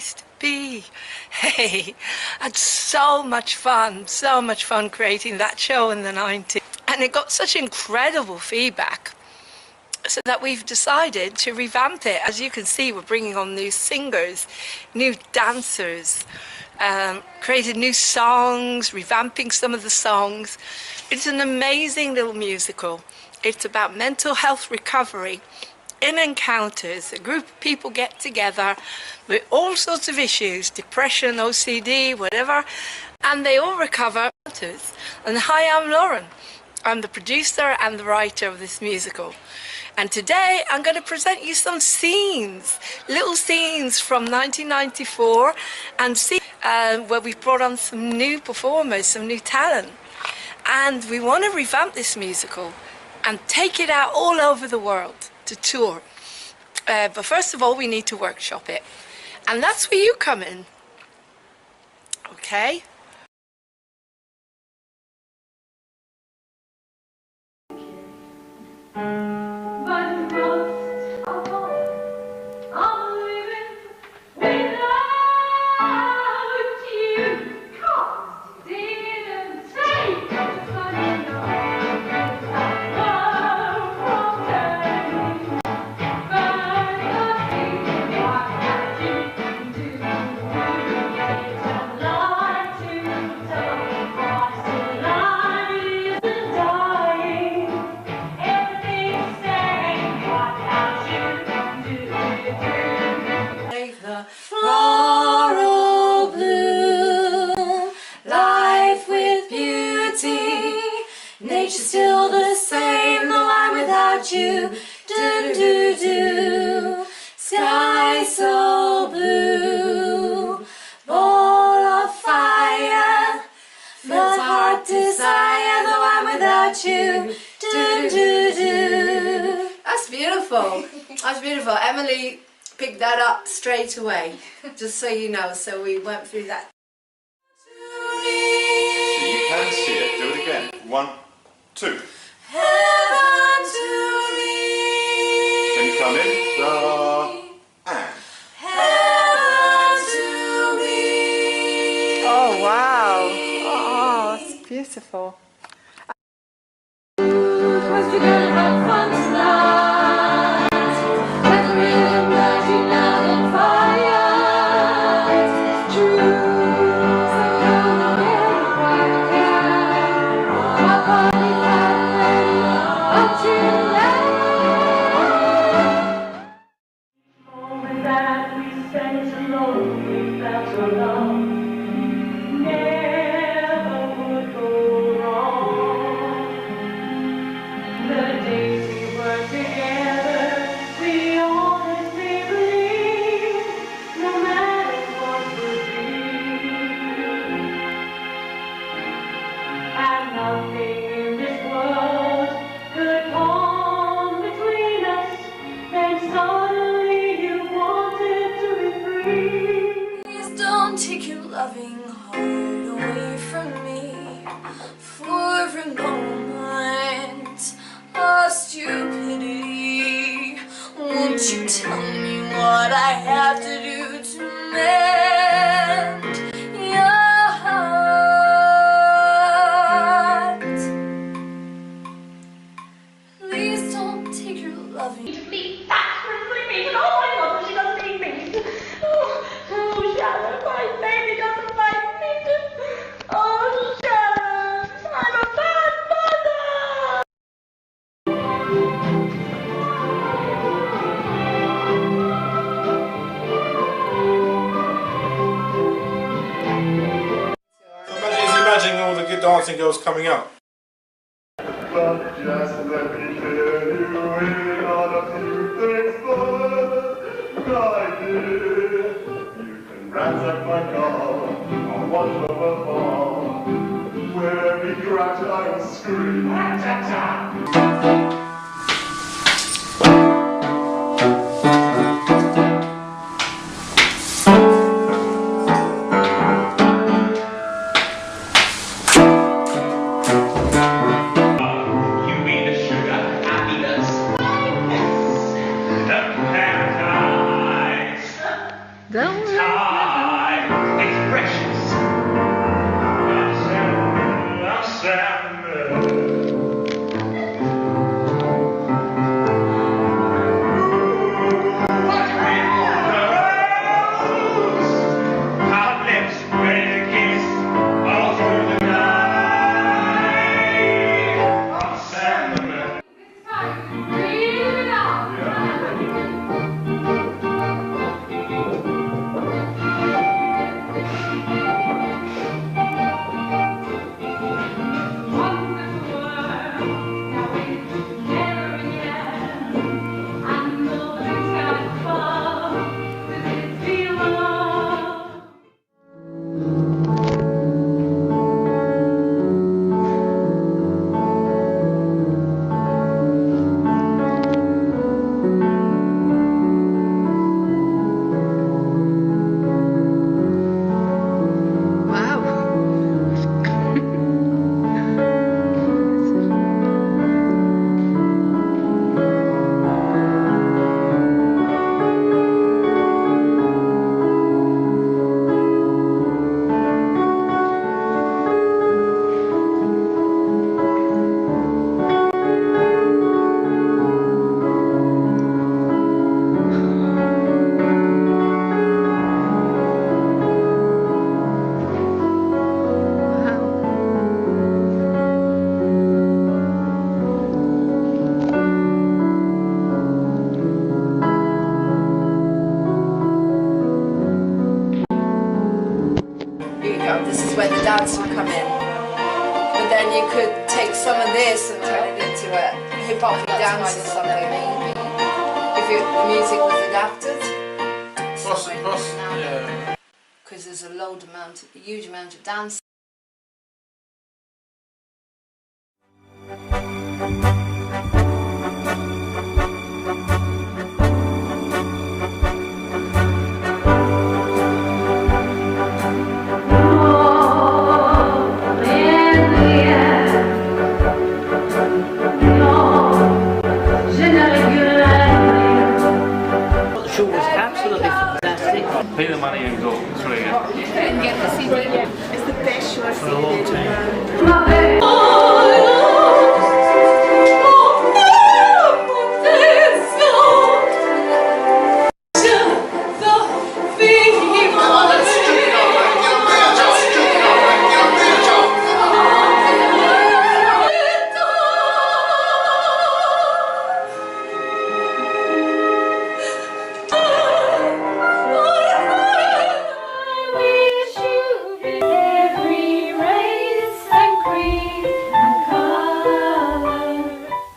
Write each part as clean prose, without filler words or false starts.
place to be. Hey, I had so much fun creating that show in the 90s. And it got such incredible feedback, so that we've decided to revamp it. As you can see, we're bringing on new singers, new dancers, created new songs, revamping some of the songs. It's an amazing little musical. It's about mental health recovery in encounters. A group of people get together with all sorts of issues, depression, OCD, whatever, and they all recover. And hi, I'm Lauren. I'm the producer and the writer of this musical. And today I'm going to present you some scenes, little scenes from 1994, and see where we've brought on some new performers, some new talent. And we want to revamp this musical and take it out all over the world to tour. But first of all, we need to workshop it. And that's where you come in. Okay? Floral bloom, life with beauty, nature's still the same, though I'm without you. Do do do, sky so blue, ball of fire, fills heart desire, though I'm without you. Do do do. That's beautiful. That's beautiful, Emily. Picked that up straight away, just so you know, so we went through that. So you can see it, do it again. 1, 2. Heaven to me. Can you come in? And. Heaven to me. Oh wow. Oh, it's beautiful. Cause we're gonna have fun tonight. Take your loving heart away from me for a moment of stupidity. Won't you tell me what I have to do to mend your heart? Please don't take your loving to me. That's for sleeping. Oh my God, she doesn't eat me. Oh, Sharon, my baby doesn't like me. Oh, Sharon, I'm a bad mother. Imagine all the good dancing girls coming out. But just let me tell you not a few things but my dear. You can ransack my car, I'll watch over far. Where every crash I will scream. Don't This is where the dance would come in. But then you could take some of this and turn it into a hip-hop dance or something. If the music was adapted. Yeah. Because there's a huge amount of dance. The show was absolutely fantastic. Pay the money and go. It's really good. And get the CD. It's the best show I've seen. For a long time.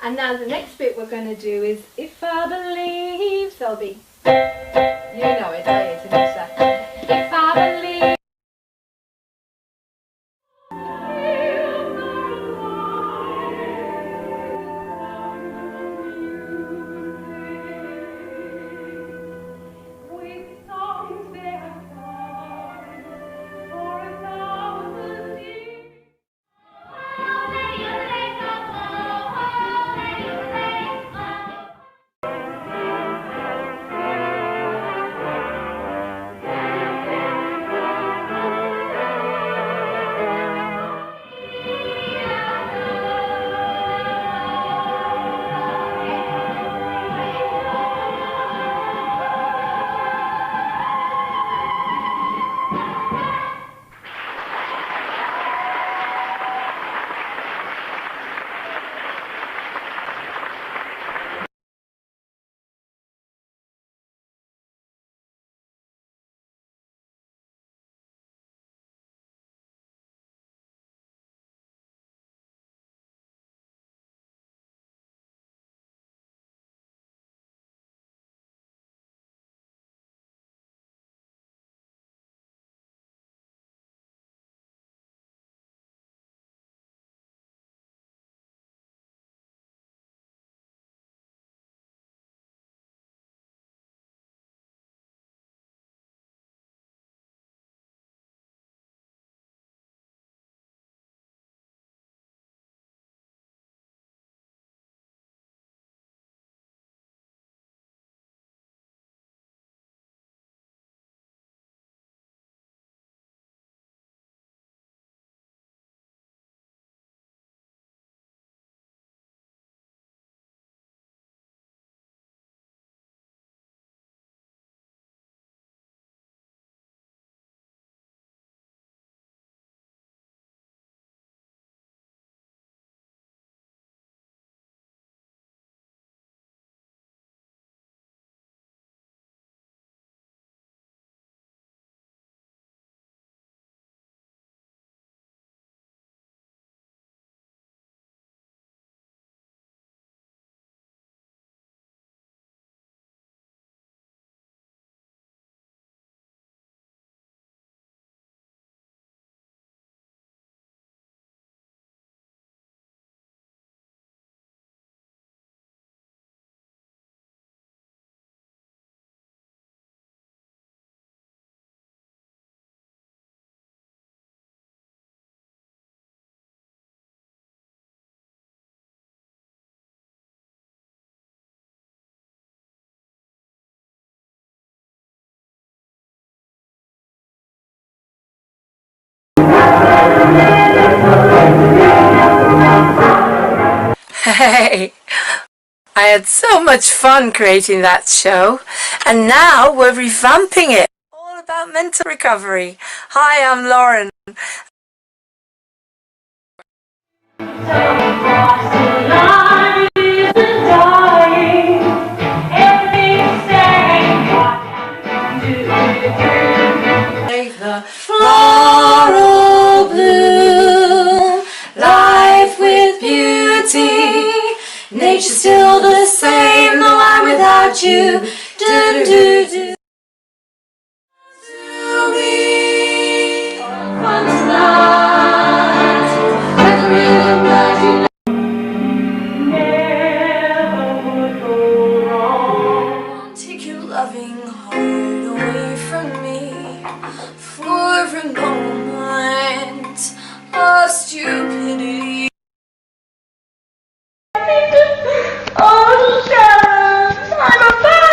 And now the next bit we're going to do is If I Believe, so it'll be, you know it, I it in a second. If I believe. Hey, I had so much fun creating that show, and now we're revamping it. All about mental recovery. Hi, I'm Lauren. Like the floral bloom, life with beauty, nature's still the same, though I'm without you. Do, do, do. To me, fun tonight, like a rhythm that you never would go wrong. Take your loving heart away from me for a moment of stupidity. Oh, Sharon, I'm a bad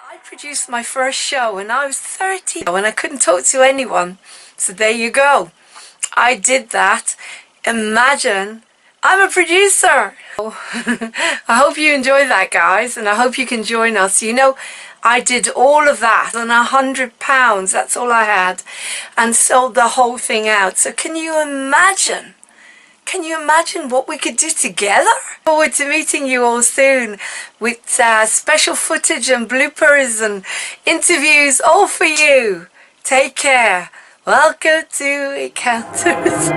I produced my first show when I was 30 when I couldn't talk to anyone. So there you go. I did that. Imagine, I'm a producer. I hope you enjoy that, guys, and I hope you can join us. You know, I did all of that on £100. That's all I had, and sold the whole thing out. So can you imagine? Can you imagine what we could do together? Forward to meeting you all soon with special footage and bloopers and interviews all for you. Take care. Welcome to Encounters.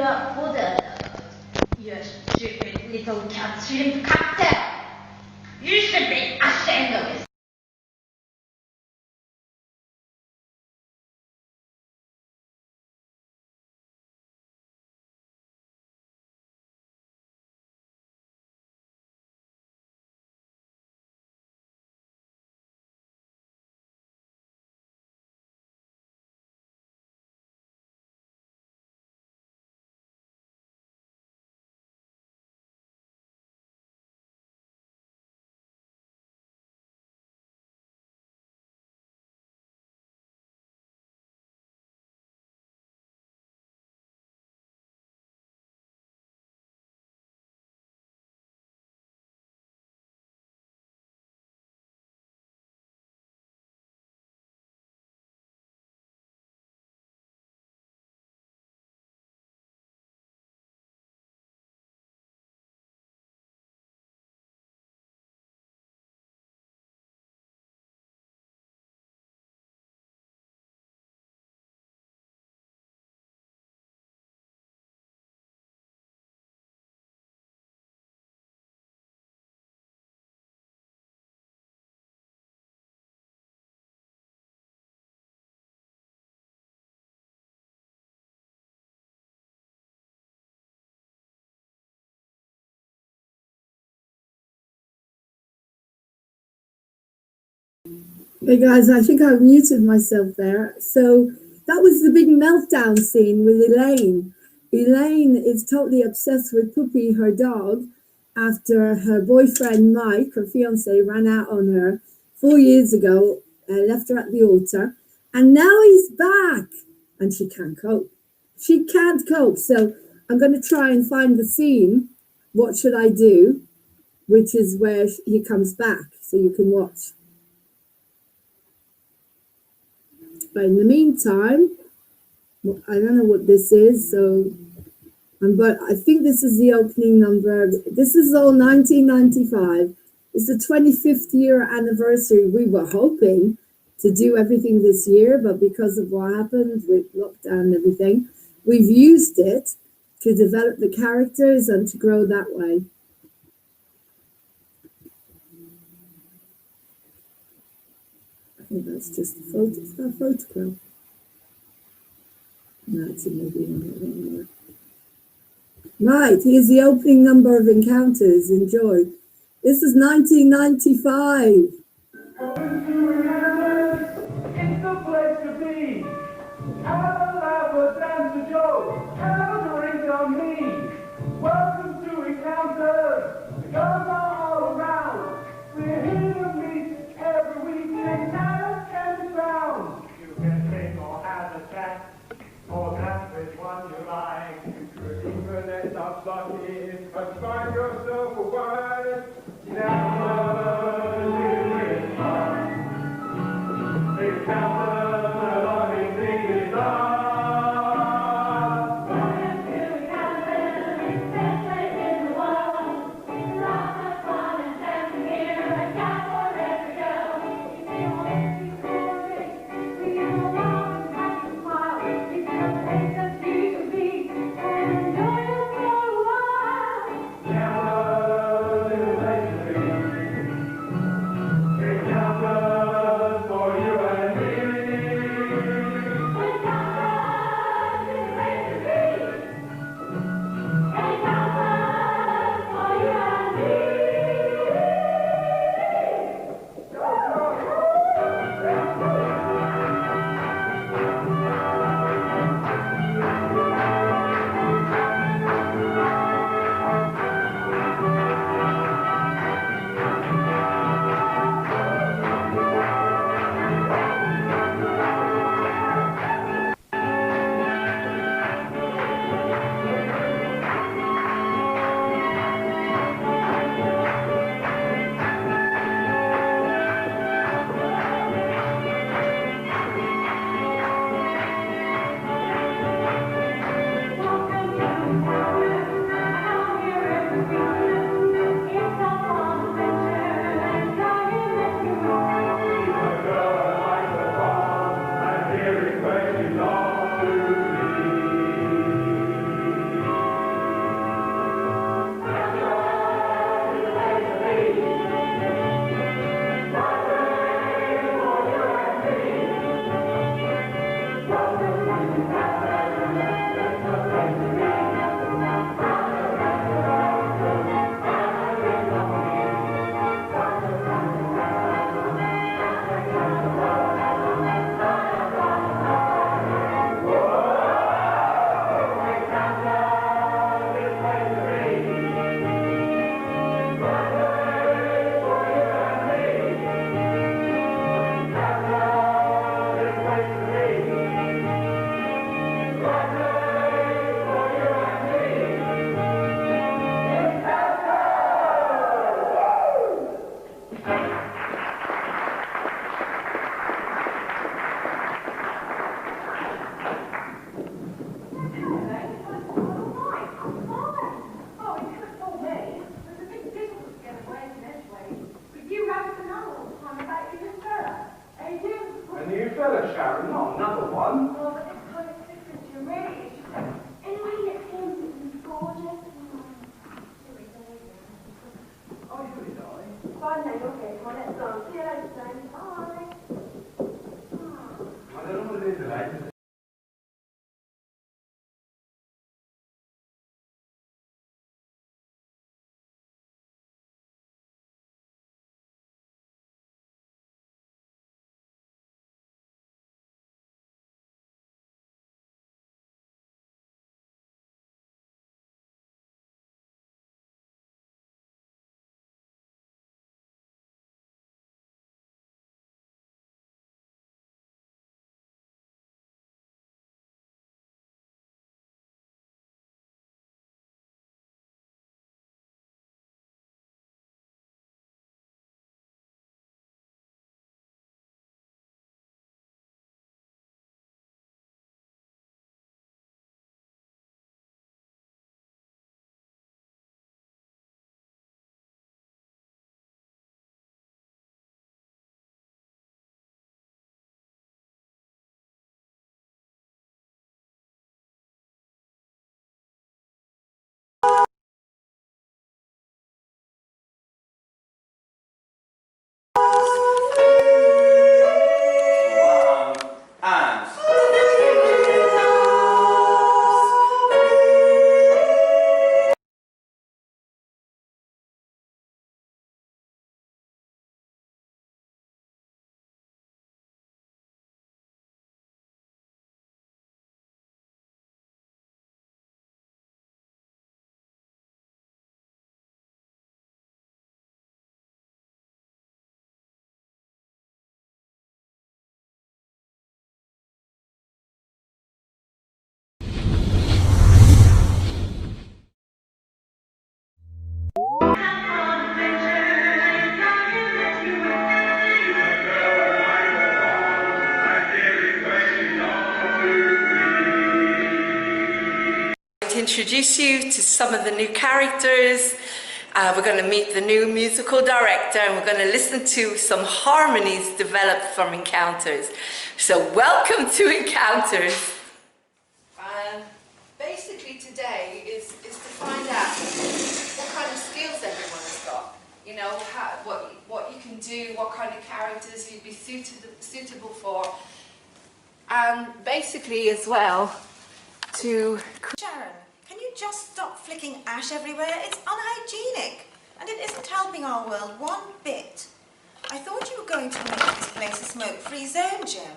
your food, your stupid little cat shrimp cocktail. You should be ashamed of yourself. Hey guys, I think I've muted myself there. So that was the big meltdown scene with Elaine. Elaine is totally obsessed with Poopy, her dog, after her boyfriend Mike, her fiance, ran out on her 4 years ago, left her at the altar, and now he's back, and she can't cope. She can't cope. So I'm going to try and find the scene. What should I do? Which is where he comes back, so you can watch. But in the meantime, I don't know what this is, so but I think this is the opening number. This is all 1995. It's the 25th year anniversary. We were hoping to do everything this year, but because of what happened with lockdown and everything, we've used it to develop the characters and to grow that way. I think that's just a photo. It's not a photograph. No, it's a movie. Right, here's the opening number of Encounters. Enjoy. This is 1995. It's the place to be. Have a laugh, a dance, a joke. Have a drink on me. Welcome to Encounters. The girls are all around. We're here to meet every week, and talent can be found. You can sing or have a chat, or dance with one you like. Even at the bucket, but find yourself a wife. Never do it hard. Encounters, the loving thing is on. Welcome to Encounters, best place in the world. Lots of fun and dancing here, a cat forever girl. If you want to celebrate, we all laugh and have a smile. It's the place that you should be, and enjoy it for a while. Never And To introduce you to some of the new characters. We're going to meet the new musical director and we're going to listen to some harmonies developed from Encounters. So welcome to Encounters. Basically today is to find out what kind of skills everyone has got. You know, what you can do, what kind of characters you'd be suitable for. And basically as well to... Sharon, can you just stop flicking ash everywhere? It's unhygienic and it isn't helping our world one bit. I thought you were going to make this place a smoke-free zone, Jim.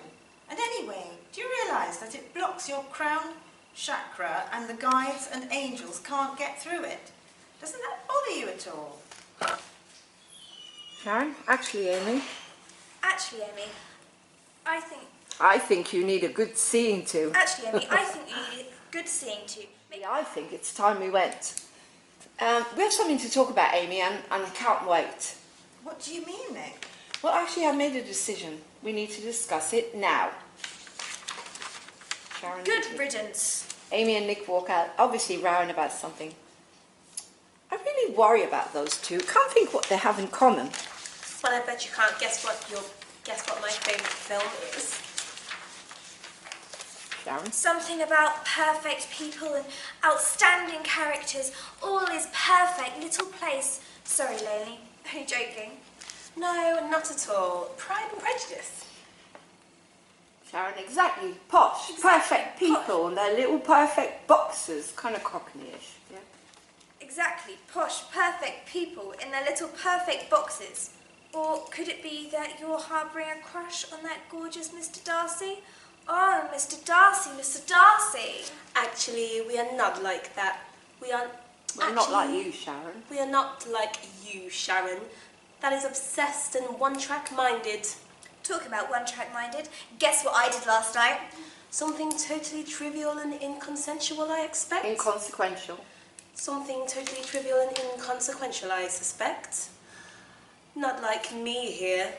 And anyway, do you realise that it blocks your crown chakra and the guides and angels can't get through it? Doesn't that bother you at all? Sharon, actually Amy, I think, I think you need a good seeing to. actually, Amy, I think you need a good seeing to. Yeah, I think it's time we went. We have something to talk about, Amy, and I can't wait. What do you mean, Nick? Well, actually, I've made a decision. We need to discuss it now. Sharon, Good riddance. Amy and Nick walk out, obviously rowing about something. I really worry about those two. Can't think what they have in common. Well, I bet you can't guess what my favourite film is. Sharon? Something about perfect people and outstanding characters. All is perfect little place. Sorry, Lainey. Only joking. No, not at all. Pride and Prejudice. Sharon, exactly. Posh, perfect people and their little perfect boxes. Kind of cockney-ish, yeah? Exactly. Posh, perfect people in their little perfect boxes. Or could it be that you're harbouring a crush on that gorgeous Mr. Darcy? Oh, Mr. Darcy, Mr. Darcy. Actually, we are not like that. We're not like you, Sharon. We are not like you, Sharon. That is obsessed and one-track minded. Talk about one-track minded. Guess what I did last night? Something totally trivial and inconsensual, I expect. Inconsequential. Something totally trivial and inconsequential, I suspect. Not like me here.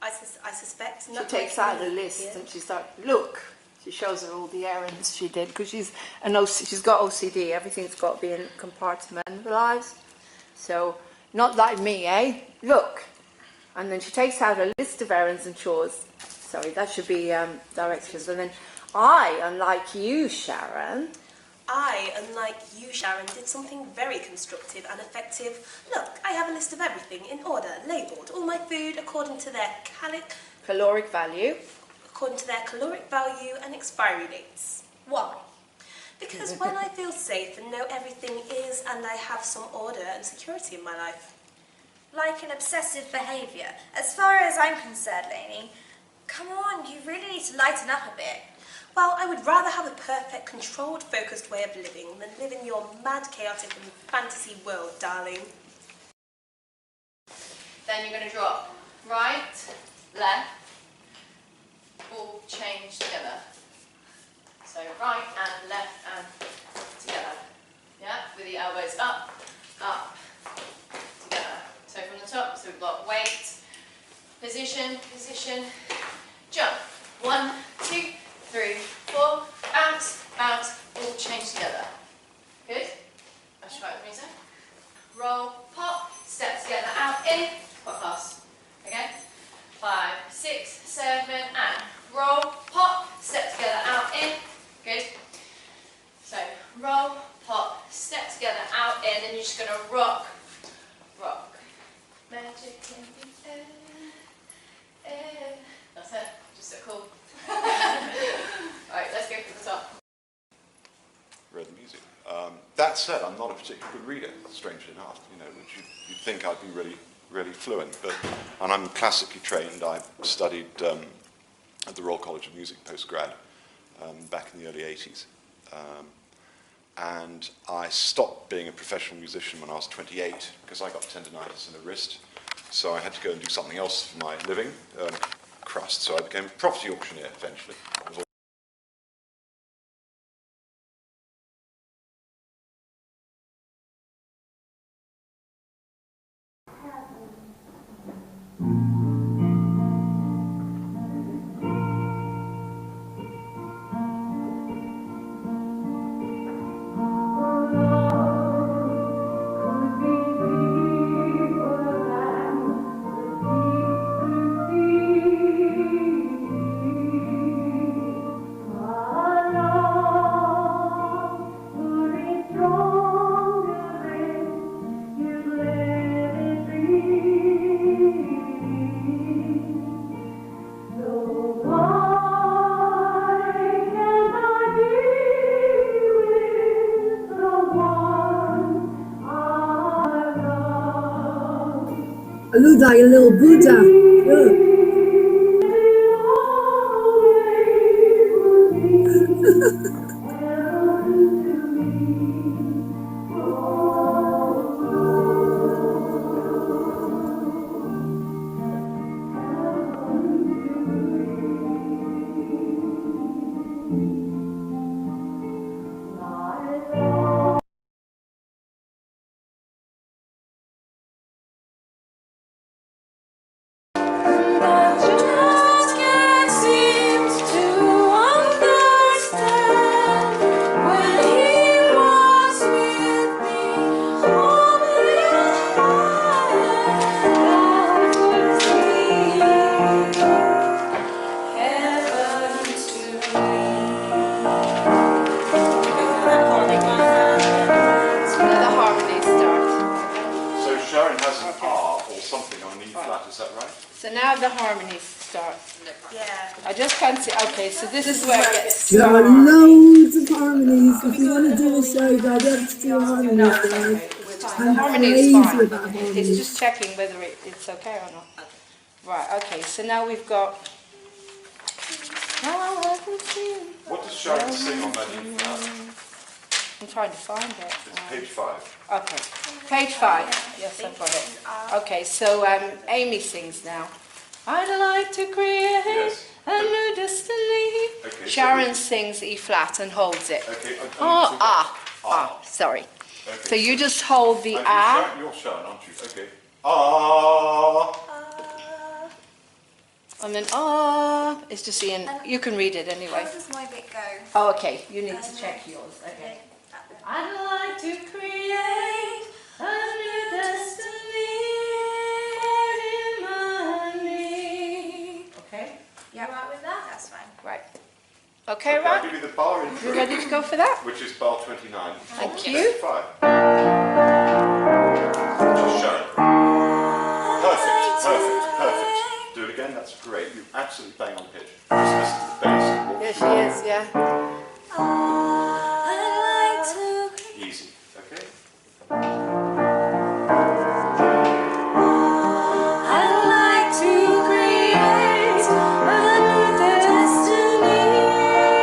I suspect. She takes out a list and she's like, look. She shows her all the errands she did because she's got OCD. Everything's got to be compartmentalised. So, not like me, eh? Look. And then she takes out a list of errands and chores. Sorry, that should be directions. And then I, unlike you, Sharon. I, unlike you, Sharon, did something very constructive and effective. Look, I have a list of everything in order, labelled. All my food according to their caloric value. According to their caloric value and expiry dates. Why? Because when I feel safe and know everything is and I have some order and security in my life. Like an obsessive behaviour. As far as I'm concerned, Lainey, come on, you really need to lighten up a bit. Well, I would rather have a perfect, controlled, focused way of living than live in your mad, chaotic and fantasy world, darling. Then you're going to drop right, left, all change together. So right and left and together. Yeah, with the elbows up, together. So from the top, so we've got weight, position, jump. 1, 2, 3, 4, bounce, all change together. Good? Let's try it with music. Roll, pop, step together, out, in, quite fast. Okay? 5, 6, 7, and roll, pop, step together, out, in. Good. So roll, you're just going to rock. Magic in the air, air. That's it. Just so cool. Alright, let's go for the top. Read the music. That said, I'm not a particularly good reader, strangely enough, you know, which you'd think I'd be really fluent, and I'm classically trained. I studied at the Royal College of Music postgrad back in the early 80s. And I stopped being a professional musician when I was 28 because I got tendinitis in the wrist. So I had to go and do something else for my living, crust. So I became a property auctioneer eventually. I look like a little Buddha. Look. So now the harmonies start. Yeah. I just can't see. Okay, so this is where it gets. There are loads of harmonies. If you want to do a show, you got extra harmonies. No, Guys. the I'm harmony is crazy fine. about harmonies. It's just checking whether it's okay or not. Right, okay, so now we've got. What does Sharon sing on that E flat? I'm trying to find it. It's page 5. Okay, page 5. Yes, I've got it. Okay, so Amy sings now. I'd like to create a new destiny. Okay, Sharon sings E flat and holds it. Okay. Sorry. Okay. So you just hold the ah. You're Sharon, aren't you? Okay. And then ah. It's just the you can read it anyway. How does my bit go? Oh, okay. You need to check yours. Okay. I'd like to create a new destiny for humanity. Okay? Yeah. You right with that? That's fine. Right. Okay, I'll right? give you the bar intro. You ready to go for that? Which is bar 29. Thank you. 5. Just show it. Perfect. Do it again, that's great. You absolutely bang on pitch. Just listen to the bass. Here she is, yeah. Easy, okay? I'd like to create a new destiny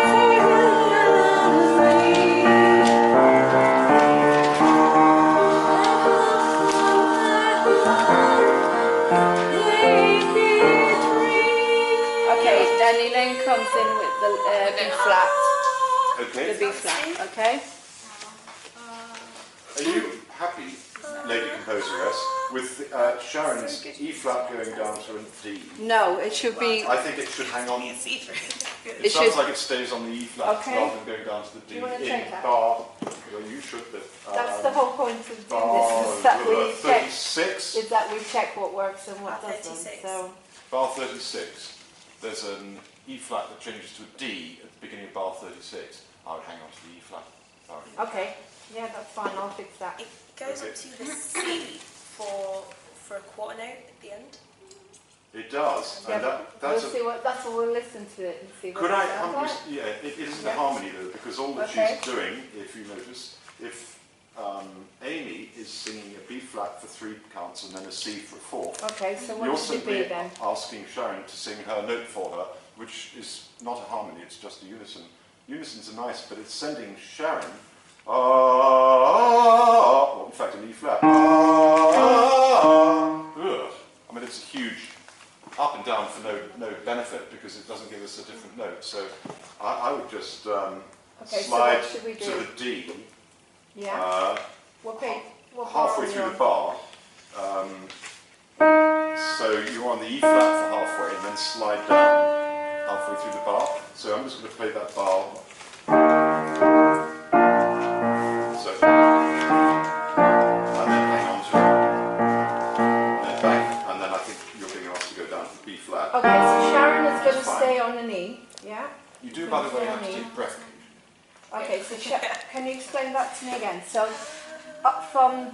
for Okay, then Elaine comes in with the B flat. Okay. The B flat, okay? Are you happy, Lady Composeress, with Sharon's E flat going down to a D? No, it should be. I think it should hang on. It sounds should- like it stays on the E flat Okay. rather than going down to the D. Do you wanna in check that? bar. Well, you should, but. That's the whole point of doing bar this, is that we check. 36. Is that we check what works and what Bar doesn't. 36. So Bar 36. There's an E flat that changes to a D at the beginning of bar 36. I would hang on to the E flat. Okay, yeah, that's fine. I'll fix that. It goes up to the C for a quarter note at the end. It does. Yeah, And we'll see what. That's what we'll listen to it and see what. could it I? sounds like. Yeah, it isn't a Yeah. harmony though, because all that Okay. she's doing, if you notice, if Amy is singing a B flat for 3 counts and then a C for a 4th. Okay, so what You're should it be simply then? asking Sharon to sing her note for her, which is not a harmony, it's just a unison. Unisons are nice, but it's sending Sharon, well, in fact, an E flat. I mean, it's a huge up and down for no benefit because it doesn't give us a different note. So I would just Okay, so slide what should we do? to the D. Yeah. What bar Halfway are we through on? the bar. So you're on the E flat for halfway and then slide down halfway through the bar. So I'm just going to play that bar. So, and then hang on to it. And then back. And then I think you're being asked to go down to B flat. Okay, so Sharon is going to Fine. stay on an E. Yeah. You do, by the way, have to take a breath. Okay, so can you explain that to me again? So up from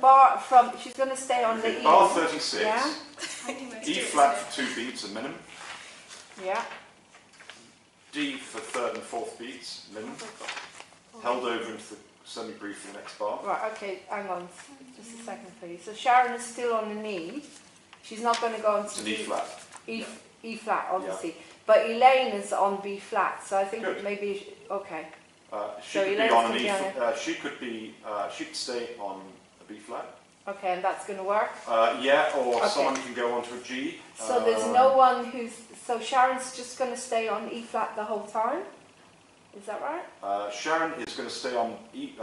she's going to stay on the E. Bar 36. Yeah. E flat for 2 beats, a minimum. Yeah. D for 3rd and 4th beats, minimum. Held over into the semi-brief for the next bar. Right. Okay. Hang on, just a second, please. So Sharon is still on an E. She's not going to go on It's to an E flat. E flat, obviously. But Elaine is on B flat, so I think Good. maybe okay. She So could be Elaine's on an gonna E. be on She could be. She could stay on a B flat. Okay, and that's going to work. Yeah, or Okay. someone can go on to a G. So there's no one who's. So Sharon's just going to stay on E flat the whole time. Is that right? Sharon is going to stay on E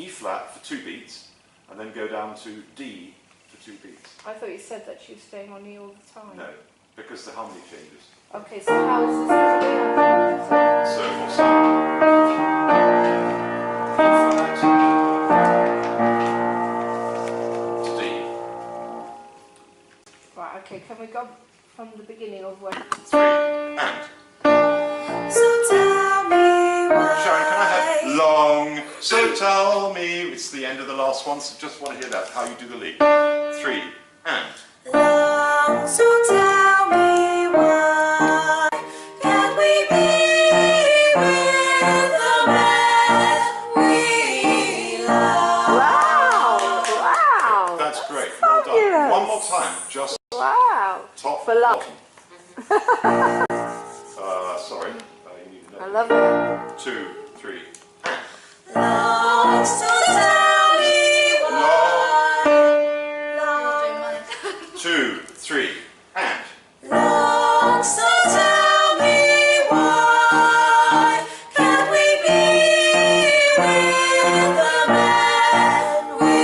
flat for 2 beats, and then go down to D for 2 beats. I thought you said that she was staying on E all the time. No, because the harmony changes. Okay, so how is this going to be? So what's that? To D. Right. Okay. Can we go from the beginning of where? 3 and. So tell me why. Sharon, can I have long? So tell me. It's the end of the last one, so just want to hear that. How you do the lead. 3 and. Long, so tell me why can't we be with the man we love? Wow! That's great. Well done. Fabulous. One more time. Just Wow! top. For luck. Bottom. Sorry. You need to I know. love it. 2, 3. Long, so tell me why. Long, 2, 3. And. long, so tell me why can't we be with the man we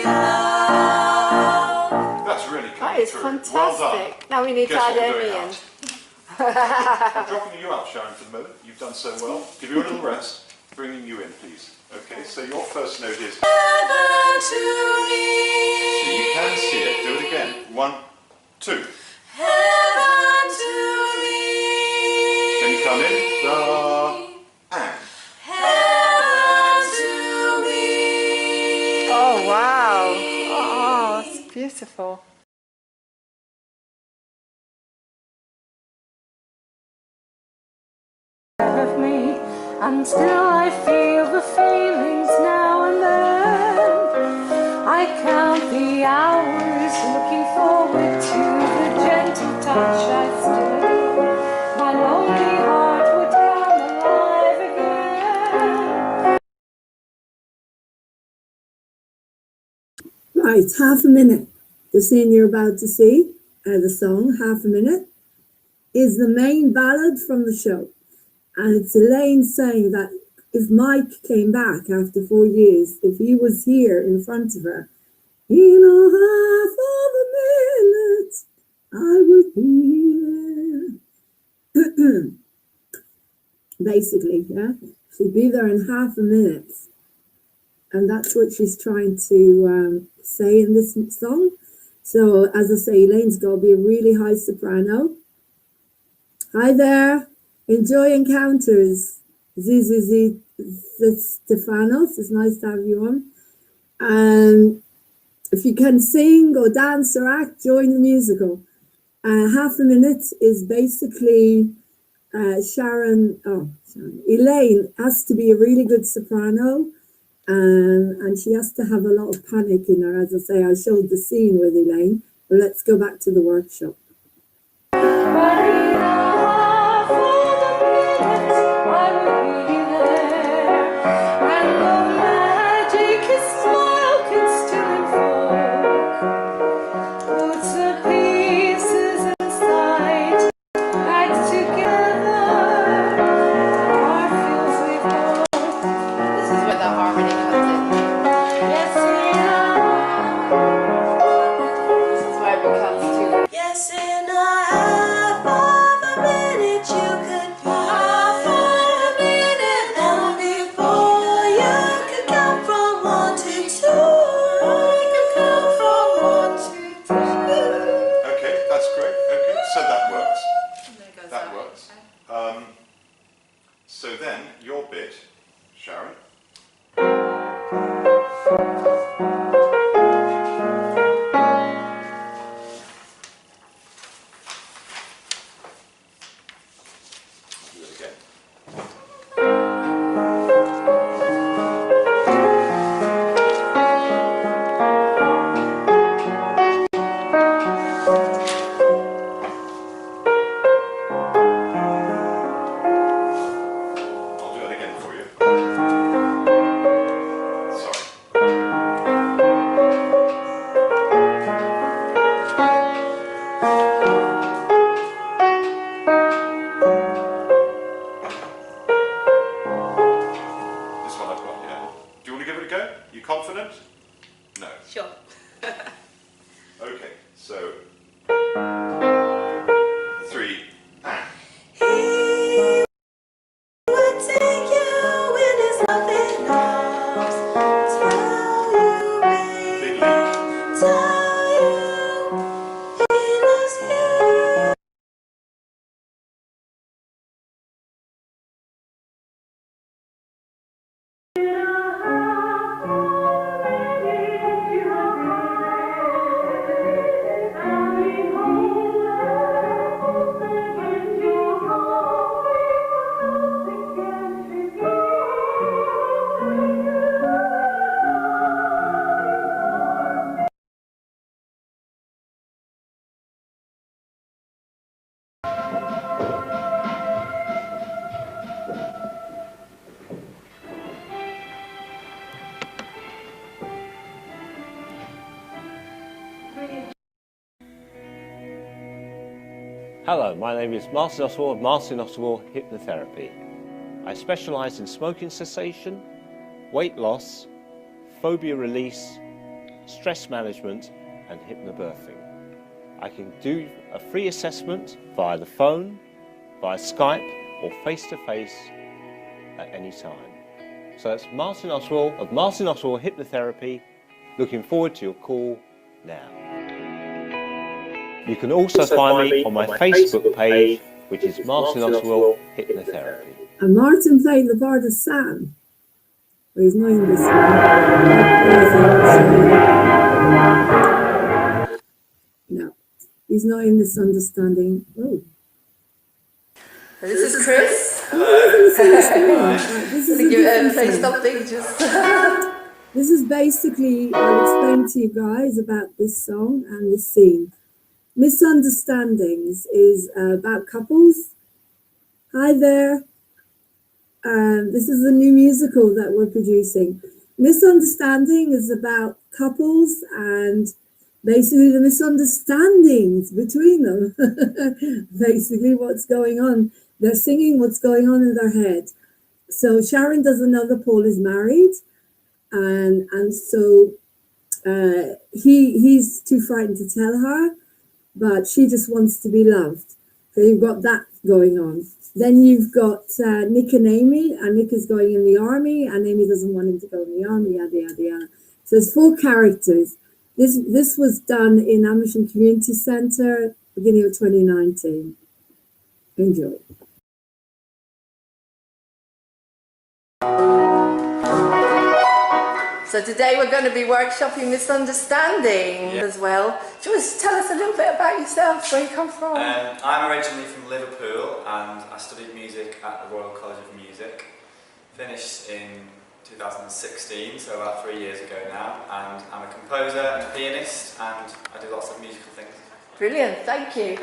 love? That's really That coming is through. fantastic. Well done. Now we need Guess to add what we're Emmy doing in. out? I'm dropping you out, Sharon, for the moment. You've done so well. Give you a little rest. Bringing you in, please. Okay, so your first note is. So Heaven to me. you can see it. Do it again. 1, 2. Heaven to me. Can you come in? Da. And. Heaven to me. Oh wow! Oh, it's beautiful. Of me, and still I feel the feelings now and then. I count the hours, looking forward to the gentle touch I still adore. My lonely heart would come alive again. Right, half a minute. The scene you're about to see, the song, half a minute, is the main ballad from the show. And it's Elaine saying that if Mike came back after 4 years, if he was here in front of her, in a half of a minute, I would be there. Basically, yeah, she'd be there in half a minute. And that's what she's trying to say in this song. So, as I say, Elaine's got to be a really high soprano. Hi there. Enjoy encounters. Z, Z, Z, Stefanos. It's nice to have you on. And if you can sing or dance or act, join the musical. Half a minute is basically Sharon, Elaine has to be a really good soprano, and she has to have a lot of panic in her. As I say, I showed the scene with Elaine, but let's go back to the workshop. Yes, in a half of a minute you could be half of a minute, and before you could count from 1 to 2, you could count from 1 to 2. Okay, that's great. Okay, so that works. That works. So then, your bit, Sharon. Do it again. I'll do it again for you. Sorry. This one I've got, yeah. Do you want to give it a go? You confident? No. Sure. Okay, so 3 and. He would take you in his loving arms, tell you, Big baby, leap. tell you he loves you. Hello, my name is Martin Oswald of Martin Oswald Hypnotherapy. I specialise in smoking cessation, weight loss, phobia release, stress management and hypnobirthing. I can do a free assessment via the phone, via Skype or face-to-face at any time. So that's Martin Oswald of Martin Oswald Hypnotherapy. Looking forward to your call now. You can also find me on my Facebook page, which is Martin Oswald Hypnotherapy. And Martin played the part of Sam. Well, he's not in this one. No, he's not in This Understanding. Oh. This is Chris. This is Play something, just. This is basically, I'll explain to you guys about this song and this scene. Misunderstandings is about couples. Hi there. This is a new musical that we're producing. Misunderstanding is about couples and basically the misunderstandings between them. Basically what's going on. They're singing what's going on in their head. So Sharon doesn't know that Paul is married, and so he's too frightened to tell her, but she just wants to be loved. So you've got that going on. Then you've got Nick and Amy, and Nick is going in the army, and Amy doesn't want him to go in the army, yada, yada, yada. So there's 4 characters. This was done in Amersham Community Centre, beginning of 2019. Enjoy. So today we're going to be workshopping misunderstanding as well. Do you want to tell us a little bit about yourself, where you come from? I'm originally from Liverpool and I studied music at the Royal College of Music. Finished in 2016, so about 3 years ago now, and I'm a composer and a pianist and I do lots of musical things. Brilliant, thank you.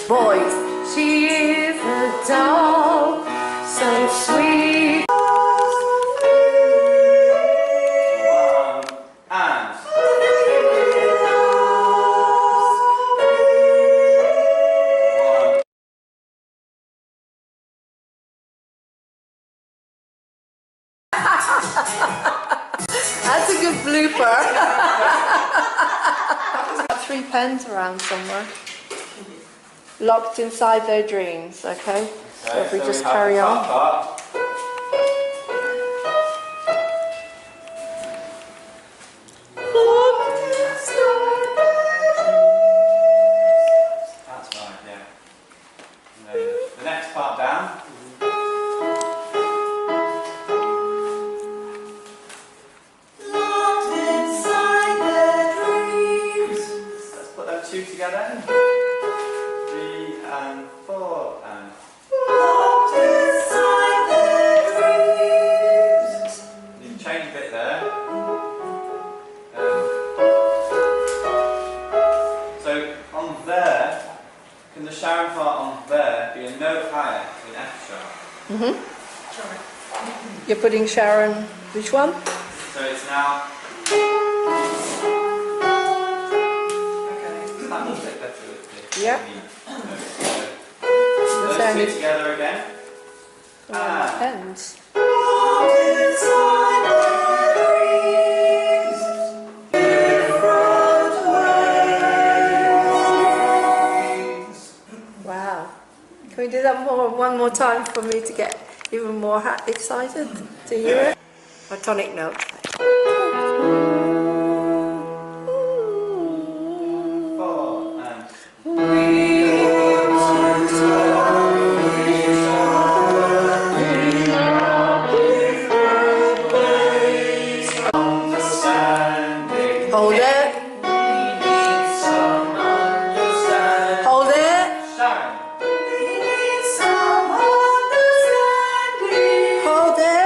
Boys, she is a doll, so sweet. That's a good blooper. Got 3 pens around somewhere. Locked inside their dreams, okay? So if we just carry on. That's right, yeah. And then the next part down. Locked inside their dreams. Let's put them 2 together. 3 and 4 and locked inside their dreams. You can change a bit there. So on there, can the Sharon part on there be a note higher than F sharp? You're putting Sharon, which one? So it's now. Okay, that looks a bit better with the Yeah. Those 2 together again. Pens. Wow. Can we do that one more time for me to get even more excited to hear it? A tonic note. Hold it. Hold it. Hold it.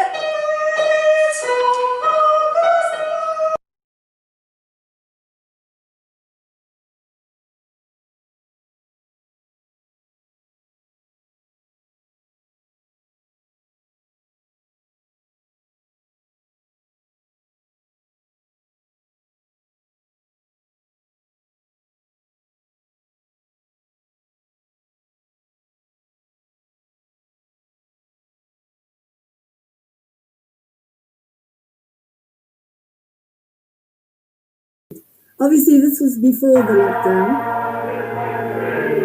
Obviously, this was before the lockdown.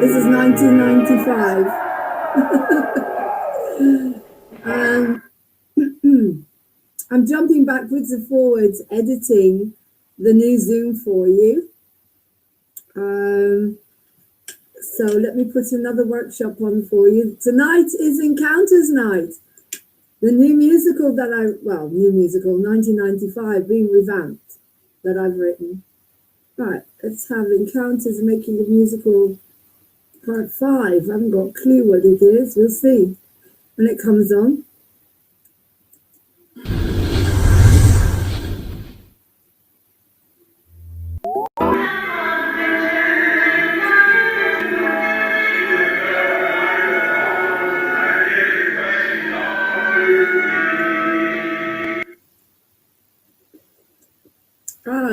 This is 1995. I'm jumping backwards and forwards, editing the new Zoom for you. So let me put another workshop on for you. Tonight is Encounters Night. The new musical that new musical, 1995, being revamped, that I've written. Right, let's have Encounters Making a Musical Part 5. I haven't got a clue what it is. We'll see when it comes on.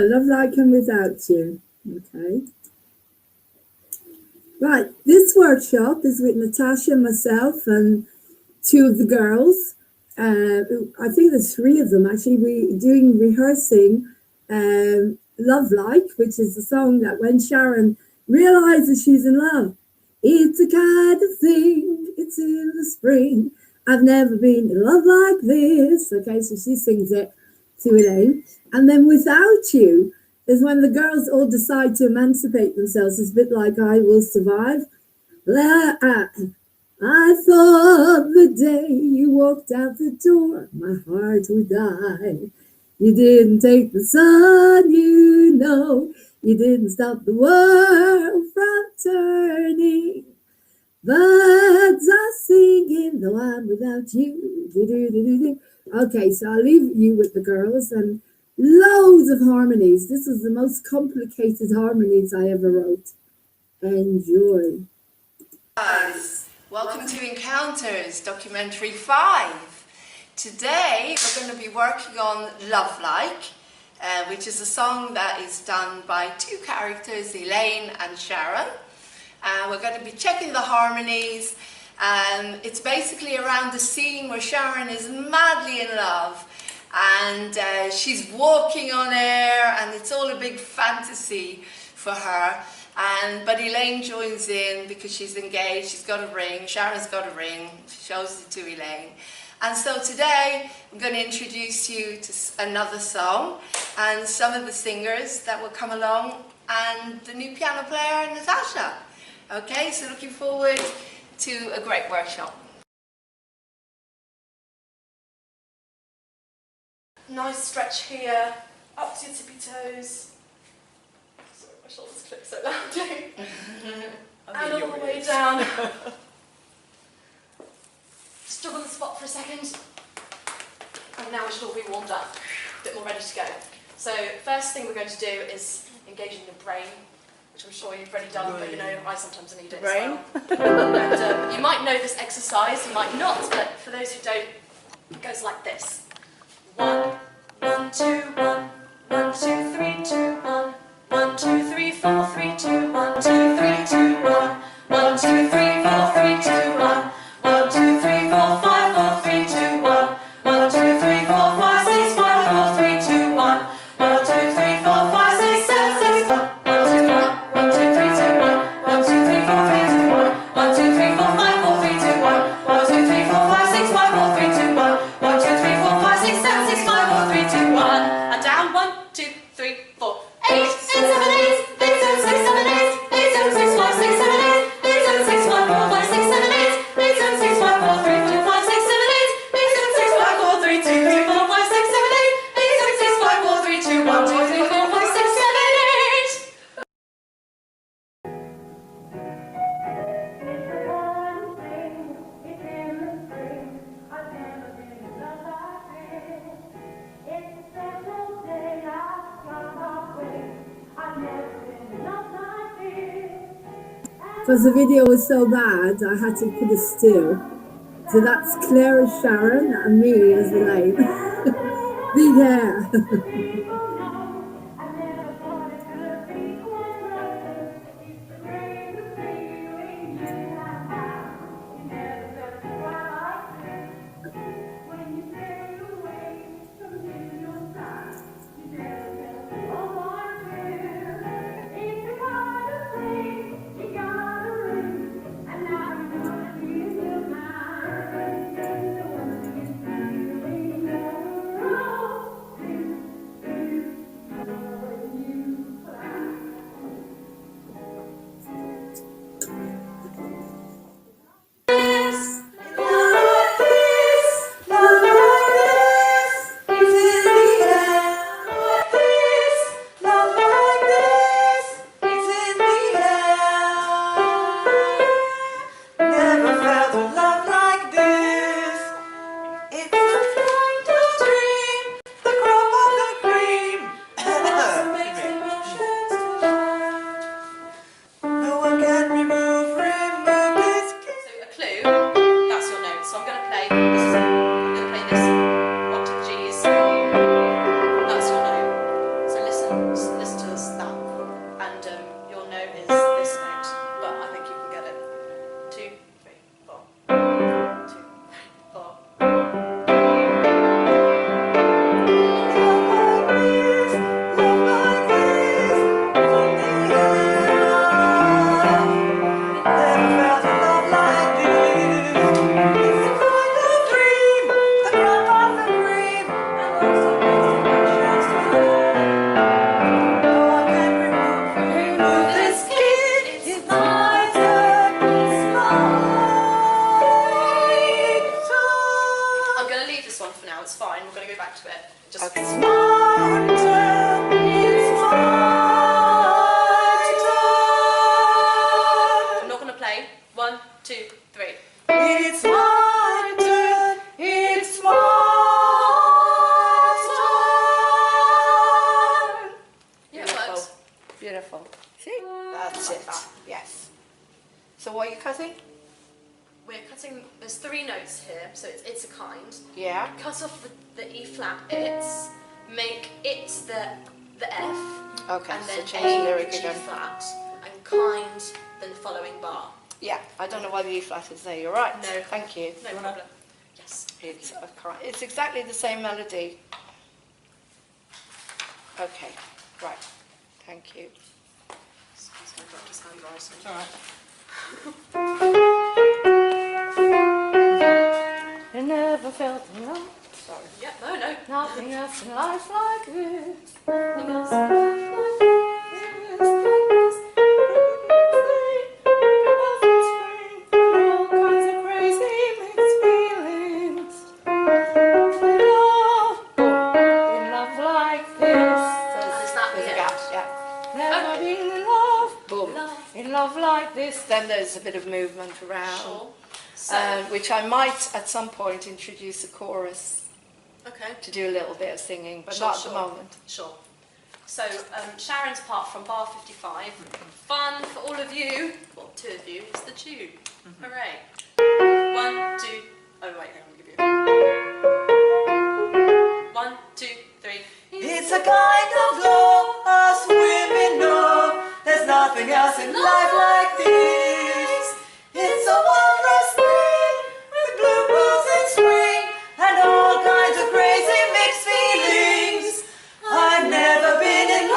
Love Like and Without You. Okay. Right, this workshop is with Natasha, myself, and two of the girls. I think there's three of them actually. We're doing rehearsing Love Like, which is the song that when Sharon realizes she's in love, it's a kind of thing, it's in the spring. I've never been in love like this. Okay, so she sings it to Elaine. And then Without You is when the girls all decide to emancipate themselves. It's a bit like I Will Survive. I thought the day you walked out the door, my heart would die. You didn't take the sun, you know. You didn't stop the world from turning. Birds are singing, though I'm without you. Do-do-do-do-do. Okay, so I'll leave you with the girls and loads of harmonies. This is the most complicated harmonies I ever wrote. Enjoy. Guys, welcome to Encounters, documentary 5. Today we're going to be working on Love Like, which is a song that is done by two characters, Elaine and Sharon. We're going to be checking the harmonies. It's basically around the scene where Sharon is madly in love and she's walking on air and it's all a big fantasy for her. But Elaine joins in because she's engaged, she's got a ring, Sharon's got a ring, she shows it to Elaine. And so today I'm going to introduce you to another song and some of the singers that will come along and the new piano player, Natasha. Okay, so looking forward to a great workshop. Nice stretch here, up to your tippy toes. Sorry, my shoulders click so loudly. And all the way down. Struggle the spot for a second. And now we should all be warmed up, a bit more ready to go. So first thing we're going to do is engaging your brain, which I'm sure you've already done, but you know, I sometimes need it as well. And you might know this exercise, you might not, but for those who don't, it goes like this. 1, 1, 2, 1, 1, 2, 3, 2, 1, 1, 2, 3, 4, 3, 2, 1, 2, 3, 2, 1, 1, 2, 3, 4, 3, 2, 1, 1, 2, 3, 4, 5, 4, 3, 2, 1, 1, 2, 3, 4, 5, 6, 5, 4, 3, 2, 1, 1, 2, 3, 4, 5, 6, 7, 6, 1, 1, 2, 3, 1, 2, 3, 2, 1, 1, 2, 3, 4, 3, 2, 1, 1, 2, 3, 4, 5, 4, 3, 2, 1, 1, 2, 3, 4, 5, 6, 5, 4, 3, 2, 1, 1, 2, 3, 4, 5, 6, 7, 6, 5, 4, 3, 2, 1, and down, 1, 2, 3, 4, 8, 8, 7, 8, 8, 7, 6, 7, 8, 8, 7, 6, 5, 6, 7, 8, 8, 7, 6, 5, 4, 5, 6, 7, 8, 8, 7, 6, 5, 4, 3, 2, 5, 6, 7, 8, 8, 7, 6, 5, 4, 3, 2, 3, 4, 5, 6, 7, 8, 8, 7, 6, 5, 4, 3, 2, 1, 2, 3, 4, 5, 6, 7, 8. Because the video was so bad, I had to put it still. So that's Claire as Sharon and me as Elaine. Big hair. go back to it. Just Okay. It's my turn. It's my turn. I'm not going to play. 1, 2, 3. It's my turn. It's my turn. Yeah, it works. Beautiful. See? That's it. Yes. So what are you cutting? We're cutting, there's 3 notes here, so it's a kind. Yeah. Cut off the E flat it's, make it the F, Okay, and so then change the A lyric G again. flat, and kind the following bar. Yeah. I don't know why the E flat is there. You're right. No. Thank you. No problem. Yes. It's exactly the same melody. Okay. Right. Thank you. Excuse my doctor's handwriting. All right. I never felt love. Sorry. Yeah, no. Nothing else in life like this. Nothing else in life like this. All kinds of crazy mixed feelings. In love like this. Is that There's the a gap. end? Yeah. Never been in love. Boom. In love like this. Then there's a bit of movement around, Sure. So, which I might at some point introduce a chorus okay. to do a little bit of singing, but Sure, not at sure. the moment. Sure. So, Sharon's part from bar 55. Fun for all of you. Well, 2 of you. It's the tune. Hooray. 1, 2. Oh, wait, hang on, I'll give you. 1, 2, 3. It's a kind of glow us women know. There's nothing else in life like this. It's a wondrous thing with bluebirds in spring and all kinds of crazy mixed feelings. I've never been in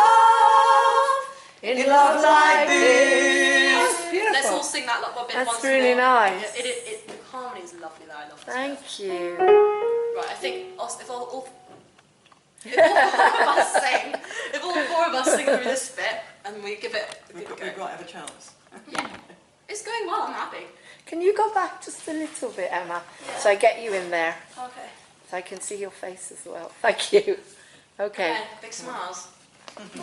love like this. Let's all sing that bit That's once really more. nice. The harmony is lovely that I love this Thank bit. you. Right, I think if all 4 of us sing, if all 4 of us sing through this bit and we give it a good go. We might have a chance. Yeah. It's going well, I'm happy. Can you go back just a little bit, Emma, so I get you in there, Okay. so I can see your face as well. Thank you. Okay. Okay, big smiles. Okay.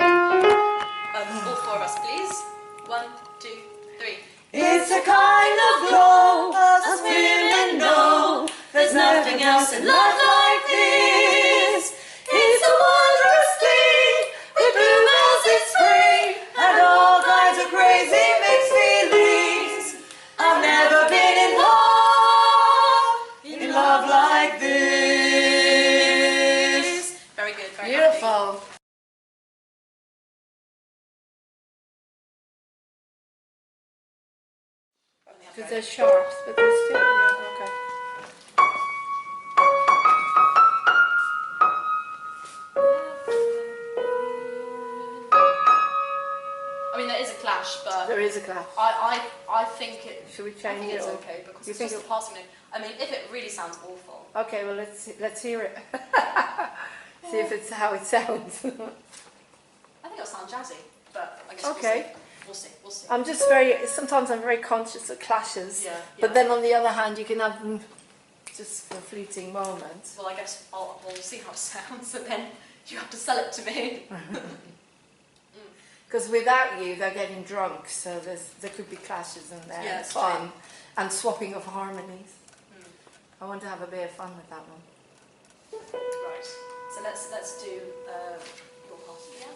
All 4 of us, please. 1, 2, 3. It's a kind of glow us women know. There's nothing else in life like this. It's a wondrous thing with bluebells in spring and all kinds of crazy mixed feelings. I've never been in love like this. Very good, very Beautiful. Because they're sharps, but they're still, yeah, okay. I mean, there is a clash, but There is a clash. I think it. Should we I change think it? it's or- okay because You it's think just a passing note. I mean, if it really sounds awful. Okay, well let's hear it. See if it's how it sounds. I think it'll sound jazzy, but I guess Okay. we'll see. We'll see. I'm just sometimes I'm very conscious of clashes. Yeah, But yeah. then on the other hand, you can have them just for fleeting moments. Well, I guess we'll see how it sounds, and then you have to sell it to me. Because without you, they're getting drunk, so there could be clashes in there. Yeah, it's it's fun. And swapping of harmonies. I want to have a bit of fun with that one. Right. So let's do your part. Yeah.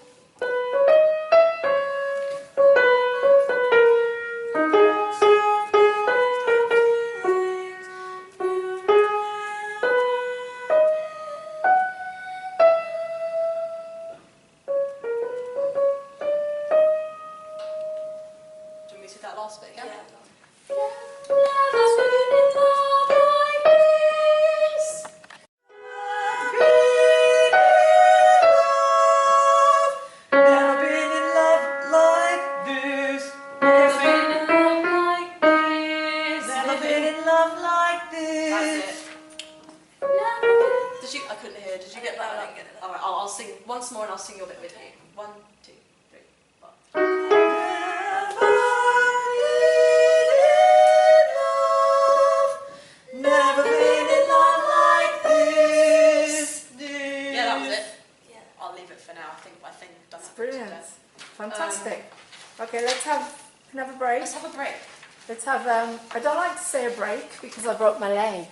Do you want me to do that last bit? Yeah. Never been in love like this. Never been in love like this. Never been in love like this. That's it. Did you? I couldn't hear. Did you get that? I didn't get it. All right. I'll sing once more, and I'll sing your bit with you. 1, 2, 3, 4. Never been in love let's have a break. Let's have, I don't like to say a break because I broke my leg.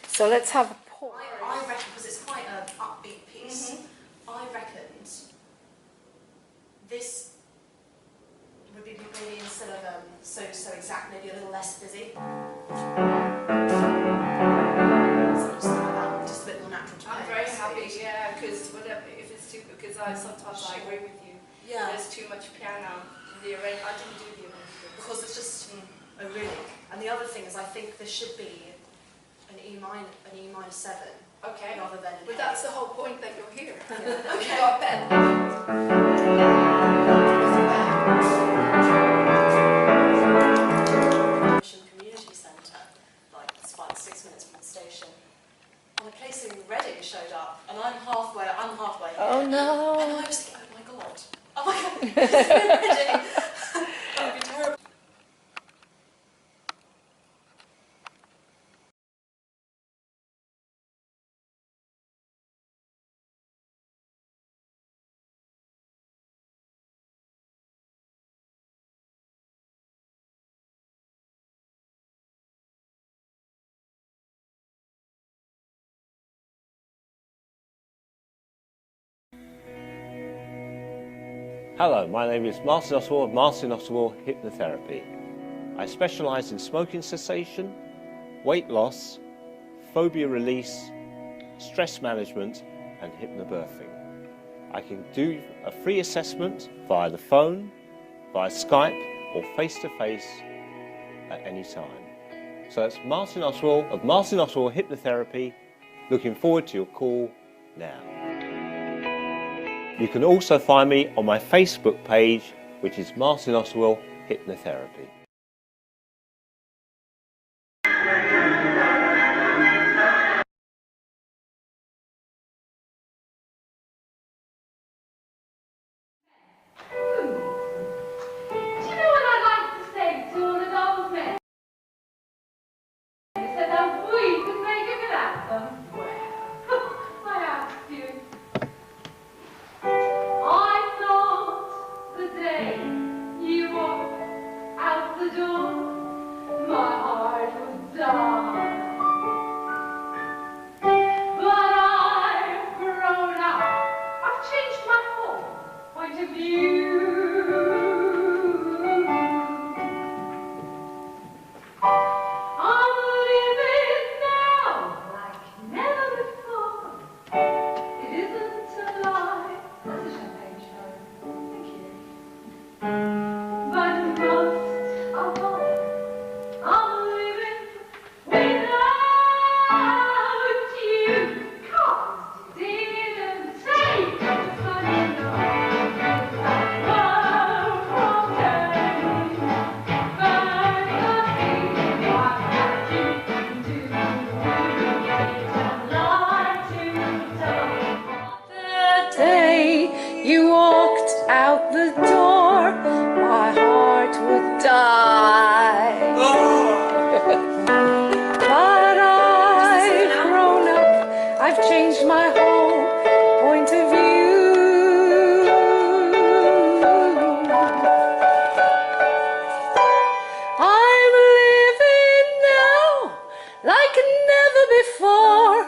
So let's have a pause. I reckon, because it's quite an upbeat piece, I reckoned this would be maybe instead of so exact, maybe a little less busy. Just a bit more natural to I'm play. very happy, yeah, because if it's too, because I sometimes I agree with you. Yeah. There's too much piano. I didn't do the arrangement. Because it's just, oh really? And the other thing is I think there should be an E minor 7. Okay. Rather than But that's the whole point that you're here. Yeah. Okay. You got Ben. Community Centre, like it's about 6 minutes from the station. And a place in Reading showed up, and I'm halfway here. Oh no! And I was thinking, oh my god, this is in Reading. That would be terrible. Hello, my name is Martin Oswald of Martin Oswald Hypnotherapy. I specialise in smoking cessation, weight loss, phobia release, stress management and hypnobirthing. I can do a free assessment via the phone, via Skype or face-to-face at any time. So that's Martin Oswald of Martin Oswald Hypnotherapy. Looking forward to your call now. You can also find me on my Facebook page, which is Martin Oswald Hypnotherapy. You walked out the door, my heart would die. But I've grown up, I've changed my whole point of view. I'm living now like never before.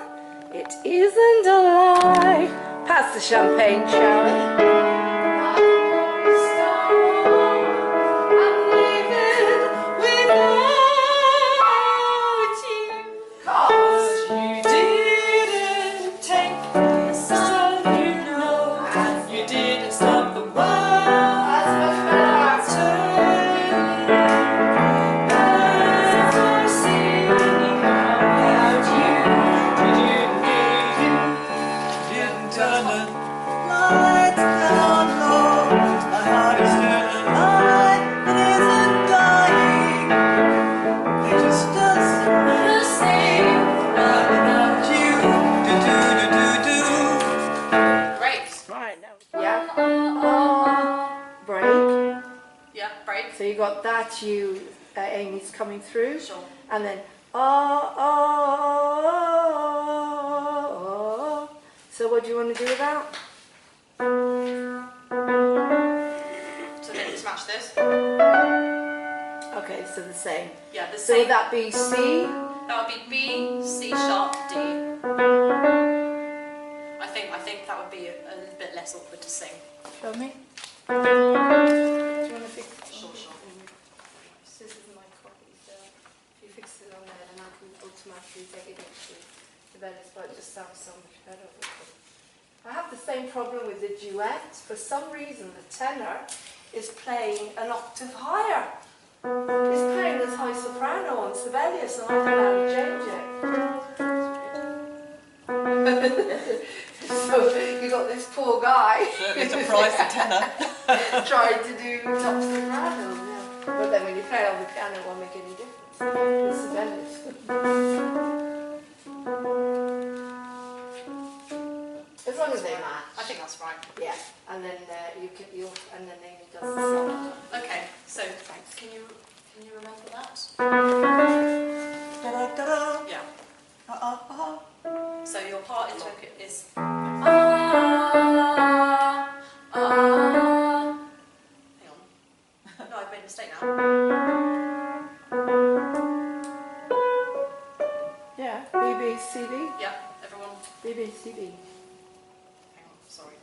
It isn't a lie. Pass the champagne, Sharon. So you got that, Amy's coming through, Sure. And then So what do you want to do with that? So then let's match this. Okay, so the same. Yeah, the So same. would that be C? That would be B, C sharp, D. I think that would be a little bit less awkward to sing. Show me. Do you want to fix it? Sure. This is my copy, so if you fix it on there, then I can automatically take it into the Venice, but it just sounds so much better with it. I have the same problem with the duet. For some reason, the tenor is playing an octave higher. It's playing this high soprano on Sibelius, and I don't know how to change it. So you got this poor guy. Certainly surprised the tenor. Trying to do top soprano. Yeah. But then when you play on the piano, it won't make any difference. It's Sibelius. As long as they match. I think that's right. Yeah, and then and then Amy does the same. Okay, so can you remember that? Yeah. So your part is hang on. No, I've made a mistake now. Yeah, B, B, C, D. Yeah, everyone. B, B, C, D. Hang on, sorry.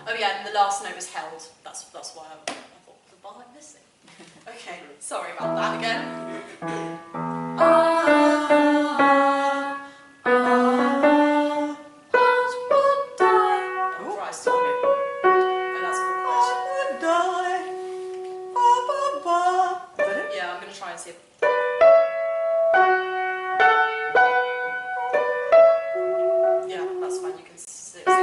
Oh yeah, and the last note was held. That's why I thought the bar like missing. Okay, sorry about that again. Right, still good. Oh, that's awkward. Yeah, I'm going to try and see if... Yeah, that's fine, you can sing that.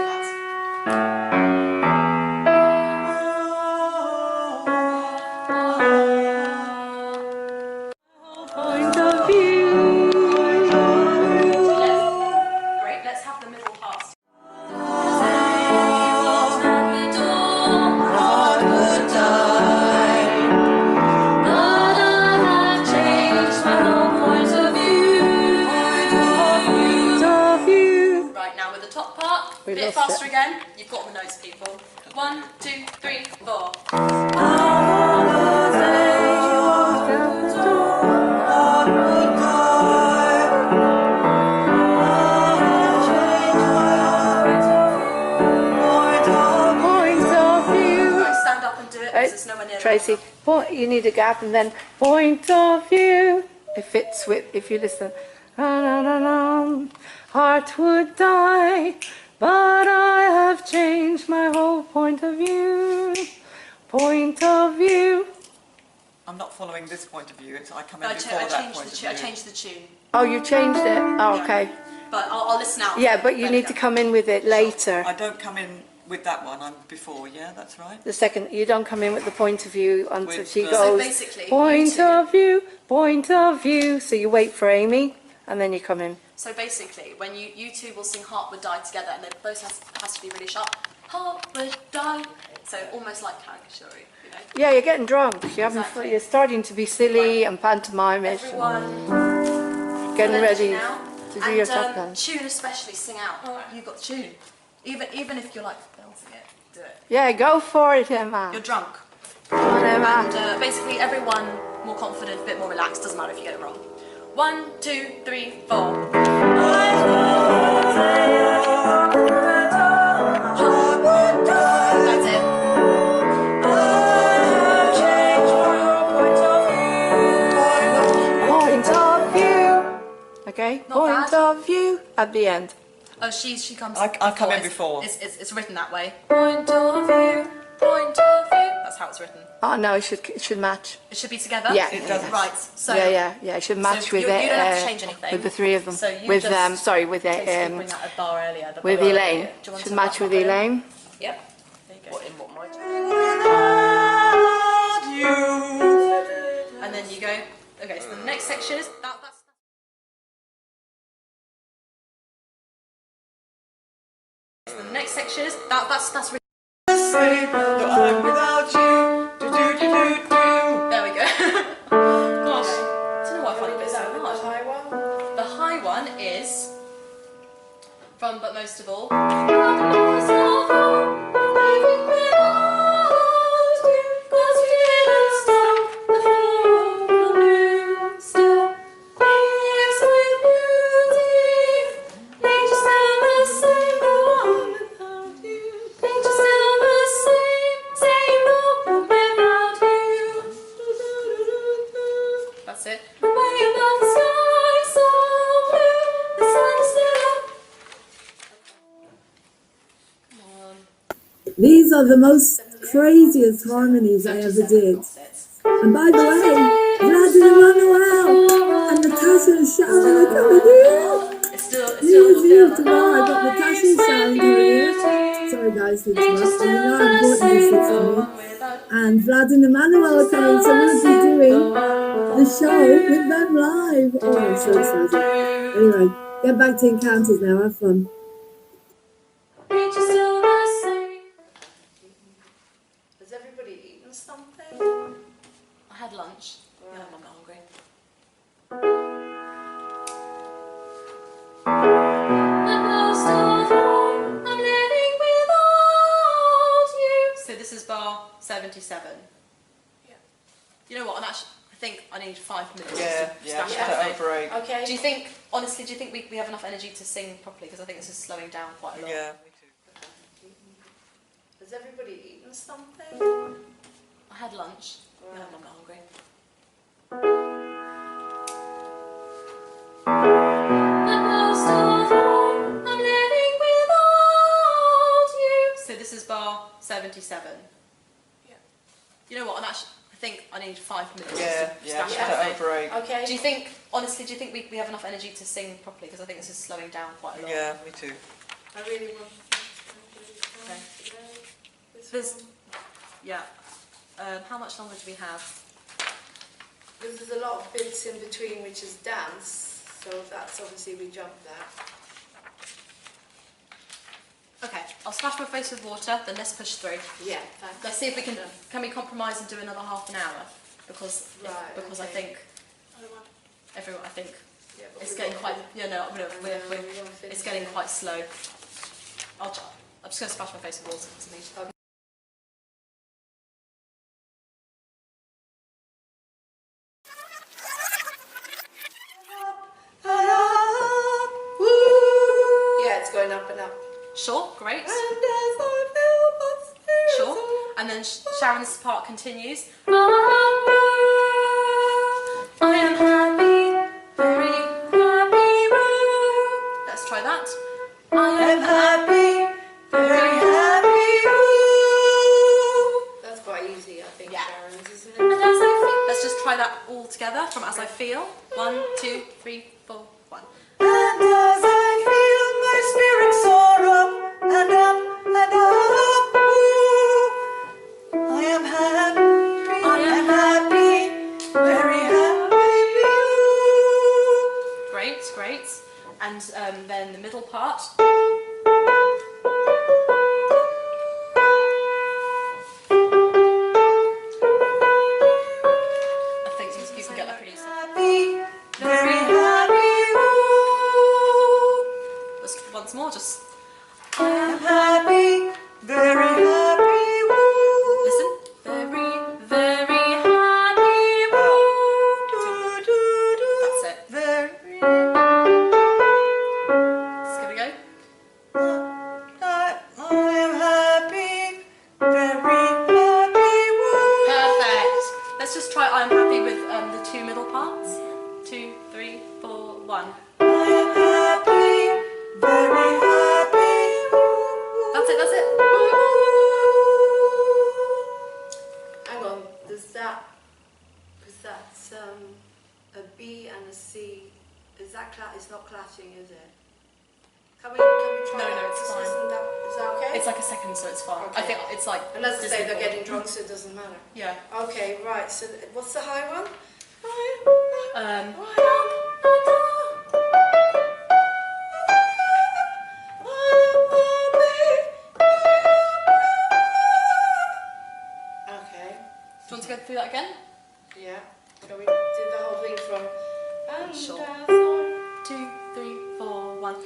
Point of view. Great, let's have the middle parts. Right, now with the top part, a bit faster again. You've got the notes, people. 1, 2, 3, 4. Stand up and do it because it's nowhere near Tracy, you need a gap and then point of view. It fits with, if you listen. Heart would die, but I have changed my whole point of view. Point of view. I'm not following this point of view. I come in I before that point of view. I changed the tune. Oh, you changed it? Oh, okay. But I'll listen out. Yeah, but you need to come in with it later. I don't come in with that one. I'm before. Yeah, that's right. The second, you don't come in with the point of view until With, she so goes, basically, point of view, point of view. So you wait for Amy and then you come in. So basically, when you two will sing Heart Would Die together, and it both has to be really sharp. Heart would die. So almost like caricature, you know. Yeah, you're getting drunk. You're starting to be silly and pantomimish. Everyone, Getting ready now. to do your top gun. Tune especially, sing out. You've got the tune. Even if you're like belting it, do it. Yeah, go for it, Emma. You're drunk. Come on, Emma. And basically, everyone more confident, a bit more relaxed. Doesn't matter if you get it wrong. 1, 2, 3, 4. That's it. Point of view. Okay, Not point bad. of view at the end. Oh, she comes. I come in before. It's written that way. Point of view. Point of view. That's how it's written. Oh no, it should match. It should be together. Yeah, it does. Right. So yeah. It should match with you don't have to change anything. with the three of them. So you with just sorry, with basically bring out a bar earlier. The with bar Elaine. earlier. Do you want Should to match wrap with that in? Elaine. Yep. There you go. And then you go. Okay. So the next section is that's. So the next section is that's really. Say that I'm without you. Do. There we go. Gosh, I don't know why I find it so hard. The high one. The high one is from But Most of All. These are the most craziest harmonies I ever did. And by the way, Vladimir Manuel and Natasha and Sharon are coming here. New Year's tomorrow. I've got Natasha and Sharon coming here. Sorry guys to interrupt, but you know how important this is to me. And Vladimir Manuel are coming, so we'll be doing the show with them live. Oh, I'm so excited. Anyway, get back to Encounters now. Have fun. Has everybody eaten something? I had lunch. Yeah, I'm not hungry. I'm living without you. So this is bar 77. Yeah. You know what? I think I need 5 minutes. Yeah, to yeah, stash just it have away. a break. Okay. Do you think, honestly, do you think we have enough energy to sing properly? Because I think this is slowing down quite a lot. Yeah, me too. Has everybody eaten something? I had lunch. Yeah, I'm not hungry. I'm living without you. So this is bar 77. Yeah. You know what? I think I need 5 minutes. Yeah, to yeah, stash just it have away. a break. Okay. Do you think, honestly, do you think we have enough energy to sing properly? Because I think this is slowing down quite a lot. Yeah, me too. I really want to. There's, yeah. How much longer do we have? Because there's a lot of bits in between which is dance, so that's obviously we jumped that. Okay, I'll splash my face with water, then let's push through. Yeah, thanks. Let's see if we can we compromise and do another half an hour? Because I think everyone, I think it's getting quite, it's getting quite slow. I'm just going to splash my face with water. Yeah, it's going up and up. Sure, great. And as I feel my spirit Sure. And then Sharon's part continues. I am happy, very happy. Let's try that. I am happy, very happy. That's quite easy, I think, Sharon's, isn't it? And as I feel. Let's just try that all together from As I Feel. 1, 2, 3, 4, 1. And as I feel my spirit soar up and up and up, ooh, I am happy, very happy. Great, great. And then the middle part. I think you can get that pretty easily. Very happy, Let's once more, just. I am happy, very happy. Listen. Very, very happy. That's it. Let's give it a go. I am happy, very happy. Perfect. Let's just try I am happy with the two middle parts. 2, 3, 4, 1. I am happy, very happy. That's it, that's it. Hang on, there's that, because that's a B and a C. Is that it's not clashing, is it? Can we try No, that? no, it's fine. Is that okay? It's like a second, so it's fine. Okay. I think it's like. And as I say, they're Disney getting World. drunk, so it doesn't matter. Yeah. Okay, right, so what's the high one? Okay. Do you want to go through that again? Yeah. Shall we do the whole thing from... And Sure. as I- 2, 3, 4, 1. And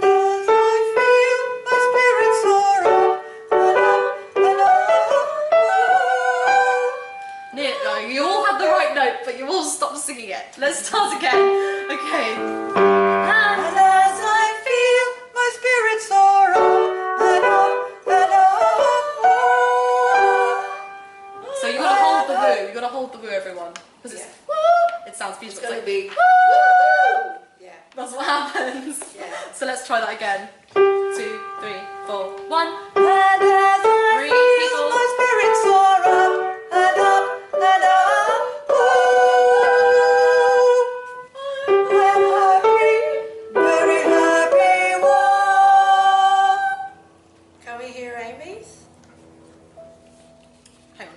as I feel my spirit soar up and up and up. You all had the right note, but you all stopped singing it. Let's start again. Okay. And as I feel my spirit soar up and up and up. So you gotta hold the woo. You gotta hold the woo, everyone, because it's it sounds beautiful. It's going to like, be... Woo! Yeah. That's what happens. Yeah. So let's try that again. 2, 3, 4, 1. And as I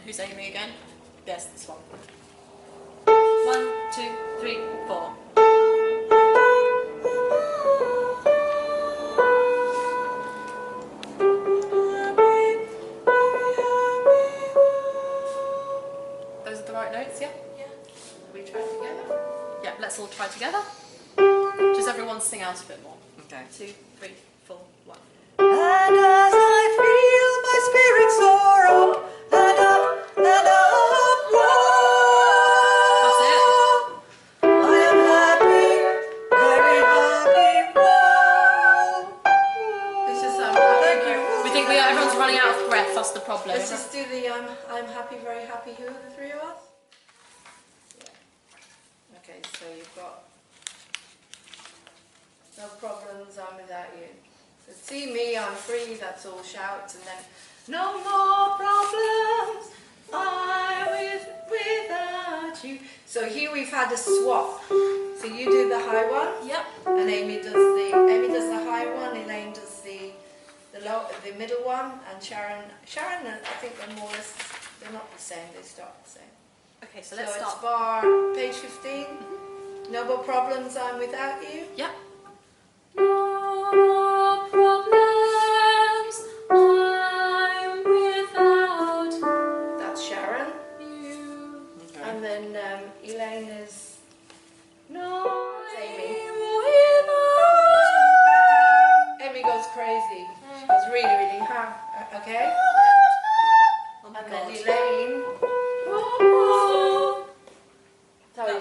Who's Amy again? Yes, this one. 1, 2, 3, 4. Those are the right notes, yeah? Yeah. We try together? Yeah, let's all try together. Just everyone sing out a bit more. Okay. 2, 3, 4, 1. And as I feel my spirit soar up and up and upward, That's it. I am happy, very happy. Whoa. It's just Thank you. We think everyone's running out of breath, that's the problem. Let's just do the I'm happy, very happy. Who are the three of us? Okay, so you've got no problems, I'm without you. So see me, I'm free, that's all shouts, and then no more problems, I'm without you. So here we've had a swap. So you do the high one, yep, and Amy does the high one, Elaine does the middle one, and Sharon, I think they're more or less, they're not the same, they start the same. Okay, so let's start. It's bar page 15. No more problems, I'm without you. Yep. No problems, I'm without. That's Sharon. You. Okay. And then Elaine is. No. It's Amy. Amy goes crazy. She goes really, really hard. Okay. Oh my and God. then Elaine. Sorry,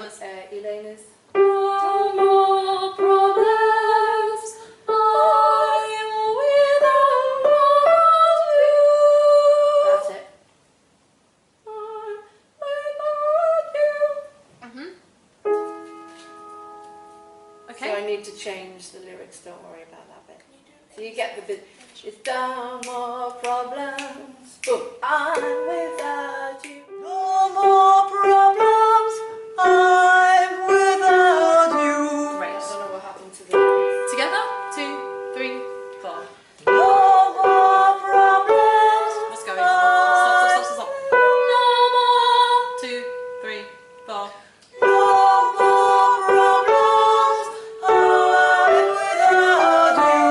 Elaine is. No more problems, I'm without you. That's it. Okay. So I need to change the lyrics, don't worry about that bit. So you get the bit, it's no more problems, but I'm without you. No more problems, I'm without you. Great. I don't know what happened to the lyrics. Together? 2, 3, 4. No more problems. What's going on? Stop. No more. 2, 3, 4. No more problems, I'm without you.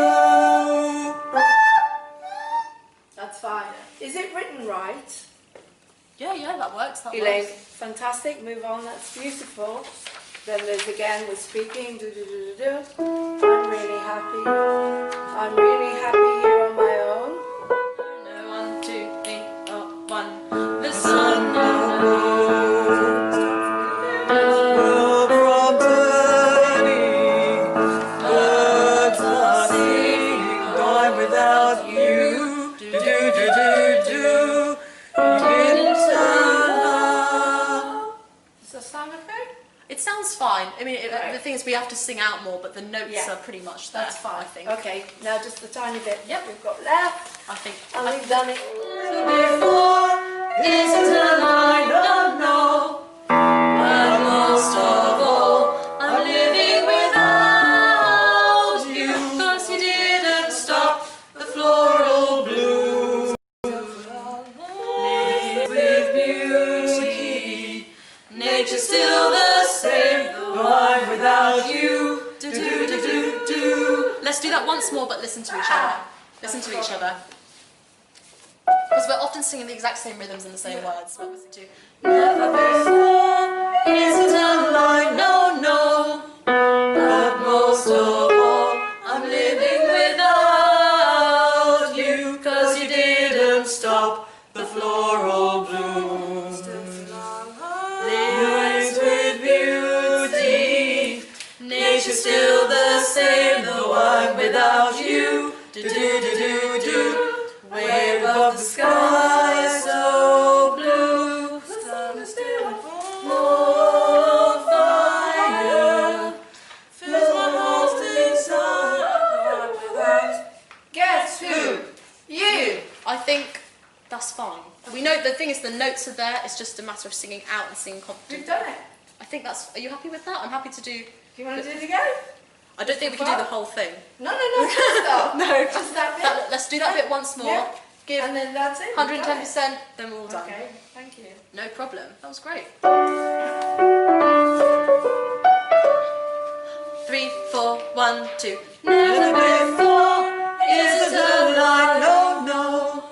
That's fine. Is it written right? Yeah, that works. That Elaine, works. fantastic. Move on. That's beautiful. Then there's again with speaking. I'm really happy. I'm really happy here on my own. No, 1, 2, 3, 1. The sun. World from turning, birds are singing. I'm without you. Do do do do do. Does that sound okay? It sounds fine. I mean, Right. the thing is we have to sing out more, but the notes are pretty much there. That's fine. I think. Okay, now just the tiny bit Yep. we've got left. I think. And we've done it Before, isn't a lie, no, no. But most of all, I'm living without you. 'Cause you didn't stop the floral bloom. Live with beauty. Nature's still the same, though I'm without you. Do do do do do. Let's do that once more, but listen to each other. Listen to each other. Because we're often singing the exact same rhythms and the same words. What was it do? Never before, isn't a lie, no, no. But most of all, I'm living without you. 'Cause you didn't stop the floral bloom. Lives with beauty. Nature's still the same, though I'm without you. Do do do do do. Way above the sky, so blue. The sun is still more fire. Fills my heart inside. Guess who? You. I think that's fine. We know the thing is the notes are there. It's just a matter of singing out and singing confidently. We've done it. I think that's. Are you happy with that? I'm happy to do. Do you want to do it again? I don't think we can do the whole thing. No, just stop. No. Just that bit. Let's do that bit once more. Yeah. give And then that's it. 110%, then we're all done. Okay, thank you. No problem. That was great. 3, 4, 1, 2. Never before is it a lie, no, no.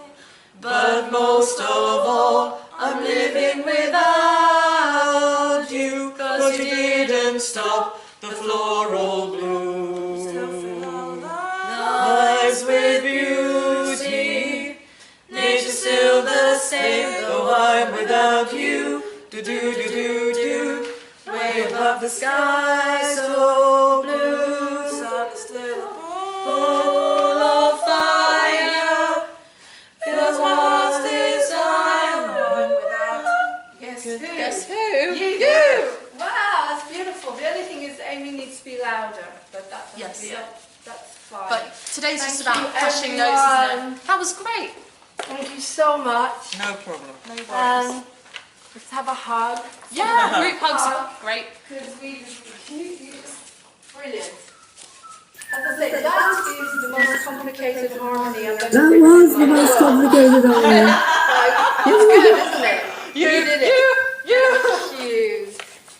But most of all, I'm living without you, 'cause you didn't stop the floral bloom. Lives with beauty, nature's still the same, though I'm without you. Do do do do do. Way above the sky so blue, sun is still full of fire. Feels my heart's desire. I'm without. Guess who? Guess who? You! Wow, that's beautiful. The only thing is Amy needs to be louder, but that's fine. But today's Thank just about you, crushing notes, isn't everyone. it? That was great. Thank you so much. No problem. No worries. Let's have a hug. Yeah, group hugs are great. Because brilliant. As I say, that is the most complicated harmony I've ever That written was in the my most life. complicated harmony. It's good, isn't it? You did it. you. Thank you.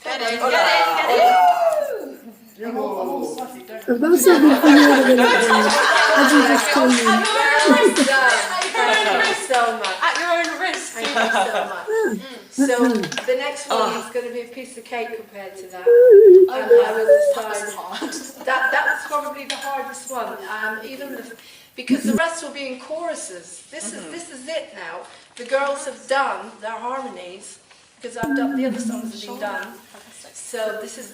Get in, get in. I've got something for you in a minute. As you just told me. Well done. Thank you so much. At your own risk. Thank you so much. So the next one is going to be a piece of cake compared to that. And I will decide. That was probably the hardest one. Because the rest will be in choruses. This is it now. The girls have done their harmonies because I've done the other songs have been done. So this was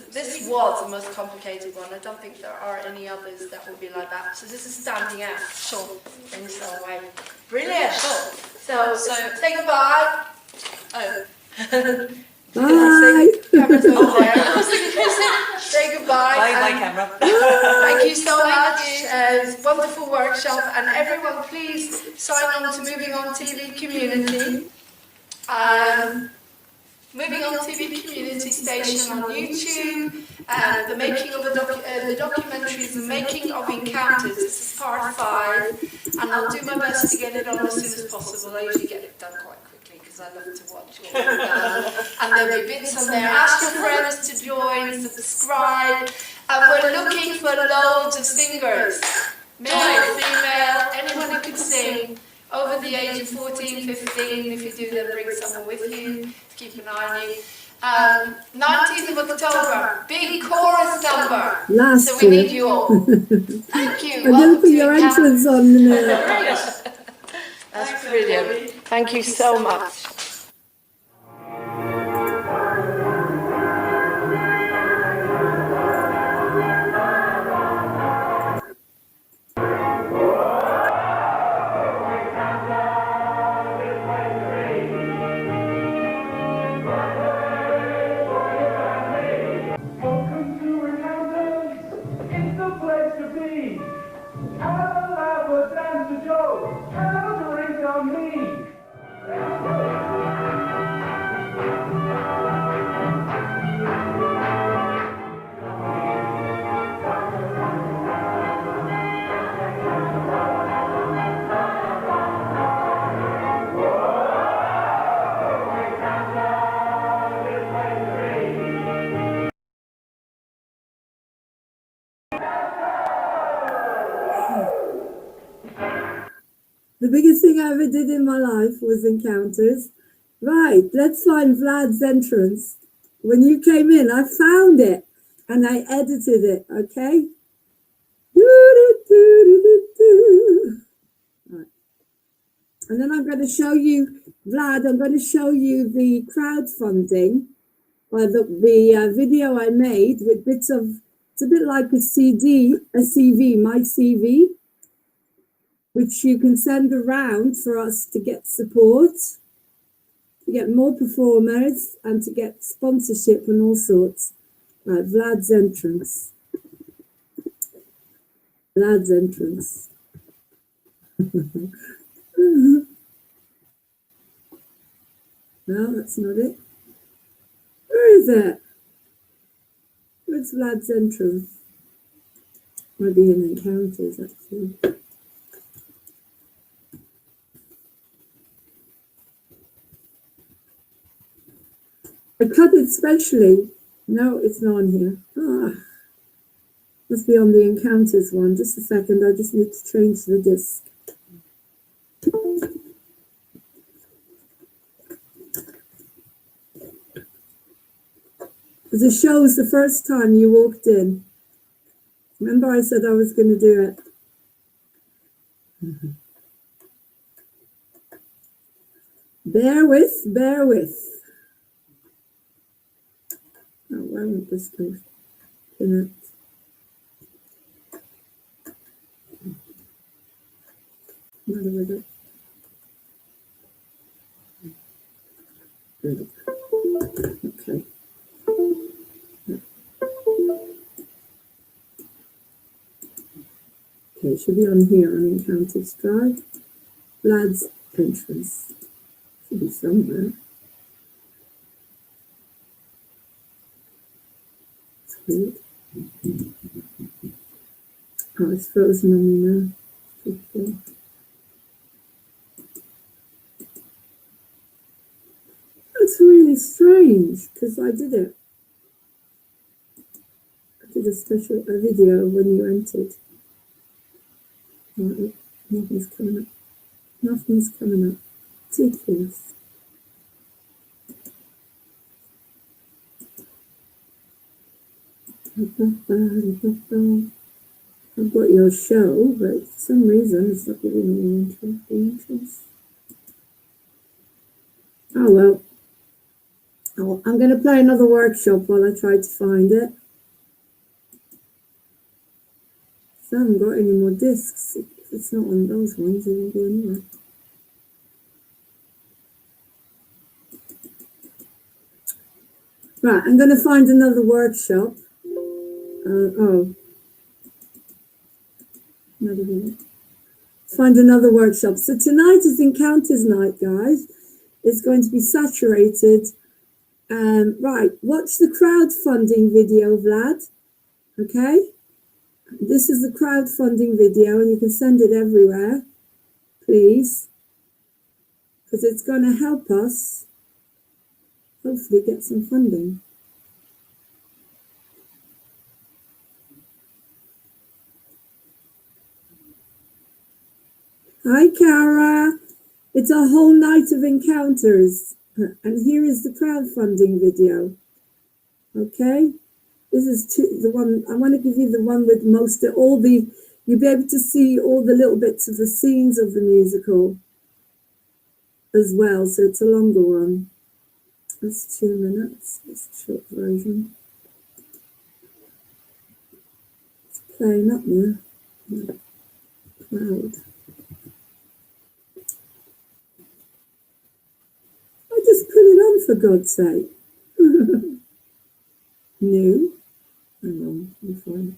the most complicated one. I don't think there are any others that will be like that. So this is standing out. Sure. In some way. Brilliant. Sure. So say goodbye. Oh. Bye. Camera's over there. Say goodbye. Bye, camera. Thank you so much. It's a wonderful workshop. And everyone, please sign on to Moving On TV Community. Moving On TV Community Station on YouTube. The making of the documentary is The Making of Encounters. This is part 5. And I'll do my best to get it on as soon as possible. I usually get it done quite quickly because I love to watch what we've done. And there'll be bits on there. Ask your friends to join, subscribe. And we're looking for loads of singers. Male, female, anyone who can sing. Over the age of 14, 15, if you do, then bring someone with you to keep an eye on you. 19th of October, big chorus number. Last so we year. need you all. Thank you. I'm going to put your entrance on in a minute. That's brilliant. Thank you so much. Welcome to Encounters. It's the place to be. Have a laugh or dance a joke. Have a drink on me. The biggest thing I ever did in my life was Encounters. Right, let's find Vlad's entrance. When you came in, I found it and I edited it, okay? Right. And then I'm going to show you, Vlad, I'm going to show you the crowdfunding, or the video I made with bits of, it's a bit like a CD, a CV, my CV, which you can send around for us to get support, to get more performers, and to get sponsorship and all sorts. Right, Vlad's entrance. Vlad's entrance. No, that's not it. Where is it? Where's Vlad's entrance? Might be in Encounters, actually. I cut it specially. No, it's not on here. Ah, must be on the Encounters one. Just a second, I just need to change the disc. Because it shows the first time you walked in. Remember I said I was going to do it? Bear with, bear with. Oh, why won't this go? Connect. Matter with it. Okay. Okay, it should be on here on Encounters Drive. Lad's entrance. Should be somewhere. It's weird. Oh, it's frozen on me now. Okay. That's really strange because I did it. I did a video when you entered. Oh, nothing's coming up. Nothing's coming up. Ridiculous. I've got your show, but for some reason it's not giving me the entrance. Oh well. Oh, I'm going to play another workshop while I try to find it. So I haven't got any more discs. If it's not on those ones, it won't be anywhere. Right, I'm going to find another workshop. Another one. Find another workshop. So tonight is Encounters night, guys. It's going to be saturated. Right, watch the crowdfunding video, Vlad. Okay? This is the crowdfunding video, and you can send it everywhere, please, because it's going to help us hopefully get some funding. Hi, Cara. It's a whole night of encounters, and here is the crowdfunding video. Okay? This is the one, I want to give you the one with most of all the, you'll be able to see all the little bits of the scenes of the musical as well, so it's a longer one. That's 2 minutes, it's a short version. It's playing up now. Cloud. I just put it on for God's sake. New. Hang on, let me find it.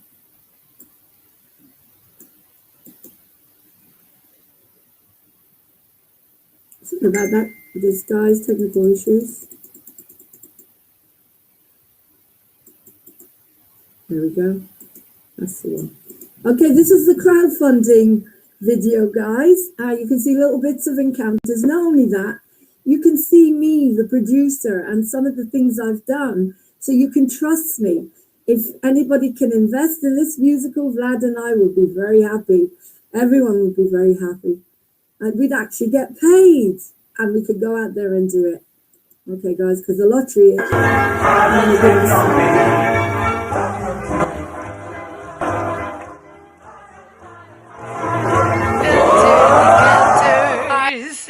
Sorry about that, this guy's technical issues. There we go. That's the one. Okay, this is the crowdfunding video, guys. You can see little bits of encounters. Not only that, you can see me, the producer, and some of the things I've done, so you can trust me. If anybody can invest in this musical, Vlad and I will be very happy. Everyone will be very happy. And we'd actually get paid, and we could go out there and do it. Okay, guys, because the lottery is...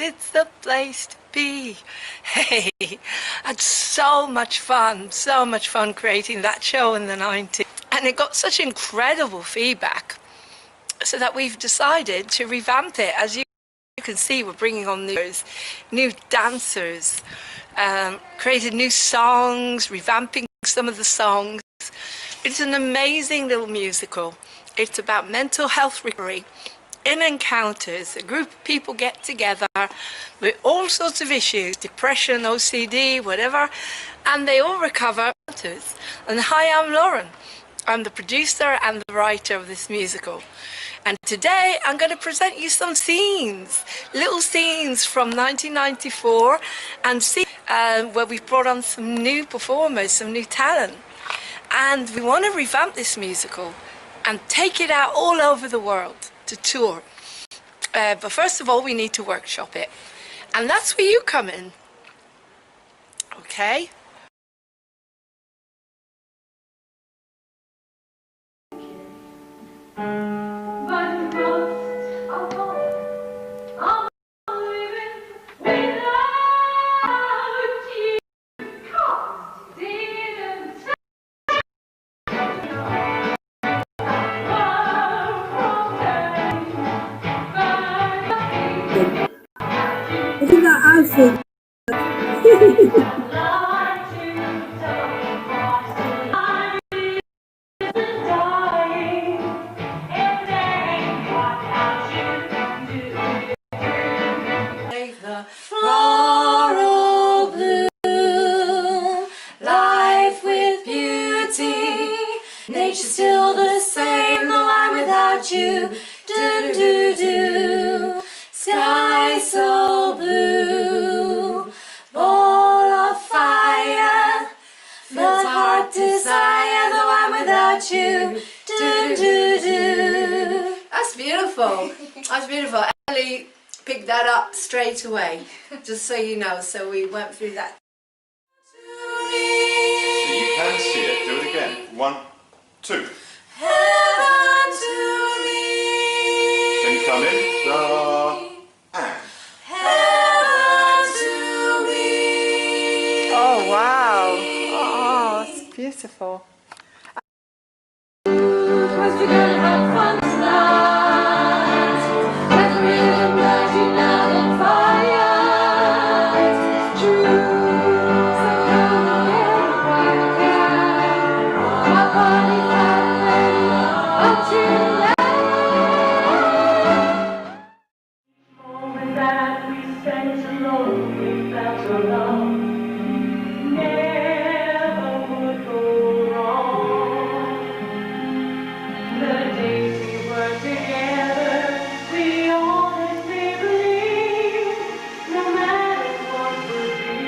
It's the place to be. Hey, I had so much fun creating that show in the 90s. And it got such incredible feedback, so that we've decided to revamp it. As you can see, we're bringing on new dancers, created new songs, revamping some of the songs. It's an amazing little musical. It's about mental health recovery. In Encounters, a group of people get together with all sorts of issues, depression, OCD, whatever, and they all recover. And hi, I'm Lauren. I'm the producer and the writer of this musical. And today I'm going to present you some scenes, little scenes from 1994, and see where we've brought on some new performers, some new talent. And we want to revamp this musical and take it out all over the world to tour. But first of all, we need to workshop it. And that's where you come in. Okay? Look at that outfit. Floral bloom, life with beauty. Nature's still the same, though I'm without you. Do do do. Sky so blue, ball of fire. Feels heart desire, though I'm without you. Do do do. That's beautiful. That's beautiful. Ellie picked that up straight away, just so you know. So we went through that. So you can see it. Do it again. 1, 2. Heaven to me. Then you come in. Da, and. Heaven to me. Oh wow! Oh, it's beautiful. Cause we're gonna have fun tonight. Gathering and merging out on fire. It's true. So come again, we can. Our party's happening until Moment that we spent alone without your love never would go wrong. The days we were together, we honestly believed no matter what would be,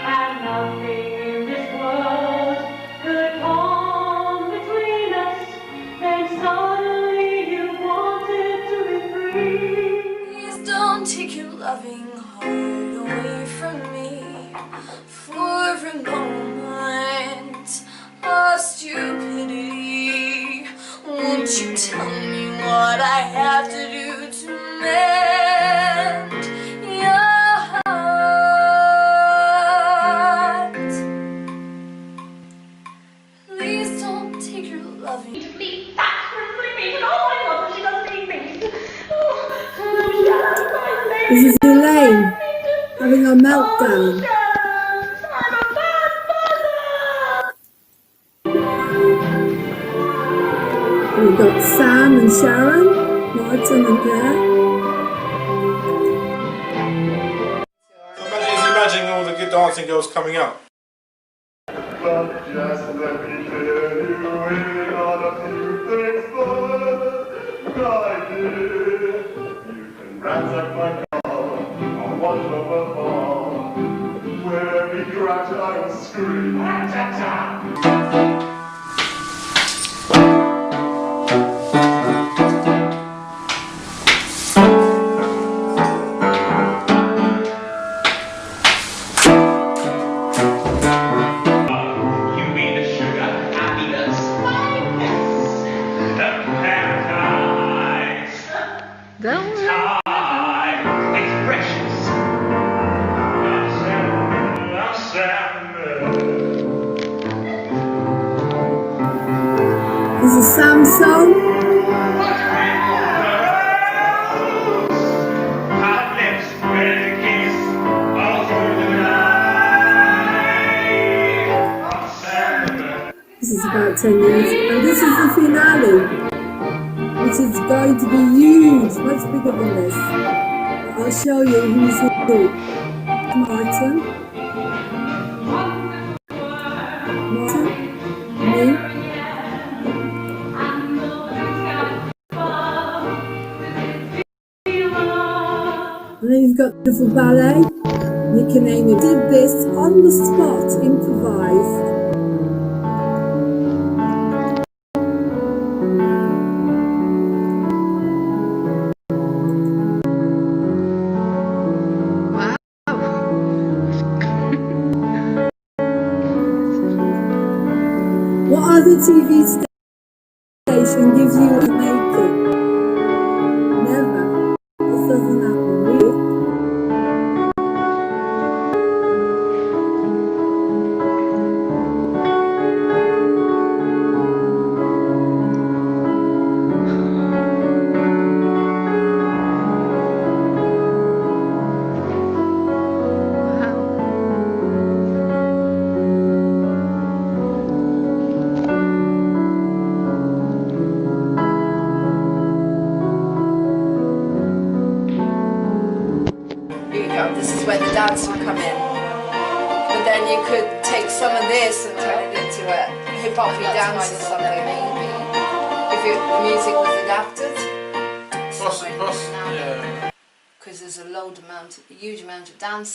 and nothing in this world could come between us. Then suddenly you wanted to be free. Please don't take your loving heart away from me for a moment of stupidity. Won't you tell me what I have to do to mend your heart? Please don't take your loving. This is Elaine having a meltdown. We've got Sam and Sharon, Martin and Claire. Imagine all the good dancing girls coming out. But just let me tell you in on a few things fun I did. You can ransack my car on one of a bar. Where every crash I will scream. This is Sam's song. This is about 10 years, and this is the finale, which is going to be huge, much bigger than this. But I'll show you who's who. Martin, me, And then you've got beautiful ballet. You can name it. Did this on the spot, improvised. What other TV station gives you a making? Never. This doesn't happen, really. This is where the dance will come in. But then you could take some of this and turn it into a hip-hop dance or something. If the music was adapted. Yeah. Because there's a huge amount of dance.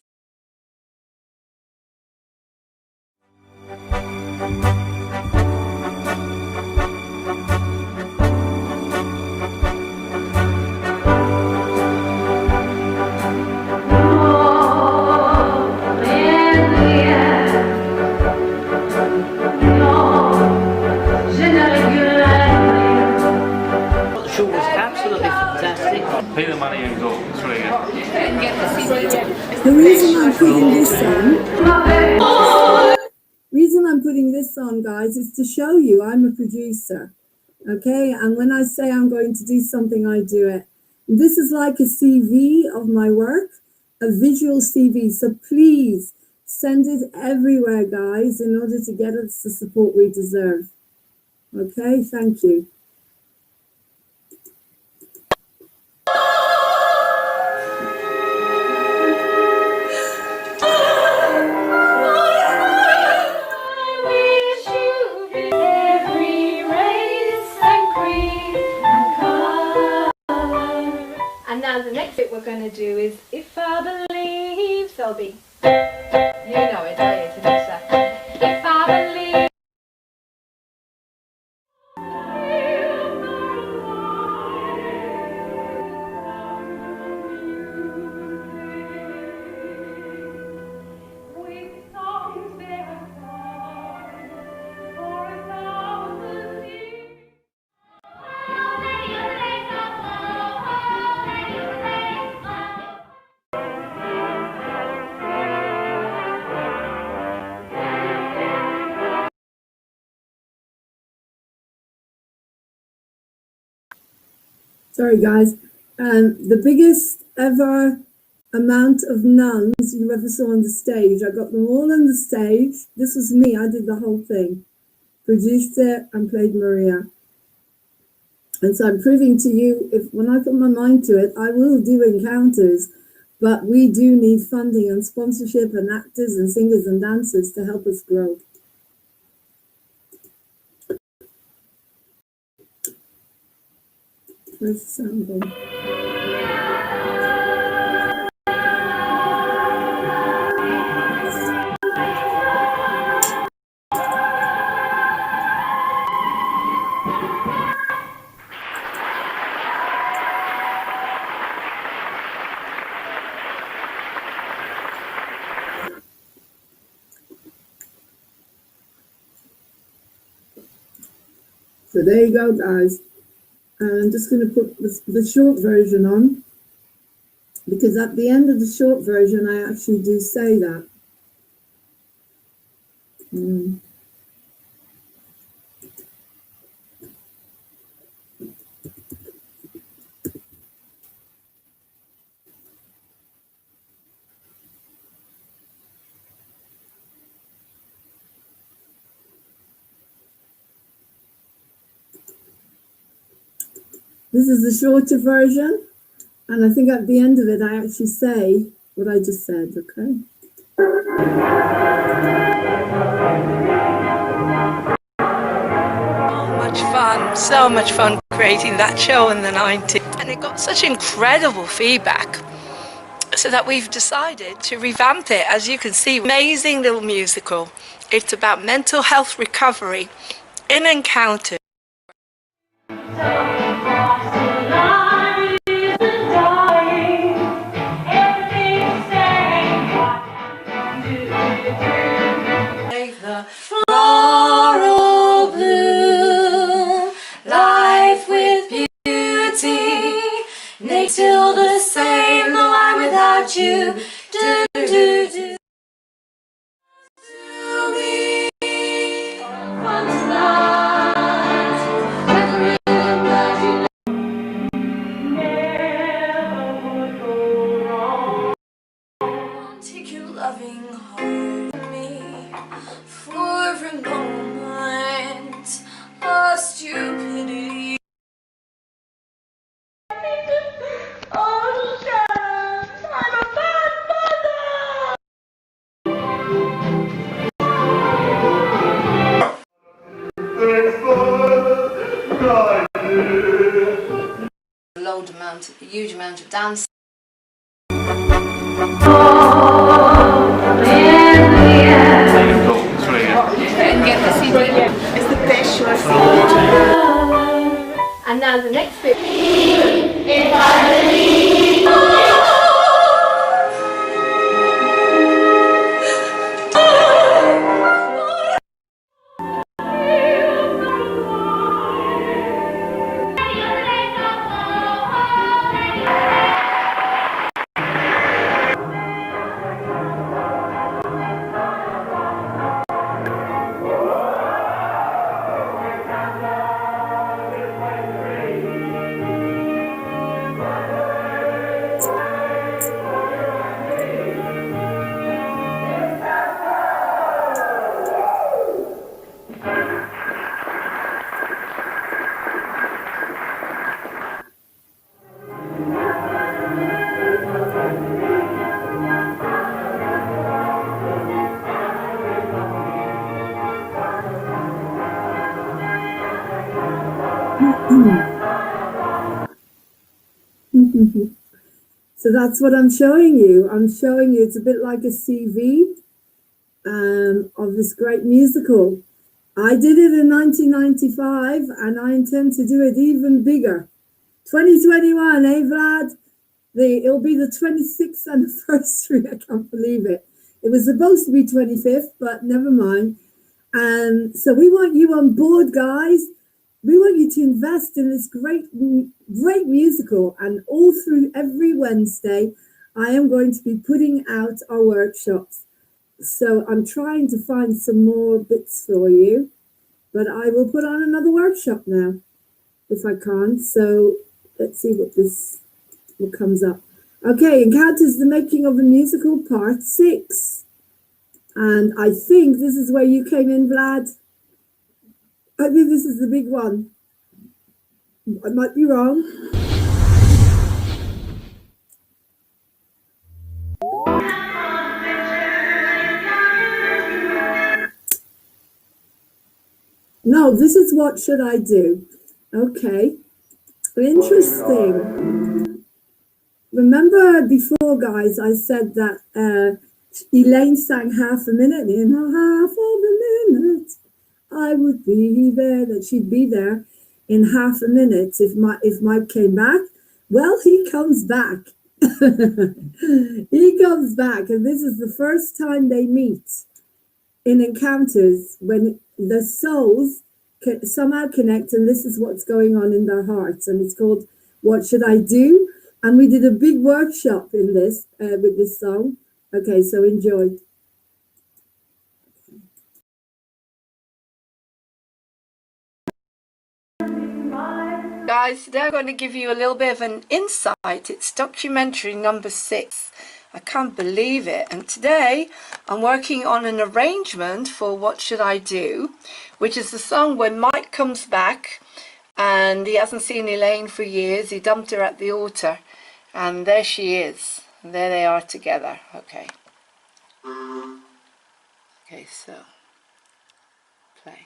The show was absolutely fantastic. Pay the money and go. It's really good. The reason I'm putting this on, guys, is to show you I'm a producer, okay? And when I say I'm going to do something, I do it. This is like a CV of my work, a visual CV. So please send it everywhere, guys, in order to get us the support we deserve. Okay, thank you. And now the next bit we're going to do is If I Believe, so it'll be, you know it, don't you, Tanisha? If I believe. Sorry, guys. The biggest ever amount of nuns you ever saw on the stage. I got them all on the stage. This was me. I did the whole thing. Produced it and played Maria. And so I'm proving to you, if when I put my mind to it, I will do encounters. But we do need funding and sponsorship and actors and singers and dancers to help us grow. Where's the sound gone? So there you go, guys. I'm just going to put the short version on, because at the end of the short version, I actually do say that. This is the shorter version, and I think at the end of it, I actually say what I just said, okay? So much fun creating that show in the 90s. And it got such incredible feedback. so that we've decided to revamp it. As you can see, amazing little musical. It's about mental health recovery in Encounter. The floral bloom, life with beauty, nay till the same, though I'm without you. Do, do, do. To me, fun tonight, with the rhythm that you never would go wrong. Take your loving heart from me for every moment of stupidity. Ocean, I'm a bad mother. A huge amount of dance. And get the CD. It's the best show I've seen. And now the next bit. So that's what I'm showing you. I'm showing you, it's a bit like a CV of this great musical. I did it in 1995 and I intend to do it even bigger. 2021, eh Vlad? It'll be the 26th anniversary. I can't believe it. It was supposed to be 25th, but never mind. So we want you on board, guys. We want you to invest in this great musical, and all through every Wednesday, I am going to be putting out our workshops. So I'm trying to find some more bits for you, but I will put on another workshop now, if I can. So let's see what comes up. Okay, Encounters the Making of a Musical, Part 6. And I think this is where you came in, Vlad. I think this is the big one. I might be wrong. No, this is What Should I Do? Okay, interesting. Remember before, guys, I said that Elaine sang half a minute. In a half of a minute, I would be there, that she'd be there in half a minute if Mike came back. Well, he comes back. He comes back, and this is the first time they meet in Encounters, when the souls somehow connect, and this is what's going on in their hearts, and it's called What Should I Do? And we did a big workshop in this with this song. Okay, so enjoy. Guys, today I'm going to give you a little bit of an insight. It's documentary number 6. I can't believe it. And today I'm working on an arrangement for What Should I Do, which is the song when Mike comes back and he hasn't seen Elaine for years. He dumped her at the altar, and there she is. And there they are together. Okay. Okay, so play.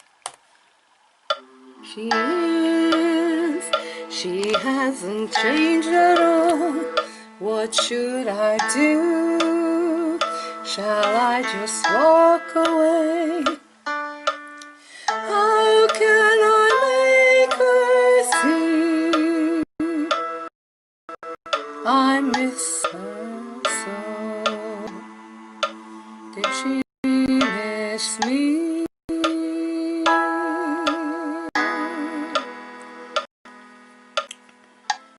She hasn't changed at all. What should I do? Shall I just walk away? How can I make her see I miss her so? Did she miss me?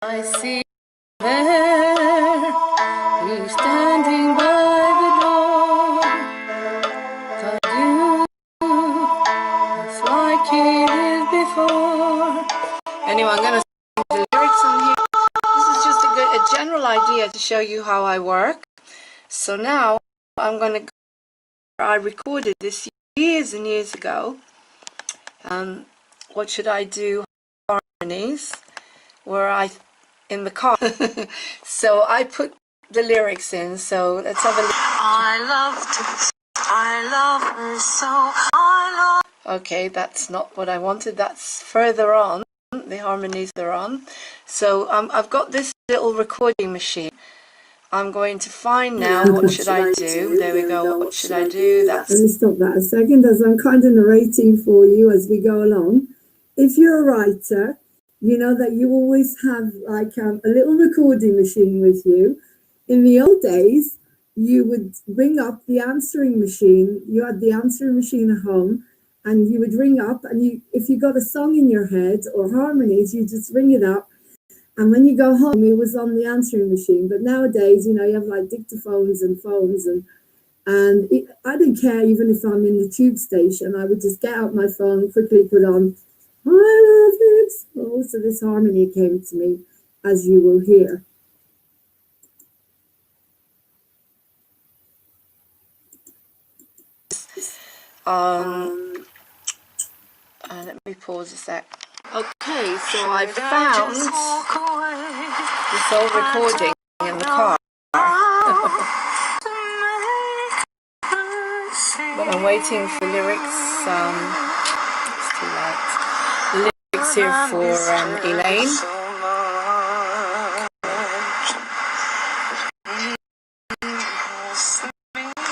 I see there, he's standing by the door. I do, it's like he did before. Anyway, I'm going to sing the lyrics on here. This is just a general idea to show you how I work. So now I'm going to go. I recorded this years and years ago. What should I do? Harmonies, where in the car. So I put the lyrics in. So let's have a look. I love her so. Okay, that's not what I wanted. That's further on. The harmonies are on. So I've got this little recording machine. I'm going to find now what should I do. There we go. What should I do? Let me stop that a second as I'm kind of narrating for you as we go along. If you're a writer, you know that you always have like a little recording machine with you. In the old days, you would ring up the answering machine. You had the answering machine at home, and you would ring up, and if you got a song in your head or harmonies, you just ring it up. And when you go home, it was on the answering machine. But nowadays, you have like dictaphones and phones, and I didn't care even if I'm in the tube station. I would just get out my phone, quickly put on, I love it so. So this harmony came to me, as you will hear. Let me pause a sec. Okay, so I found this old recording in the car. But I'm waiting for lyrics. It's too late. The lyrics here for Elaine.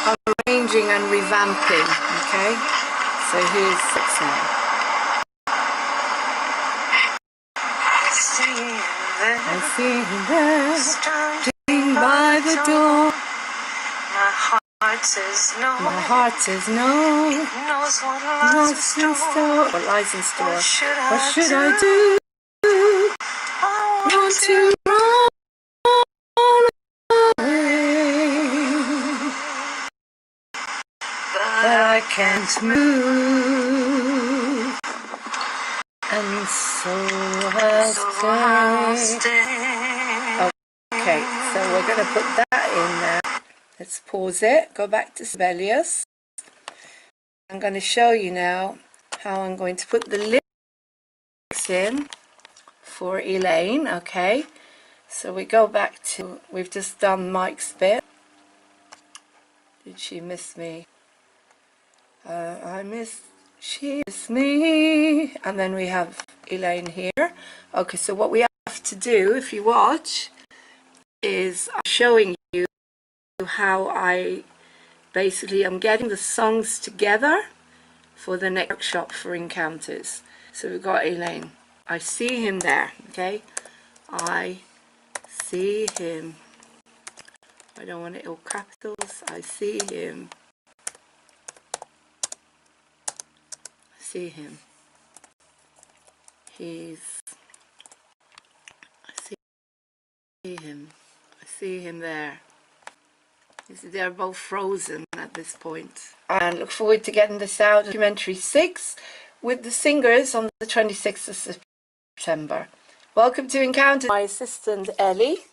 I'm arranging and revamping. Okay, so here's six now. I see him there, standing by the door. My heart says no. My heart says no. It knows what lies in store. What lies in store? What should I do? I want to run away, but I can't move. And so I'll stay. Okay, so we're going to put that in there. Let's pause it, go back to Sibelius. I'm going to show you now how I'm going to put the lyrics in for Elaine, okay? So we go back to, we've just done Mike's bit. Did she miss me? She missed me. And then we have Elaine here. Okay, so what we have to do, if you watch, is I'm showing you how I'm getting the songs together for the next workshop for encounters. So we've got Elaine. I see him there, okay? I see him. I don't want it all capitals. I see him. I see him. I see him. I see him there. They're both frozen at this point. And look forward to getting this out, documentary 6, with the singers on the 26th of September. Welcome to Encounter. My assistant Ellie,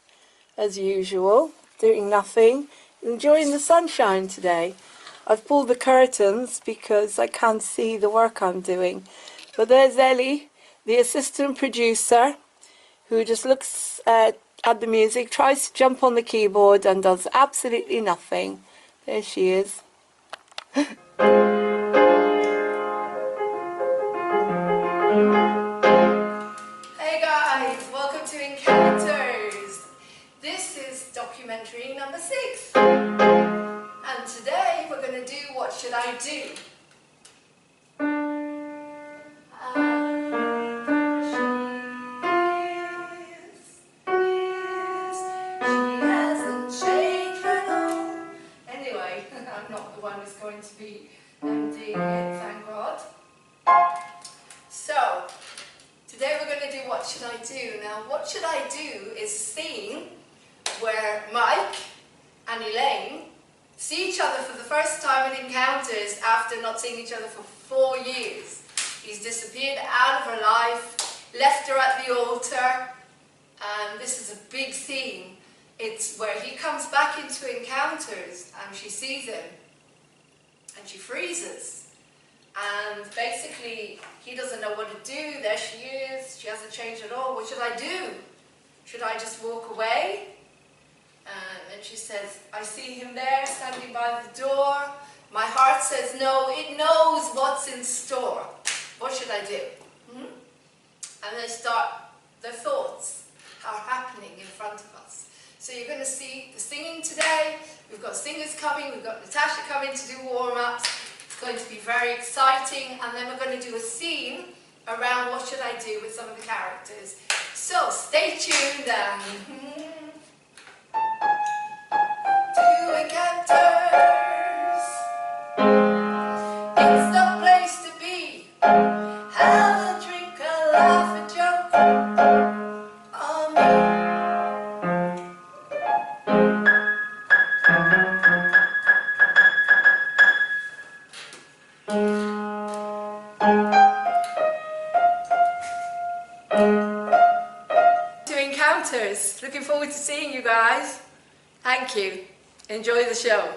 as usual, doing nothing, enjoying the sunshine today. I've pulled the curtains because I can't see the work I'm doing. But there's Ellie, the assistant producer, who just looks at the music, tries to jump on the keyboard and does absolutely nothing. There she is. Hey guys, welcome to Encounters. This is 6. And today we're going to do What Should I Do? Anyway, I'm not the one who's going to be MDing it, thank God. So, today we're going to do What Should I Do? Now, What Should I Do is a scene where Mike and Elaine see each other for the first time in Encounters after not seeing each other for 4 years. He's disappeared out of her life, left her at the altar, and this is a big scene. It's where he comes back into Encounters and she sees him and she freezes. And basically, he doesn't know what to do. There she is. She hasn't changed at all. What should I do? Should I just walk away? And she says, I see him there standing by the door. My heart says no. It knows what's in store. What should I do? And they start, their thoughts are happening in front of us. So you're going to see the singing today. We've got singers coming. We've got Natasha coming to do warm-ups. It's going to be very exciting. And then we're going to do a scene around What Should I Do with some of the characters. So stay tuned and to Encounters. It's the place to be. Have a drink, a laugh, a joke on me. To Encounters. Looking forward to seeing you guys. Thank you. Enjoy the show.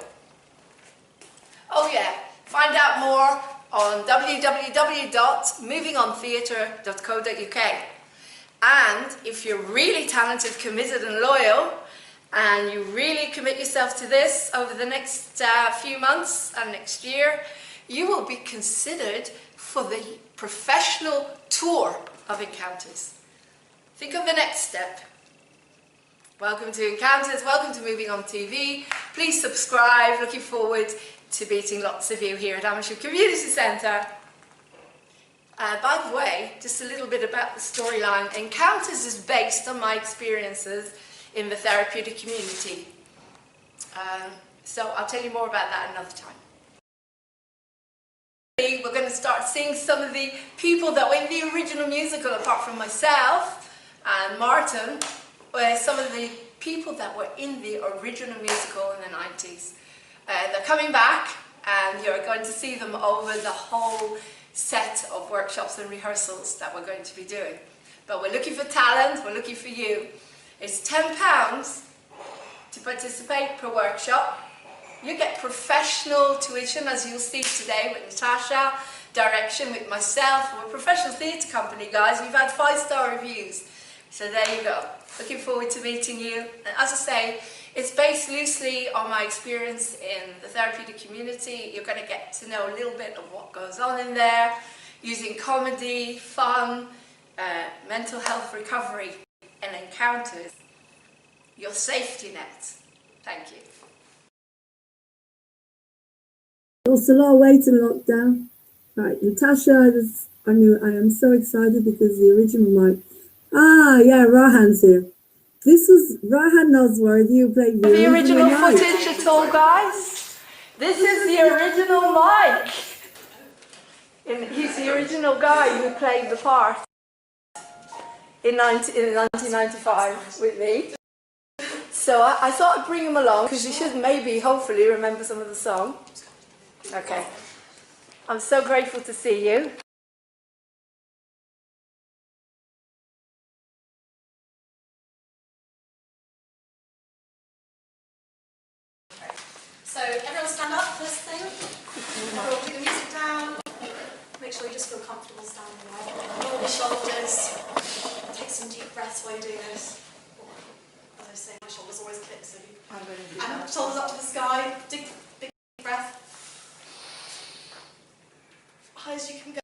Oh yeah, find out more on www.movingontheatre.co.uk. And if you're really talented, committed and loyal, and you really commit yourself to this over the next few months and next year, you will be considered for the professional tour of Encounters. Think of the next step. Welcome to Encounters, welcome to Moving On TV. Please subscribe, looking forward to meeting lots of you here at Amersham Community Centre. By the way, just a little bit about the storyline. Encounters is based on my experiences in the therapeutic community. So I'll tell you more about that another time. We're going to start seeing some of the people that were in the original musical, apart from myself and Martin, were some of the people that were in the original musical in the 90s. They're coming back and you're going to see them over the whole set of workshops and rehearsals that we're going to be doing. But we're looking for talent, we're looking for you. It's £10 to participate per workshop. You get professional tuition, as you'll see today with Natasha, direction with myself. We're a professional theatre company, guys. We've had 5-star reviews. So there you go. Looking forward to meeting you. And as I say, it's based loosely on my experience in the therapeutic community. You're going to get to know a little bit of what goes on in there, using comedy, fun, mental health recovery, and Encounters. Your safety net. Thank you. Also, a lot of weight in lockdown. Right, Natasha, I am so excited because the original mic. Ah, yeah, Rahan's here. This was Rahan Nosworthy who played The original mic. footage at all, guys? This is the original Mike. He's the original guy who played the part in 1995 with me. So I thought I'd bring him along because you should maybe, hopefully, remember some of the song. Okay. I'm so grateful to see you. So everyone stand up, first thing. Everyone put the music down. Make sure you just feel comfortable standing there. Roll your shoulders. Take some deep breaths while you're doing this. As I say, my shoulders always clip, so you... And shoulders up to the sky. Big breath. High as you can go.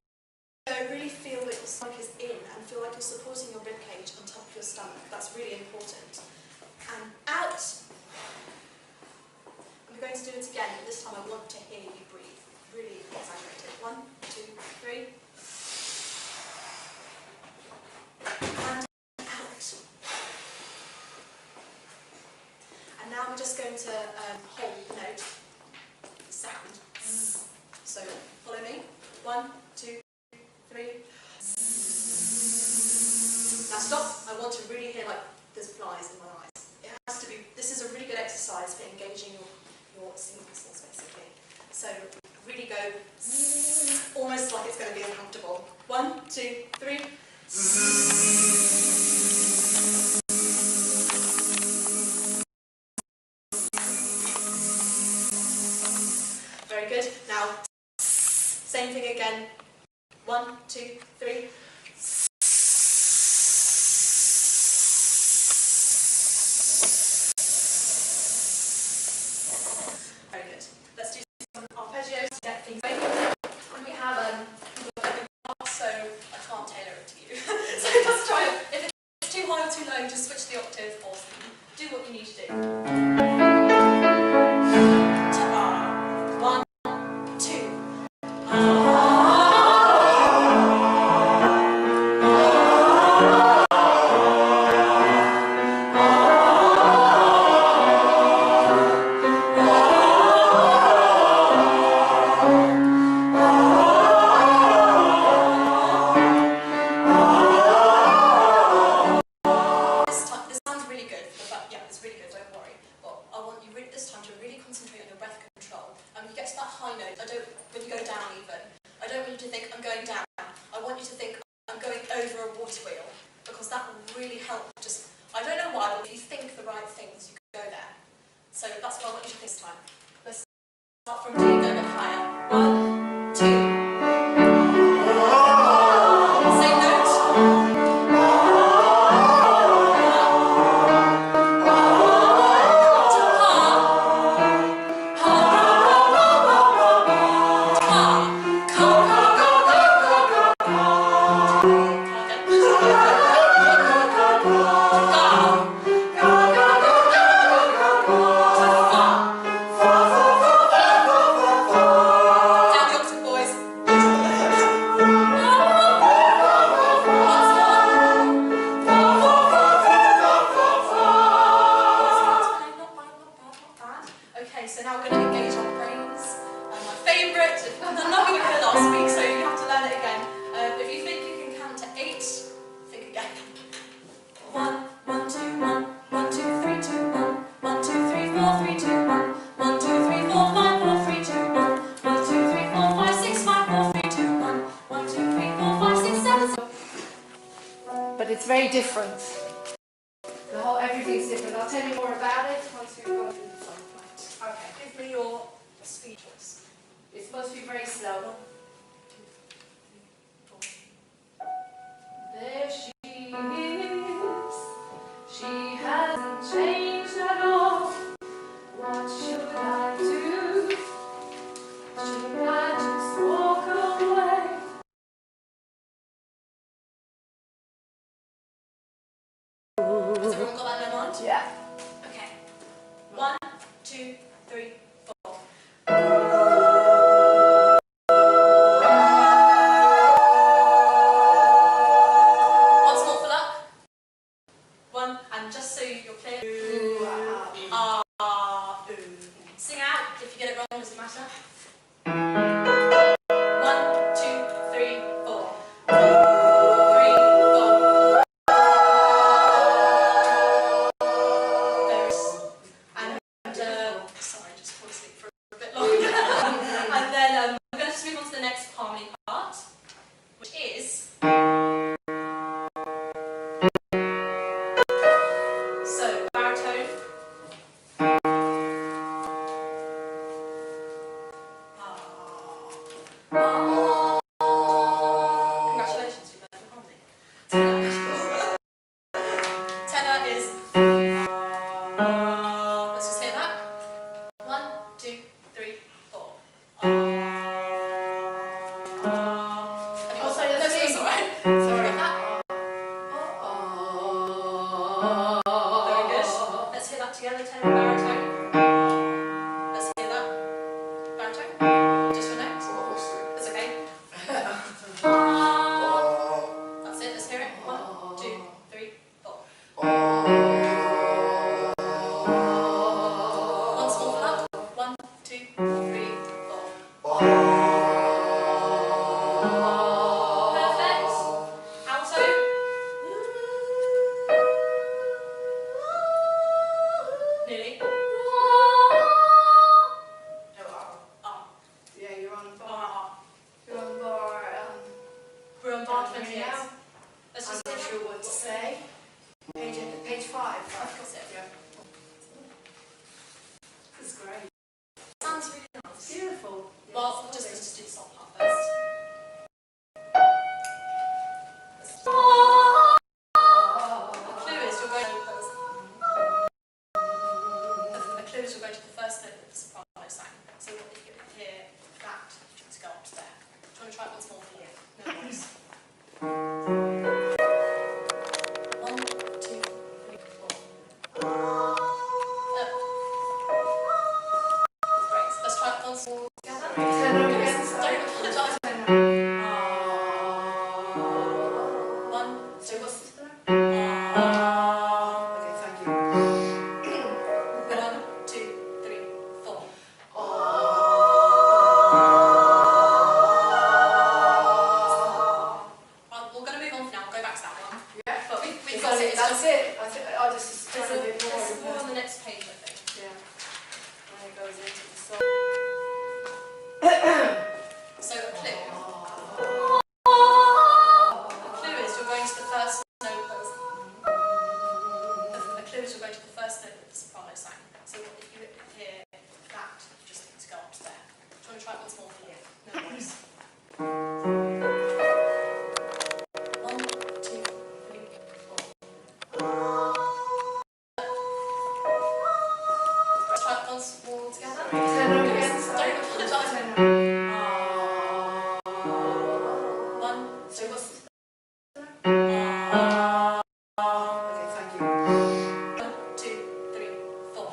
Really feel that your stomach is in and feel like you're supporting your ribcage on top of your stomach. That's really important. And out. to do it again, but this time I want to hear you breathe. Really exaggerate it. 1, 2, 3. And out. And now we're just going to hold the note, the sound. So follow me. 1, 2, 3. Now stop. I want to really hear like there's flies in my eyes. It has to be. This is a really good exercise for engaging your singing muscles, basically. So really go almost like it's going to be uncomfortable. 1, 2, 3. Very good. Now, same thing again. 1, 2, 3. Very good. Let's do some arpeggios to get things going. And we have so I can't tailor it to you. So just try it. If it's too high or too low, just switch the octave or do what you need to do. Ta-ah. 1, 2. But it's very different. The whole everything's different. I'll tell you more about it once we go through the song. Okay, give me your speed choice. It's supposed to be very slow. There she is. She hasn't changed at all. What should I do? Should I just walk away? Has everyone got that in mind? Yeah. Okay. 1, 2, 3, 4. Once more for luck. 1, and just so you're clear. Ooh, ah, ooh. Sing out. If you get it wrong, doesn't matter. 1, 2, 3, 4. 2, 3, 4. Sorry, just fall asleep for a bit longer. And then I'm going to just move on to the next harmony part, which is. So, baritone. first note that the soprano sang. So if you hear that, to go up to there. Do you want to try it once more for you? No worries. 1, 2, 3, 4. Great. Let's try it once more together. Don't apologise. 1, 2, what's this? Okay, thank you. 1, 2, 3, 4. We're going to move on for now. We'll go back to that one. Yeah. But we've got it. That's it. I think I just There's a bit more. more on the next page, I think. Yeah. When it goes into the song. So a clue. The clue is you're going to the first note that was. The clue is you're going to the first note that the soprano sang. So if you hear that, just need to go up to there. Do you want to try it once more for you? No worries. 1, 2, 3, 4. Let's try it once more together. Don't apologise. 1, 2, what's this? Okay, thank you. 1, 2, 3, 4.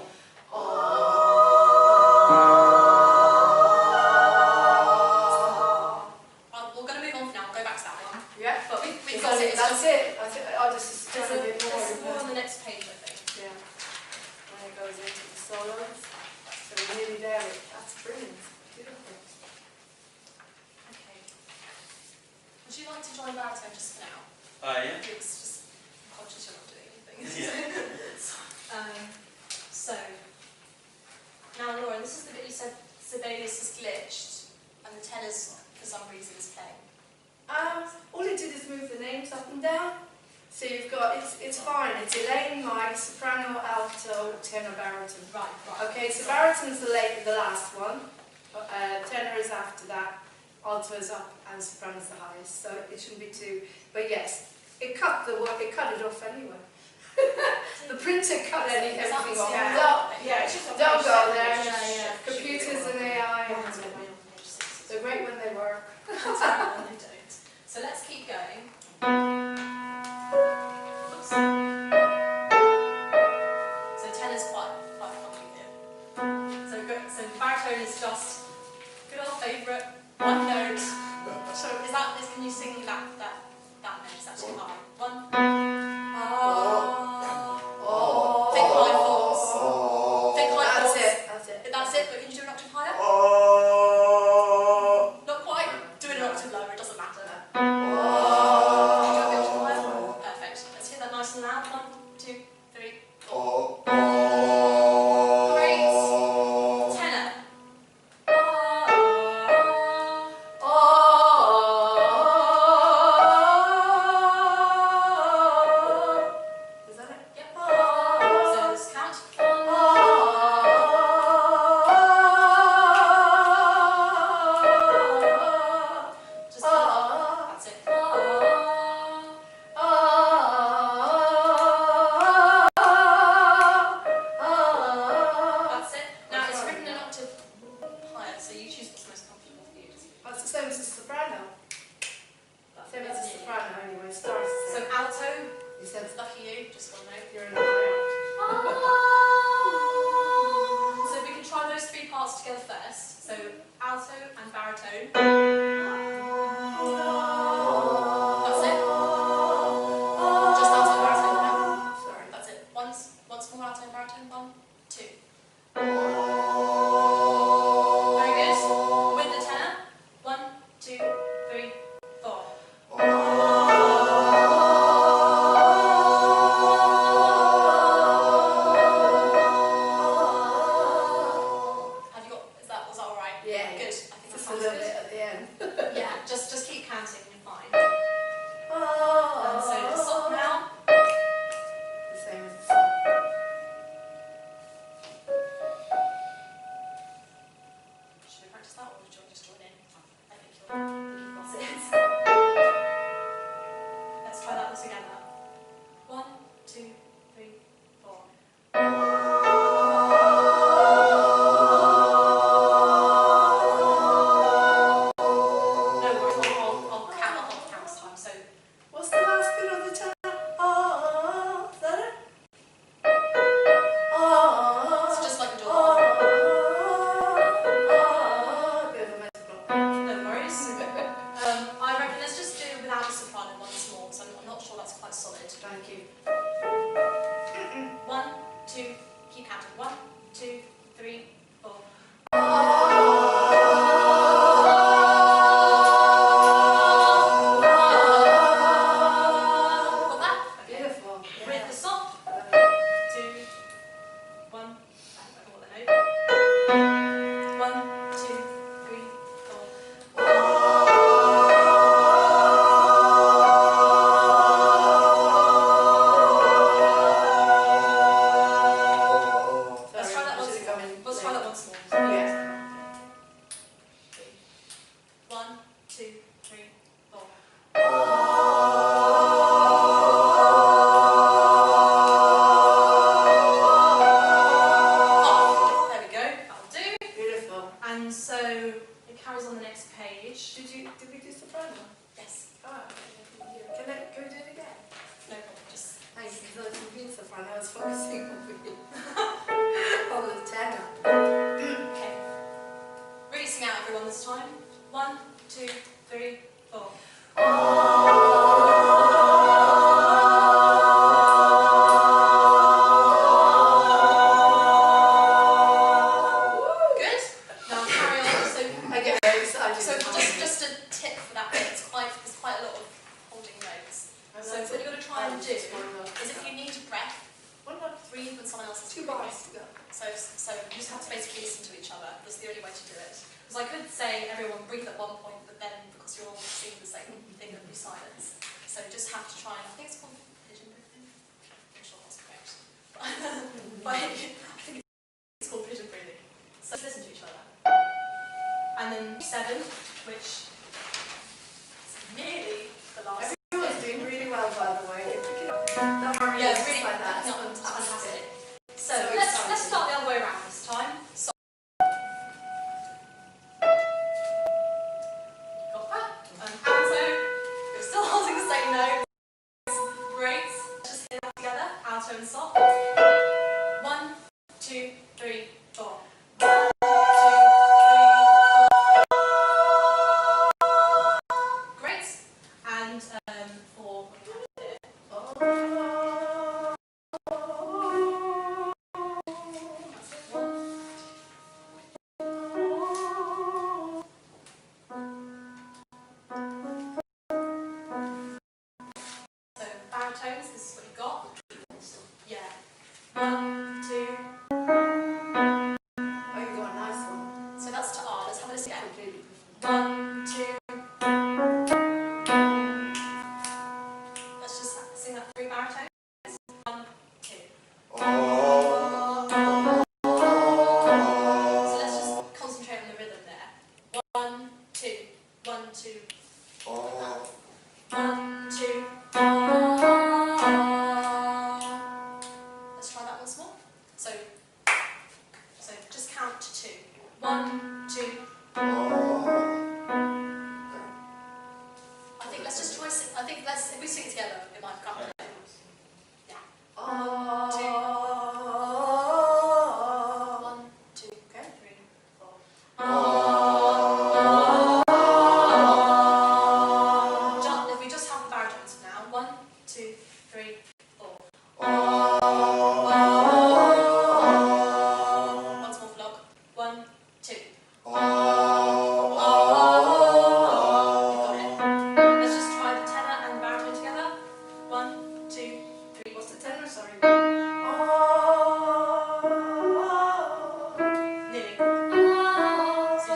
We're going to move on for now. We'll go back to that one. Yeah. But we've got it. That's it. I think I just There's a bit more. more on the next page, I think. Yeah. When it goes into the solos. So we're nearly there. That's brilliant. Beautiful. Okay. Would you like to join baritone just for now? Yeah. It's just I'm conscious you're not doing anything. Yeah. So now, Laura, this is the bit you said Sibelius has glitched, and the tenor's for some reason is playing. All it did is move the names up and down. So you've got, it's fine, it's Elaine, Mike, soprano, alto, tenor, baritone. Right. Okay, so baritone's the last one, tenor is after that, alto is up, and soprano's the highest, so it shouldn't be too, but yes, it cut it off anyway. The printer cut everything off. Don't go there. Computers and AI, they're great when they work. Terrible when they don't. So let's keep going. Oops. So tenor's quite funky here. So baritone is just good old favourite, one note. So can you sing that note? Is that too high? 1. Think high fours. Think high fours. That's it, but can you do an octave higher? Not quite. Do it an octave lower, it doesn't matter. Can you do a bit higher? Perfect. Let's hear that nice and loud. 1, 2, 3, 4. Great. Tenor. Is that it? Yep. So let's count. Just that's it. That's it. Now it's written an octave higher, so you choose what's most comfortable for you. That's the same as the soprano. Same as the soprano anyway, starts the So same. alto, You said lucky you, just one note. you're in a high So we can try those three parts together first. So alto and baritone. That's it. Just alto and baritone now. Sorry. That's it. Once more alto and baritone. 1, 2. Very good. With the tenor. 1, 2, 3, 4. Have you got? Was that all right? Yeah. Good. I think that Just a sounds little good. bit at the end. Yeah. Just keep counting and you're fine. And so the soft now. The same as the song. Should we practice that or would you just join in? I think you've got it. Let's try that one together. 1, 2, 3, 4. once more. Yes. 1, 2, 3, 4. There we go. That'll do. Beautiful. And so it carries on the next page. Did we do soprano? Yes. Oh, can we do it again? No problem. Just Thanks, because I was confused soprano. I was focusing on the tenor. okay. Really sing out, everyone, this time. 1, 2, 3, 4. Good. Now carry on. So I get very excited. So just a tip for that bit. It's quite a lot of holding notes. So what you're going to try and do is if you need breath, breathe when someone else is Two breathing. bars to go. So you just have to basically listen to each other. That's the only way to do it. Because I could say everyone breathe at one point, but then because you're all singing the same thing, there'll be silence. So you just have to try and, I think it's called pigeon breathing. I'm not sure that's correct. But I think it's called pigeon breathing. So just listen to each other. And then 7, which is nearly the last. Everyone's doing really well, by the way. The harmony Yeah, is really like that. no, It's fantastic. So let's start the other way around this time. So got that. Alto. You're still holding the same note. Great. Let's just hit that together. Alto and soft. 1, 2, 3, 4. 1, 2, 3, 4. Great. And for so baritones, this is what you've got. Yeah. 1, 2. Oh, you got a nice one. So that's to R. Let's have a listen again. Completely. 1, 2. Let's just sing that 3 baritones. 1, 2. So let's just concentrate on the rhythm there. 1, 2. 1, 2. 1, 2. Let's try that once more. So just count to 2. 1, 2. I think let's just try. If we sing it together, it might come. Yeah. 1, 2. Okay. 3, 4. If we just have the baritones for now. 1, 2, 3, 4. Once more vlog. 1, 2. Let's just try the tenor and the baritone together. 1, 2, 3. What's the tenor? Sorry. Nearly. So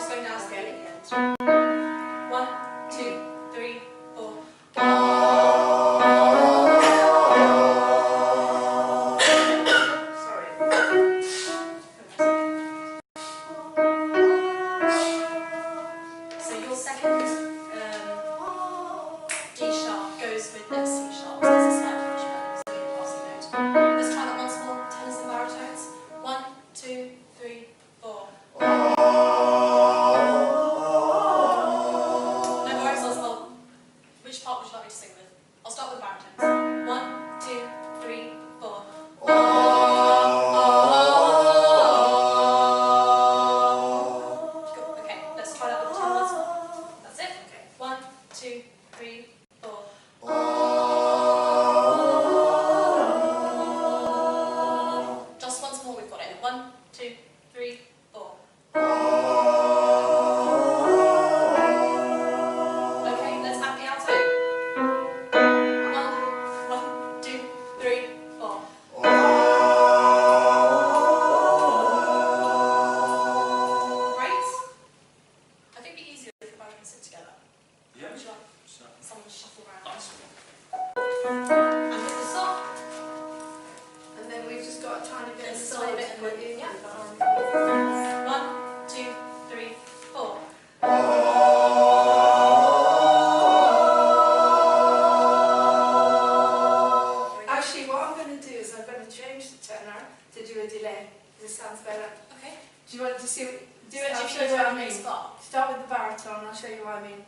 do it, I'll show you what I mean. Start with the baritone, I'll show you what I mean.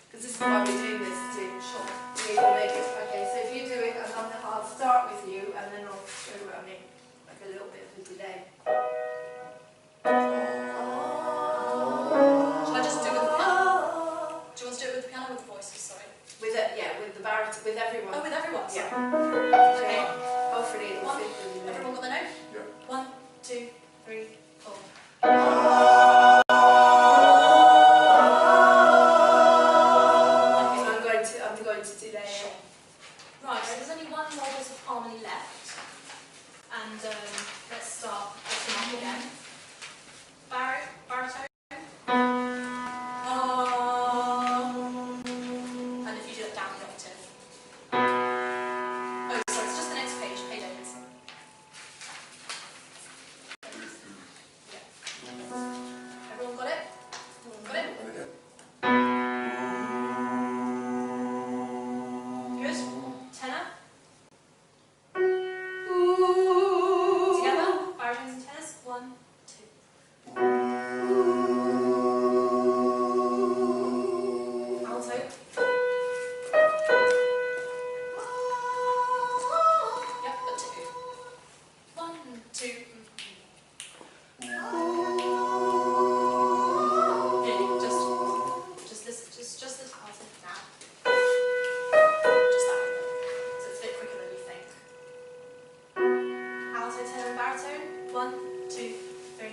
Because this is why we're doing this too. Sure. We will make it. Okay, so if you do it, and then I'll start with you, and then I'll show you what I mean. Like a little bit of a delay. Shall I just do it with the piano? Do you want to do it with the piano or with the voices? Sorry. With it, yeah, with the baritone, with everyone. Oh, with everyone. Sorry. Yeah. Okay. Hopefully it'll fit with you. Everyone got the note? Yeah. 1, 2, 3, 4. I'm going to delay it. Right, so there's only one more bit of harmony left. And let's start picking up again. Baritone. And if you do it down the octave. Oh, sorry, it's just the next page, page 8. Yeah. Everyone got it? Got it? Good. Tenor. Together. Baritones and tenors. 1, 2. Alto. Yep, but 2. 1, 2. Okay, just this alto now. Just that. So it's a bit quicker than you think. Alto, tenor, and baritone. 1, 2, 3,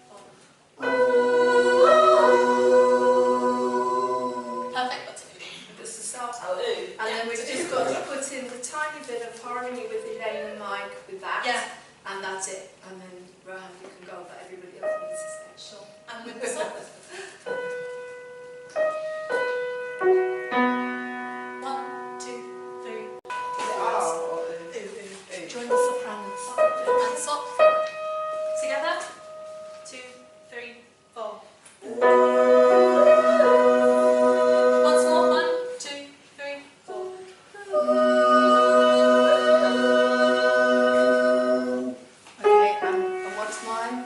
4. Perfect, but 2. This is start. And then we've just got to put in the tiny bit of harmony with Elaine and Mike with that. Yeah. And that's it. And then Rohan, you can go, but everybody else needs to stay. Sure. And with the song. 1, 2, 3. Join the sopranos. And stop. Together. 2, 3, 4. Once more. 1, 2, 3, 4. Okay, and what's mine?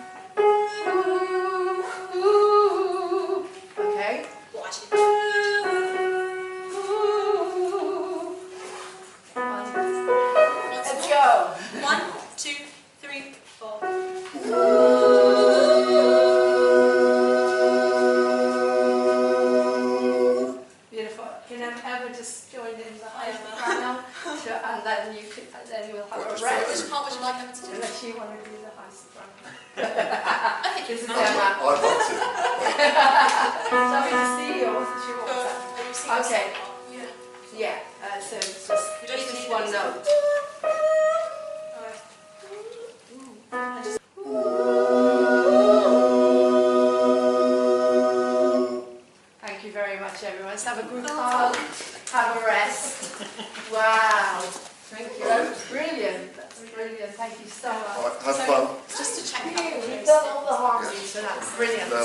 Okay. Well, actually. Joe. 1, 2, 3, 4. Beautiful. Can I ever just join in the high soprano? And then you could, and then we'll have a Which rest. part would you like them to do? Unless you want to do the high soprano. I think This is it's Emma. I'd love to. Shall we just see or what did you want? Okay. Yeah. Yeah. So it's just We don't this need is one it. note. Thank you very much, everyone. Let's have a group hug. Have a rest. Wow. Thank you. That was brilliant. That's brilliant. Thank you so much. All right, have fun. Just to check You've done all the harmonies, so that's brilliant. Yeah. You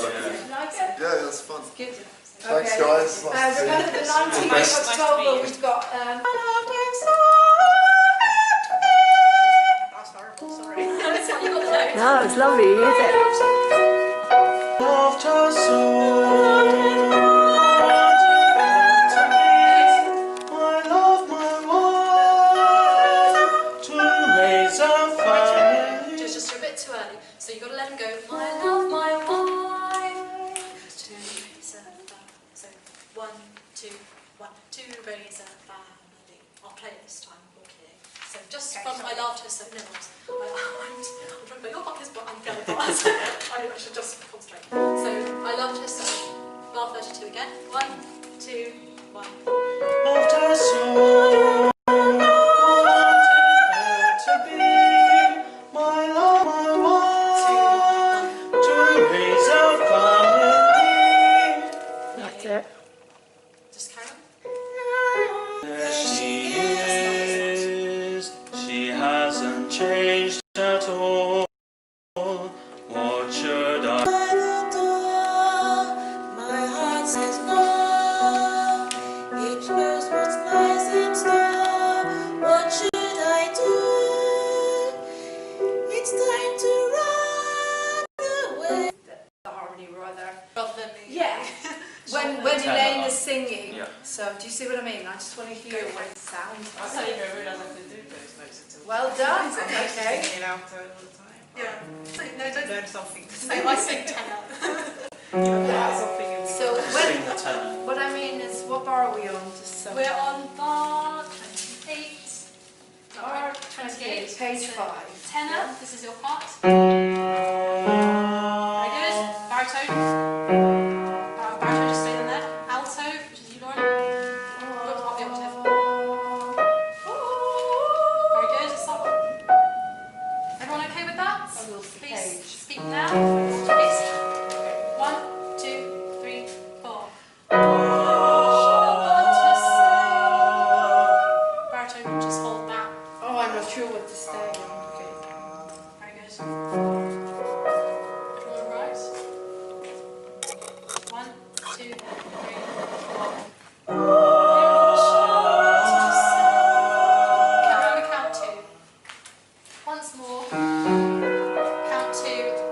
like it? Yeah, that's fun. Good. Thanks, Okay. guys. Nice to see you. Remember the 19th Best. of October, we've got That's horrible, sorry. No, it's lovely, isn't it? Just you're a bit too early, so you've got to let him go. My love, my wife, to raise a family. So 1, 2, 1, to raise a family. I'll play it this time, okay. So just from I laughed her so no, I'm trying to play your buckets, but I'm going fast. I should just concentrate. So I loved her so. Bar 32 again. 1, 2, 1. That's it. Just carry on. She hasn't changed at all. What should I? My heart says no. It knows my rather. Rather than me. Yeah. when Elaine is singing. Yeah. So do you see what I mean? I just want to hear what it sounds That's how like. you don't realise I can do those notes until. Well done. Okay. Okay. Singing out all the time. Yeah. So, no, don't learn something to say say. I sing tenor. Something in So Sing the tenor. what I mean is, what bar are we on? Just so. We're on bar 28. Bar 28, page 5. Tenor, this is your part. Very good. Baritone. Baritone, just stay in there. Alto, which is you, Lauren. Whoops, up the octave. Very good. Stop. Everyone okay with that? Please speak now. Please. 1, 2, 3, 4. Baritone, just hold that. Oh, I'm not sure what to say. Okay. Very good. Everyone rise. 1, 2, 3, 4. Can we count 2? Once more. Count 2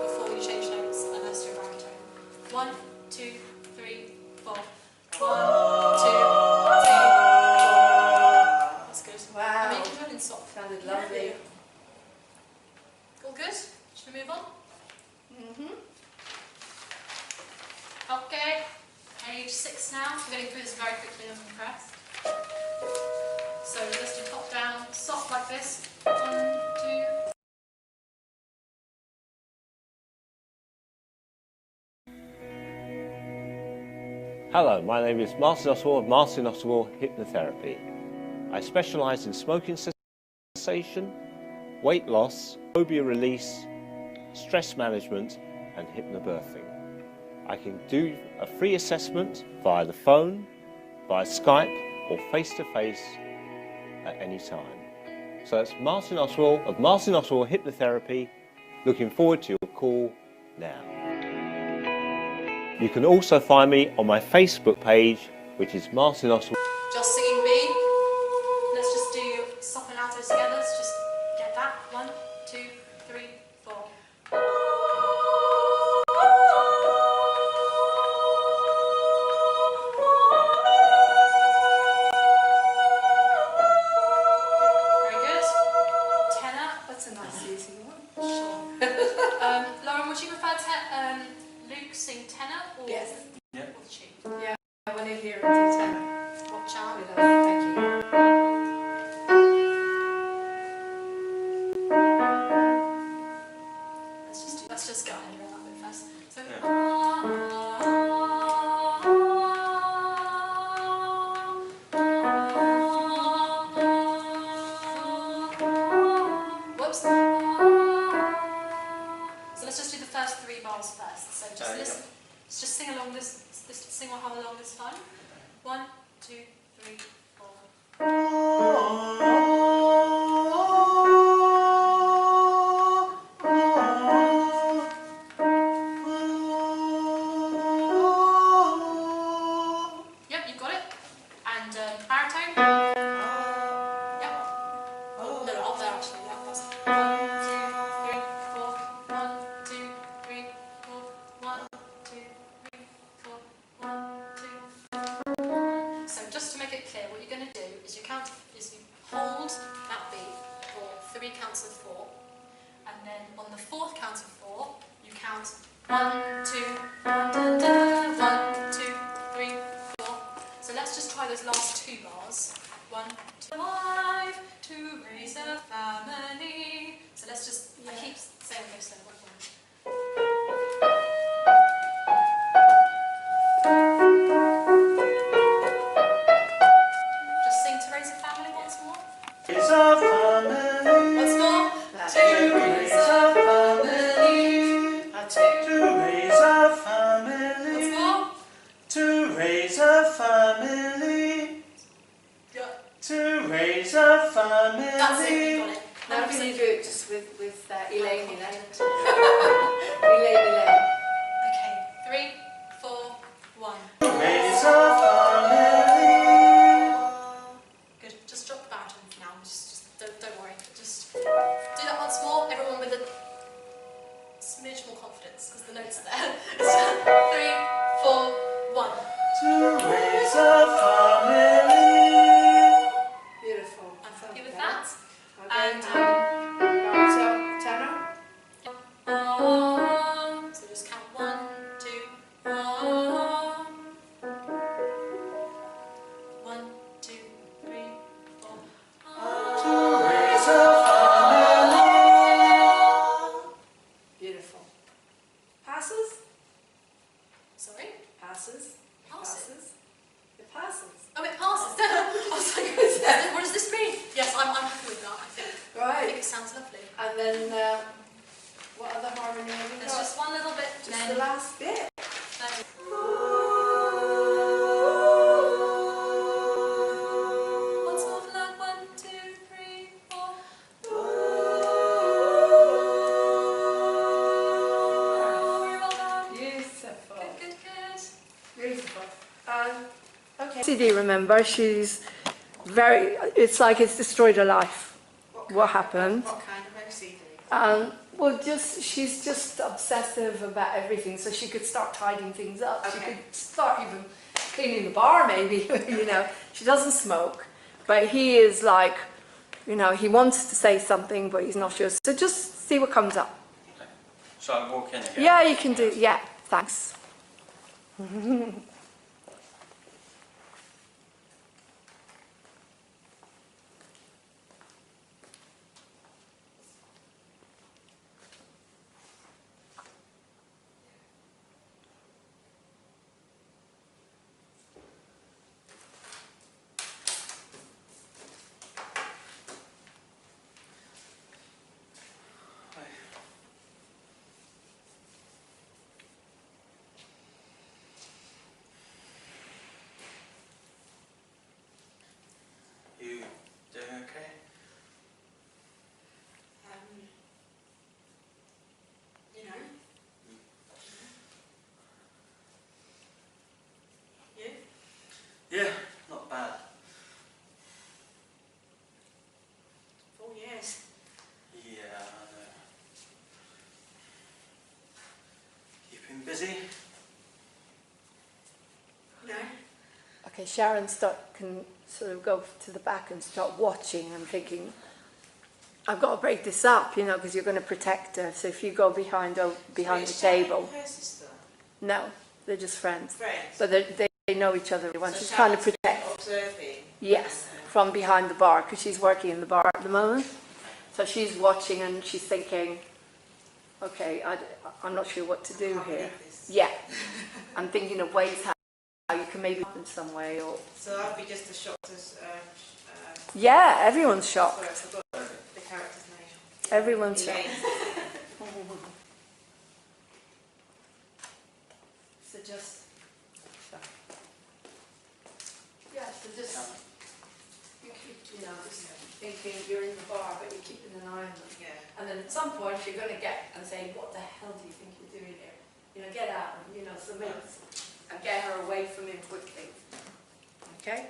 before you change notes, unless you're baritone. 1, 2, 3, 4. 1, 2, 3, 4. That's good. Wow. I mean, you can do it in soft. Sounded lovely. All good? Should we move on? Mm-hmm. Okay. Page 6 now. We're getting through this very quickly, I'm impressed. So just do top down, soft like this. 1, 2. Hello, my name is Martin Oswald of Martin Oswald Hypnotherapy. I specialise in smoking cessation, weight loss, phobia release, stress management and hypnobirthing. I can do a free assessment via the phone, via Skype or face-to-face at any time. So that's Martin Oswald of Martin Oswald Hypnotherapy. Looking forward to your call now. You can also find me on my Facebook page, which is Martin Oswald. Just singing B. Let's just do soft and alto together. Let's just get that. 1, 2, 3, 4. Very good. Tenor. That's a nice easy one. Sure. Lauren, would you prefer Luke sing tenor or Yes. Yeah. or the tune? Yeah, I want to hear it in tenor. Watch out. Thank you. Let's just go ahead and learn that bit first. So, whoops. So let's just do the first 3 bars first. So just listen. Just sing along this. Sing or hum along this time. 1, 2, 3, 4. Yep, you've got it. And baritone. Yep. Oh, no, up there actually. Yep, that's 1, 2, 3, 4. 1, 2, 3, 4. 1, 2, 3, 4. 1, 2. So just to make it clear, what you're going to do is you hold that beat for 3 counts of 4, and then on the 4th count of 4, you count 1, 2, 1, 2, 3, 4. So let's just try those last 2 bars. 1, 2, life to raise a family. So let's just, I keep saying this slow. Just sing to raise a family once more. Raise a family. Once more. To raise a family. To raise a family. Once more. To raise a family. To raise a family. That's it, you got it. Now can you do it just with Elaine? Elaine. Okay, 3, 4, 1. Raise a family. Good. Just drop the baritone for now. Just don't worry. Just do that once more. Everyone with a smidge more confidence because the notes are there. 3, passes. Passes? It passes. Oh, it passes. I was like, what does this mean? Yes, I'm happy with that, I think. Right. I think it sounds lovely. And then, what other harmony have we got? There's just one little bit. Just the last bit. Once more for that. 1, 2, 3, 4. Very well done. Beautiful. Good, good. Beautiful. Okay. CD, remember, she's very, it's like it's destroyed her life. What happened? What kind of OCD? Well, she's just obsessive about everything, so she could start tidying things up. She could start even cleaning the bar, maybe, you know. She doesn't smoke, but he is like, you know, he wants to say something, but he's not sure. So just see what comes up. Shall I walk in again? Yeah, you can do, yeah, thanks. You doing okay? You know. You? Yeah, not bad. 4 years. Yeah, I know. Keeping busy? No. Okay, Sharon can sort of go to the back and start watching and thinking, I've got to break this up, you know, because you're going to protect her. So if you go behind the table. Her sister? No, they're just friends. Friends? But they know each other. They want So to kind of Sharon's protect. observing? Yes, from behind the bar, because she's working in the bar at the moment. So she's watching and she's thinking, okay, I'm not sure what to do here. Yeah, I'm thinking of ways how you can maybe in some way, or So I'll be just as shocked as... yeah, everyone's shocked. Sorry, I forgot the character's name. Everyone's Elaine. shocked. So just, yeah, so just, you keep, you know, just thinking you're in the bar, but you're keeping an eye on them. Yeah. And then at some point you're going to get and say, what the hell do you think you're doing here? You know, get out and, you know, submit and get her away from him quickly. Okay?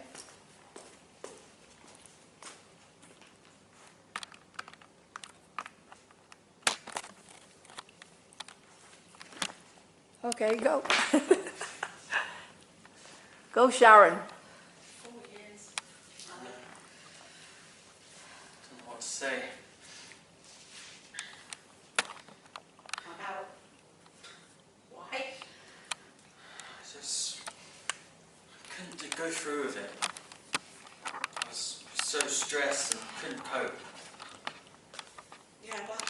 Okay, go. Go, Sharon. 4 years. I don't know what to say. Why? I just couldn't go through with it. I was so stressed and couldn't cope. Yeah, but...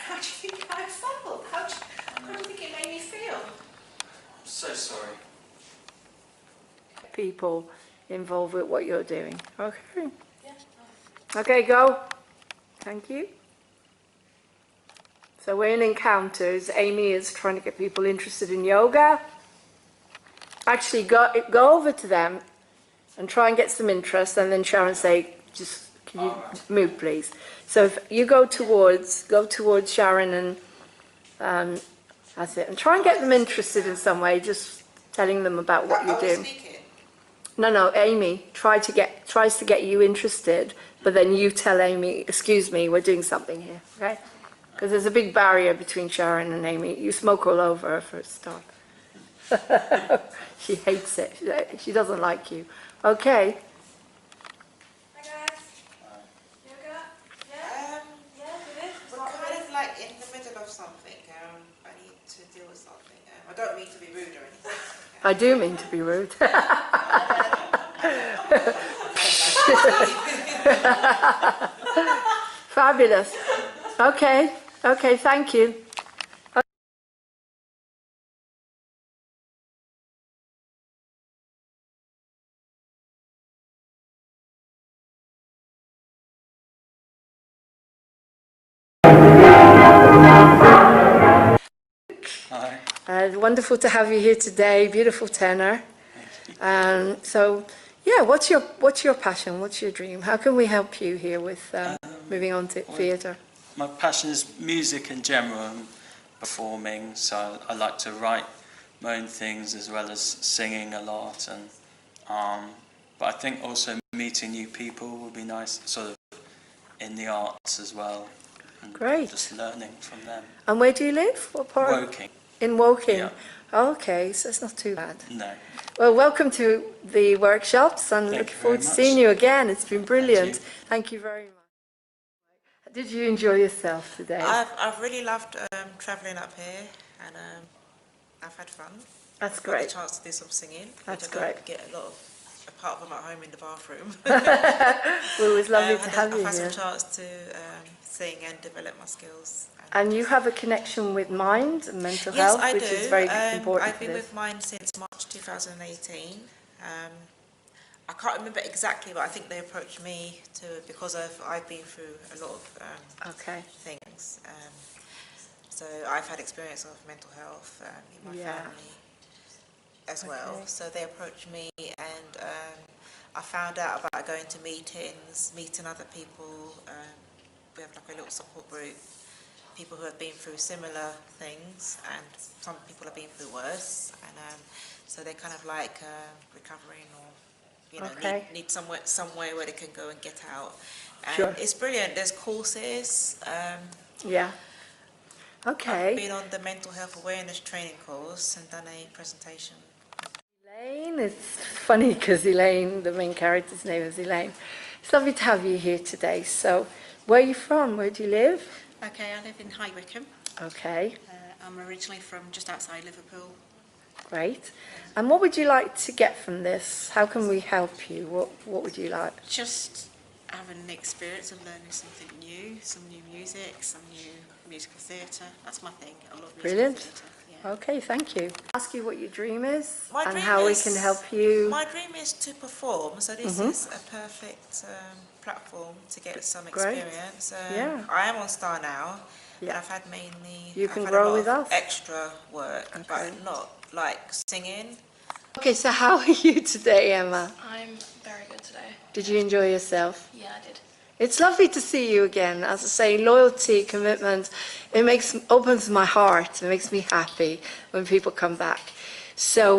How do you think I felt? How do you think it made me feel? I'm so sorry. People involved with what you're doing. Okay. Okay, go. Thank you. So we're in encounters. Amy is trying to get people interested in yoga. Actually, go over to them and try and get some interest, and then Sharon say, just can you move, please? So if you go towards Sharon and that's it, and try and get them interested in some way. Just telling them about what you're doing. No, Amy tries to get you interested, but then you tell Amy, excuse me, we're doing something here, okay? Because there's a big barrier between Sharon and Amy. You smoke all over her for a start. She hates it. She doesn't like you. Okay. Hi guys. Yoga? Yeah? We're kind of like in the middle of something. I need to deal with something. I don't mean to be rude or anything. I do mean to be rude. Fabulous. Okay, thank you. Wonderful to have you here today. Beautiful tenor. So, yeah, what's your passion? What's your dream? How can we help you here with moving on to theatre? My passion is music in general and performing, so I like to write my own things as well as singing a lot. And but I think also meeting new people would be nice, sort of in the arts as well. And Great. just learning from them. And where do you live? What part? Woking. In Woking. Yeah. Okay, so it's not too bad. No. Well, welcome to the workshops. I'm Thank looking you forward very to much. seeing you again. It's been brilliant. you. Thank you very much. Did you enjoy yourself today? I've really loved travelling up here, and I've had fun. That's I've great. got the chance to do some singing. That's which I great. don't get a lot of, apart from at home in the bathroom. Well, it was lovely to have you I've had here. some chance to sing and develop my skills. And you have a connection with mind and mental Yes, health, I which do. is very important I've for been this. with mine since March 2018. I can't remember exactly, but I think they approached me because I've been through a lot of things. So I've had experience of mental health in my family as well. So they approached me, and I found out about going to meetings, meeting other people. We have like a little support group, people who have been through similar things, and some people have been through worse, and so they're kind of like recovering, or need somewhere where they can go and get out. And it's brilliant. There's courses. I've been on the mental health awareness training course and done a presentation. Elaine, it's funny because Elaine, the main character's name is Elaine. It's lovely to have you here today. So, where are you from? Where do you live? Okay, I live in High Wycombe. Okay. I'm originally from just outside Liverpool. Great. And what would you like to get from this? How can we help you? What would you like? Just having an experience of learning something new, some new music, some new musical theatre. That's my thing. I love musical Brilliant. theatre. Okay, thank you. Ask you what your dream is My and dream how we is- can help you. My dream is to perform, so this is a perfect platform to get some Great. experience. Yeah. I am on Star now, and I've had mainly You I've can had grow a lot with of us. extra work, but not like singing. Okay, so how are you today, Emma? I'm very good today. Did you enjoy yourself? Yeah, I did. It's lovely to see you again. As I say, loyalty, commitment, opens my heart. It makes me happy when people come back. So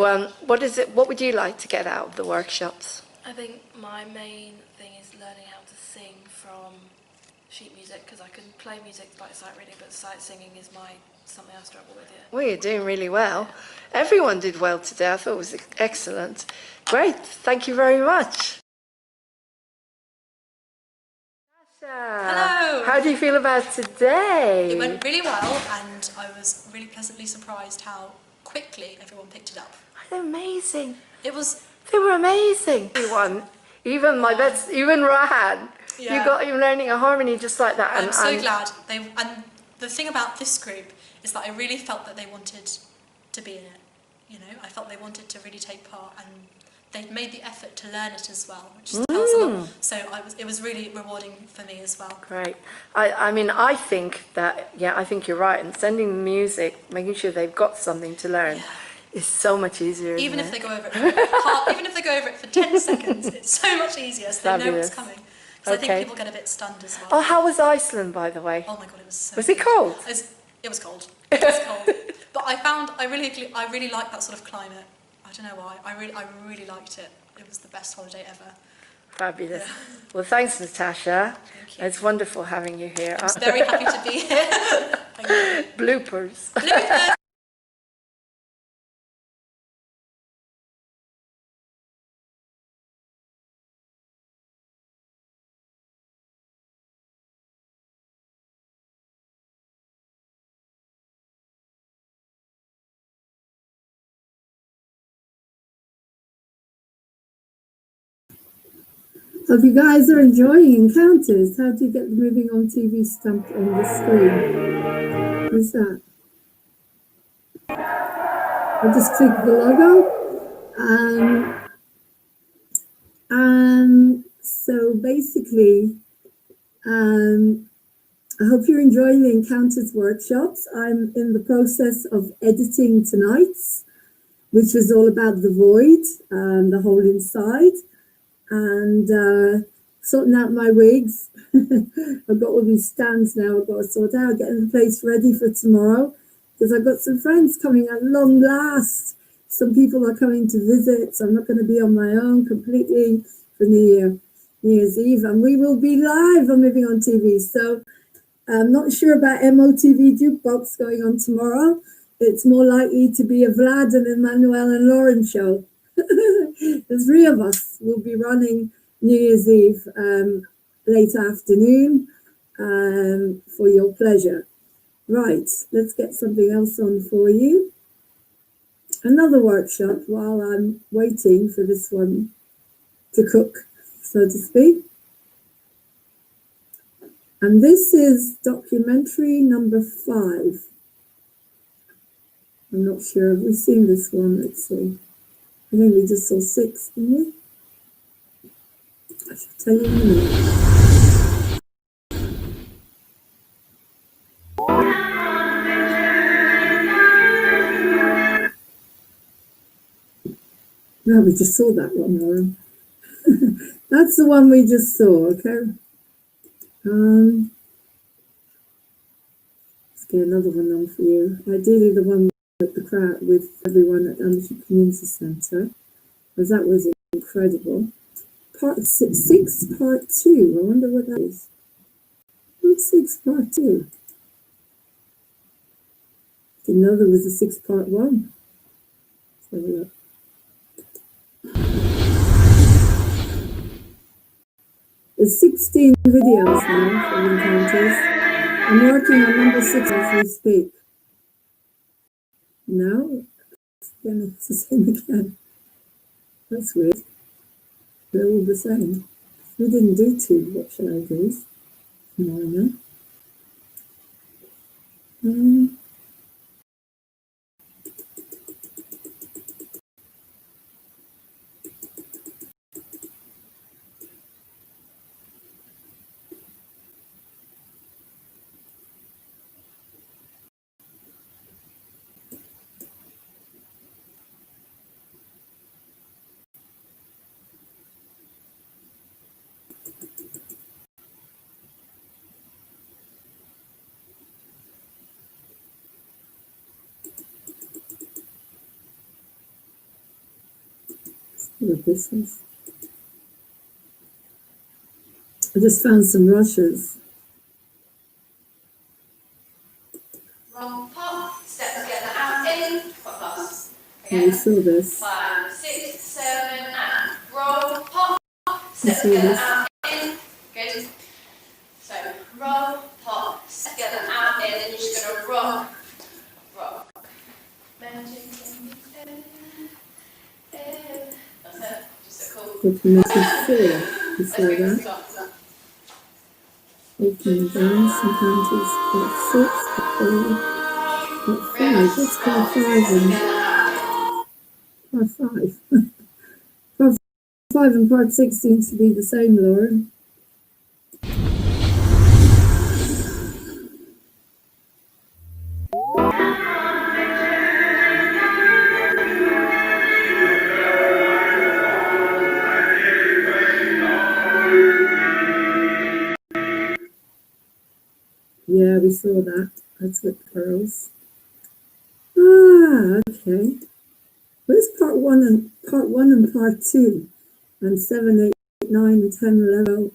what would you like to get out of the workshops? I think my main thing is learning how to sing from sheet music, because I can play music by sight reading, but sight singing is something I struggle with, yeah. Well, you're doing really well. Everyone did well today. I thought it was excellent. Great. Thank you very much. Hello. How do you feel about today? It went really well, and I was really pleasantly surprised how quickly everyone picked it up. They're amazing. It was. They were amazing. Everyone, even my best, even Rahan. Yeah. You got him learning a harmony just like that. I'm so glad. And the thing about this group is that I really felt that they wanted to be in it. You know, I felt they wanted to really take part, and they'd made the effort to learn it as well, which tells a lot. So it was really rewarding for me as well. Great. I mean, I think you're right. And sending the music, making sure they've got something to learn, is so much easier. Even isn't if it? they go over it, even if they go over it for 10 seconds, it's so much easier. So they know what's Fabulous. coming. Because I think Okay. people get a bit stunned as well. Oh, how was Iceland, by the way? Oh my god, it was so. Was it good. cold? It was cold. It was cold. But I really liked that sort of climate. I don't know why. I really liked it. It was the best holiday ever. Fabulous. Well, thanks, Natasha. It's wonderful having you here. I was very happy to be here. Thank you. Bloopers. Hope you guys are enjoying Encounters. How do you get the moving on TV stamp on the screen? Who's that? I'll just click the logo. So basically, I hope you're enjoying the Encounters workshops. I'm in the process of editing tonight's, which was all about the void, the hole inside, and sorting out my wigs. I've got all these stands now I've got to sort out, getting the place ready for tomorrow, because I've got some friends coming at long last. Some people are coming to visit, so I'm not going to be on my own completely for New Year's Eve, and we will be live on Moving On TV. So I'm not sure about MOTV Jukebox going on tomorrow. It's more likely to be a Vlad and Emmanuel and Lauren show. The three of us will be running New Year's Eve late afternoon for your pleasure. Right, let's get something else on for you. Another workshop while I'm waiting for this one to cook, so to speak. And this is documentary number 5. I'm not sure. Have we seen this one? Let's see. I think we just saw 6, didn't we? I shall tell you in a minute. No, we just saw that one, Lauren. That's the one we just saw, okay? Let's get another one on for you. Ideally the one with the crowd, with everyone at Amateur Community Centre, because that was incredible. Part 6, part 2. I wonder what that is. What's 6, part 2? Didn't know there was a 6, part 1. Let's have a look. There's 16 videos now for Encounters. I'm working on number 6 as we speak. No, then it's the same again. That's weird. They're all the same. We didn't do 2. What shall I do? No. What this is. I just found some rushes. Roll, pop, step together, out, in, pop, pass. Oh, we saw this. 5, 6, 7, and roll, pop, We step saw together, this. out, in. Good. So roll, pop, step together, out, in, and you're just going to rock. That's it. Just a cool. Documented 4. We saw that. Opening dance, Encounters, part 6, part 5. What's part 5 and part 5? Part 5 and part 6 seems to be the same, Lauren. Yeah, we saw that. That's with pearls. Ah, okay. Where's part 1 and part 2? And 7, 8, 9, and 10, 11.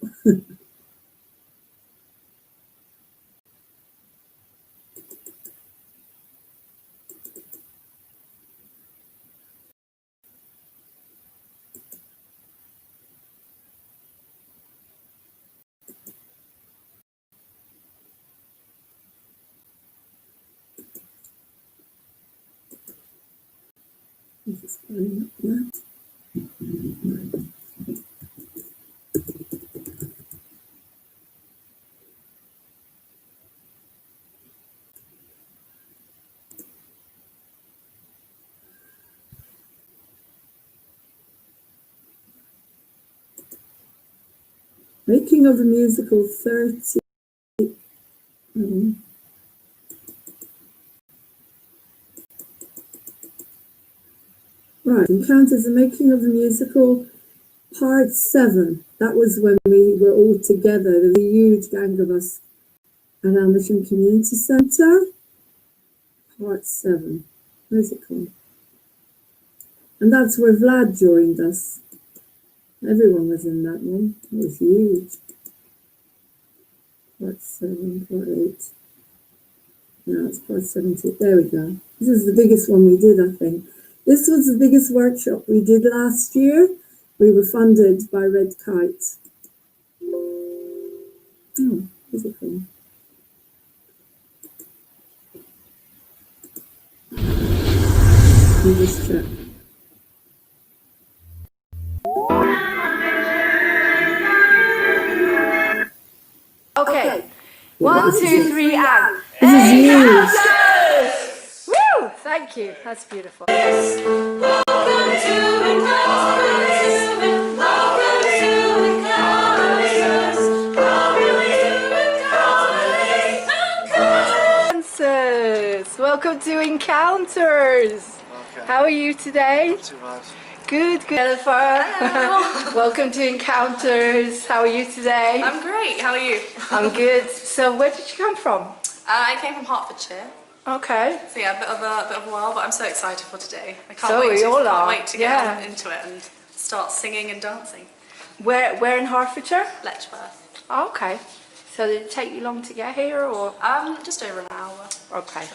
Just putting up that. Making of the musical 30. Right, Encounters, the making of the musical, part 7. That was when we were all together. There was a huge gang of us at our Mission Community Centre. Part 7. Where's it called? And that's where Vlad joined us. Everyone was in that one. It was huge. Part 7, part 8. No, it's part 17. There we go. This is the biggest one we did, I think. This was the biggest workshop we did last year. We were funded by Red Kite. Oh, where's it from? Let me just check. Okay. 1, 2, 3, and. This is huge. Encounters! Woo! Thank you. That's beautiful. Welcome to Encounters. Okay. How are you today? Not too bad. Good, Jennifer. Welcome to Encounters. How are you today? I'm great. How are you? I'm good. So, where did you come from? I came from Hertfordshire. Okay. So yeah, a bit of a while, but I'm so excited for today. I can't So wait. we all can't are. wait to get into it and start singing and dancing. Where in Hertfordshire? Letchworth. Oh, okay. So did it take you long to get here, or? Just over an hour. Okay.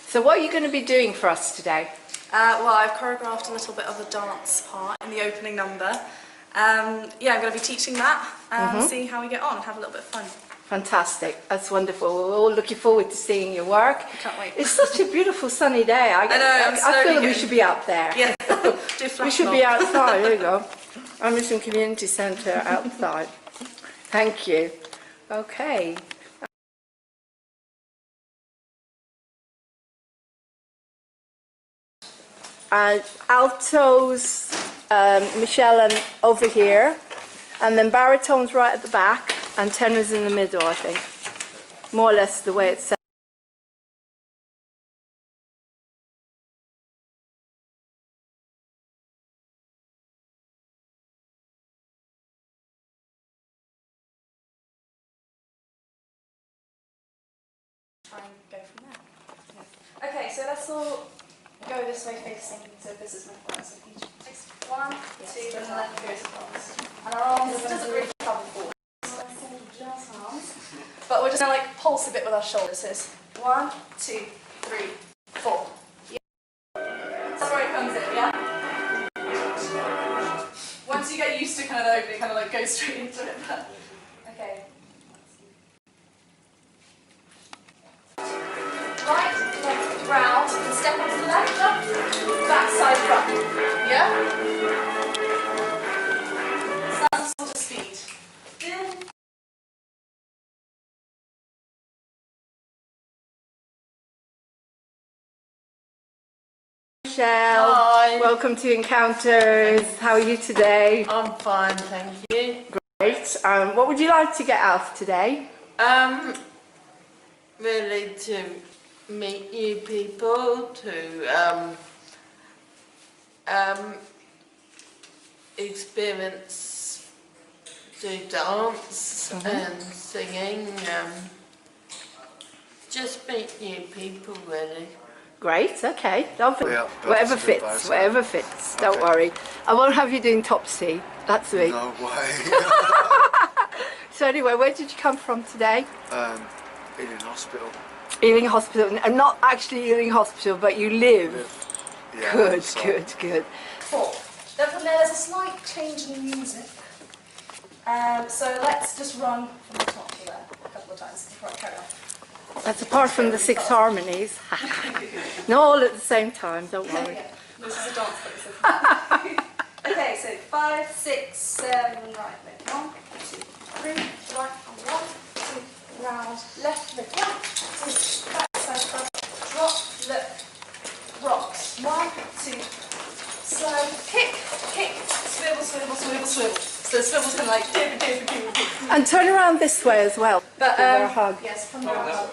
So what are you going to be doing for us today? Well, I've choreographed a little bit of a dance part in the opening number. Yeah, I'm going to be teaching that and seeing how we get on and have a little bit of fun. Fantastic. That's wonderful. We're all looking forward to seeing your work. I can't wait. It's such a beautiful sunny day. I feel that we should be out there. Yeah. We should be outside. There you go. I'm in some community centre outside. Thank you. Okay. Altos, Michelle and over here, and then baritones right at the back, and tenors in the middle, I think. More or less the way it's set. Try and go from there. Yeah. Okay, so let's all go this way facing. So this is my front. So each takes 1, 2, and the left goes across. And our arms doesn't really travel forward. Just arms. But we're just gonna like pulse a bit with our shoulders. So it's 1, 2, 3, 4. Yeah. That's where it comes in, yeah? Once you get used to kind of the opening, kind of like go straight into it. Okay. Right, left, round, and step onto the left, up, back, side, front. Yeah? So that's the sort of speed. Michelle, hi. Welcome to Encounters. How are you today? I'm fine, thank you. Great. What would you like to get out of today? Really to meet new people, to experience, do dance and singing, just meet new people really. Great, okay, lovely. Yeah, whatever that's good, fits, both. whatever fits, don't worry. I won't have you doing Topsy, that's me. No way. So anyway, where did you come from today? Ealing Hospital. Ealing Hospital, and not actually Ealing Hospital, but you live. Yeah, Good, so- good. 4. There's a slight change in the music. So let's just run from the top to there a couple of times. Right, carry on. That's apart from the 6 harmonies. Not all at the same time, don't worry. Yeah, this is a dance. Okay, so 5, 6, 7, right, left, 1, 2, 3, right, and 1, 2, round, left, lift, 1, 2, back, side, front, drop, look, rocks, 1, 2, slow, kick, swivel, swivel, swivel, swivel. So the swivel's kind of like dip. And turn around this way as well. But Give her a hug. yes, come around.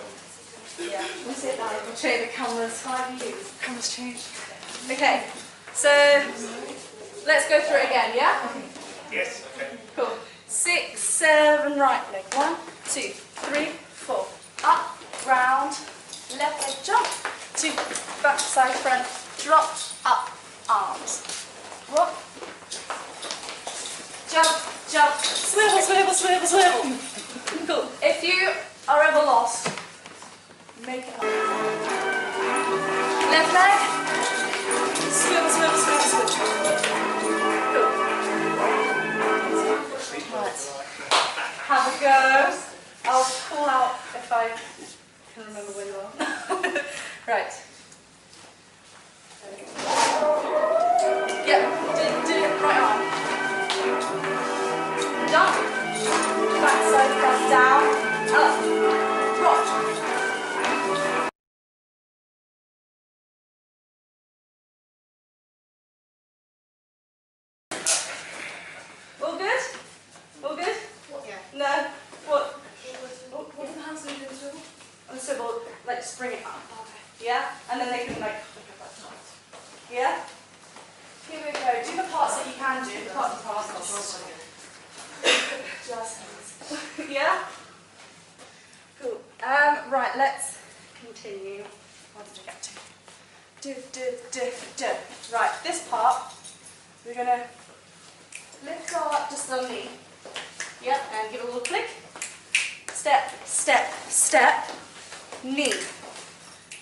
Yeah, we sit down. We'll change the cameras. 5 views. Cameras change. Okay, So let's go through it again, yeah? Yes, okay. Cool. 6, 7, right leg. 1, 2, 3, 4. Up, round, left leg jump. 2, back, side, front, drop, up, arms. Drop, jump, jump, swivel, swivel, swivel, swivel. Cool. If you are ever lost, make it up. Left leg, swivel, swivel, swivel, swivel. Cool. Right. Have a go. I'll call out if I can remember where you are. Right. Yep, do it, right arm. Down. Back side, front, down, up, rock. All good? All good? Yeah. No? What do the hands do on the swivel? On the swivel, like spring it up. Yeah? And then they can like, yeah? Here we go. Do the parts that you can do. The parts. Just yeah? Cool. Right, let's continue. What did I get to? Do. Right, this part, we're going to lift our just the knee. Yep, and give it a little click. Step, step, step. Knee.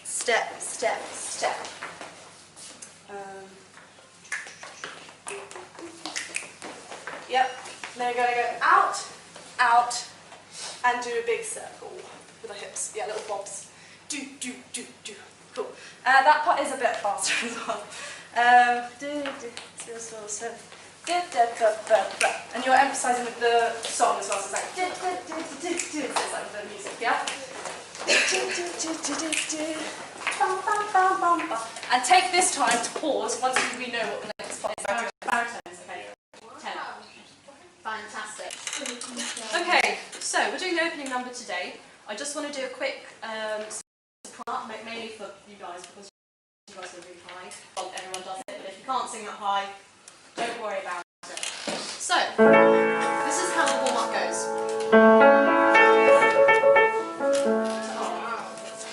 Step, step, step. Yep, then you're going to go out, out, and do a big circle with the hips. Yeah, little bobs. Do. Cool. That part is a bit faster as well. And you're emphasizing with the song as well, so it's like it's like the music, yeah? And take this time to pause once we know what the next part is. Baritones, okay. 10. Fantastic. Okay, so we're doing the opening number today. I just want to do a quick part, mainly for you guys, because you guys are really high. Well, everyone does it, but if you can't sing that high, don't worry about it. So, this is how the warm-up goes.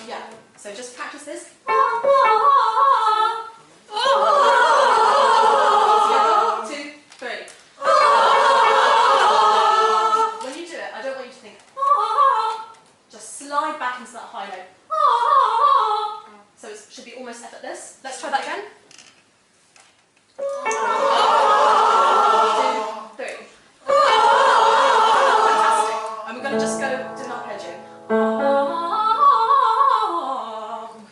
Yeah, so just practice this. Slide back into that high note. So it should be almost effortless. Let's try that again. 2, 3. Fantastic. And we're going to just go do an arpeggio.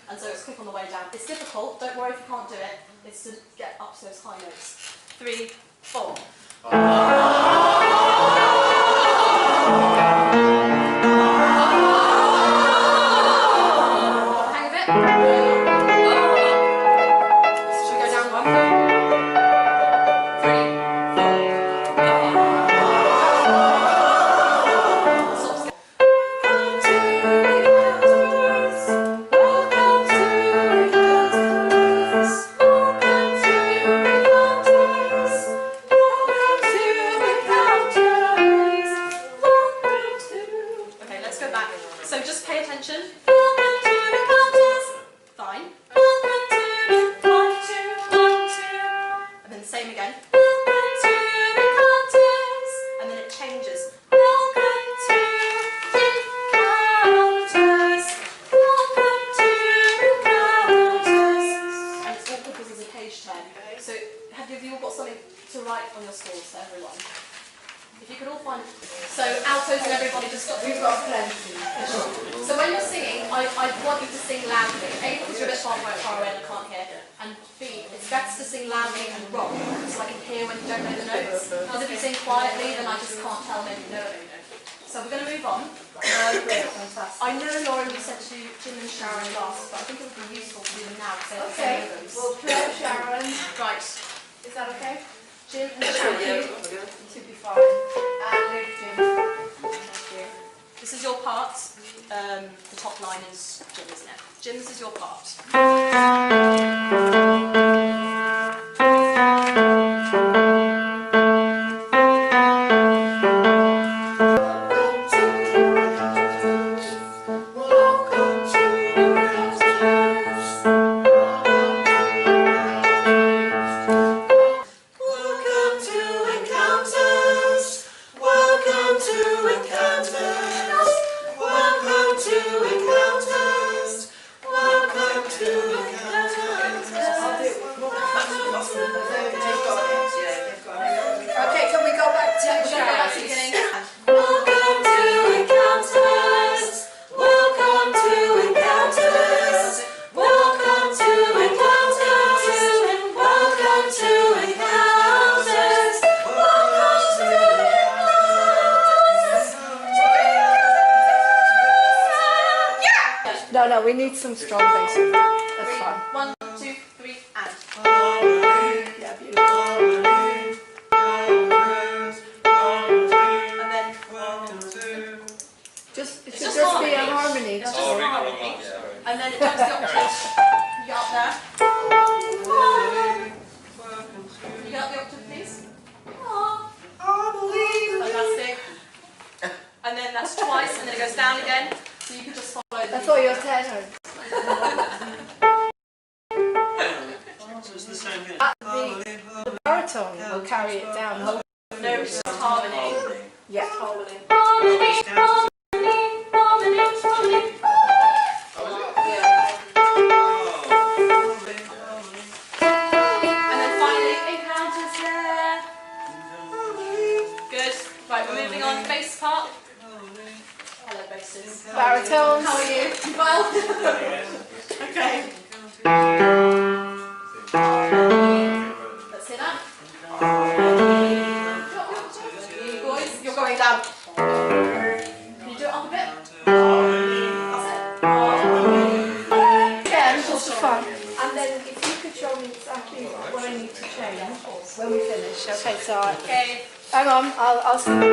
And so it's quick on the way down. It's difficult. Don't worry if you can't do it. It's to get up to those high notes. 3, 4. Okay, can we go back to the beginning? Welcome to Encounters. Welcome to Encounters. Welcome to Encounters. Welcome to Encounters. Welcome to Encounters. No, we need some strong bass. That's fine. 1, 2, 3, and. Yeah, beautiful. And then. It should just be a harmony. It's just harmony. And then it jumps the octave. You get up there. Can you get up the octave, please? Fantastic. And then that's twice, and then it goes down again. So you can just follow the. That's all your tenor. The baritone will carry it down. No, it's harmony. Yeah. Harmony. And then finally, encounters there. Good. Right, we're moving on. Bass part. Hello, basses. Baritone. How are you? Well. Okay. Let's hear that. Boys, you're going down. Can you do it up a bit? Yeah, just for fun. And then if you could show me exactly what I need to change when we finish. Okay, so Okay. hang on, I'll sing it.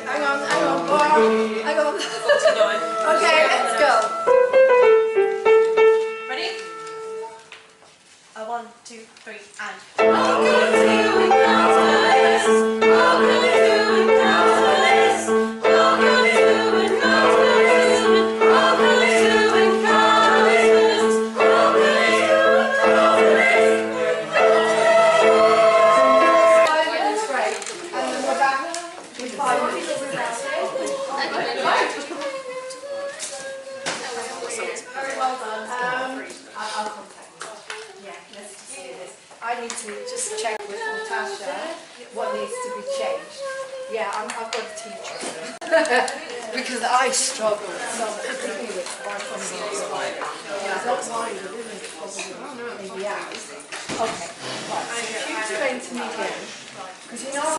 Hang on. Okay, let's go. Ready? 1, 2, 3, and. Welcome to Encounters. Welcome to Encounters. Welcome to Encounters. Welcome to Encounters. Welcome to That's great. And then we're back in 5 minutes. Very well done. I'll contact you. Yeah, let's just do this. I need to just check with Natasha what needs to be changed. Yeah, I've got a teacher. Because I struggle with some, particularly with smartphones. Yeah, I don't mind the rhythm probably maybe out. Okay, right. So if you explain to me again, because you know.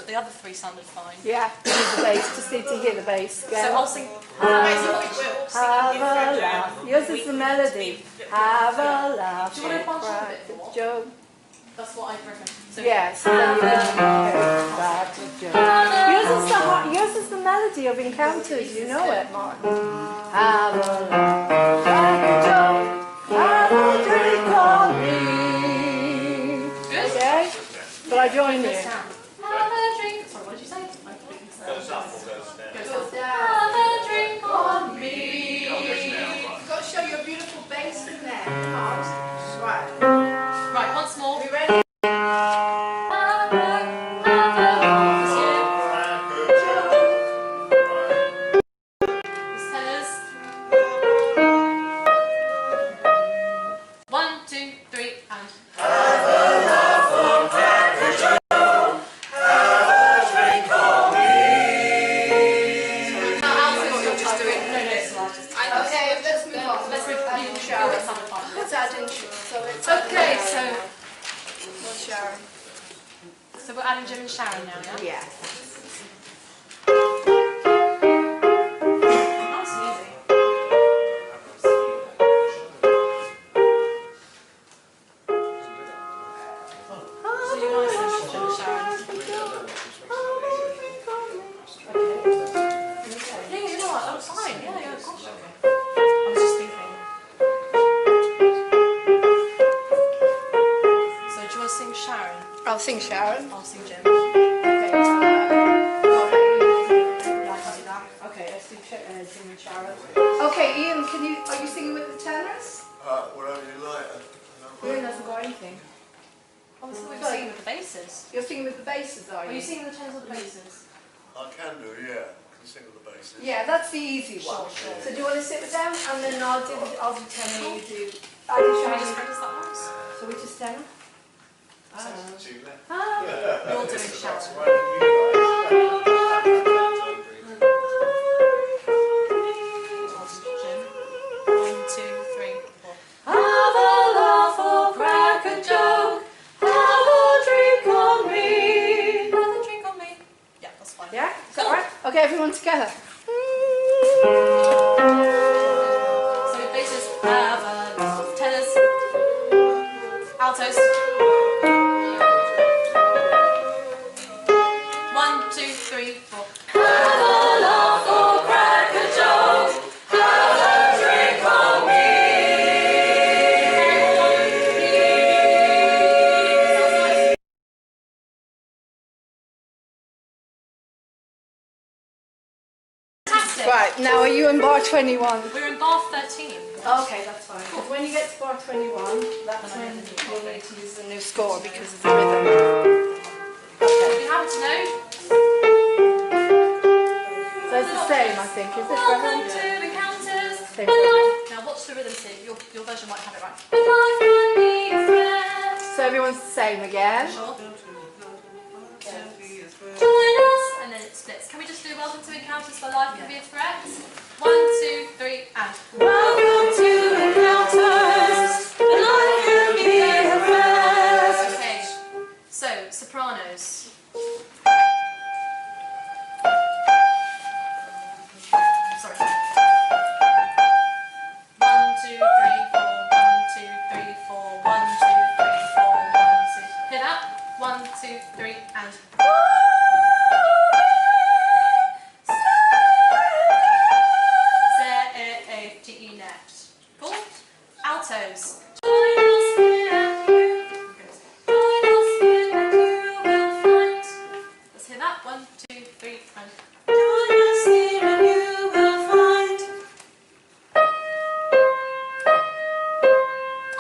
The other three sounded fine. Yeah, the bass. Just need to hear the bass. So I'll sing. Have a laugh. Yours is the melody. Have a laugh. Do you want to punch a bit more? Joe. That's what I reckon. So Yeah, so then you can back to Joe. Yours is the melody of Encounters. You know it, Martin. Have a laugh. Like a Joe. Have a drink on me. Good. Okay? But I join you. Have a drink. Sorry, what did you say? Goes up or goes down? Goes down. Have a drink on me. You've got to show your beautiful bass in there. Come on. Right. Right, once more. Are we ready? doing Sharon now, yeah? Yeah. Nice and easy. So you guys are doing Sharon. Yeah, you know what? That's fine. Yeah, of course. Okay. I was just thinking. So do you want to sing Sharon? I'll sing Sharon. I'll sing Jim. Okay. Okay, let's do Jim and Sharon. Okay, Ian, are you singing with the tenors? Whatever you like. Ian hasn't got anything. Oh, so we're singing with the basses. You're singing with the basses, are you? Are you singing the tenors or the basses? I can do, yeah. I can sing with the basses. Yeah, that's the easy one. Sure. So do you want to sit down and then I'll do tenor, you do. I Should do we Sharon. just practice that once? So which is tenor? You're doing Sharon. Have a laugh or crack a joke. Have a drink on me. Have a drink on me. Yeah, that's fine. Yeah? Is that right? Okay, everyone together. So basses have a laugh. Tenors. Altos. 1, 2, 3, 4. Have a laugh or crack a joke. Have a drink on me. Fantastic. Right, now are you in bar 21? We're in bar 13. Okay, that's fine. Because when you get to bar 21, that's when you'll need to use the new score because of the rhythm. You'll be happy to know. So it's the same, I think, is it? Welcome to Encounters. Same rhythm. Now watch the rhythm here. Your version might have it right. So everyone's the same again. Sure. Join us, and then it splits. Can we just do Welcome to Encounters for Life Can Be a Threat? 1, 2, 3, and Welcome to Encounters. Life can be a threat. okay. So sopranos. Sorry. 1, 2, 3, 4. 1, 2, 3, 4. 1, 2, 3, 4. 1, 2. Hear that? 1, 2, 3, and. Z-A-A-T-E next. Cool? Altos. Join us here and you. Join us here and you will find. Let's hear that. 1, 2, 3, and. Join us here and you will find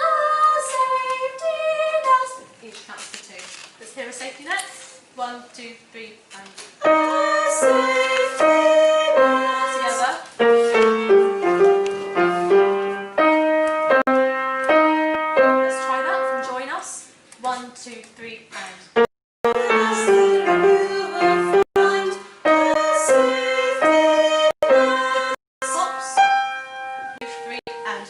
Our safety net. Each counts to 2. Let's hear a safety net. 1, 2, 3, and. our safety All together. Let's try that from Join Us. 1, 2, 3, and. Stops. 2, 3, and.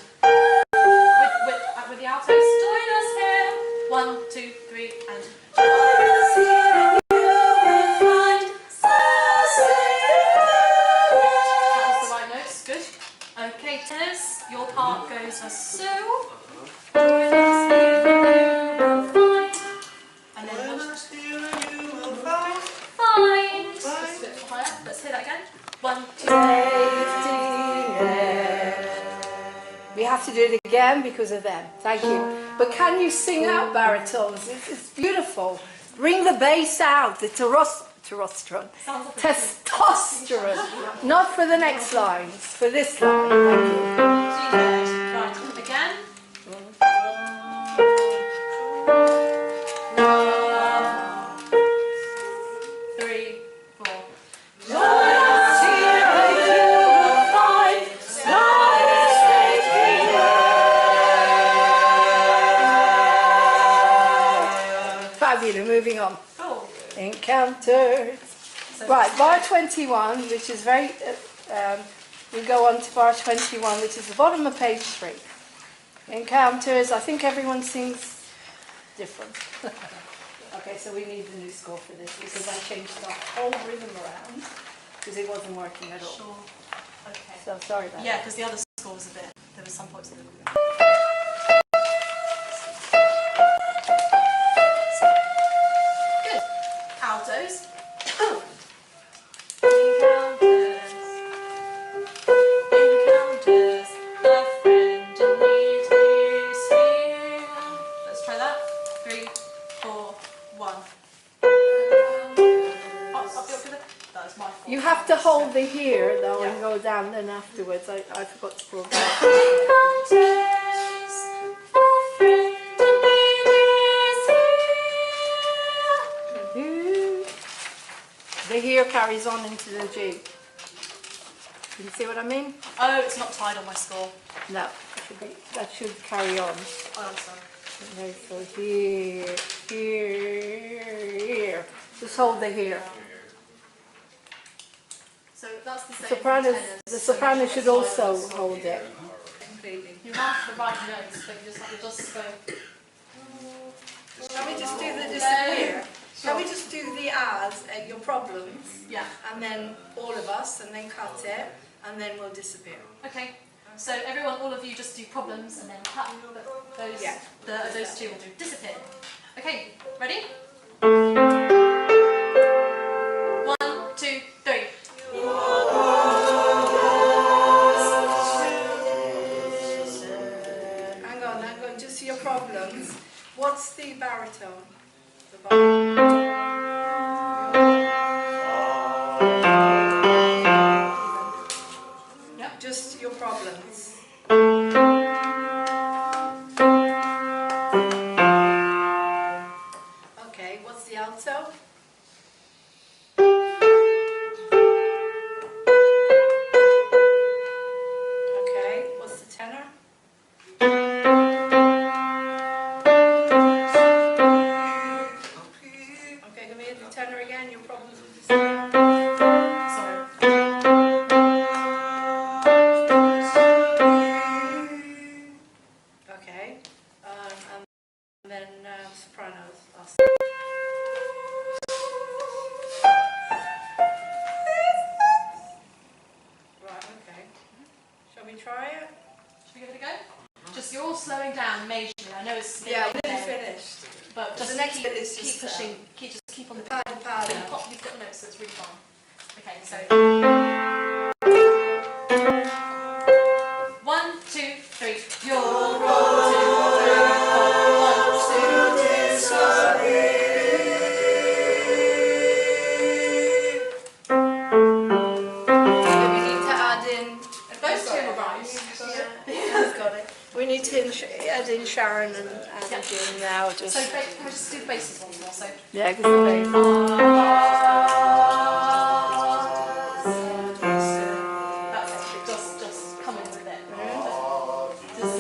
With the altos. Join us here. 1, 2, 3, and. That was the right notes. Good. Okay, tenors. Your part goes as so. Join us here and you will find. And then find. Just a bit higher. Let's hear that again. 1, 2, 3. We have to do it again because of them. Thank you. But can you sing out baritones? It's beautiful. Bring the bass out, the testosterone. Not for the next lines, for this line. Thank you. Right, again. 3, 4. Fabulous, moving on. Cool. Encounters. Right, bar 21, which is very, we go on to bar 21, which is the bottom of page 3. Encounters, I think everyone sings different. Okay, Okay, so we need a new score for this because I changed the whole rhythm around because it wasn't working at all. Sure. Okay. So sorry about Yeah, that. because the other score was a bit. There was some points a little bit. Good. Altos. Encounters a friend in need is here. Let's try that. 3, 4, 1. That was my fault. You have to hold the here though and go down then afterwards. I forgot to pull that. The here carries on into the G. Can you see what I mean? Oh, it's not tied on my score. No, that should carry on. Oh, I'm sorry. Okay, so here, here. Just hold the here. So that's the same. The soprano should also hold it. Completely. You have the right notes, but you just have to just go. Can we just do the disappear? Can we just do the as your problems? Yeah. And then all of us, and then cut it, and then we'll disappear. Okay. So everyone, all of you, just do problems and then cut. Those, Yeah. Those two will do disappear. Okay. Ready? 1, 2, 3. Hang on, just your problems. What's the baritone? The baritone. Yep, just your problems. Okay, what's the alto? Okay, what's the tenor? Okay, can we hit the tenor again? Your problems with the tenor? Sorry. Okay, and then sopranos. Right, okay. Shall we try it? Should we give it a go? Just you're all slowing down majorly. I know it's Yeah, late we're there, finished. but just The next keep, bit is keep just, pushing. Just keep on the pad. You've got notes, so it's really fine. Okay, so 1, 2, 3. You're 1, 2, 3, 4, 1, 2, We need to add in. Those two are right. I've got it. We need to add in Sharon and Jim now. Just So can we just do the basses once more? So yeah, because the bass. That's it. Just come in with it. Just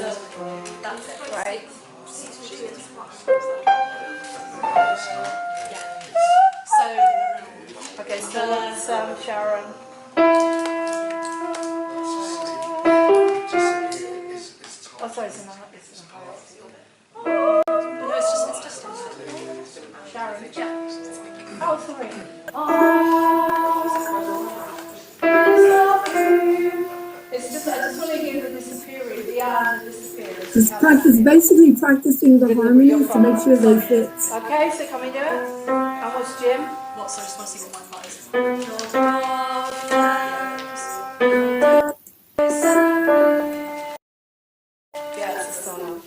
that's it. Right. Yeah. So Okay, so that's Sharon. Oh, sorry, it's not. no, it's just Sharon. Yeah. Oh, sorry. It's just, I just want to hear the disappearing, the and the disappearance. Just practice, basically practicing the harmonies to make sure they fit. Okay, so can we do it? And what's Jim? What? So I just want to see what my part is. Yeah, it's a solo.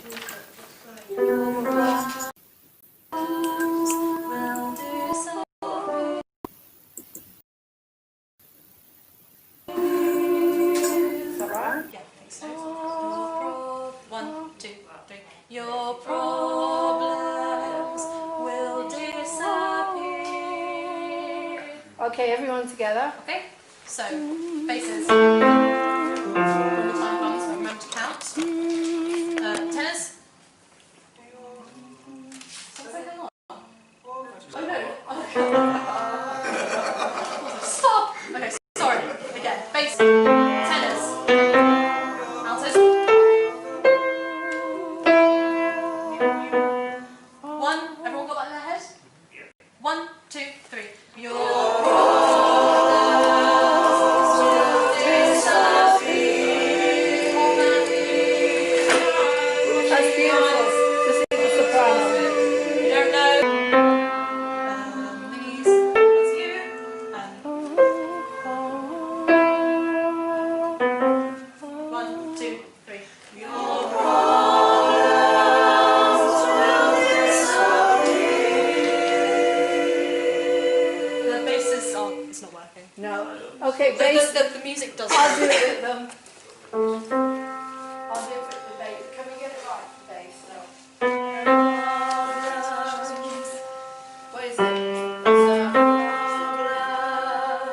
Is that right? Yeah, I think so. 1, 2, 3. Your problems will disappear. Okay, everyone together. Okay, so basses. One more time, guys. Remember to count. Tenors. Hang on. Oh no. Stop. Okay, sorry. Again, bass. Tenors. Altos. 1. Everyone got that in their head? backing. No. Okay, The music does. I'll do it with them. I'll do it with the bass. Can we get it right, the bass? No. What is it?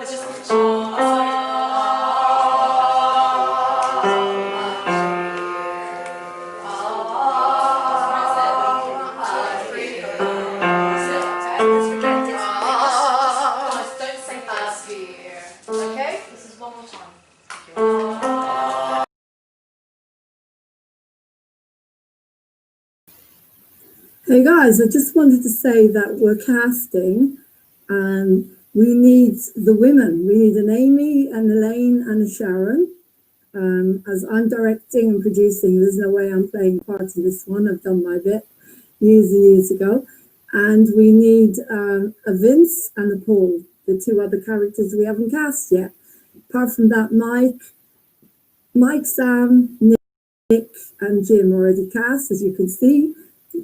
It's just Okay? This is one more time. Hey guys, I just wanted to say that we're casting and we need the women. We need an Amy, an Elaine and a Sharon. As I'm directing and producing, there's no way I'm playing part in this one. I've done my bit years and years ago. And we need a Vince and a Paul, the two other characters we haven't cast yet. Apart from that, Mike, Sam, Nick and Jim already cast, as you can see.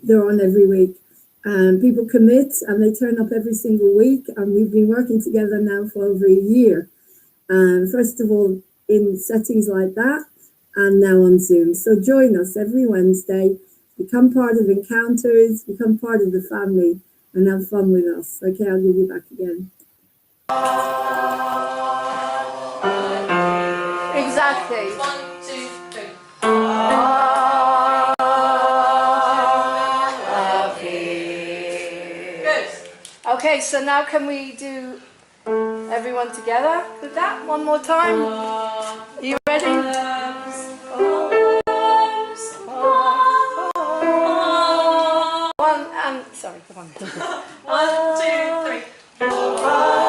They're on every week. People commit and they turn up every single week, and we've been working together now for over a year. First of all, in settings like that, and now on Zoom. So join us every Wednesday, become part of Encounters, become part of the family, and have fun with us. Okay, I'll give you back again. Exactly. 1, 2, 3. Good. Okay, so now can we do everyone together with that one more time? Are you ready? One and sorry, come on. 1, 2, 3.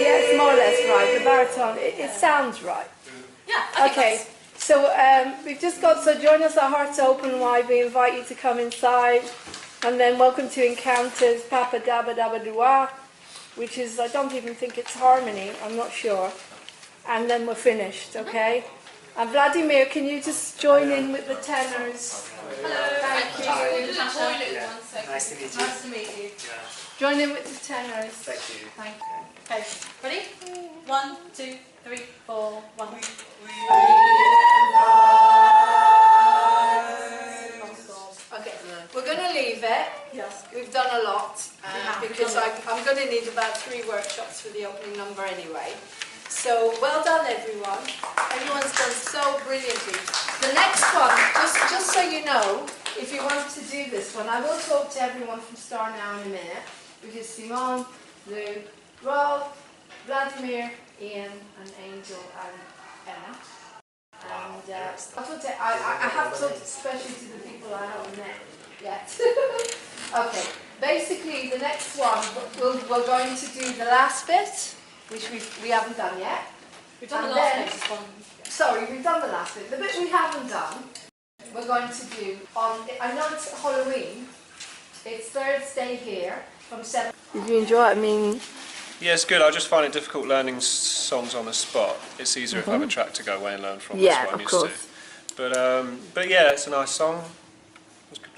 Yeah, it's more or less right. The baritone, it sounds right. Yeah. Okay. So we've just got, so join us, our hearts open wide. We invite you to come inside. And then welcome to Encounters, Papa Dabba Dabba Dua, which is, I don't even think it's harmony, I'm not sure. And then we're finished, okay? And Vladimir, can you just join in with the tenors? Hello. Thank you. Nice to meet you. Nice to meet you. Join in with the tenors. Thank you. Thank you. Okay, ready? 1, 2, 3, 4, 1. Okay, we're going to leave it. Yes. We've done a lot because I'm going to need about 3 workshops for the opening number anyway. So well done, everyone. Everyone's done so brilliantly. The next one, just so you know, if you want to do this one, I will talk to everyone from Star Now in a minute, which is Simone, Lou, Rob, Vladimir, Ian, and Angel, and Emma. And I'll talk to, I have talked especially to the people I haven't met yet. Okay, basically the next one, we're going to do the last bit, which we haven't done yet. We've done And the last then- bit. This one. Sorry, we've done the last bit. The bit we haven't done, we're going to do on, I know it's Halloween, it's Thursday here from 7. Did you enjoy it? I mean, Yeah, it's good. I just find it difficult learning songs on the spot. It's easier if I have a track to go away and learn from. Yeah, That's what I'm of used course. to. But yeah, it's a nice song.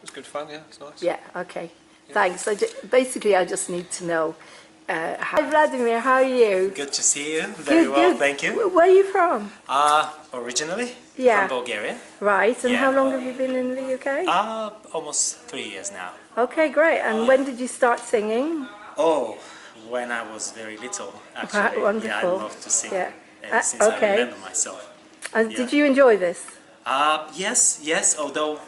It's good fun. Yeah, it's nice. yeah, okay. Thanks. Basically, I just need to know. Hi, Vladimir, how are you? Good to see you. Very well, thank you. Where are you from? Originally Yeah. from Bulgaria. Right, and Yeah. how long have you been in the UK? Almost 3 years now. Okay, great. And when did you start singing? Oh, when I was very little, actually. Wonderful. Yeah, I love to sing Yeah. since I Okay. remember myself. And Yeah. did you enjoy this? Yes. Although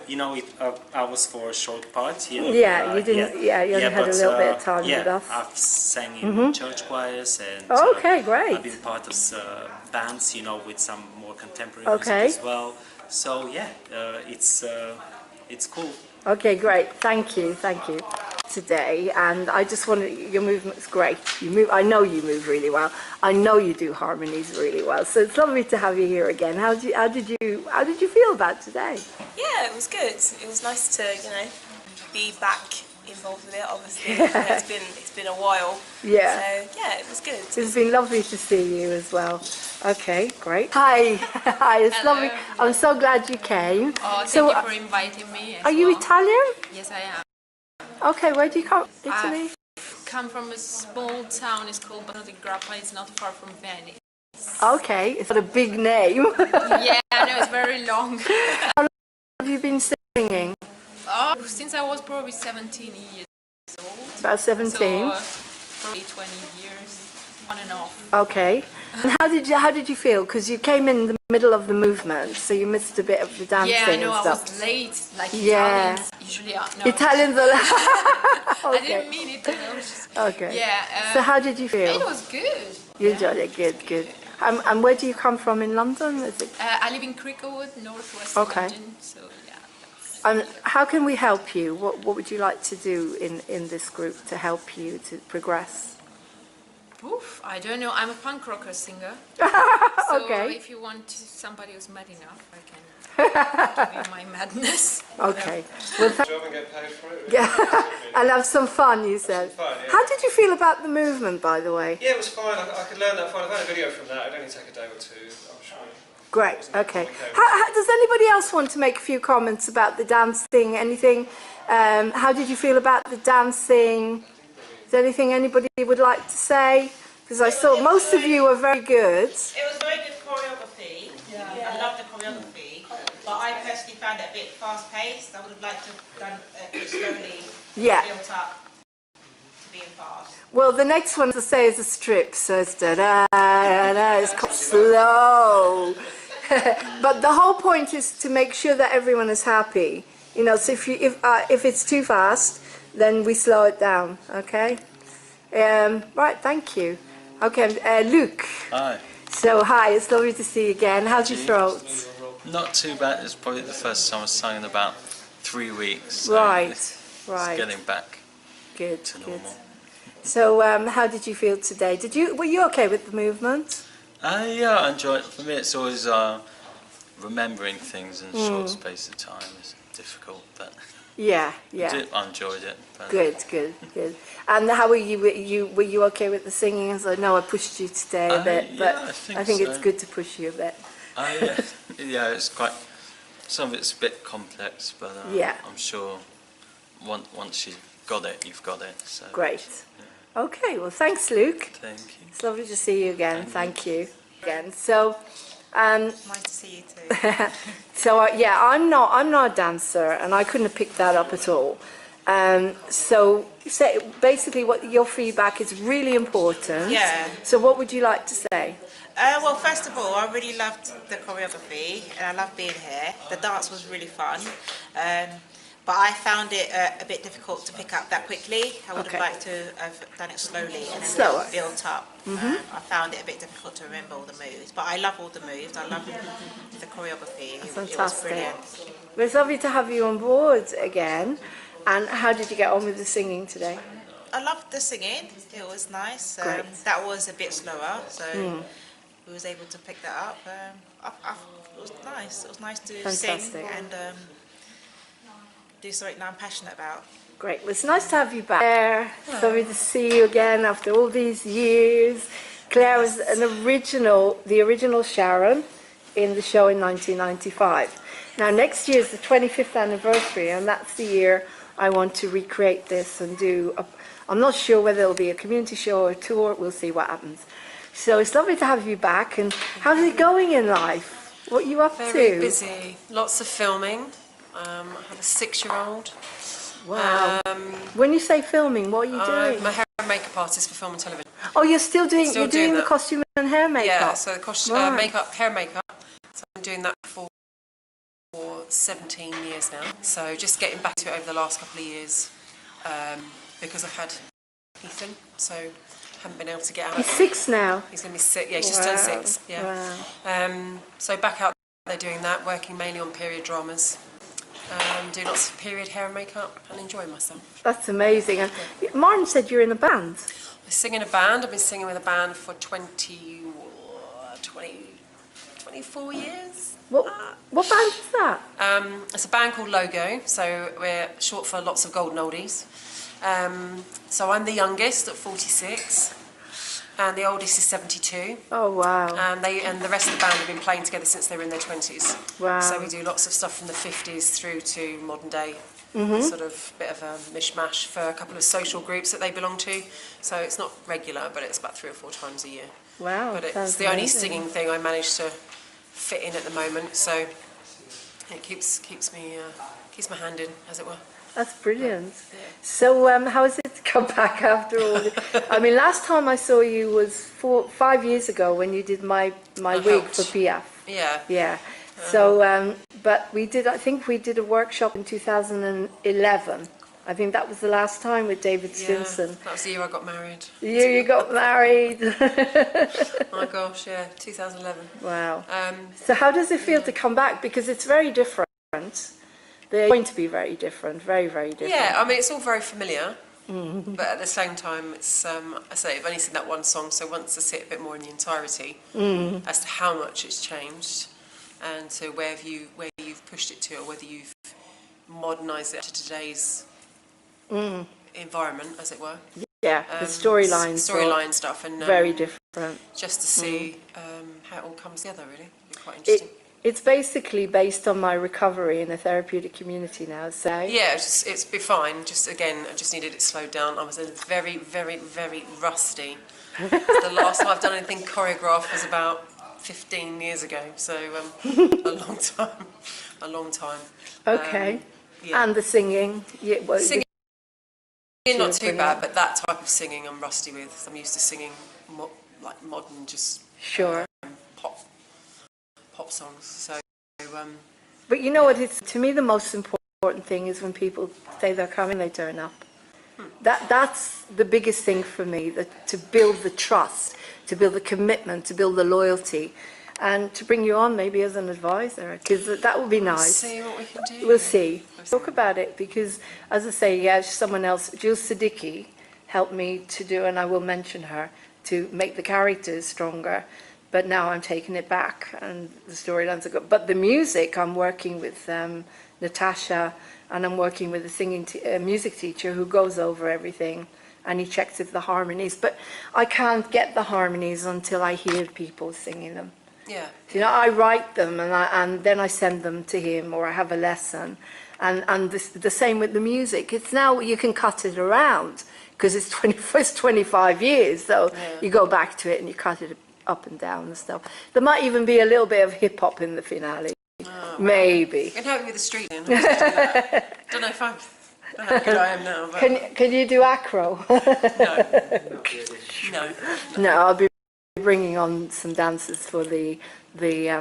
I was for a short part. You know, Yeah, you didn't. Yeah, you only had a little bit of time with us. I've sang in Mhm. church choirs and. Okay, great. I've been part of bands, with some more contemporary Okay. music as well. So yeah, it's cool. Okay, great. Thank you today. And I just wanted, your movement's great. You move. I know you move really well. I know you do harmonies really well. So it's lovely to have you here again. How did you feel about today? Yeah, it was good. It was nice to, be back involved with it. Obviously, it's been a while. Yeah. So yeah, it was good. It's been lovely to see you as well. Okay, great. Hi, hi. It's lovely. I'm so glad you came. Oh, thank So, you for inviting me. Are you Italian? Yes, I am. Okay, where do you come? Italy? Come from a small town. It's called Bono di Grappa. It's not far from Venice. Okay, it's got a big name. Yeah, I know, it's very long. How long have you been singing? Oh, since I was probably 17 years old. About 17? So, probably 20 years, on and off. Okay. And how did you feel? Because you came in the middle of the movement, so you missed a bit of the dancing Yeah, I know, and I stuff. was late, like Yeah. Italians usually are. No. Italians are I didn't mean it, you know. Okay. Yeah. So how did you feel? It was good. You enjoyed it? Good, good. And where do you come from in London? Is it? I live in Cricklewood, northwest Okay. London, so yeah. And how can we help you? What would you like to do in this group to help you to progress? Oof, I don't know. I'm a punk rocker singer. Okay. So if you want somebody who's mad enough, I can give you my madness. Okay. Well, Job and get paid for it. yeah, and have some fun, you said. fun, yeah. How did you feel about the movement, by the way? Yeah, it was fine. I could learn that fine. I've had a video from that. It'd only take a day or two, I'm sure. Great, okay. Does anybody else want to make a few comments about the dancing? Anything? How did you feel about the dancing? Is there anything anybody would like to say? Because I saw most of you were very good. It was very good choreography. Yeah. I love the choreography. But I personally found it a bit fast-paced. I would have liked to have done it slowly, Yeah. built up to being fast. Well, the next one to say is a strip, so it's da-da-da-da, it's quite slow. But the whole point is to make sure that everyone is happy. You know, so if it's too fast, then we slow it down, okay? Right, thank you. Okay, Luke. Hi. So, hi, it's lovely to see you again. How's your throat? Not too bad. It's probably the first time I've sung in about 3 weeks. So Right, it's right. getting back Good, to good. normal. So, how did you feel today? Were you okay with the movement? Yeah, I enjoy it. For me, it's always remembering things in a short space of time is difficult, but Yeah, yeah. I enjoyed it. But Good, good, good. And how were you? Were you okay with the singing? As I know I pushed you today a bit, but yeah, I think it's so. good to push you a bit. Yeah, it's quite. Some of it's a bit complex, but Yeah. I'm sure once you've got it, you've got it. So Great. Okay, well, thanks, Luke. Thank you. It's lovely to see you again. Thank you again. So, Nice to see you too. so yeah, I'm not a dancer, and I couldn't have picked that up at all. So basically, what your feedback is really important. Yeah. So, what would you like to say? Well, first of all, I really loved the choreography and I loved being here. The dance was really fun. But I found it a bit difficult to pick up that quickly. I would have liked to have done it slowly and then Slower. built up. Mhm. I found it a bit difficult to remember all the moves, but I love all the moves. I love the choreography. It was Fantastic. brilliant. Well, it's lovely to have you on board again. And how did you get on with the singing today? I loved the singing. It was nice. Great. That was a bit slower, so Mm. we was able to pick that up. It was nice. It was nice to Fantastic. sing and do something that I'm passionate about. Great. Well, it's nice to have you back. Claire, it's lovely to see you again after all these years. Claire was the original Sharon in the show in 1995. Now, next year is the 25th anniversary, and that's the year I want to recreate this and I'm not sure whether it'll be a community show or a tour. We'll see what happens. So it's lovely to have you back. And how's it going in life? What are you up to? Very busy. Lots of filming. I have a 6-year-old. Wow. When you say filming, what are you doing? I'm a hair and makeup artist for film and television. Oh, you're still doing the that. costume and hair makeup? Yeah, so the costume, Right. hair makeup. So I'm doing that for 17 years now. So just getting back to it over the last couple of years because I've had Ethan, so haven't been able to get out. He's 6 now. He's going to be 6. Yeah, he's just turned 6. Yeah. Wow. So back out there doing that, working mainly on period dramas. Doing lots of period hair and makeup and enjoying myself. That's amazing. And Martin said you're in a band. I sing in a band. I've been singing with a band for 24 years. What band is that? It's a band called Logo, so we're short for Lots of Golden Oldies. So I'm the youngest at 46, and the oldest is 72. Oh wow! And the rest of the band have been playing together since they were in their 20s. Wow! So we do lots of stuff from the 50s through to modern day. It's sort of a bit of a mishmash for a couple of social groups that they belong to. So it's not regular, but it's about 3 or 4 times a year. Wow, But it's sounds the only amazing. singing thing I manage to fit in at the moment. So it keeps my hand in, as it were. That's brilliant. So how is it to come back after all? I mean, last time I saw you was 5 years ago when you did my wig for Piaf. Yeah. Yeah. So, but I think we did a workshop in 2011. I think that was the last time with David Stinson. That was the year I got married. The year you got married. My gosh, yeah, 2011. Wow. So how does it feel to come back? Because it's very different. They're going to be very different, very, very different. Yeah, I mean, it's all very familiar, but at the same time, it's, I say, I've only seen that one song, so once to see it a bit more in the entirety as to how much it's changed and to where you've pushed it to, or whether you've modernised it to today's environment, as it were. Yeah, the storyline stuff, and very different. Just to see how it all comes together, really. It'd be quite interesting. It's basically based on my recovery in a therapeutic community now, so... Yeah, it's been fine. Just again, I just needed it slowed down. I was very, very, very rusty. The last time I've done anything choreographed was about 15 years ago, so a long time. Okay. Yeah. And the singing? Yeah, well, singing, not too bad, but that type of singing I'm rusty with. I'm used to singing like modern, just pop songs. So, but you know what? It's to me the most important thing is when people say they're coming, they turn up. That's the biggest thing for me. To build the trust, to build the commitment, to build the loyalty, and to bring you on maybe as an advisor, because that would be nice. We'll see what we can do. We'll see. Talk about it, because as I say, yeah, someone else, Jules Siddiqui, helped me to do, and I will mention her, to make the characters stronger. But now I'm taking it back, and the storylines are good. But the music, I'm working with Natasha, and I'm working with a singing music teacher who goes over everything, and he checks if the harmonies. But I can't get the harmonies until I hear people singing them. Yeah. You know, I write them, and then I send them to him, or I have a lesson. And the same with the music. It's now you can cut it around, because it's 25 years, so you go back to it and you cut it up and down and stuff. There might even be a little bit of hip hop in the finale. Maybe. You can help me with the street then. Don't know how good I am now. But... Can you do acro? No. No, I'll be bringing on some dancers for the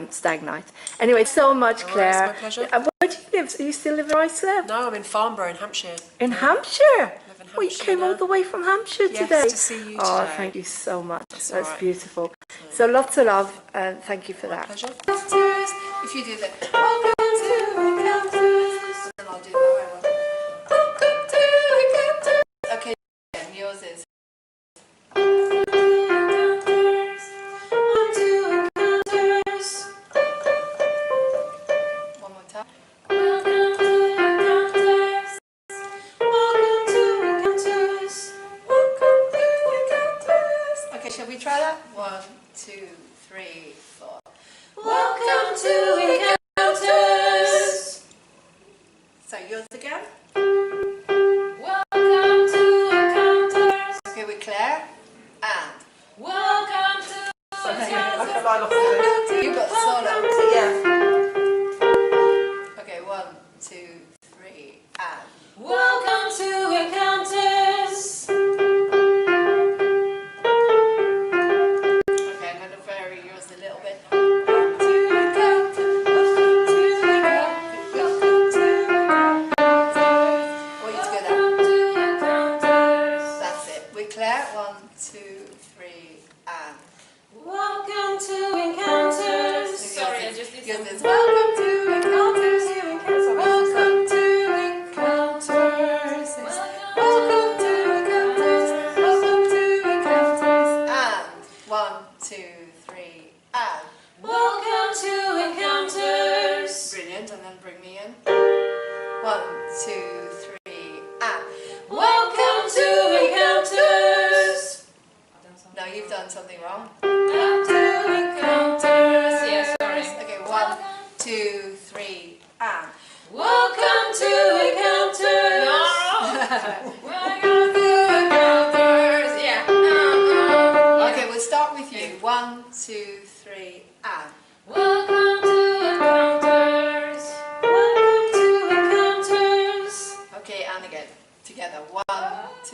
stag night. Anyway, so much, Claire. It's my pleasure. Where do you live? Do you still live in Iceland? No, I'm in Farnborough in Hampshire. In Hampshire? Oh, you came all the way from Hampshire today? Yes, to see you today. Oh, thank you so much. That's right. beautiful. So lots of love, and thank you for that. Pleasure. If you do that. Welcome to Encounters. And I'll do that one. Welcome to Encounters. Okay, and yours is. One more time. Welcome to Encounters. Welcome to Encounters. Welcome to Encounters. Okay, shall we try that? 1, 2, 3, 4. Welcome to Encounters. So yours again. Welcome to Encounters. Okay, with Claire. And welcome to Encounters. You got solo. Yeah. Okay, 1, 2, 3, and welcome to Encounters. Okay, I'm going to vary yours a little bit. Welcome to Encounters. Welcome to Encounters. Or you to go there. That's it. With Claire. 1, 2, 3, and welcome to Encounters. Sorry, I just need yours is welcome to Encounters. Welcome to Encounters. Welcome to Encounters. Welcome to Encounters. And 1, 2, 3, and welcome to Encounters. Brilliant, and then bring me in. 1, 2, 3, and welcome to Encounters. No, you've done something wrong. Welcome to Encounters. Yeah, sorry. Okay, 1, 2,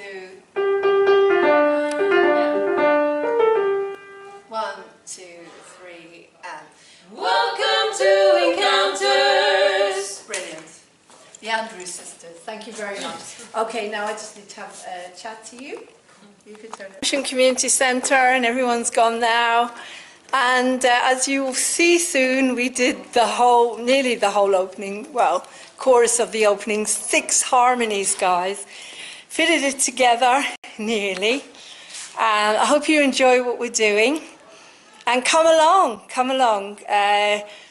2. 1, 2, 3, and Welcome to Encounters! Brilliant. The Andrews sisters, thank you very much. Okay, now I just need to have a chat to you. You could turn it. Ocean Community Centre, and everyone's gone now. And as you will see soon, we did nearly the whole opening, well, chorus of the opening, 6 harmonies, guys. Fitted it together, nearly. I hope you enjoy what we're doing. And come along, come along.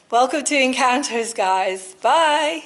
Welcome to Encounters, guys. Bye.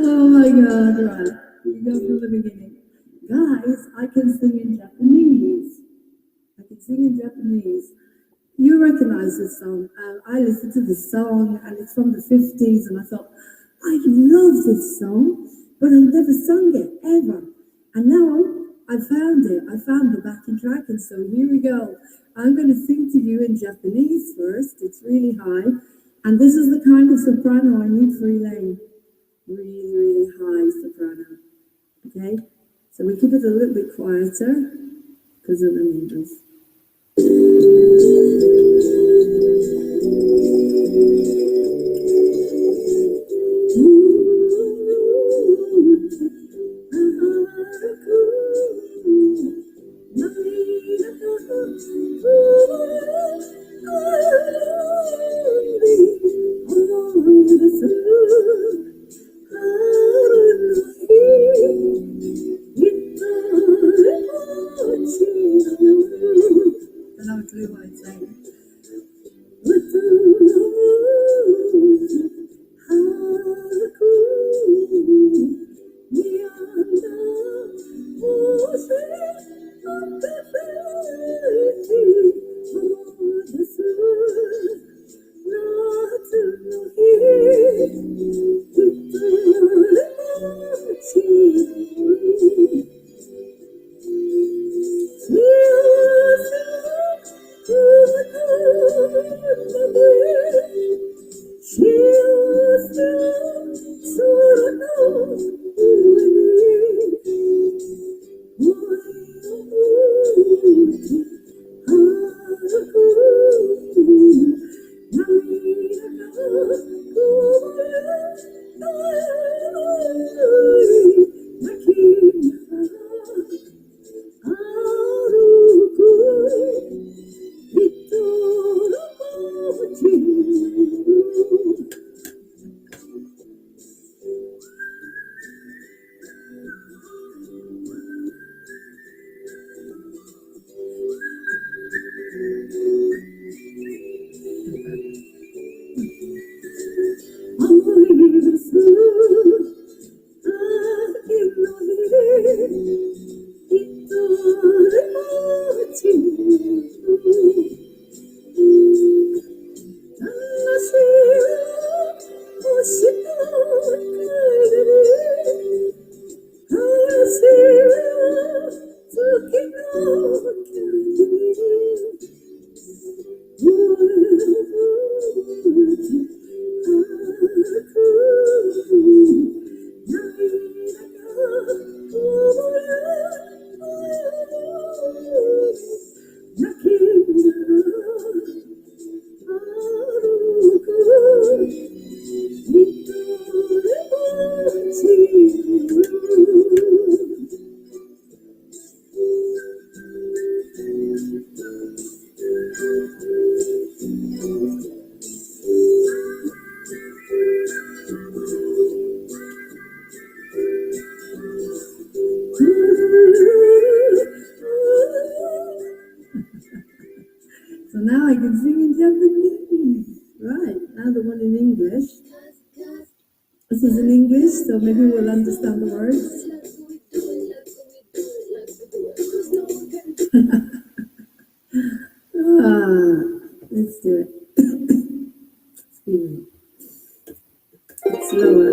Oh my God, right. We go from the beginning. Guys, I can sing in Japanese. I can sing in Japanese. You recognize this song. I listened to this song and it's from the 50s and I thought, I love this song, but I never sung it ever. And now I found it. I found the backing track, and so here we go. I'm going to sing to you in Japanese first. It's really high. And this is the kind of soprano I need for Elaine. Really, really high soprano. Okay? So we keep it a little bit quieter because of the needles. So now I can sing in Japanese. Right, now the one in English. This is in English, so maybe we'll understand the words. Let's do it. Excuse me. It's lower.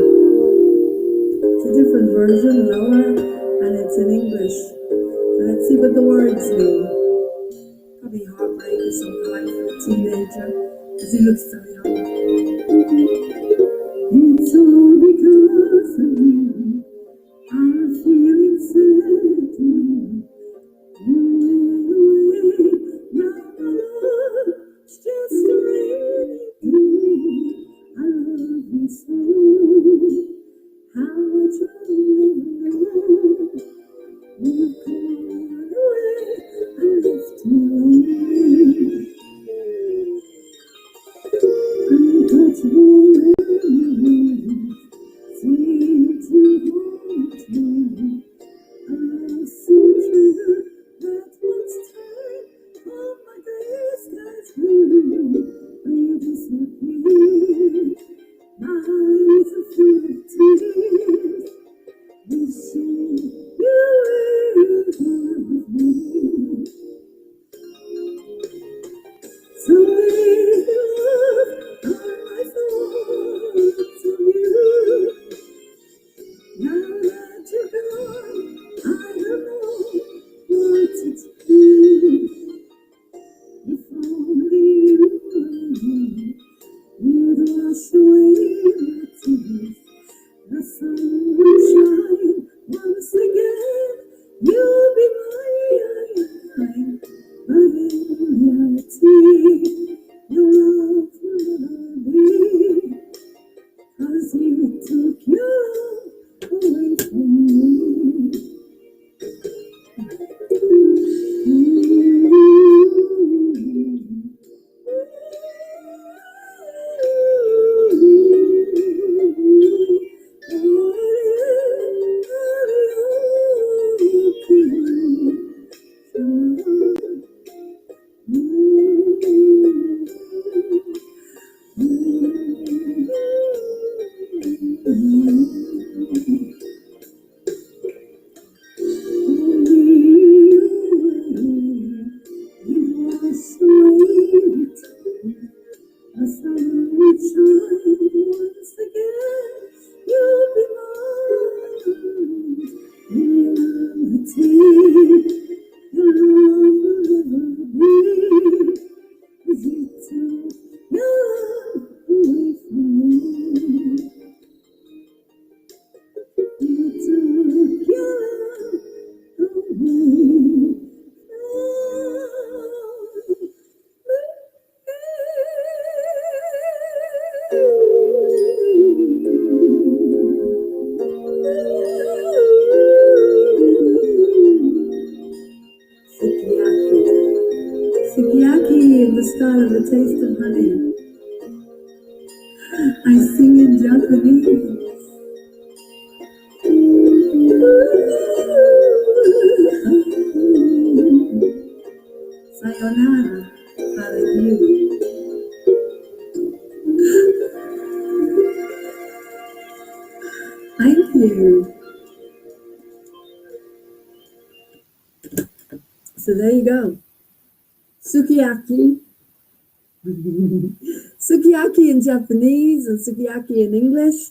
It's a different version, lower, and it's in English. So let's see what the words mean. Probably heartbreak or something like for a teenager, because he looks so young. It's all because of you. I'm feeling sad. You went away. Now my love's just a rainy day. I love you so. How much I never know. You've gone away and left me lonely. Untouchable memories seem to haunt me. I'm so true that once time on my gray skies blue. When you disappear, my eyes are full of tears. I'll have a taste of honey. I sing in Japanese. Sayonara, hallelujah. Thank you. So there you go. Sukiyaki. Sukiyaki in Japanese and sukiyaki in English.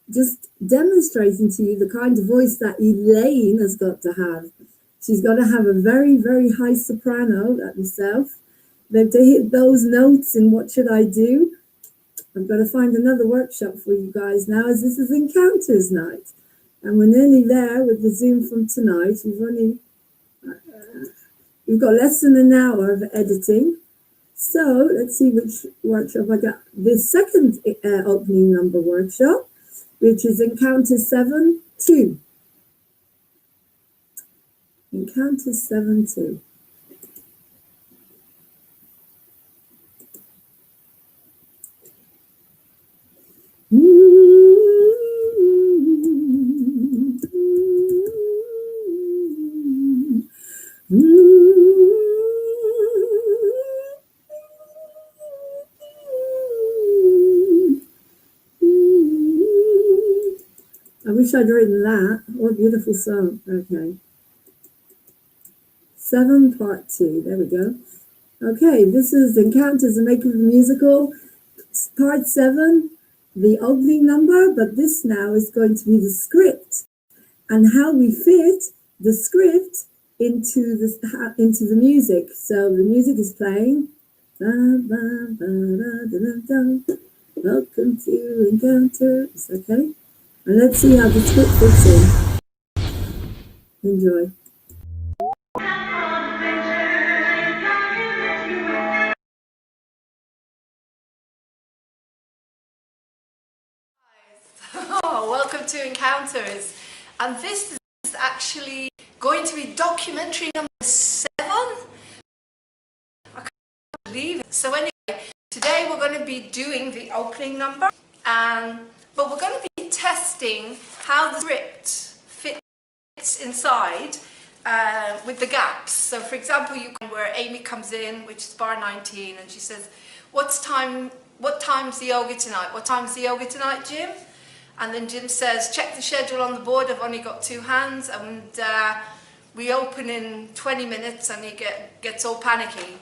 Just demonstrating to you the kind of voice that Elaine has got to have. She's got to have a very, very high soprano, like myself. Then to hit those notes in What Should I Do? I've got to find another workshop for you guys now, as this is Encounters night. And we're nearly there with the Zoom from tonight. We've got less than an hour of editing. So let's see which workshop I got. The second opening number workshop, which is Encounter 7-2. Encounter 7-2. I wish I'd written that. What a beautiful song. Okay. 7 part 2. There we go. Okay, this is Encounters, the Making of the Musical, part 7, the opening number, but this now is going to be the script and how we fit the script into the music. So the music is playing. Welcome to Encounters. Okay. And let's see how the script fits in. Enjoy. Oh, welcome to Encounters. And this is actually going to be documentary number 7. I can't believe it. So anyway, today we're going to be doing the opening number, but we're going to be testing how the script fits inside with the gaps. So for example, where Amy comes in, which is bar 19, and she says, what time's the yoga tonight? What time's the yoga tonight, Jim? And then Jim says, check the schedule on the board, I've only got 2 hands, and we open in 20 minutes, and he gets all panicky.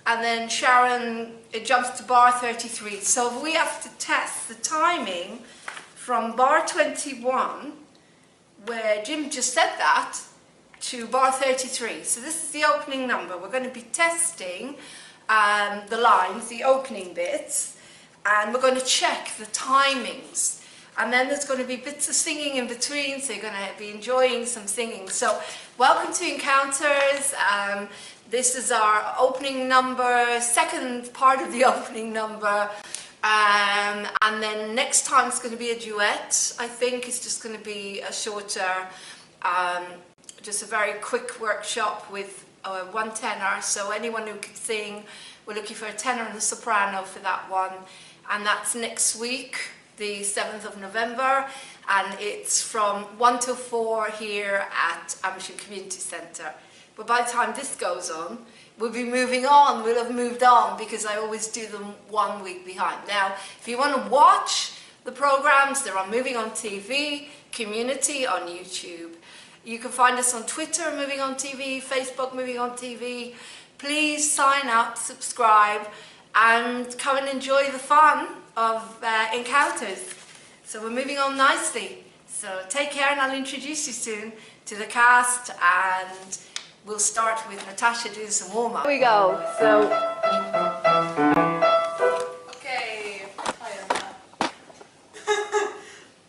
And then Sharon, it jumps to bar 33. So we have to test the timing from bar 21, where Jim just said that, to bar 33. So this is the opening number. We're going to be testing the lines, the opening bits, and we're going to check the timings. And then there's going to be bits of singing in between, so you're going to be enjoying some singing. So welcome to Encounters. This is our opening number, second part of the opening number. And then next time it's going to be a duet. I think it's just going to be a shorter, just a very quick workshop with one tenor. So anyone who can sing, we're looking for a tenor and a soprano for that one. And that's next week, the 7th of November, and it's from 1 till 4 here at Amersham Community Centre. But by the time this goes on, we'll be moving on, we'll have moved on, because I always do them 1 week behind. Now, if you want to watch the programmes, they're on Moving On TV, Community on YouTube. You can find us on Twitter, Moving On TV, Facebook, Moving On TV. Please sign up, subscribe, and come and enjoy the fun of Encounters. So we're moving on nicely. So take care, and I'll introduce you soon to the cast, and we'll start with Natasha doing some warm-up. Here we go. So Okay.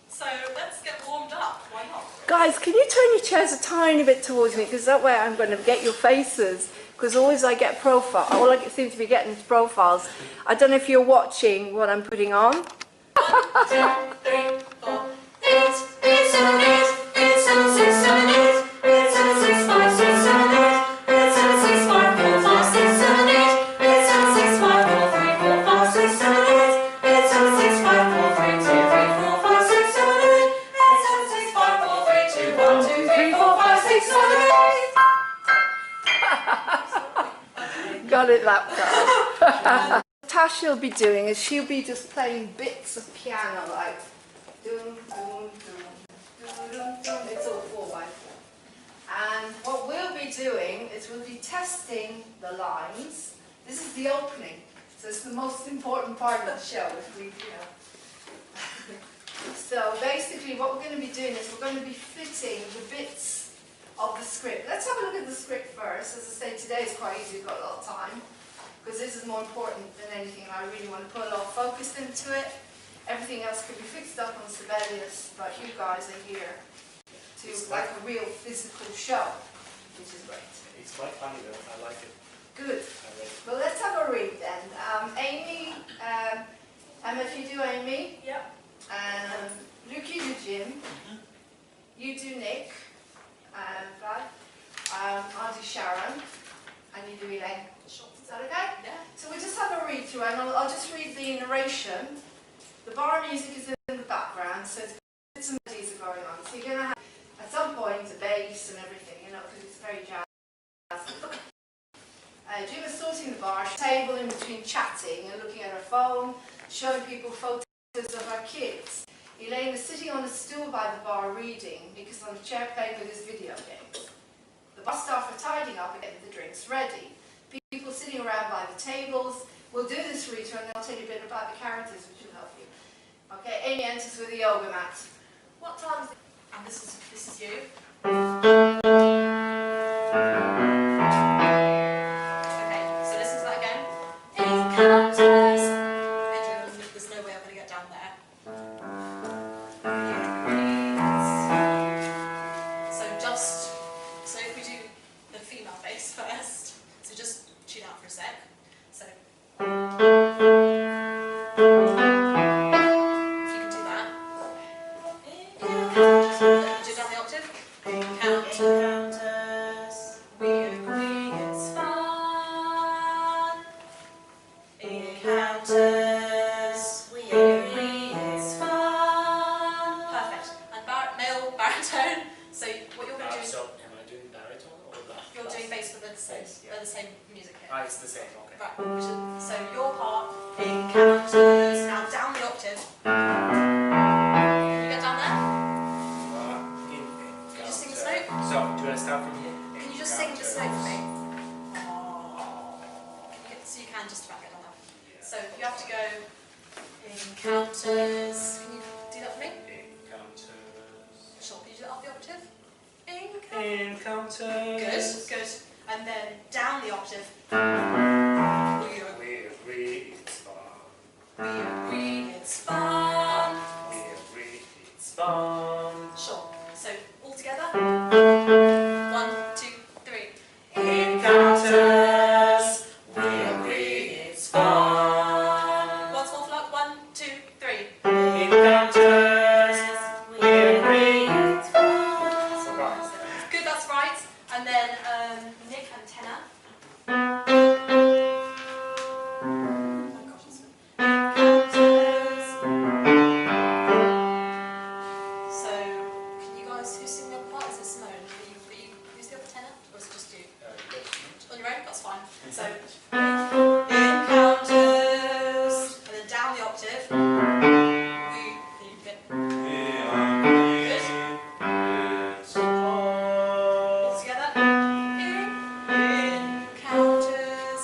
So let's get warmed up. Why not? guys, can you turn your chairs a tiny bit towards me, because that way I'm going to get your faces. Because always I get profile, all I seem to be getting is profiles. I don't know if you're watching what I'm putting on. 1, 2, 3, 4. 8, 8, 7, 8, 8, 7, 6, 7, 8, 8, 7, 6, 5, 6, 7, 8, 8, 7, 6, 5, 4, 5, 6, 7, 8, 8, 7, 6, 5, 4, Got it that time. Tasha will be doing is she'll be just playing bits of piano like dum dum dum dum dum dum. It's all 4/4. And what we'll be doing is we'll be testing the lines. This is the opening, so it's the most important part of the show. If we, So basically, what we're going to be doing is we're going to be fitting the bits of the script. Let's have a look at the script first. As I say, today is quite easy. We've got a lot of time because this is more important than anything, and I really want to put a lot of focus into it. Everything else can be fixed up on Sibelius, but you guys are here to like a real physical show, which is great. It's quite funny though, I like it. Good. Well, let's have a read then. Amy, Emma, if you do Amy. Yep. Luke, you do Jim. You do Nick. Vlad. I'll do Sharon. And you do Elaine. Is that okay? Yeah. So we'll just have a read through, and I'll just read the narration. The bar music is in the background, so it's some melodies are going on. So you're going to have, at some point, a bass and everything, because it's very jazzy. Jim is sorting the bar, table in between chatting and looking at her phone, showing people photos of her kids. Elaine is sitting on a stool by the bar reading, because on a chair playing with his video games. The bar staff are tidying up and getting the drinks ready. People sitting around by the tables. We'll do this read through and I'll tell you a bit about the characters, which will help you. Okay, Amy enters with a yoga mat. What time is it? And this is you. Okay, so listen to that again. Encounters. There's no way I'm going to get down there. So if we do the female bass first, so just tune out for a sec. So. If you can do that. Do down the octave. Encounters, we agree it's fun. Encounters, we agree it's fun. Perfect. And male baritone. So what you're going to do is. So am I doing baritone or the? You're doing bass for the same. They're the same music here. It's the same. Okay. Right. So your part. Encounters. Now down the octave. Can you get down there? Can you just sing the note? So do I start from here? Can you just sing this note for me? So you can just about get down there. So you have to go encounters. Can you do that for me? Encounters. Sure. Can you do that off the octave? Encounters. Good. And then down the octave. We agree it's fun. We agree it's fun. We agree it's fun. Sure. So all together. 1, 2, 3. Encounters. We agree it's fun. Once more, Flock. 1, 2, 3. Encounters. We agree it's fun. Good, that's right. And then Nick and tenor. So, can you guys, who's singing the other part? Is it Simone? Who's the other tenor? Or is it just you? On your own? That's fine. So, encounters, and then down the octave. All together. Encounters.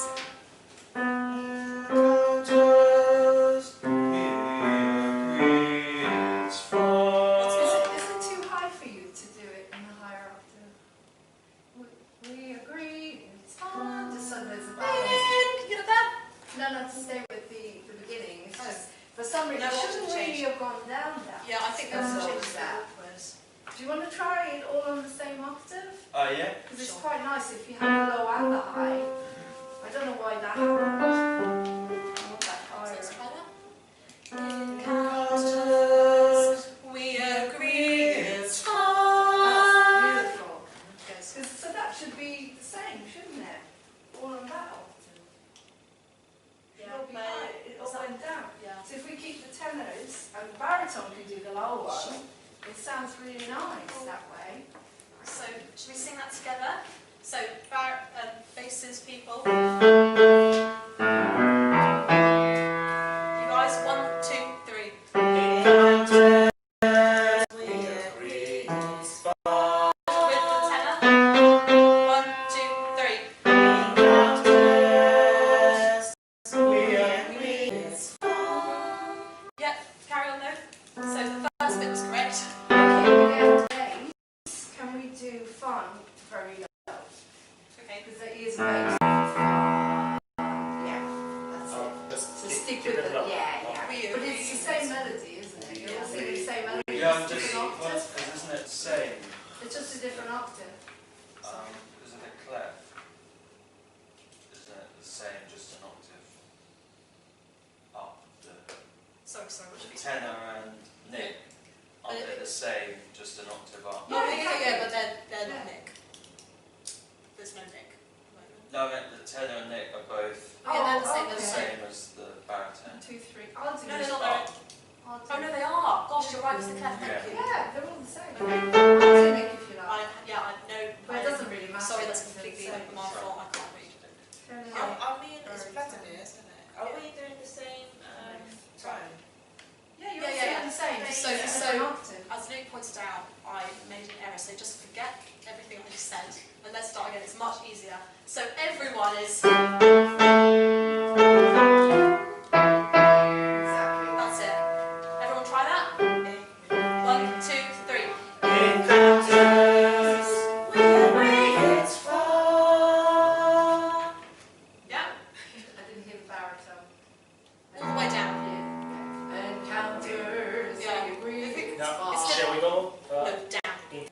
Is it too high for you to do it in a higher octave? We agree. It's fun. Just so there's a balance. Can you get that? No, to stay with the beginning. It's just, for some reason, it shouldn't really have gone down that. Yeah, I think that's changed that. Do you want to try it all on the same octave? Yeah. Because it's quite nice if you have the low and the high. I don't know why that happened. I want that higher. Encounters, we agree it's fun. That's beautiful. So that should be the same, shouldn't it? All on that octave. Yeah, It'll be high. It all went down. Yeah. So if we keep the tenors and the baritone can do the low one, it sounds really nice that way. So, should we sing that together? So, basses, people. You guys, 1, 2, 3. With the tenor. 1, 2, 3. Yep, carry on though. So the first bit was correct. Can we do fun very low? Okay. Because there is a bass. Yeah, that's it. So stick with it. Yeah. But it's the same melody, isn't it? You're all singing the same melody. Yeah, Just just, different octave. isn't it the same? It's just a different octave. Isn't it clef? Isn't it the same, just an octave up? Sorry, what should The we tenor and Nick, aren't they the same, just an octave up? Yeah, but they're not Nick. There's no Nick. No, I meant the tenor and Nick are both Yeah, they're the the same as the baritone. 2, 3. I'll do No, this. they're not. Oh no, they are. Gosh, you're right. It's the clef. Thank you. Yeah, they're all the same. I'll do Nick if you like. I know. But it doesn't really matter. Sorry, that's It's completely the same. my fault. I can't read. Are we in this Vladimir, isn't it? Are we doing the same tone? Yeah, you're singing the same. So, different octave. as Luke pointed out, I made an error. So just forget everything I just said, and let's start again. It's much easier. So everyone is. That's it. Everyone try that. 1, 2, 3. Yeah. I didn't hear the baritone. All the way down. Encounters. Yeah. Shall we go? No, down.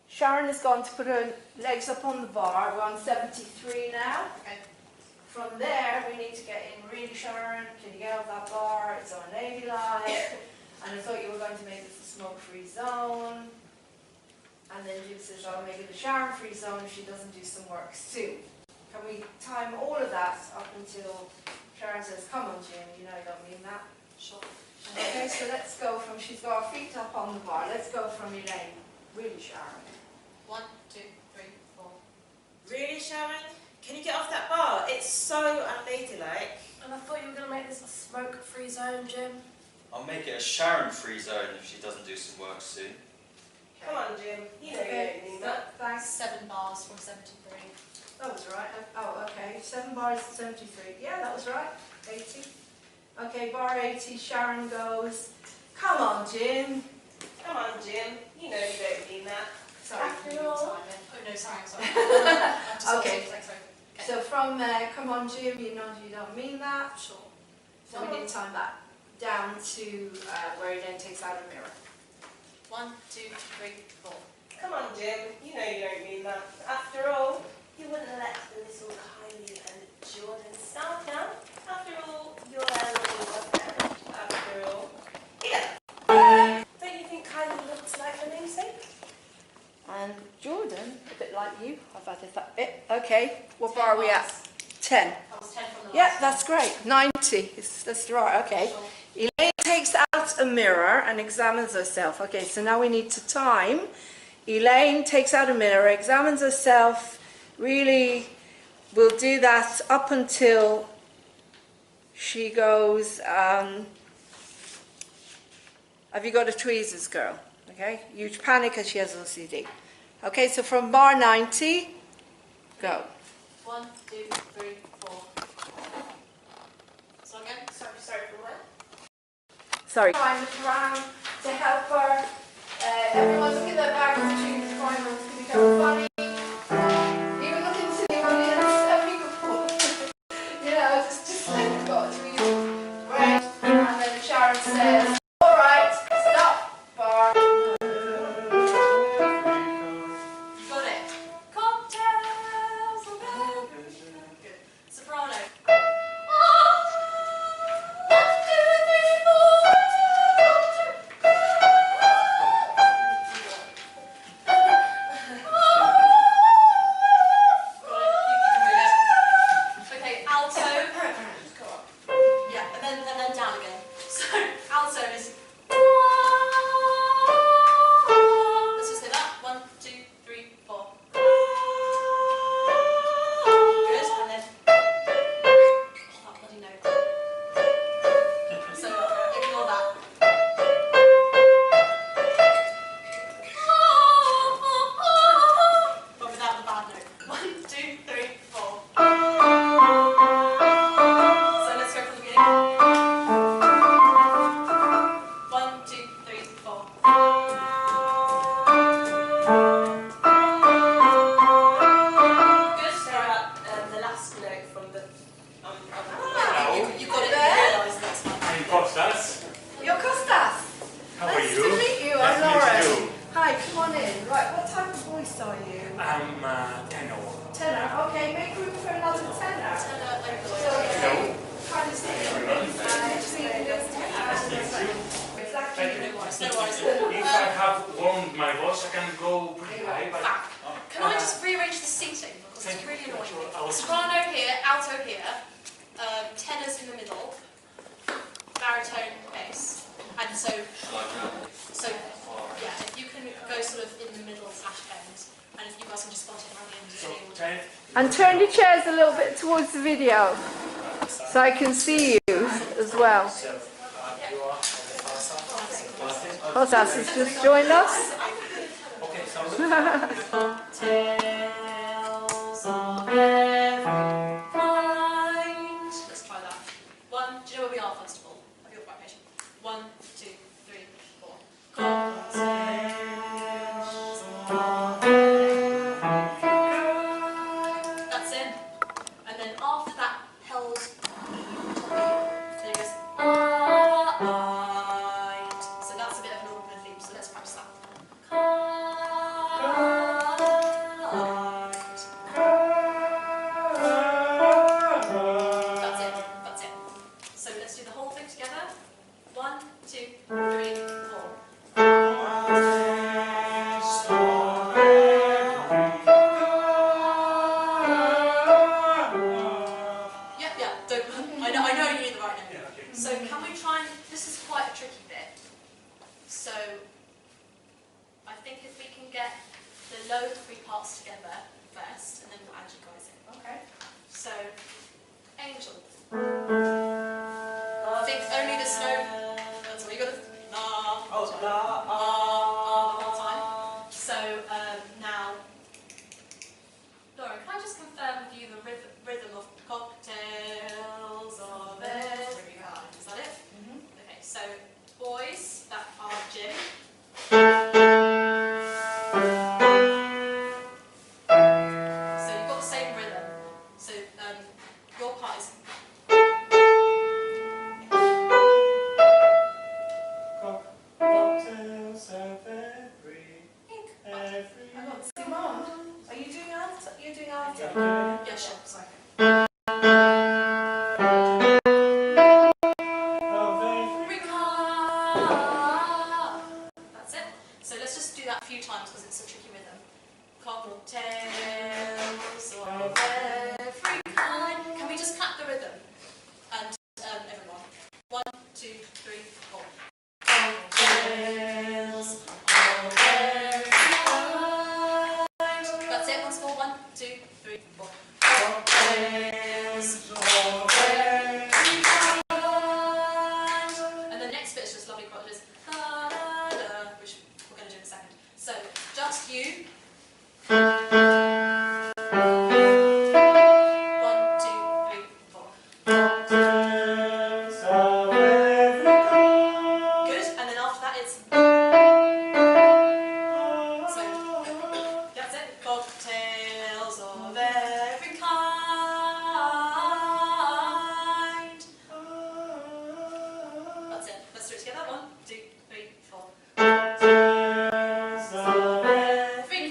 Sharon has gone to put her legs up on the bar. We're on 73 now. Okay. From there, we need to get in really, Sharon. Can you get off that bar? It's on Navy Light. And I thought you were going to make this a smoke-free zone. And then Jim says, I'll make it a Sharon-free zone if she doesn't do some work soon. Can we time all of that up until Sharon says, come on, Jim, you know I don't mean that. Sure. Okay, so let's go from, she's got her feet up on the bar. Let's go from Elaine. Really, Sharon. 1, 2, 3, 4. Really, Sharon? Can you get off that bar? It's so unladylike. And I thought you were going to make this a smoke-free zone, Jim. I'll make it a Sharon-free zone if she doesn't do some work soon. Come on, Jim. You know you don't need that. Thanks. 7 bars from 73. That was right. Oh, okay. 7 bars to 73. Yeah, that was right. 80. Okay, bar 80. Sharon goes. Come on, Jim. Come on, Jim. You know you don't mean that. Sorry. After all. Oh no, sorry. Okay. Sorry. So from come on, Jim, you know you don't mean that. Sure. So we need to time that down to where he then takes out a mirror. 1, 2, 3, 4. Come on, Jim. You know you don't mean that. After all, you wouldn't let the little Kylie and Jordan start now. After all, you're their little parent. After all. Yeah. Don't you think Kylie looks like her namesake? And Jordan, a bit like you. I've added that bit. Okay, what bar are we at? 10. That was 10 from the Yeah, last that's great. 90. That's right, okay. Elaine takes out a mirror and examines herself. Okay, so now we need to time. Elaine takes out a mirror, examines herself, really will do that up until she goes, have you got a tweezers, girl? Okay, you panic as she has OCD. Okay, so from bar 90, go. 1, 2, 3, 4. So again, sorry from where? Sorry. Try and look around to help her. Everyone look at their back of the tube to find what's going to become funny. Even look into the audience. People, you know, just like got to be right. And then Sharon says, all right, stop, bar. Got it. Cocktails. Good. Soprano. 1, 2, 3, 4. 1, one in. Right, what type of voice are you? I'm tenor. Tenor, okay, make room for another tenor. Tenor, like so kind of sing exactly. If I have warmed my voice, I can go pretty high, but... Can I just rearrange the seating because it's really annoying me. Soprano here, alto here, tenors in the middle, baritone, bass, and so yeah, if you can go sort of in the middle / end, and if you guys can just spot it around the end. And turn your chairs a little bit towards the video so I can see you as well. Hotas has just joined us. Let's try that. One, do you know where we are first of all? Have you got right patient? 1, 2, 3, 4. That's it. And then after that held there goes so that's a bit of an organ theme, so let's practice that. That's it. So let's do the whole thing together. 1, 2, 3, 4. Yeah, don't, I know you need the right note. So can we try and, this is quite a tricky bit. So I think if we can get the low 3 parts together first, and then we'll add you guys in. Okay. So, Angel. I think only this note, that's all you got to, the whole time. So now, Lauren, can I just confirm with you the rhythm of cocktails of every kind? Is that it? Okay, so boys that are Jim. So you've got the same rhythm. So your part is. Cocktails of every Simone, are you doing alto? You're doing alto? Yeah, sure, sorry. That's it. So let's just do that a few times because it's a tricky rhythm. Cocktails of every kind. Can we just clap the rhythm? And everyone. 1, 2, 3, 4. Cocktails of every kind. That's it. Once more. 1, 2, 3, 4. Cocktails of every kind. And the next bit is just lovely chords, which we're going to do in a second. So just you. 1, 2, 3, 4. cocktails of every kind. Good. And then after that it's. So that's it. Cocktails of every kind. That's it. Let's do it together. 1, 2, 3, 4. Cocktails of every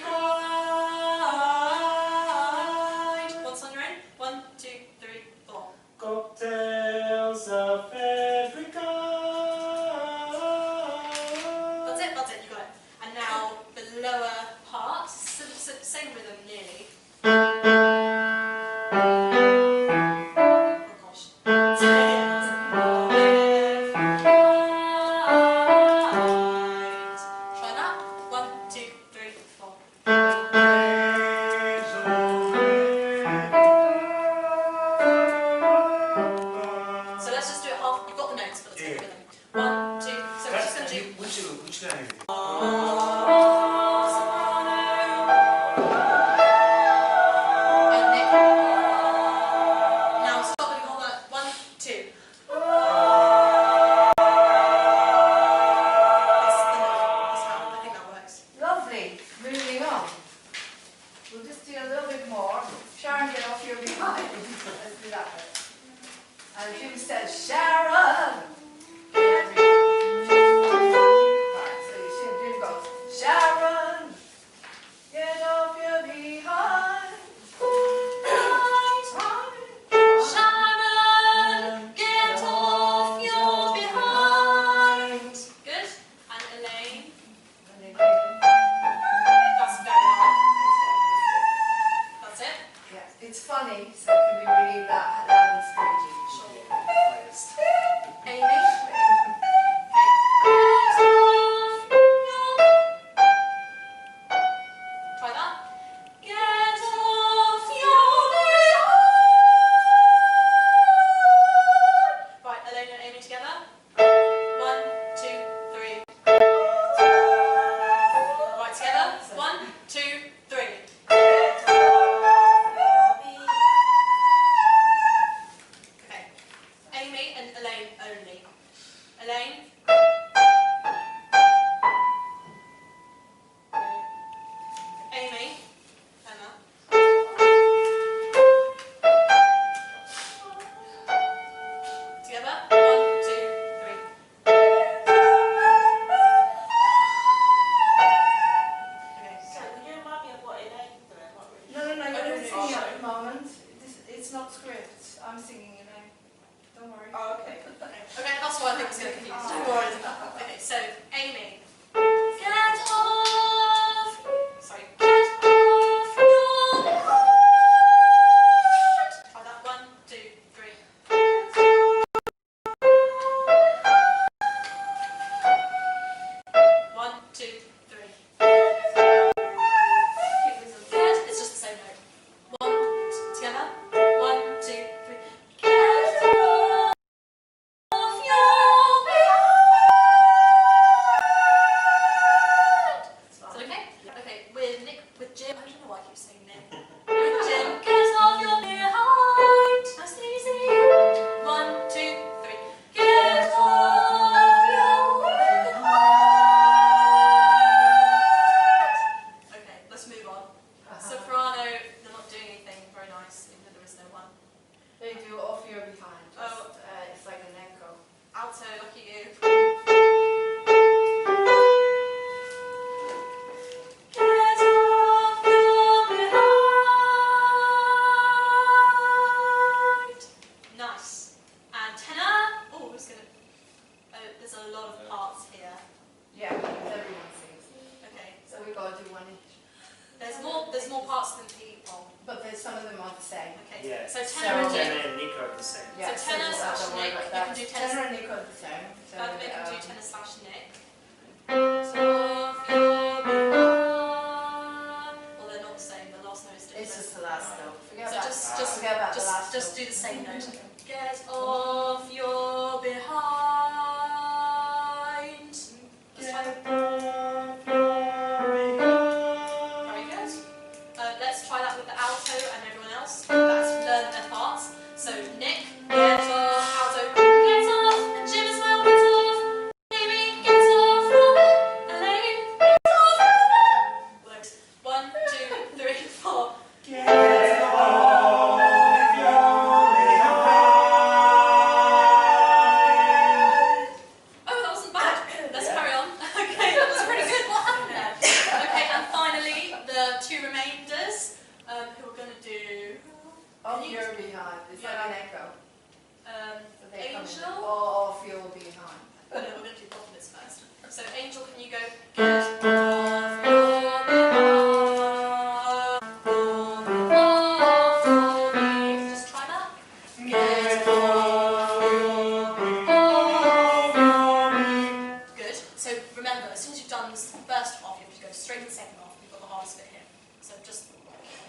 with Jim. I don't know why I keep saying Nick. With Jim, get off your behind. Nice and easy. 1, 2, 3. Get off your behind. Okay, let's move on. Soprano, they're not doing anything very nice, even though there is no one. They do off your behind. Oh. It's like an echo. Alto, lucky you. Get off your behind. Nice. And tenor. Oh, who's gonna? There's a lot of parts here. Yeah, because everyone sings. Okay. So we gotta do one each. There's more parts than people. But there's some of them are the same. Okay. Yeah. So tenor and Tenor and Nico are the same. Yeah, so tenor slash Nick. You can do tenor and Nico are the same. So, Both of you can do tenor slash Nick. So off your behind. Well, they're not the same. The last note is different. It's just the last note. Forget So about forget about the last just note. do the same note. Get off your behind. That's fine. Very good. Let's try that with the alto and everyone else. That's learn their parts. So Nick, get off, alto, get off, and Jim as well, get off. Amy, get off, Elaine, get off. Works. 1, 2, 3, 4. Get off your Oh, that wasn't bad. Let's carry on. Okay, that was pretty good. What happened there? Okay, and finally, the two remainders, who are going to do... Off your behind. It's like an echo. So they come in. Angel? Off your behind. No, we're going to do bottom bits first. So Angel, can you go, get off your behind. Just try that. Get Good. So remember, as soon as you've done this first half, you have to go straight to the second half. You've got the hardest bit here. So just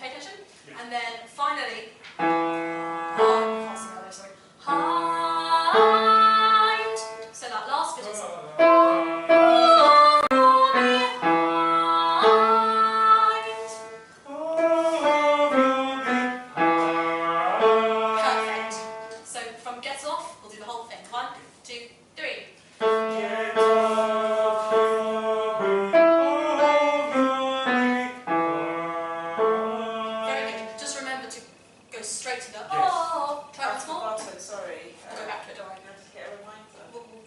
pay attention. And then finally, can't sing that, sorry. Hind. So that last bit is perfect. So from get off, we'll do the whole thing. 1, 2, 3. Very good. Just remember to go straight to the oh. Try once more. Sorry. Go back to it, don't worry. Get a reminder.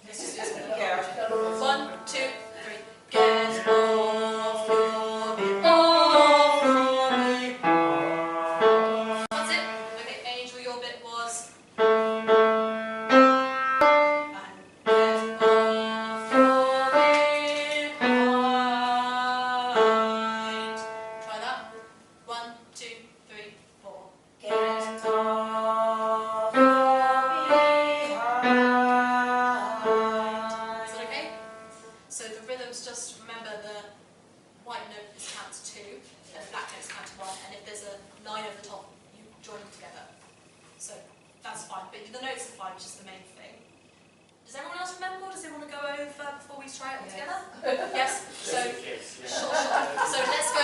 Let's just do it. Yeah. 1, 2, 3. Get off your behind. That's it. Okay, Angel, your bit was. And get off your behind. Try that. 1, 2, 3, 4. Get off your behind. Is that okay? So the rhythms, just remember the white note is count to 2, and the black note is count to 1, and if there's a line over the top, you join them together. So that's fine, but the notes are fine, which is the main thing. Does everyone else remember, or does they want to go over before we try it all together? Yes? So, sure. So let's go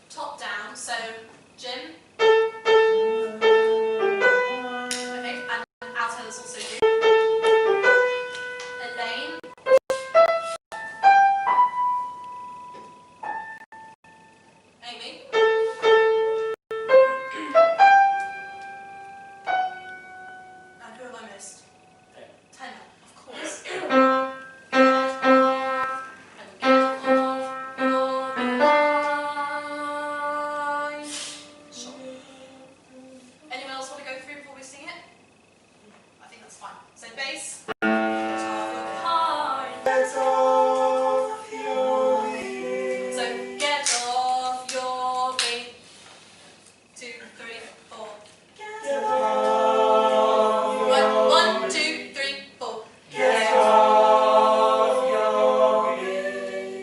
top down. So, Jim. Okay, and alto is also do. Elaine. Amy. And who have I missed? Tenor, of course. And get off your behind. Sure. Anyone else want to go through before we sing it? I think that's fine. So bass. Get off your behind. Get off your behind. So get off your feet. 2, 3, 4. Get off your 1, 2, 3, 4. Get off your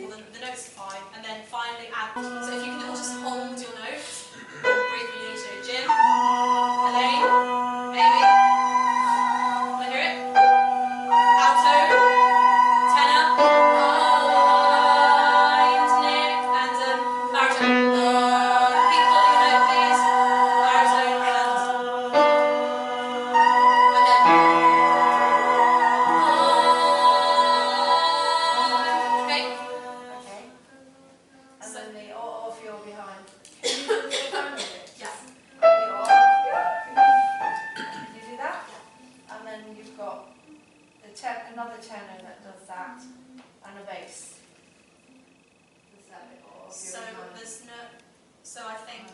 Well, the notes are fine, and then finally add. So if you can all just hold your notes, breathe when you need to. Jim, Elaine, Amy, can I hear it? Alto, tenor, behind, Nick, and And then the off you're behind. Can you do the behind bit? Yeah. The off, can you do that? And then you've got another tenor that does that, and a bass. Is that it? Or if you're So behind? there's no. So I think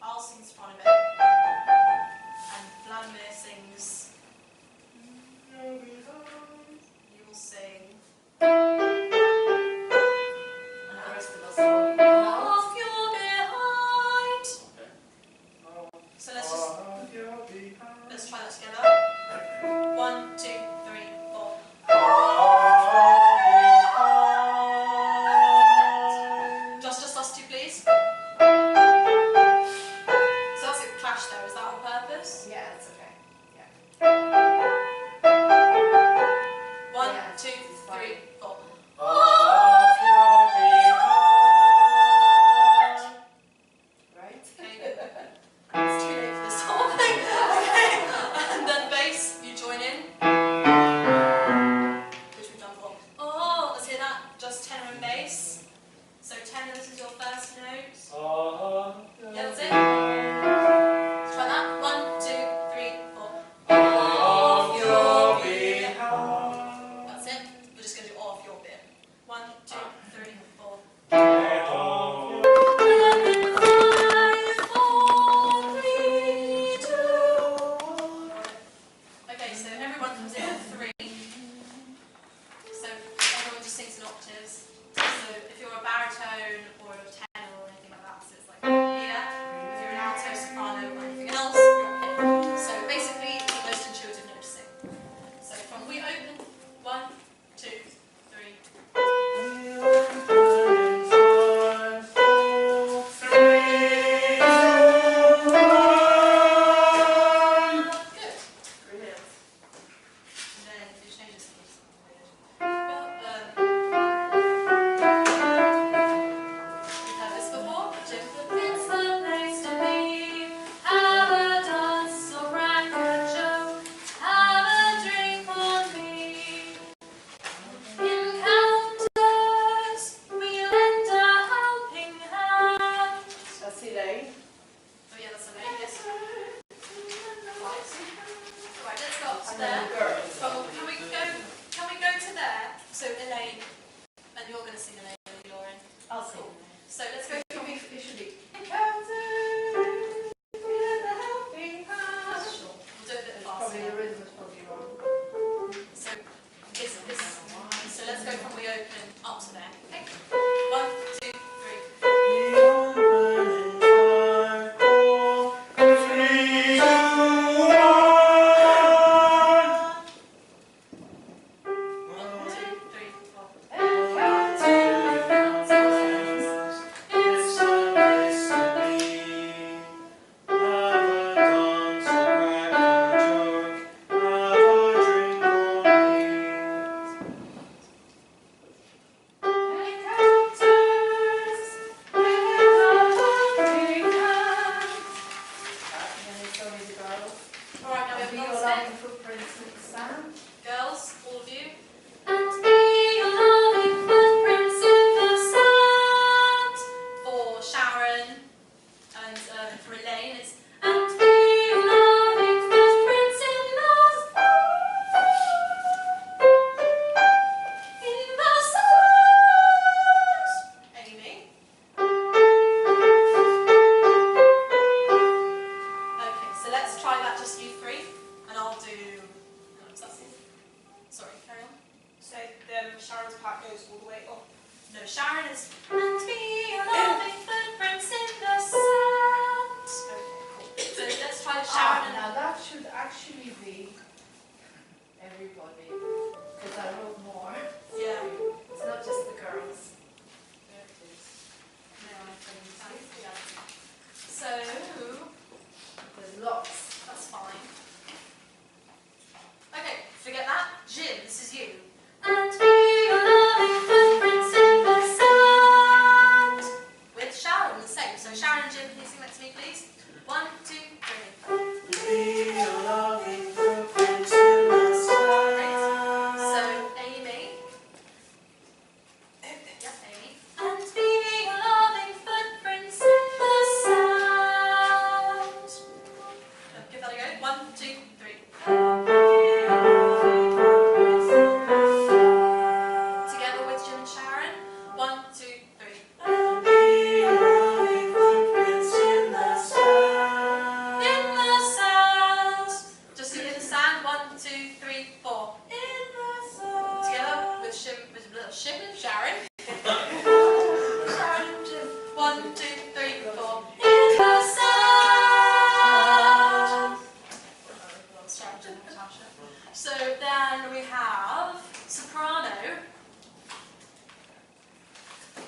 I'll sing soprano bit, and Vladimir sings. You will sing. And the rest of us will off your behind. So let's try that together. 1, 2, 3, 4. Just us two, please. So that's a clash there. Is that on purpose? Yeah, it's okay. Yeah. 1, 2, 3, 4. Right? Okay, good. It's too late for this whole thing. Okay. And then bass, you join in. Which we've done before. Oh, let's hear that. Just tenor and bass. So tenor, this is your first note. Yeah, that's it. Let's try that. 1, 2, 3, 4. Off your behind. That's it. We're just going to do off your bit. 1, 2, 3, 4. Okay, so everyone comes in at 3. So everyone just sings in octaves. So if you're a baritone or a tenor or anything like that, so it's like here. If you're an alto, soprano, or anything else, you're up here. So basically, it's the most intuitive note to sing. So from we open, 1, 2, 3. Good. Brilliant. And then if you change this, it's weird. We've heard this before. It's the place to be. Have a dance or crack a joke. Have a drink on me. Encounters, we lend a helping hand. That's Elaine. Oh yeah, that's Elaine, yes. Right, let's go up to And there. then the girls. Oh, can we go to there? So Elaine, and you're going to sing Elaine, Lauren. I'll sing. So let's go from It should be. Encounters, with a helping hand. Sure. We'll do it a bit Probably faster. the rhythm is probably wrong. So so let's go from we open up to there. Okay. 1, 2, 1, 2, 3.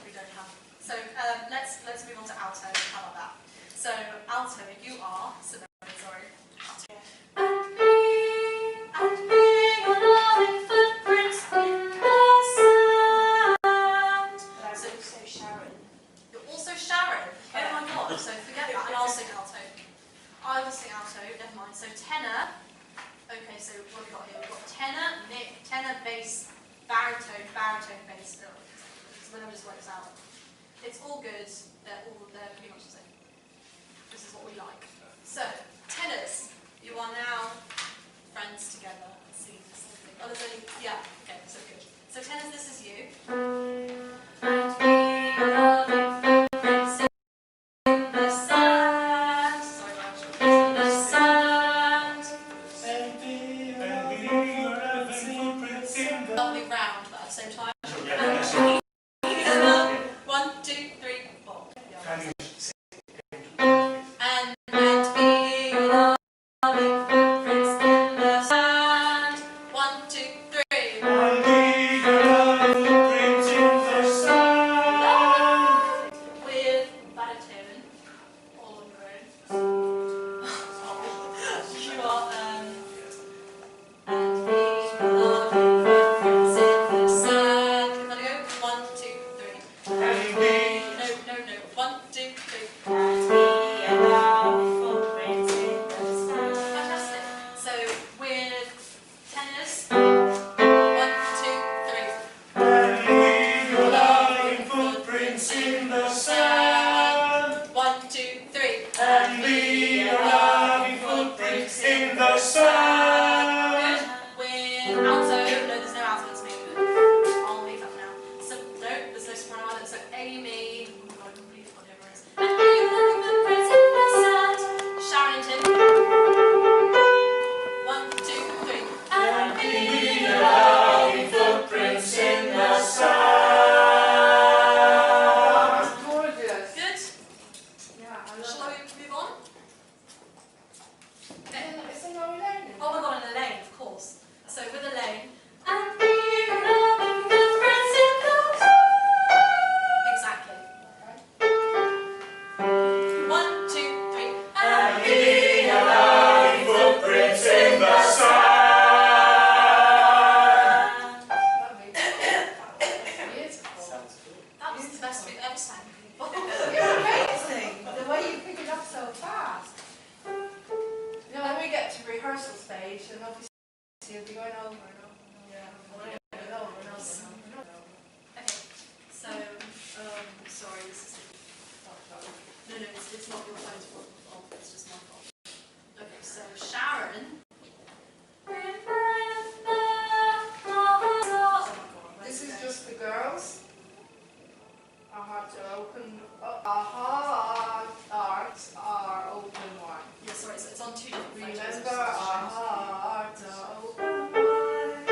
we don't have. So let's move on to alto. How about that? So alto, you are. So sorry. Alto. And me, your loving footprints in the sand. But I'm also Sharon. You're also Sharon. Oh my God. So forget that, and I'll sing alto. I will sing alto. Never mind. So tenor. Okay. So what have we got here? We've got tenor, mid, tenor, bass, baritone, baritone, bass. So let me just work this out. It's all good. They're pretty much the same. This is what we like. So tenors, you are now friends together and singing this whole thing. Oh, there's only Okay. So good. So tenors, this is you. And we are loving footprints in the sand. Sorry, Raj. In the sand. Lovely round, but at the same time. 1, 2, 3, 4. And we are loving footprints in the sand. 1, 2, 3. And we are loving footprints in the sand. With baritone, all on your own. You are and we are loving footprints in the sand. Let it go. 1, 2, 3. And we. No. 1, 2, 3. And we are loving footprints in the sand. Fantastic. So with tenors. 1, 2, 3. And we are loving footprints in the sand. 1, 2, 3. And we are loving footprints in the sand. Good. With alto. No, there's no alto. It's me. I'll leave that for now. So no, there's no soprano either. So Amy. Oh my God, I completely forgot who it is. And we are loving footprints in the sand. Sharon and Tim. 1, 2, 3. And we are loving footprints in the sand. Gorgeous. Good. Yeah, I love Shall we move on? Okay. Is there no Elaine? Oh my God, and Elaine, of course. So with Elaine. And we are loving footprints in the sand. Exactly. 1, 2, 3. And we are loving footprints in the sand. That was the best we've ever sang. You're amazing. The way you pick it up so fast. Then we get to rehearsal stage, and obviously you'll be going over and over and over and over. Okay. So, sorry, this is. No, it's not your phone's fault. It's just my fault. Okay, so Sharon. This is just the girls. Our hearts are open. Our hearts are open wide. Yeah, sorry, so it's on 2 different Remember, photos. our hearts are open wide.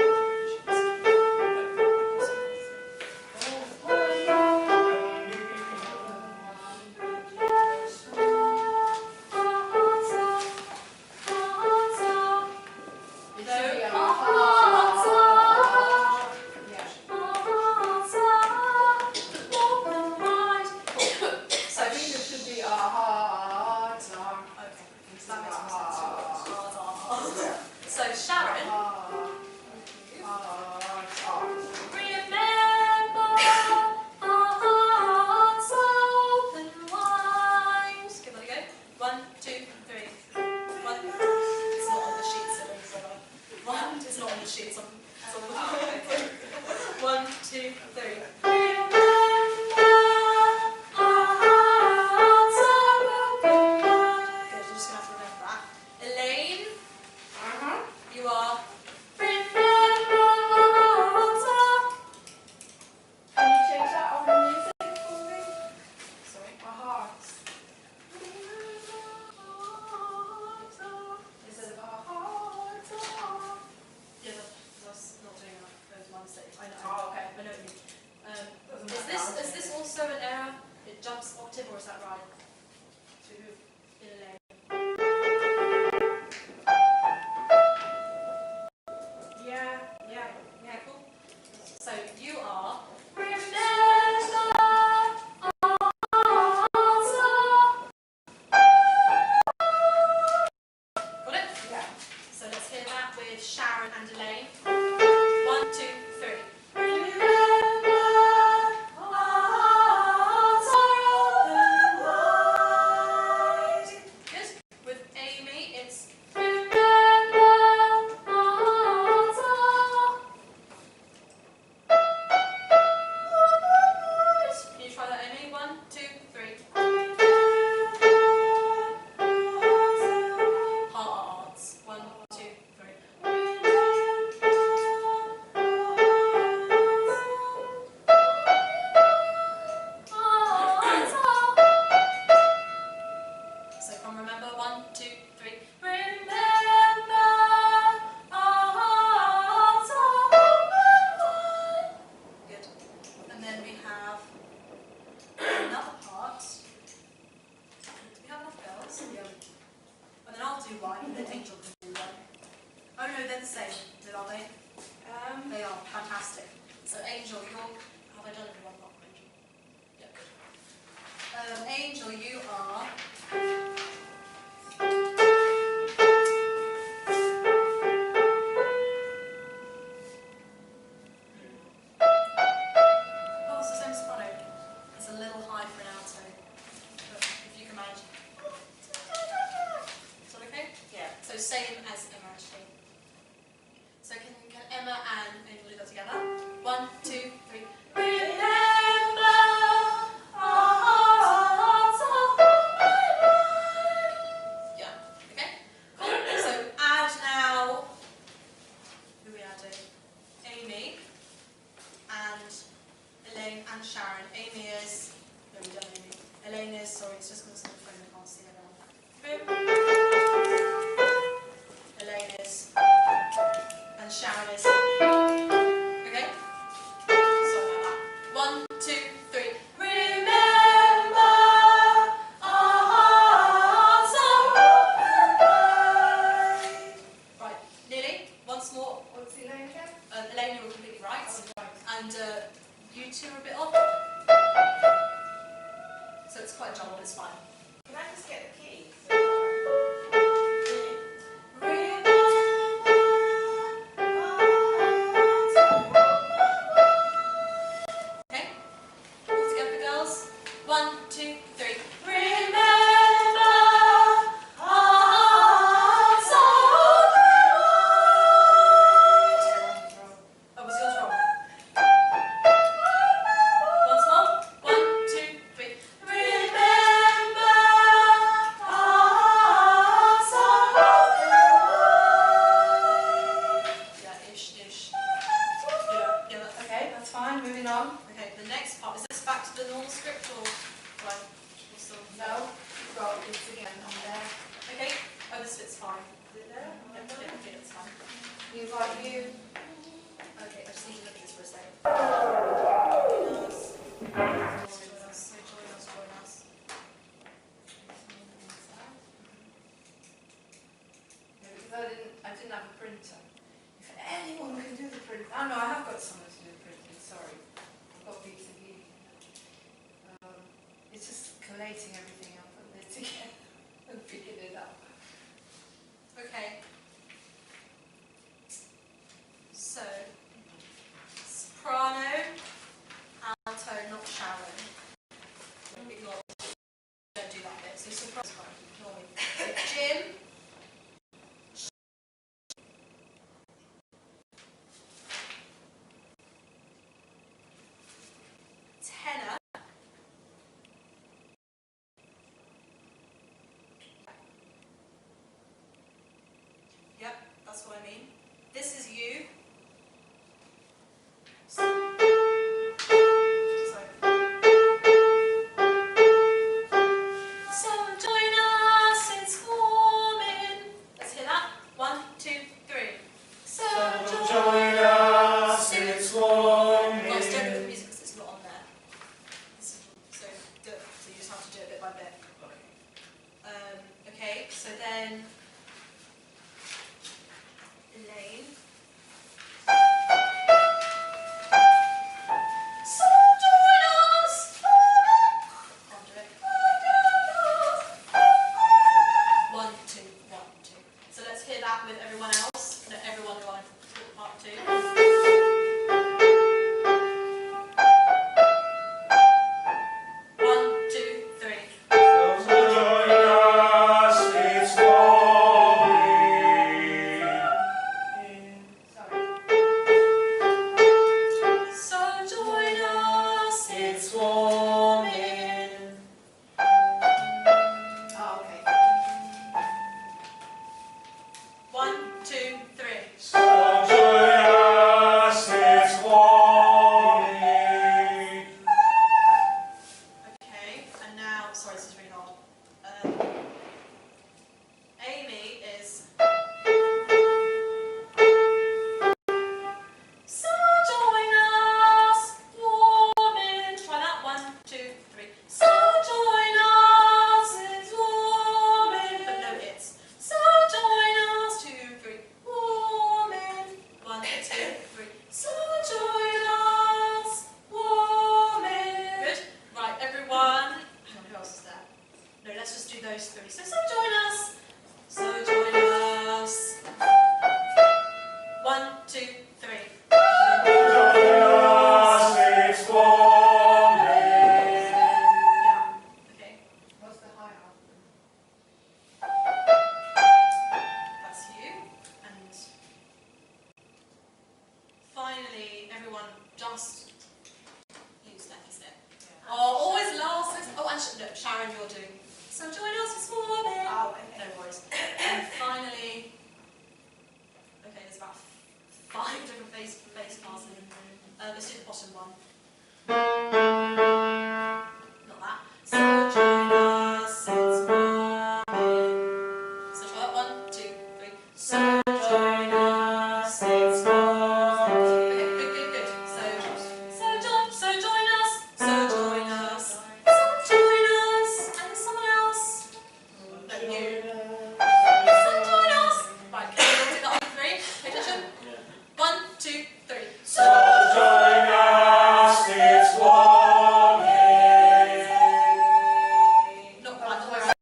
So Sharon. So you are. Remember our Got it? Yeah. So let's hear that with Sharon and Elaine. 1, 2, 3. Good. With Amy, it's Can you try that, Amy? 1, 2, 3. Hearts. 1, 2, 3. So from remember, 1, 2, 3. Remember our hearts are one. Good. And then we have another part. Do we have enough girls? Yeah. And then I'll do one, and then Angel can do one. Oh no, they're the same, are they? They are fantastic. So Angel, have I done everyone? Not Angel. Yeah, good. Angel, you are. Oh, it's the same soprano. It's a little high for an alto. But if you can manage. Is that okay? Yeah. So same as Emma actually. So can Emma and Angel do that together? 1, 2, 3. Remember our hearts are one. Yeah. Okay. Cool. So add now. Who are we adding? Amy and Elaine and Sharon. Amy is. No, we done Amy. Elaine is. Sorry, it's just because I'm on the phone. I can't see her now. Boom. Elaine is. And Sharon is. Okay? Sorry about that. 1, 2, 3. Remember our hearts are one. Right, nearly. Once more. What's Elaine again? Elaine, you were completely right. And you two are a bit off. So it's quite a jumble, but it's fine. Can I just get the keys? Okay? All together, girls. 1, 2, 3. Remember our hearts are one. Oh, was yours wrong? Once more. 1, 2, 3. Remember our hearts are one. Yeah, ish. Yeah, Okay, that's fine. Moving on. Okay, the next part, is this back to the normal script or right? No, you've got this again on there. Okay, oh this bit's fine. Is it there? Yeah, okay, that's fine. You've got you. Okay, I just need to look at this for a second. Join us. Yeah, because I didn't have a printer. If anyone can do the print. Oh no, I have got someone to do the printing, sorry. I've got Peter Lee. It's just collating everything up and it together and picking it up. Okay. So, soprano, alto, not Sharon. Ignore. Don't do that bit. So soprano, ignore me. So Jim. Tenor. Yep, that's what I mean. This is you. So join just use left, isn't it? Oh, always last. Oh, actually, no, Sharon, you're doing. So join us this morning. Oh, okay. No worries. And finally, okay, there's about 5 different bass parts in. Let's do the bottom one. Not that. So join us, it's morning. So try that 1, 2, 3. So join us, it's morning. Okay, good. So join us, join us, and there's someone else. No, you. So join us. Right, can we all do that on 3? Pay attention. 1, 2, 3. So join us, it's morning. Not quite the way around.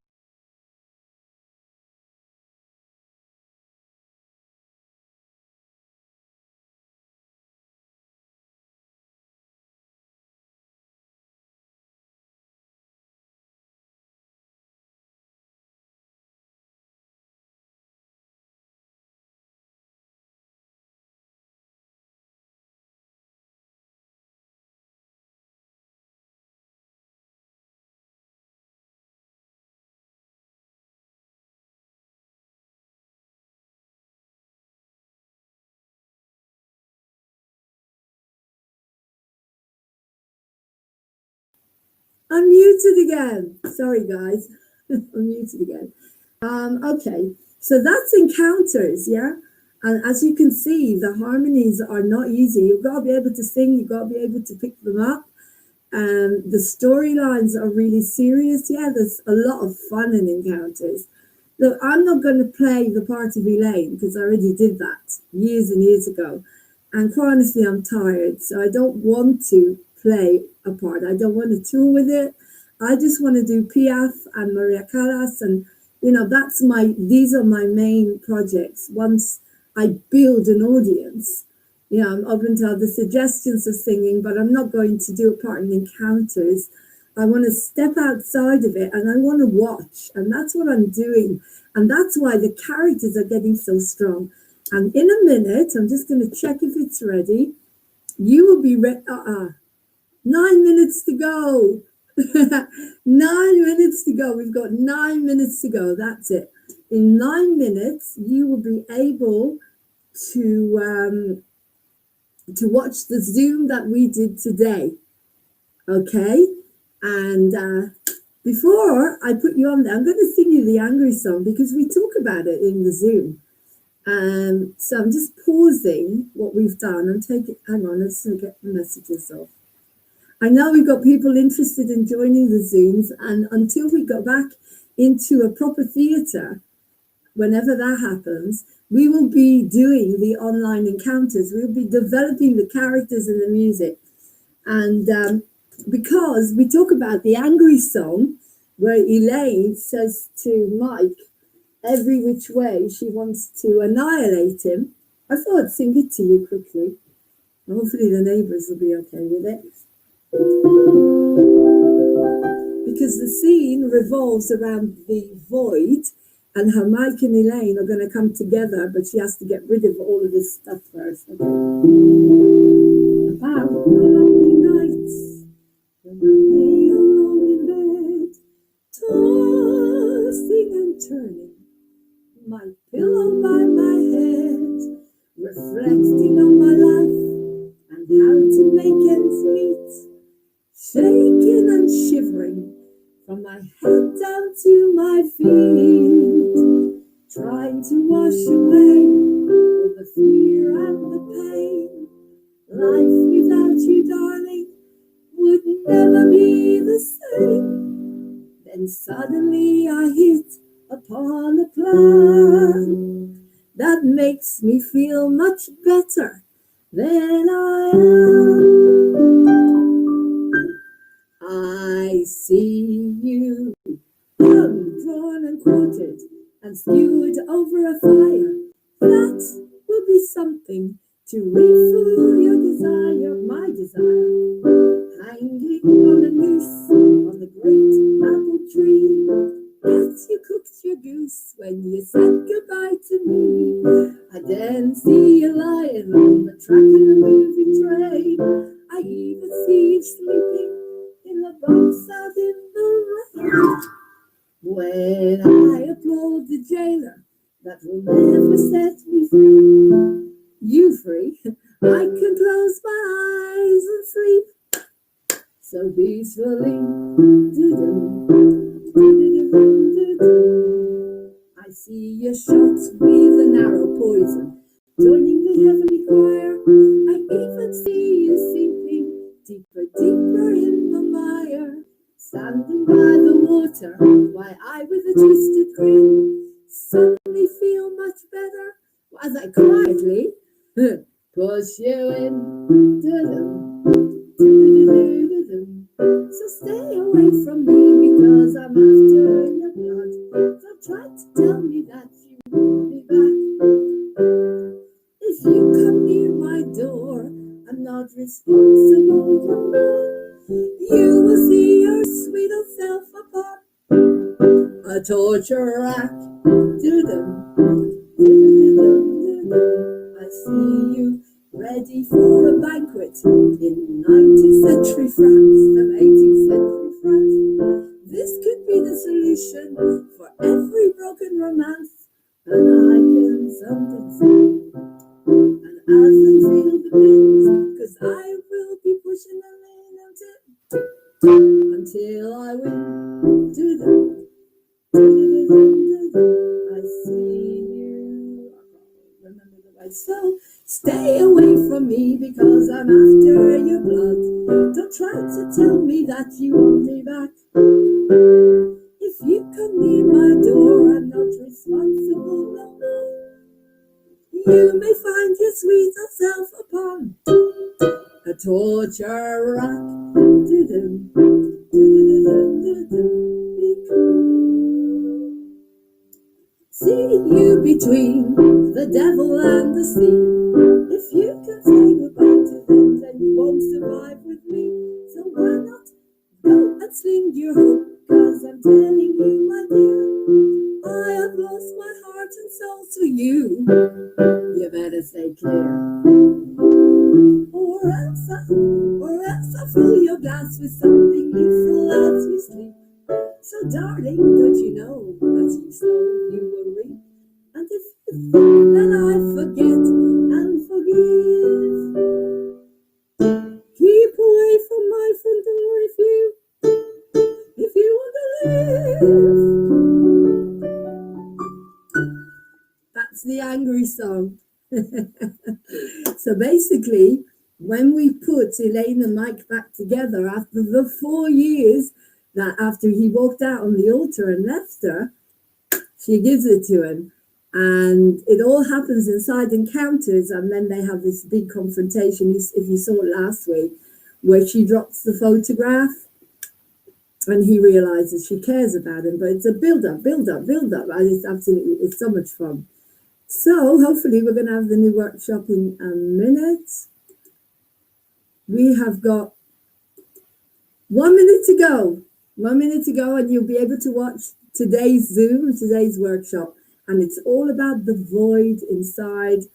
I'm muted again. Sorry, guys. I'm muted again. Okay, so that's encounters, yeah? And as you can see, the harmonies are not easy. You've got to be able to sing, you've got to be able to pick them up. The storylines are really serious. Yeah, there's a lot of fun in encounters. Look, I'm not going to play the part of Elaine because I already did that years and years ago. And quite honestly, I'm tired, so I don't want to play a part. I don't want to tour with it. I just want to do Piaf and Maria Callas, and these are my main projects. Once I build an audience, I'm open to other suggestions of singing, but I'm not going to do a part in encounters. I want to step outside of it and I want to watch, and that's what I'm doing. And that's why the characters are getting so strong. And in a minute, I'm just going to check if it's ready. You will be ready. 9 minutes to go. 9 minutes to go. We've got 9 minutes to go. That's it. In 9 minutes, you will be able to watch the Zoom that we did today. Okay? And before I put you on there, I'm going to sing you the angry song because we talk about it in the Zoom. So I'm just pausing what we've done and hang on, let's get the messages off. I know we've got people interested in joining the Zooms, and until we go back into a proper theatre, whenever that happens, we will be doing the online encounters. We'll be developing the characters and the music. And because we talk about the angry song, where Elaine says to Mike, every which way she wants to annihilate him, I thought I'd sing it to you quickly. Hopefully the neighbours will be okay with it. Because the scene revolves around the void and how Mike and Elaine are going to come together, but she has to get rid of all of this stuff first. Okay. About the lonely nights when I lay alone in bed, tossing and turning, my pillow by my head, reflecting on my life and how to make ends meet, shaking and shivering from my head down to my feet, trying to wash away all the fear and the pain. Life without you, darling, would never be the same. Then suddenly I hit upon a plan that makes me feel much better than I am. I see you hung, drawn and quartered and stewed over a fire. That will be something to refuel your desire, my desire. Hanging on a noose on the great apple tree. Yes, you cooked your goose when you said goodbye to me. I then see you lying on the track in a moving train. that will never set me free. You free, I can close my eyes and sleep so peacefully. Do-do, do-do-do, do-do. I see your shots with an arrow poison, joining the heavenly choir. I even see you sinking deeper, deeper in the mire. Standing by the water, while I with a twisted grin suddenly feel much better as I quietly push you in. Do-do, do-do-do-do-do. So stay away from me because I'm after your blood. Don't try to tell me that you want me back. If you come near my door, I'm not responsible no more. You will see your sweet old self upon a torture rack. I see you ready for a banquet in 19th century France and 18th century France. This could be the solution for every broken romance, and I can something say, and as I feel the pains, 'cause I will be pushing the lane until I win. I see you. I can't remember the way. So stay away from me because I'm after your blood. Don't try to tell me that you want me back. If you come near my door, I'm not responsible no more. You may find your sweet old self upon a torture rack. See you between the devil and the sea. If you can say goodbye to them, then you won't survive with me. So why not go and sling your hook? 'Cause I'm telling you, my dear, I have lost my heart and soul. So you better stay clear. Or else I fill your glass with something lethal as you sleep. So darling, don't you know, as you sow, you will reap. And if you think that I forget and forgive, keep away from my front door if you want to live. That's the angry song. So basically, when we put Elaine and Mike back together after the 4 years that after he walked out on the altar and left her, she gives it to him. And it all happens inside Encounters, and then they have this big confrontation, if you saw it last week, where she drops the photograph and he realizes she cares about him. But it's a build-up, and it's so much fun. So hopefully we're going to have the new workshop in a minute. We have got 1 minute to go. 1 minute to go, and you'll be able to watch today's workshop. And it's all about the void inside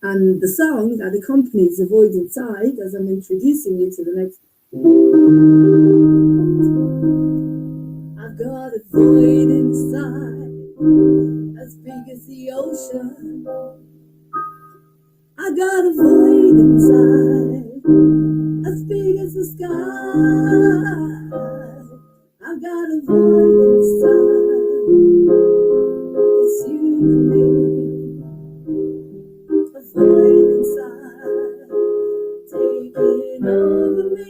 and the song that accompanies the void inside as I'm introducing you to the next. I've got a void inside as big as the ocean. I got a void inside as big as the sky. I've got a void inside, it's you and me. A void inside, taking over me.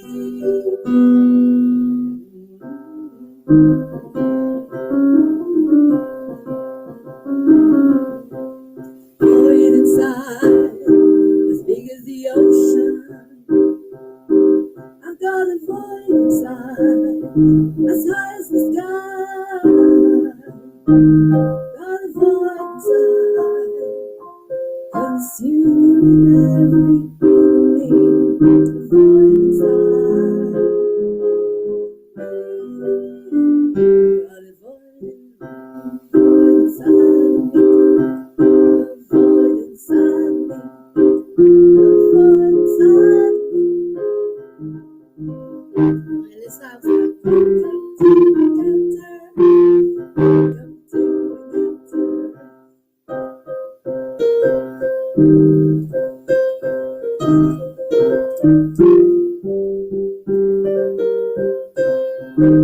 Void inside, as big as the ocean. I've got a void inside, as high as the sky. Got a void inside, consuming everything in me. A void inside. Got a void inside me. A void inside me. A void inside me. Let's have a And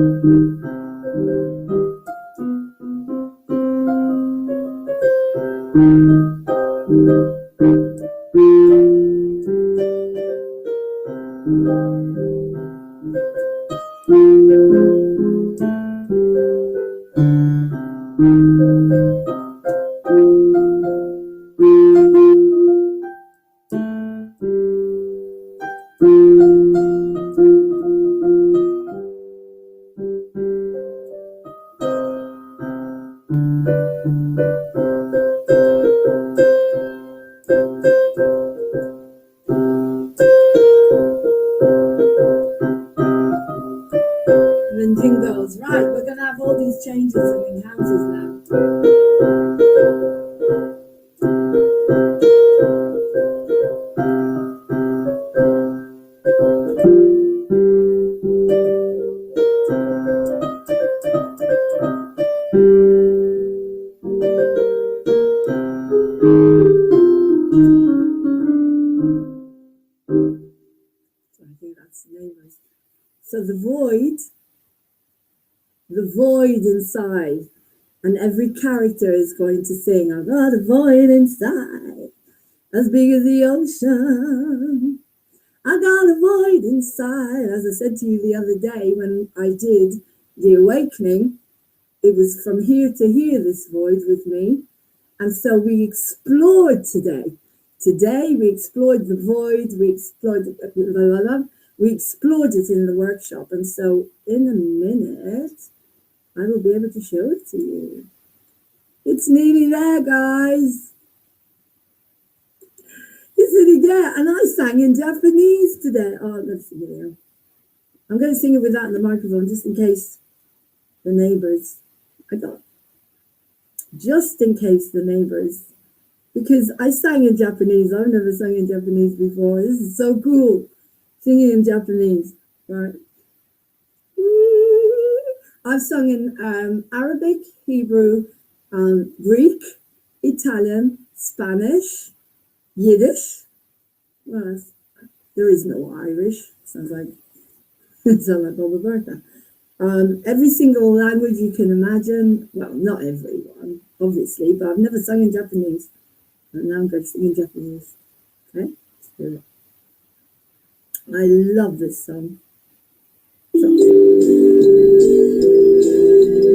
then jingles. Right, we're going to have all these changes and encounters now. So I think that's the name of it. So the void inside, and every character is going to sing, I've got a void inside, as big as the ocean. I got a void inside. As I said to you the other day when I did the awakening, it was from here to here, this void with me. And so we explored today. Today we explored the void, we explored it in the workshop. And so in a minute, I will be able to show it to you. It's nearly there, guys. Is it again? And I sang in Japanese today. Oh, let's sing it here. I'm going to sing it without the microphone, just in case the neighbors. Just in case the neighbors. Because I sang in Japanese. I've never sung in Japanese before. This is so cool. Singing in Japanese. Right. I've sung in Arabic, Hebrew, Greek, Italian, Spanish, Yiddish. Well, there is no Irish. Sounds like Boba Bertha. Every single language you can imagine. Well, not everyone, obviously, but I've never sung in Japanese. And now I'm going to sing in Japanese. Okay? Let's do it. I love this song. So,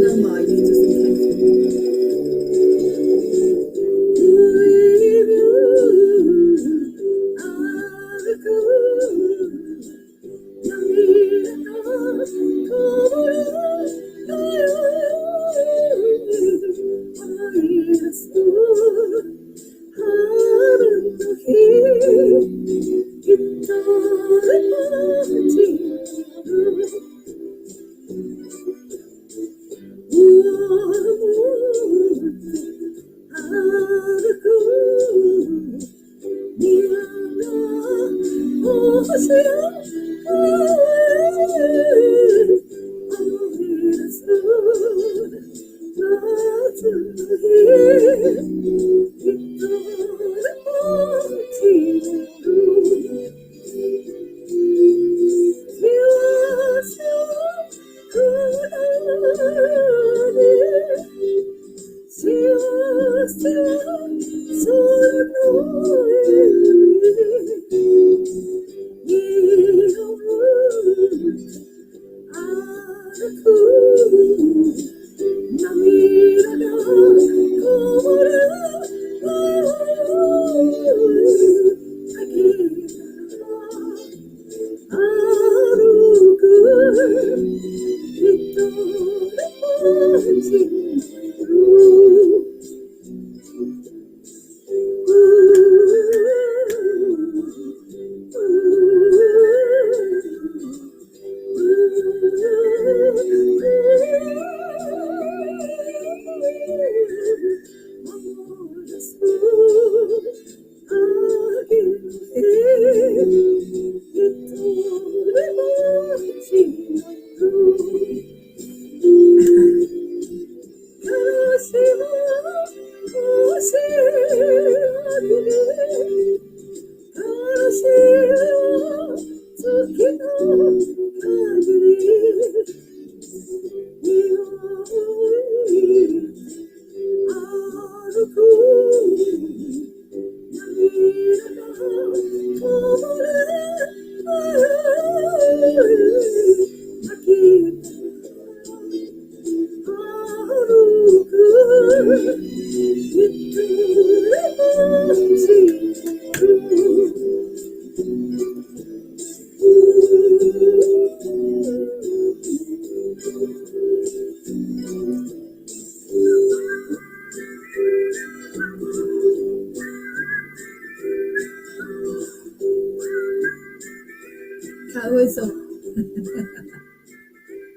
no more, you just in case.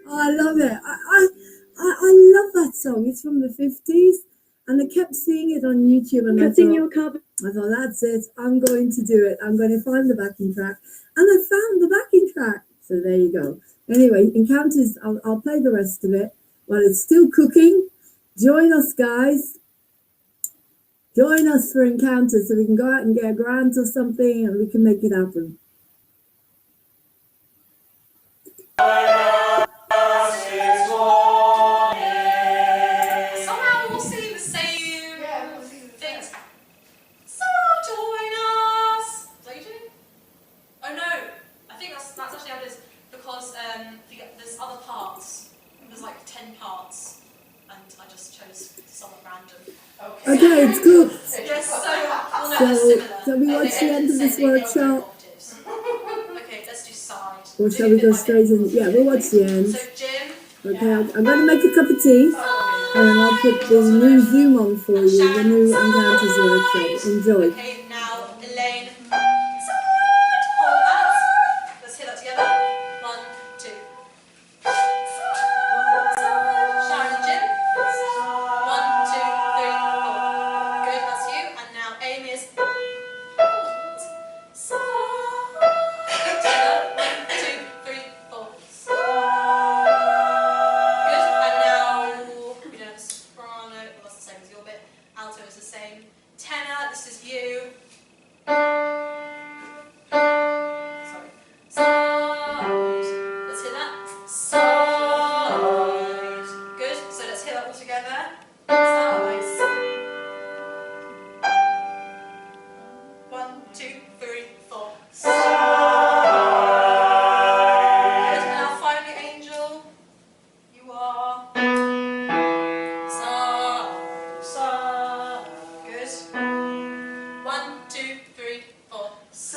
Oh, I love it. I love that song. It's from the 50s, and I kept seeing it on YouTube, and I thought, that's it. I'm going to do it. I'm going to find the backing track, and I found the backing track. So there you go. Anyway, Encounters. I'll play the rest of it while it's still cooking. Join us, guys. Join us for Encounters, so we can go out and get a grant or something, and we can make it happen. Somehow we'll see the same things. So join us. Is that you doing? Oh no, I think that's actually how it is, because there's other parts. There's like 10 parts, and I just chose somewhat random. Okay, it's cooked. Yes, so we'll know they're similar. Shall we watch the end of this workshop? Okay, let's do side. Or shall we go straight in? Yeah, we'll watch the end. So Jim. Okay, I'm going to make a cup of tea, and then I'll put the new Zoom on for you, the new Encounters workshop. Enjoy. Okay, now Elaine. Side. Hold that. Let's hear that together. 1, 2. Sharon and Jim. 1, 2, 3, 4. Good, that's you. And now Amy is. Together. 1, 2, 3, 4. Good. And now we don't have a soprano. Well, that's the same as your bit. Alto is the same. Tenor. This is you. Sorry. Side. Let's hear that. Side. Good. So let's hear that all together. Sides. 1, 2, 3, 4. Good. And now finally, Angel. You are. Side. Side. Good. 1, 2, 3, 4. Yes,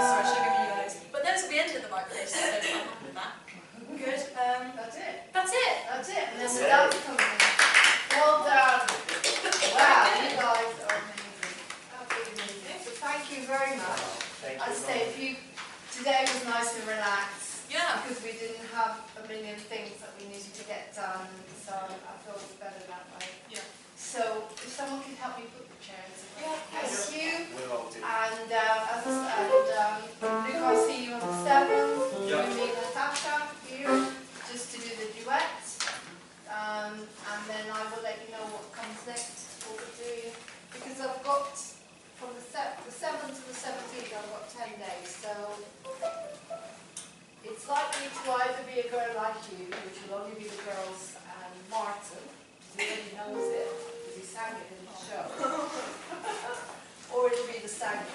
sorry, I should have given you those. But those will be entered at the right place, so I'm happy with that. Good. That's it. That's it. That's it. And then the dance comes in. Well done. Wow, you guys are amazing. Absolutely amazing. So thank you very much. I'd say today was nice and relaxed. Yeah. Because we didn't have a million things that we needed to get done. So I thought it was better that way. Yeah. So if someone could help me put the chairs. Yeah. Thank you. We'll all do. And as I said, Luke, I'll see you on the 7th. Yeah. You meet Natasha here just to do the duet. And then I will let you know what comes next. What we're doing. Because I've got from the 7th to the 17th, I've got 10 days. So it's likely to either be a girl like you, which will only be the girls and Martin, because he already knows it, because he sang it in the show. Or it'll be the Stagman.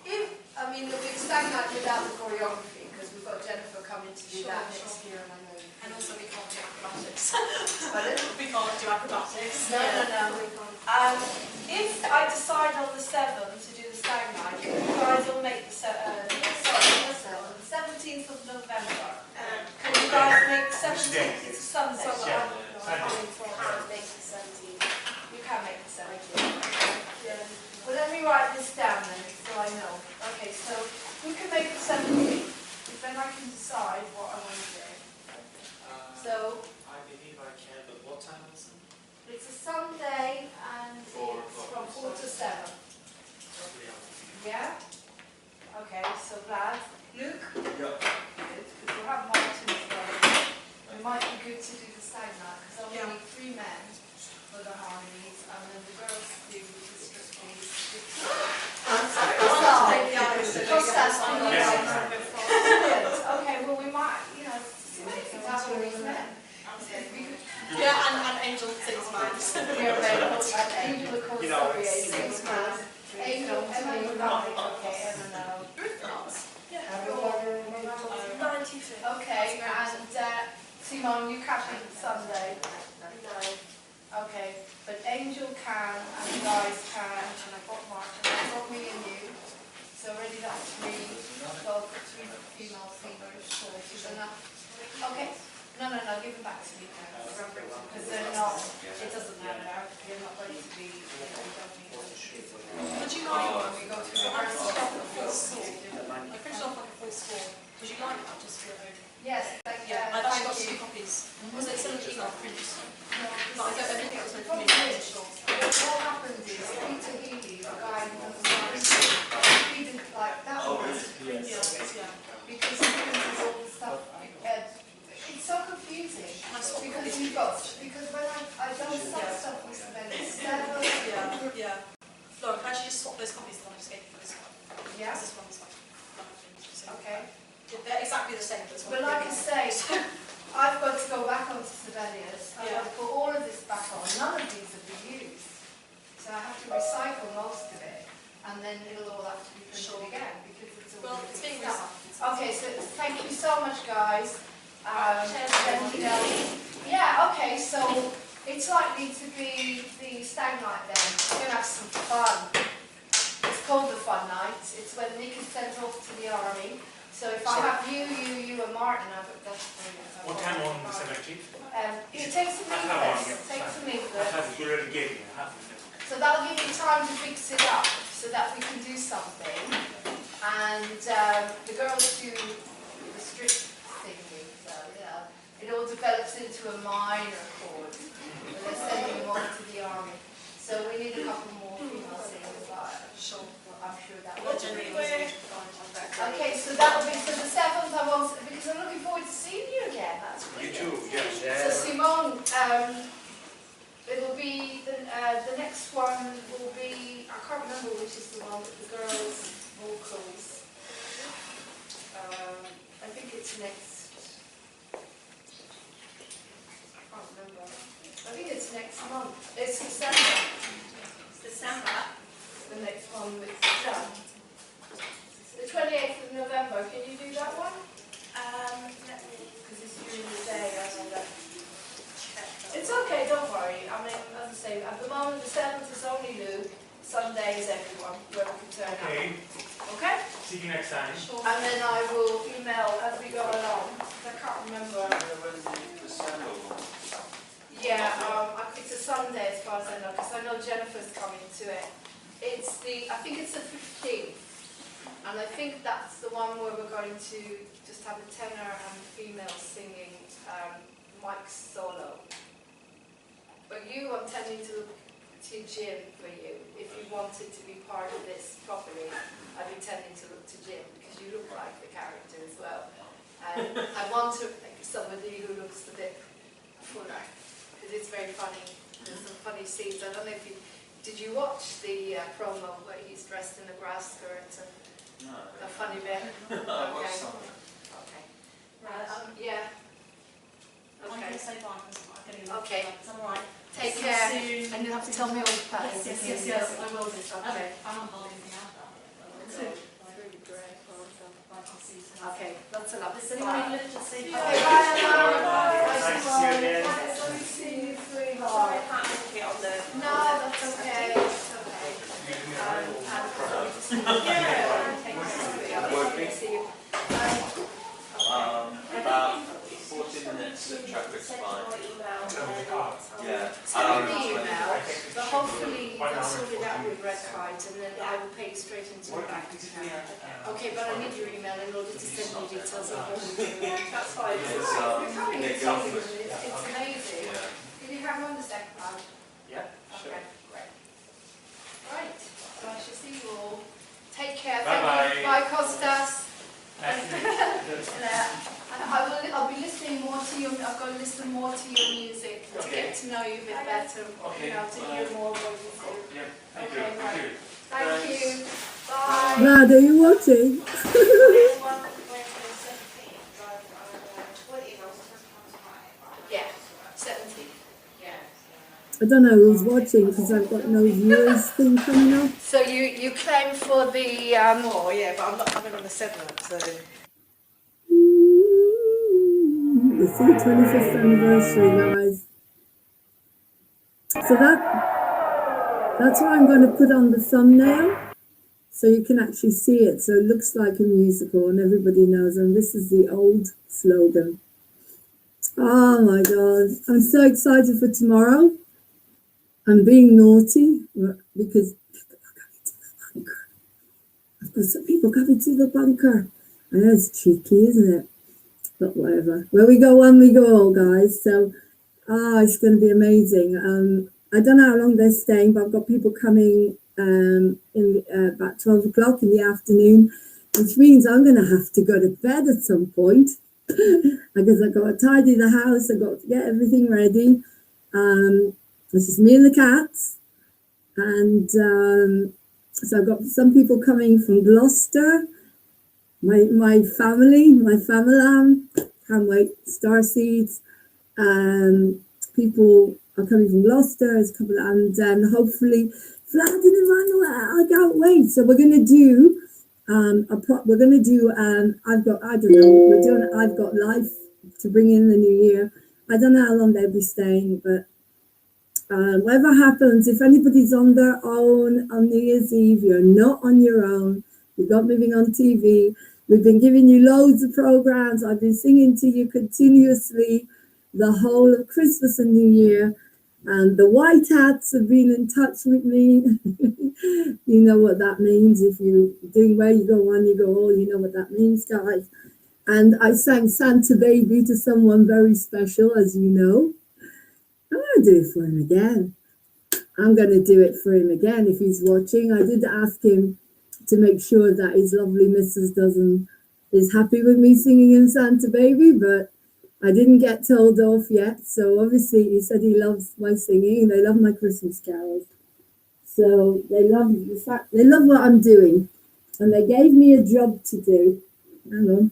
It'll be Stagman without the choreography, because we've got Jennifer coming to do that next year, and I know. And also we can't do acrobatics. Pardon? We can't do acrobatics. No, we can't. If I decide on the 7th to do the Stag Night, you guys will make the 17th of November. Can you guys make the 17th? It's a Sunday. So I can't make the 17th. You can make the 17th. Yeah. Well, let me write this down then, so I know. Okay, so who can make the 17th? Then I can decide what I want to do. So I believe I can, but what time is it? it's a Sunday and it's from 4 to 7. Yeah? Okay, so glad. Luke? Yeah. Good, because we'll have Martin as well. It might be good to do the Stag Night, because I only need 3 men for the harmonies, and then the girls do the strictly. Okay, well we might, have all these men. Yeah, and Angel sings mine. Angel, of course, sorry, sings mine. Angel, Emma, you love it. Okay, Emma, no. Okay, and Simon, you can't do Sunday. No. Okay, but Angel can, and the guys can, and I've got Martin, I've got me and you. So already that's 3, well, 3 female singers, so is enough. Okay, no, give them back to me now, because they're not, it doesn't matter, you're not ready to be, Would you mind? when we go to rehearsal. Yeah. This one's like Okay. they're exactly the same. But But like I say, I've got to go back onto Sibelius. I've got to put all of this back on. None of these have been used. So I have to recycle most of it. And then it'll all have to be printed again because it's all it's being done. recycled. Okay, so thank you so much, guys. Yeah, okay, so it's likely to be the stag night then. We're going to have some fun. It's called the fun night. It's when Nick is sent off to the army. So if I have you and Martin, that's brilliant. What time on the 17th? It takes some leaflets. Takes some I leaflets. have you already gave me. I have it. So that'll give you time to fix it up so that we can do something. And the girls do the strip thinking, so it all develops into a minor chord. And they're sending them off to the army. So we need a couple more female singers, but sure, I'm sure that will be. Okay, so that'll be for the 7th. Because I'm looking forward to seeing you again. That's brilliant. You too, yes. So Simone, it'll be the next one will be, I can't remember which is the one with the girls' vocals. I think it's next. I can't remember. I think it's next month. It's December. It's December. The next one with the 28th of November. Can you do that one? Because it's during the day. I know that. It's okay, don't worry. I mean, as I say, at the moment the 7th is only Luke, Sunday is everyone, where we can turn up. Okay? See you next time. And then I will email as we go along. I can't remember. Yeah, it's a Sunday as far as I know, because I know Jennifer's coming to it. I think it's the 15th. And I think that's the one where we're going to just have a tenor and female singing Mike's solo. But I'm tending to look to Jim for you. If you wanted to be part of this properly, I'd be tending to look to Jim because you look like the character as well. And I want somebody who looks a bit fuller because it's very funny. There's some funny scenes. I don't know if did you watch the promo where he's dressed in a grass skirt and a funny bit? I watched some of it. Okay. Yeah. I'm going to say bye because I'm getting Okay. It's all right. Take See you care. soon. And you'll have to tell me all the facts. Yes, I will do. Okay. I'm not holding anything out. It's really great. Okay, that's enough. Does anyone live to see? Okay, bye, Anna. Nice to see you again. Nice to see you, Sorry, sweetheart. I can't make it on the... No, that's okay. It's okay. About 40 minutes at traffic's fine. Yeah. Send me an email, but hopefully they'll sort it out with Red Kite and then I will pay straight into the bank account. Okay, but I need your email in order to send you details of what we're doing. That's fine. It's, You're coming, Nick it's Alfred. amazing. Yeah. Can you have one the second one? Yeah, sure. Okay, great. Right, so I shall see you all. Take care. Bye-bye. Bye, Costas. Nice to meet you. I'll be listening more to you. I've got to listen more to your music to get to know you a bit better. Okay. You know, to hear more what you do. Yeah, thank Okay, you. right. Thank you. Thank you. Bye. Vlad, are you watching? Yeah, 17. I don't know who's watching because I've got no viewers thing coming up. So you claim for the Oh yeah, but I'm not coming on the 7th, so... It's the 25th anniversary, guys. So that's what I'm going to put on the thumbnail so you can actually see it. So it looks like a musical and everybody knows. And this is the old slogan. Oh my God. I'm so excited for tomorrow. I'm being naughty because people are coming to the bunker. I've got some people coming to the bunker. I know it's cheeky, isn't it? But whatever. Where we go one, we go all, guys. So, it's going to be amazing. I don't know how long they're staying, but I've got people coming in about 12 o'clock in the afternoon, which means I'm going to have to go to bed at some point because I've got to tidy the house. I've got to get everything ready. This is me and the cats. And So I've got some people coming from Gloucester, my family, can't wait, starseeds. People are coming from Gloucester, there's a couple, and then hopefully Vlad and Emmanuel, I can't wait. So we're gonna do I've got life to bring in the new year. I don't know how long they'll be staying, but whatever happens, if anybody's on their own on New Year's Eve, you're not on your own. You've got Moving on TV. We've been giving you loads of programs. I've been singing to you continuously the whole of Christmas and New Year. And the white hats have been in touch with me. You know what that means. If you're doing where you go one, you go all, you know what that means, guys. And I sang Santa Baby to someone very special, as you know. I'm going to do it for him again. I'm going to do it for him again if he's watching. I did ask him to make sure that his lovely missus is happy with me singing in Santa Baby, but I didn't get told off yet. So obviously he said he loves my singing. They love my Christmas carols. So they love the fact, they love what I'm doing. And they gave me a job to do. Hang on.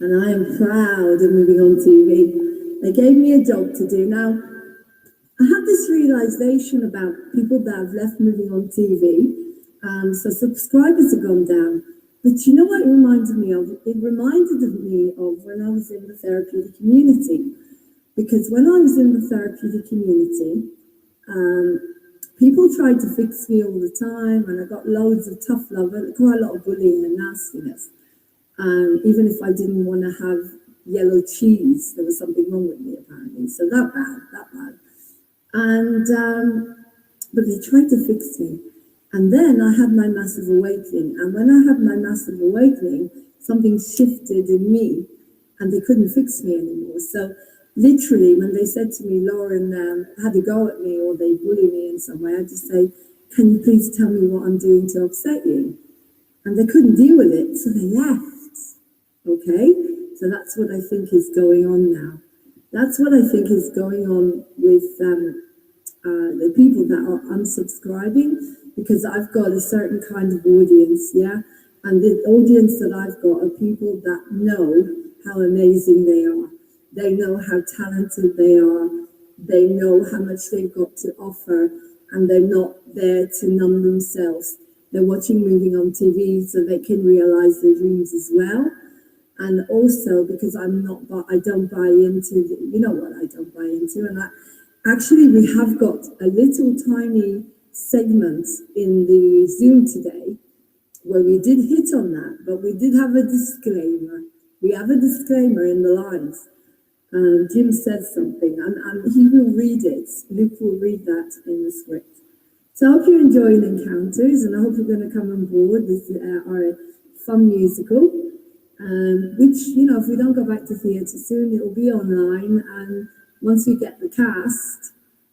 And I am proud of Moving on TV. They gave me a job to do. Now, I had this realization about people that have left Moving on TV, so subscribers have gone down. But you know what it reminded me of? It reminded me of when I was in the therapeutic community. Because when I was in the therapeutic community, people tried to fix me all the time, and I got loads of tough love, quite a lot of bullying and nastiness. Even if I didn't want to have yellow cheese, there was something wrong with me apparently. So that bad. And but they tried to fix me. And then I had my massive awakening. And when I had my massive awakening, something shifted in me, and they couldn't fix me anymore. So literally, when they said to me, Lauren had a go at me, or they bully me in some way, I just say, can you please tell me what I'm doing to upset you? And they couldn't deal with it, so they left. Okay? So that's what I think is going on now. That's what I think is going on with the people that are unsubscribing, because I've got a certain kind of audience, yeah? And the audience that I've got are people that know how amazing they are. They know how talented they are. They know how much they've got to offer, and they're not there to numb themselves. They're watching Moving on TV so they can realize their dreams as well. And also because I don't buy into, you know what I don't buy into. And actually we have got a little tiny segment in the Zoom today where we did hit on that, but we did have a disclaimer. We have a disclaimer in the lines. Jim said something, and he will read it. Luke will read that in the script. So I hope you're enjoying Encounters, and I hope you're going to come on board. This is our fun musical, which, you know, if we don't go back to theatre soon, it will be online. And once we get the cast,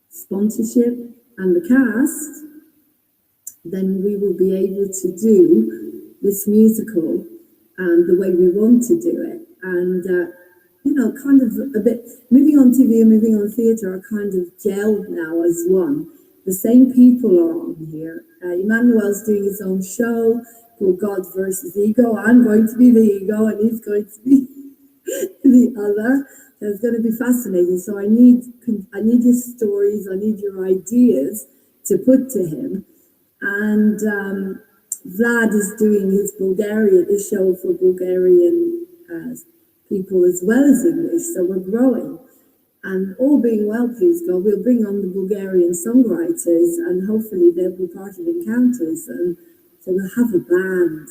sponsorship, and the cast, then we will be able to do this musical the way we want to do it. And, you know, kind of a bit, Moving on TV and Moving on Theatre are kind of gelled now as one. The same people are on here. Emmanuel's doing his own show called God versus Ego. I'm going to be the ego, and he's going to be the other. So it's going to be fascinating. So I need your stories. I need your ideas to put to him. And Vlad is doing his show for Bulgarian people as well as English. So we're growing. And all being well, please God, we'll bring on the Bulgarian songwriters, and hopefully they'll be part of Encounters, and so we'll have a band.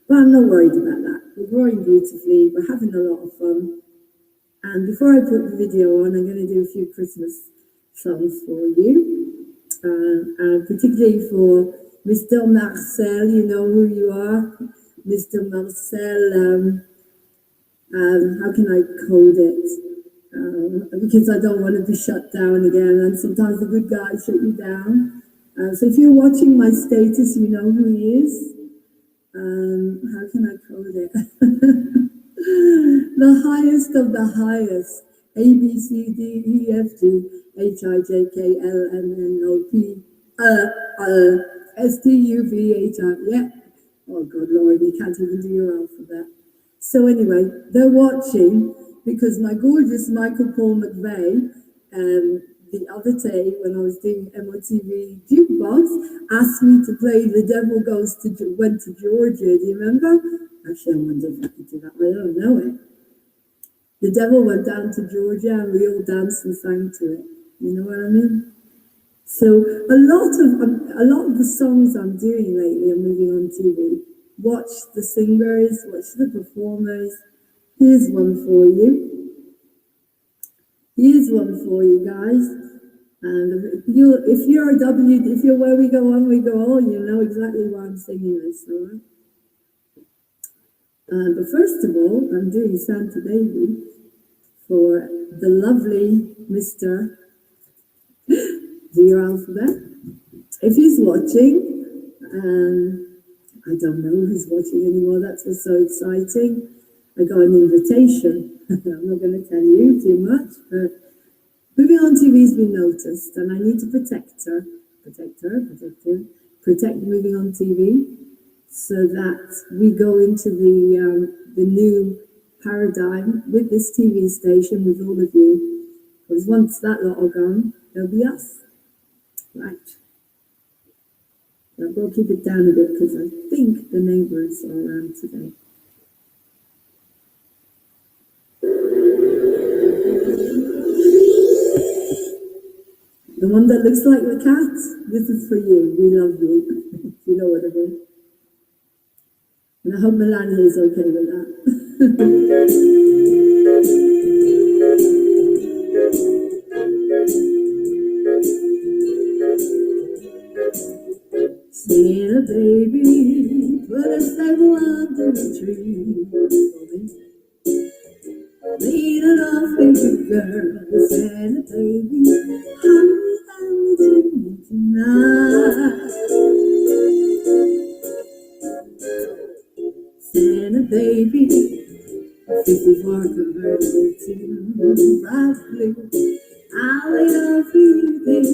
But I'm not worried about that. We're growing beautifully, we're having a lot of fun. And before I put the video on, I'm going to do a few Christmas songs for you, particularly for Mr. Marcel. You know who you are, Mr. Marcel. How can I code it? Because I don't want to be shut down again, and sometimes the good guys shut you down. So if you're watching my status, you know who he is. How can I code it? The highest of the highest. A, B, C, D, E, F, G, H, I, J, K, L, M, N, O, P, S, T, U, V, H, I, yeah. Oh, God, Lord, you can't even do your alphabet. So anyway, they're watching because my gorgeous Michael Paul McVeigh, the other day when I was doing MOTV Jukebox, asked me to play The Devil Went to Georgia. Do you remember? Actually, I wonder if I could do that. I don't know it. The Devil Went down to Georgia and we all danced and sang to it. You know what I mean? So a lot of the songs I'm doing lately are moving on TV. Watch the singers, watch the performers. Here's one for you. Here's one for you guys. And if you're where we go on, we go on, you know exactly why I'm singing this, all right? But first of all, I'm doing Santa Baby for the lovely Mr. Do your alphabet. If he's watching, I don't know who's watching anymore, that's what's so exciting. I got an invitation. I'm not going to tell you too much, but Moving On TV's been noticed, and I need to protect Moving On TV, so that we go into the new paradigm with this TV station with all of you. Because once that lot are gone, there'll be us. Right. I've got to keep it down a bit because I think the neighbours are around today. The one that looks like the cat, this is for you. We love you. You know what I mean. And I hope Melania is okay with that. Santa baby, put a stable under the tree for me. Lead it off, baby girl, Santa baby, hurry down to me tonight. Santa baby, 54 convertible to bright blue. I'll wait on for you there.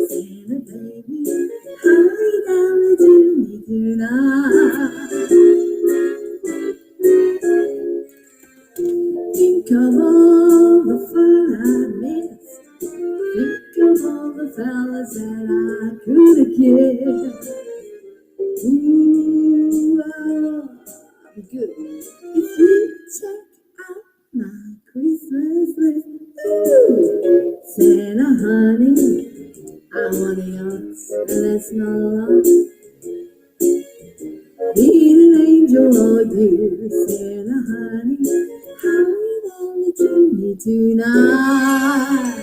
Santa baby, hurry down to me tonight. Think of all the fun I missed. Think of all the fellas that I could have kissed. Ooh, I'll be good if you check out my Christmas list. Ooh, Santa honey, I want a yacht, and that's not a lot. Need an angel or you, Santa honey, hurry down the chimney tonight.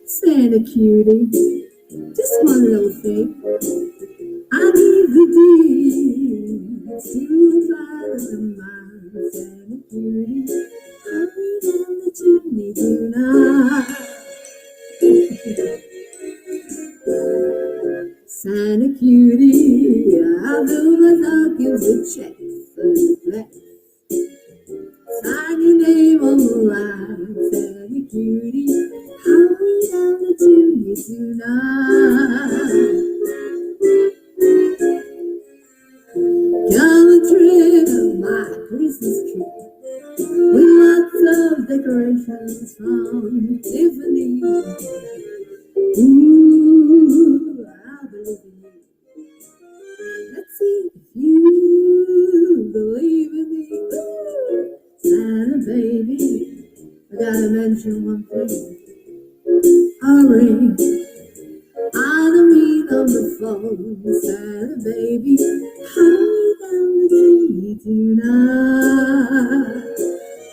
Santa cutie, just one little thing. I need the deeds to fly the mine. Santa cutie, hurry down the chimney tonight. Santa cutie, I build my stockings with checks and flex. Sign your name on the line, Santa cutie, hurry down the chimney tonight. Come and trim my Christmas tree with lots of decorations from Tiffany. Ooh, I believe in you. Let's see if you believe in me. Ooh, Santa baby, I gotta mention one thing. A ring, I don't mean on the phone. Santa baby, hurry down the chimney tonight.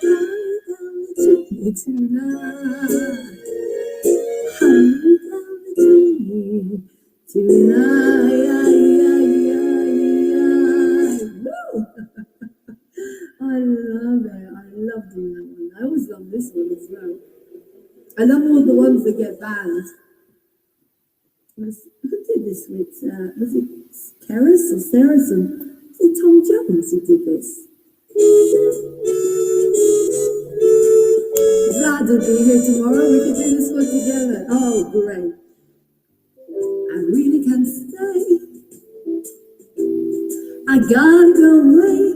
Hurry down the chimney tonight. Hurry down the chimney tonight. Woo! I love it. I love doing that one. I always love this one as well. I love all the ones that get banned. Who did this with, was it Karis or Saracen? Was it Tom Jones who did this? Glad to be here tomorrow. We can do this one together. Oh, great. I really can't stay. I gotta go away.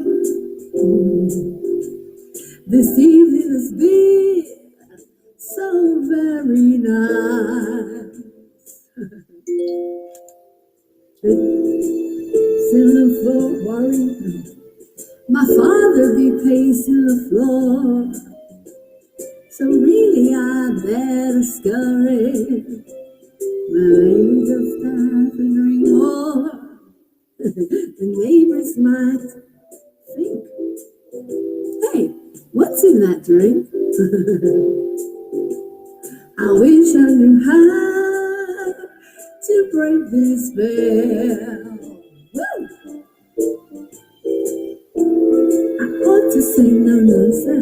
This evening has been so very nice. Sitting on the floor, worrying. My father be pacing the floor. So really I better scurry. Maybe just half a drink more. The neighbors might think, hey, what's in that drink? I wish I knew how to break this spell. Woo! I ought to say no, no, sir.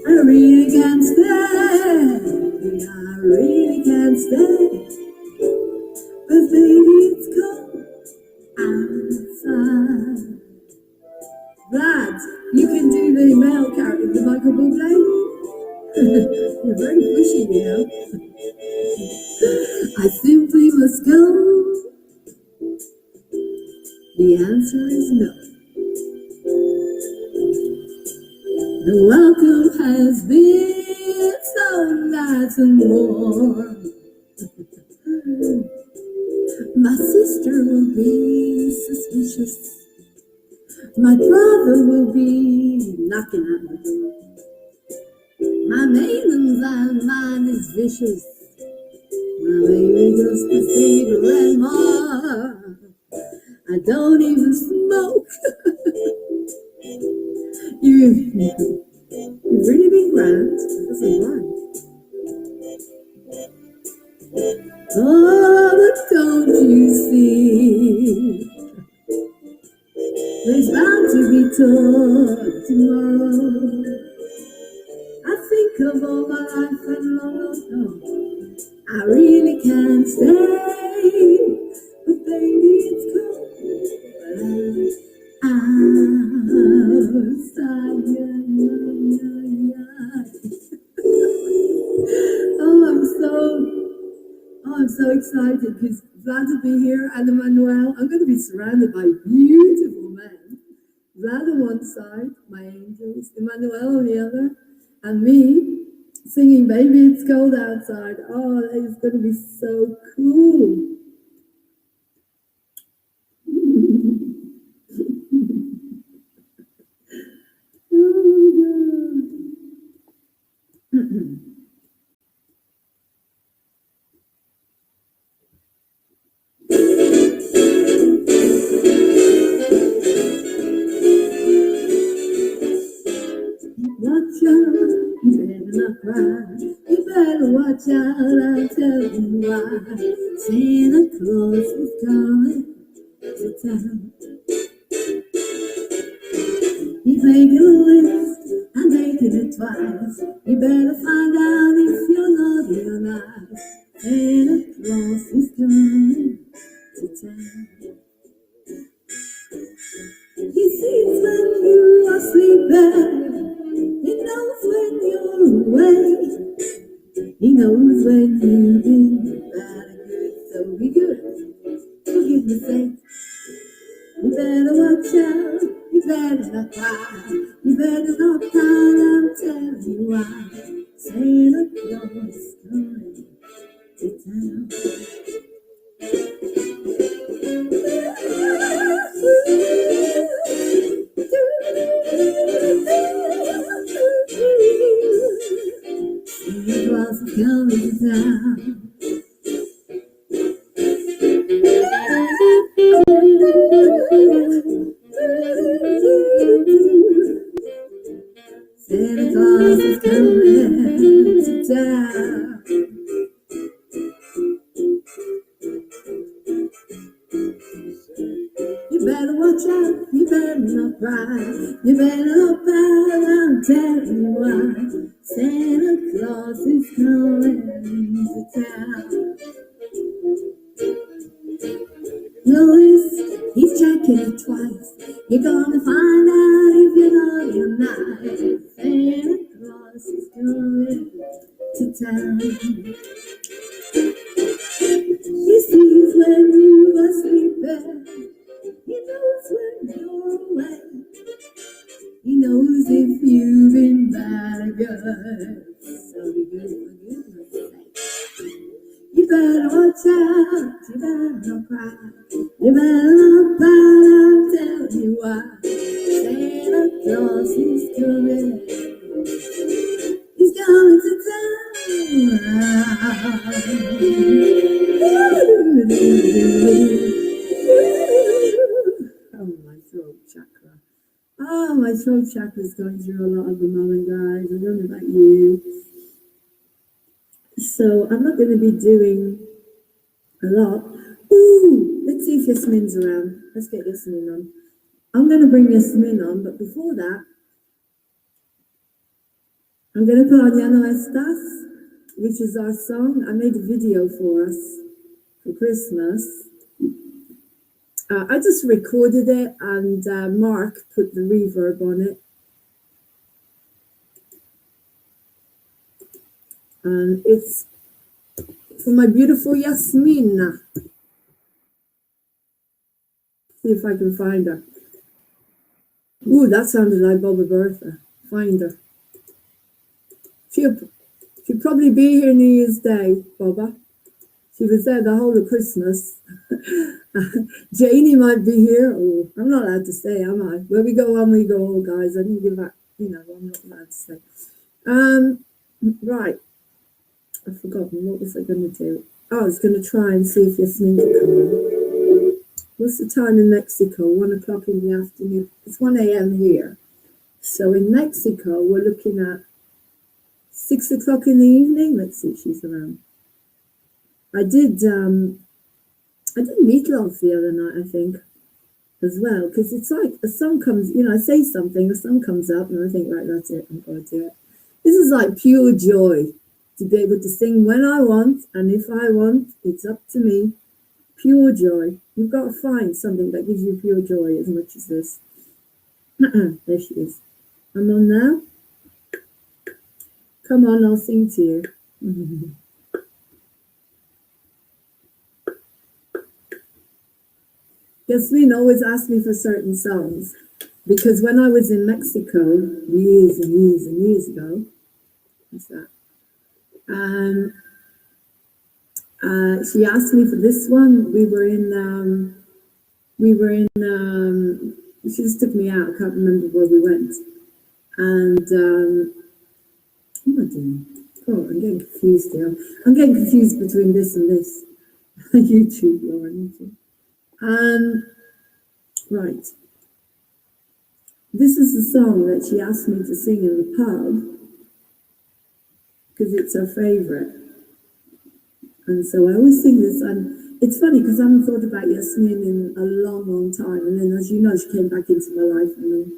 I really can't stay. I really can't stay. But baby, it's cold outside. Glad you can do the male character, the Michael Bublé. You're very pushy, you know. I simply must go. The answer is no. The welcome has been so nice and warm. My sister will be suspicious. My brother will be knocking at the door. My maiden's mind is vicious. My baby just a cigarette more. I don't even smoke. You've really been grand. That's a lie. Oh, but don't you see? There's bound to be talk tomorrow. I think of all my life and long ago. I really can't stay, but baby, it's cold outside. Yeah, yeah, yeah, yeah. I'm so excited because glad to be here. And Emmanuel, I'm going to be surrounded by beautiful men. Vlad on one side, my angels, Emmanuel on the other, and me singing Baby It's Cold Outside. Oh, that is going to be so cool. Oh, God. Watch out, you better not cry. You better watch out, I'll tell you why. Santa Claus is coming to town. He's making a list and taking it twice. You better find out if you're naughty or nice. Santa Claus is coming to town. He sees when you are sleeping. He knows when you're away. He knows when you've been bad and good. So be good. For goodness sake. You better watch out. You better not cry. You better not pout. I'm telling you why. Santa Claus is coming to town. Santa Claus is coming to town. Santa Claus is coming to town. You better watch out, you better not cry, you better not pout, I'm telling you why. Santa Claus is coming to town. Notice he's checking it twice. You're gonna find out if you know him now. Santa Claus is coming to town. He sees when you are sleeping. He knows when you're awake. He knows if you've been bad or good. So be good for goodness sake. You better watch out. You better not cry. You better not pout. I'll tell you why. Santa Claus is coming. He's coming to town. Oh, my throat chakra. Oh, my throat chakra is going through a lot at the moment, guys. I don't know about you. So I'm not going to be doing a lot. Ooh, let's see if Yasmin's around. Let's get Yasmin on. I'm going to bring Yasmin on, but before that, I'm going to put on Ya No Estás, which is our song. I made a video for us for Christmas. I just recorded it and Mark put the reverb on it. And it's for my beautiful Yasmin. See if I can find her. Ooh, that sounded like Baba Bertha. Find her. She'll probably be here New Year's Day, Baba. She was there the whole of Christmas. Janie might be here. Oh, I'm not allowed to say, am I? Where we go on, we go all, guys. I didn't give that, I'm not allowed to say. Right. I've forgotten. What was I going to do? Oh, I was going to try and see if Yasmin could come in. What's the time in Mexico? 1 o'clock in the afternoon. It's 1 a.m. here. So in Mexico, we're looking at 6 o'clock in the evening. Let's see if she's around. I did Meatloaf the other night, I think, as well, because it's like a song comes, I say something, a song comes up, and I think, right, that's it, I'm going to do it. This is like pure joy to be able to sing when I want, and if I want, it's up to me. Pure joy. You've got to find something that gives you pure joy as much as this. There she is. I'm on now. Come on, I'll sing to you. Yasmin always asked me for certain songs because when I was in Mexico years and years and years ago, what's that? She asked me for this one. She just took me out. I can't remember where we went. And what am I doing? Oh, I'm getting confused here. I'm getting confused between this and this. YouTube, Lauren. Right. This is the song that she asked me to sing in the pub because it's her favourite. And so I always sing this, and it's funny because I haven't thought about Yasmin in a long, long time. And then, as you know, she came back into my life, and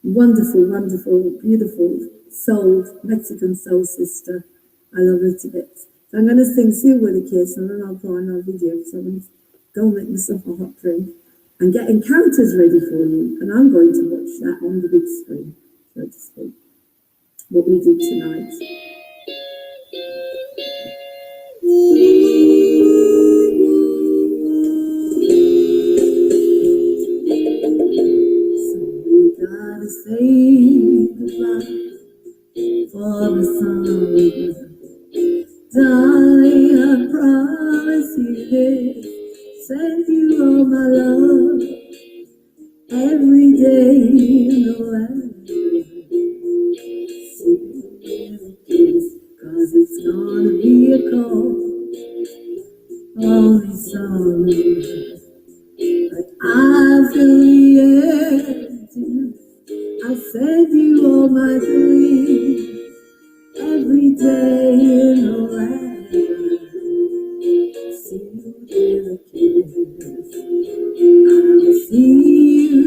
wonderful, wonderful, beautiful soul, Mexican soul sister. I love her to bits. So I'm going to sing Seal with a Kiss, and then I'll put on our video. So I'm going to go make myself a hot drink and get encounters ready for you. And I'm going to watch that on the big screen, so to speak, what we do tonight. So we gotta say goodbye for the summer. Darling, I promise you this. Send you all my love every day, cause it's gonna be a cold, lonely summer. But I feel the emptiness. I'll send you all my dreams every day in the land. See you with a kiss. I'll see you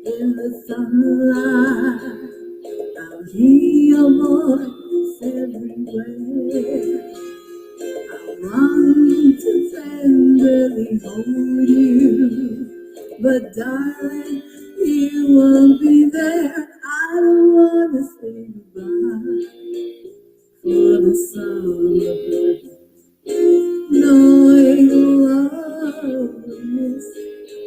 in the sunlight. I'll hear your voice everywhere. I want to tenderly hold you, but darling, you won't be there. I don't wanna say goodbye for the summer, knowing always.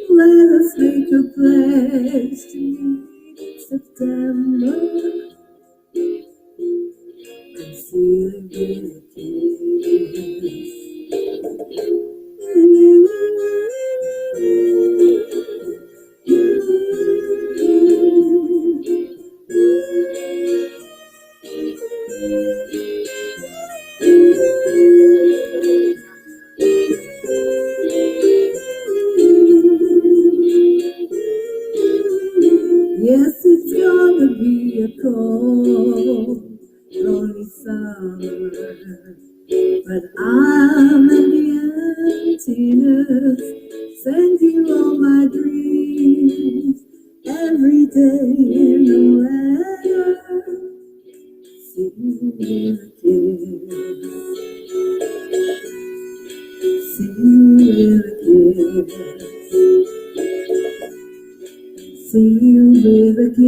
Let us make a pledge to meet in September and see again a kiss. Yes, it's gonna be a cold, lonely summer, but I'm in the emptiness, send you all my dreams, every day in the weather, see you with a kiss, see you with a kiss. See you with a kiss.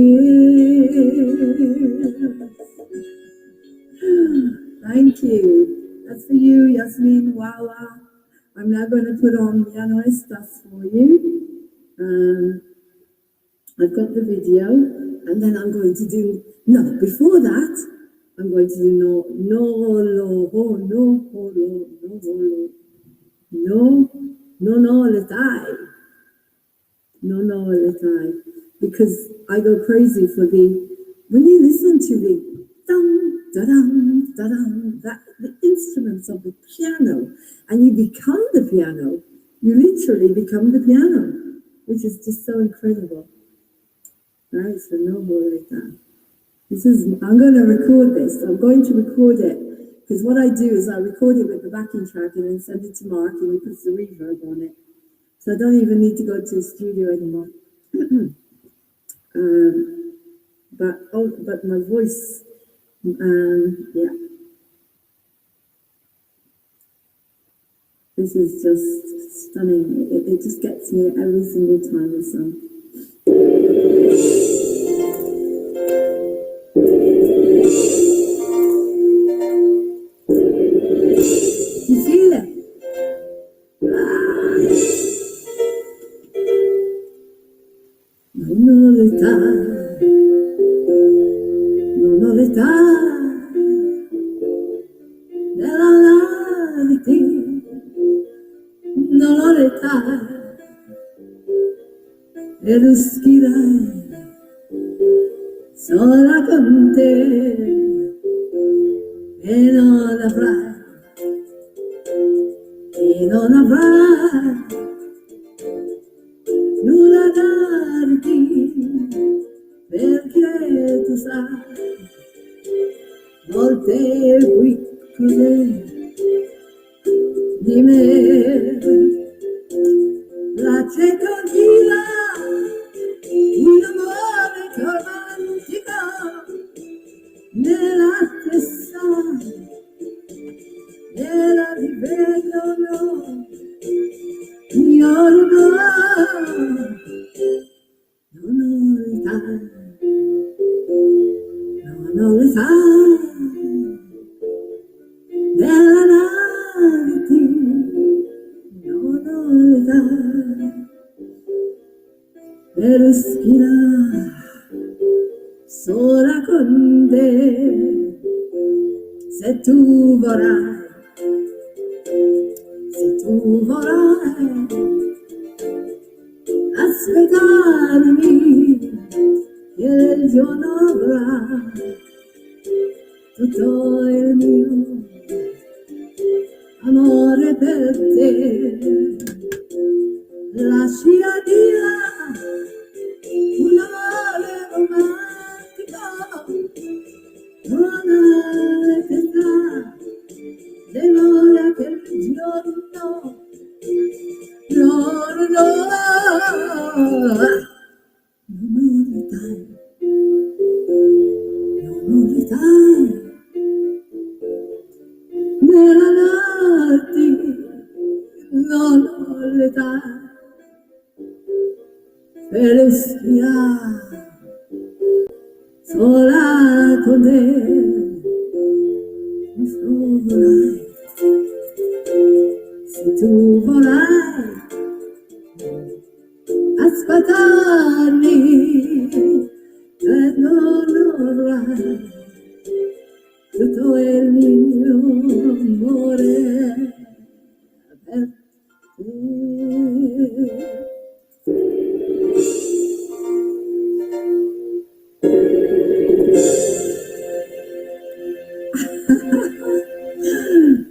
Thank you. That's for you, Yasmin Wawa. I'm now going to put on piano stuff for you. I've got the video, and then I'm going to do, no, before that, I'm going to do no, no, lo, ho, no, ho, lo, no, ho, lo, no, le, die. No, le, die. Because I go crazy for when you listen to the dum, da-dum, da-dum, the instruments of the piano, and you become the piano, you literally become the piano, which is just so incredible. Right, so no more like that. I'm going to record this. I'm going to record it, because what I do is I record it with the backing track and then send it to Mark, and he puts the reverb on it. So I don't even need to go to a studio anymore. But my voice, yeah. This is just stunning. It just gets me every single time or so. You feel it? Non l'età, non l'età della reality, non ho l'età e riuscirai sola con te e non avrai nulla da darti, perché tu sai molte piccole di me. La cecchina, un amore romantico nella stessa era di vedono io non ho l'età della naviti, non ho l'età per schierare sola con te, se tu vorrai, aspettarmi, che il giorno avrà tutto il mio amore per te. Lasci a dire un amore romantico, non ha età, demora che il giorno, non ho l'età nella notte soledad, felicidad, sola con él, volar, si tú volar, aspettarmi, e non avrai tutto il mio amore per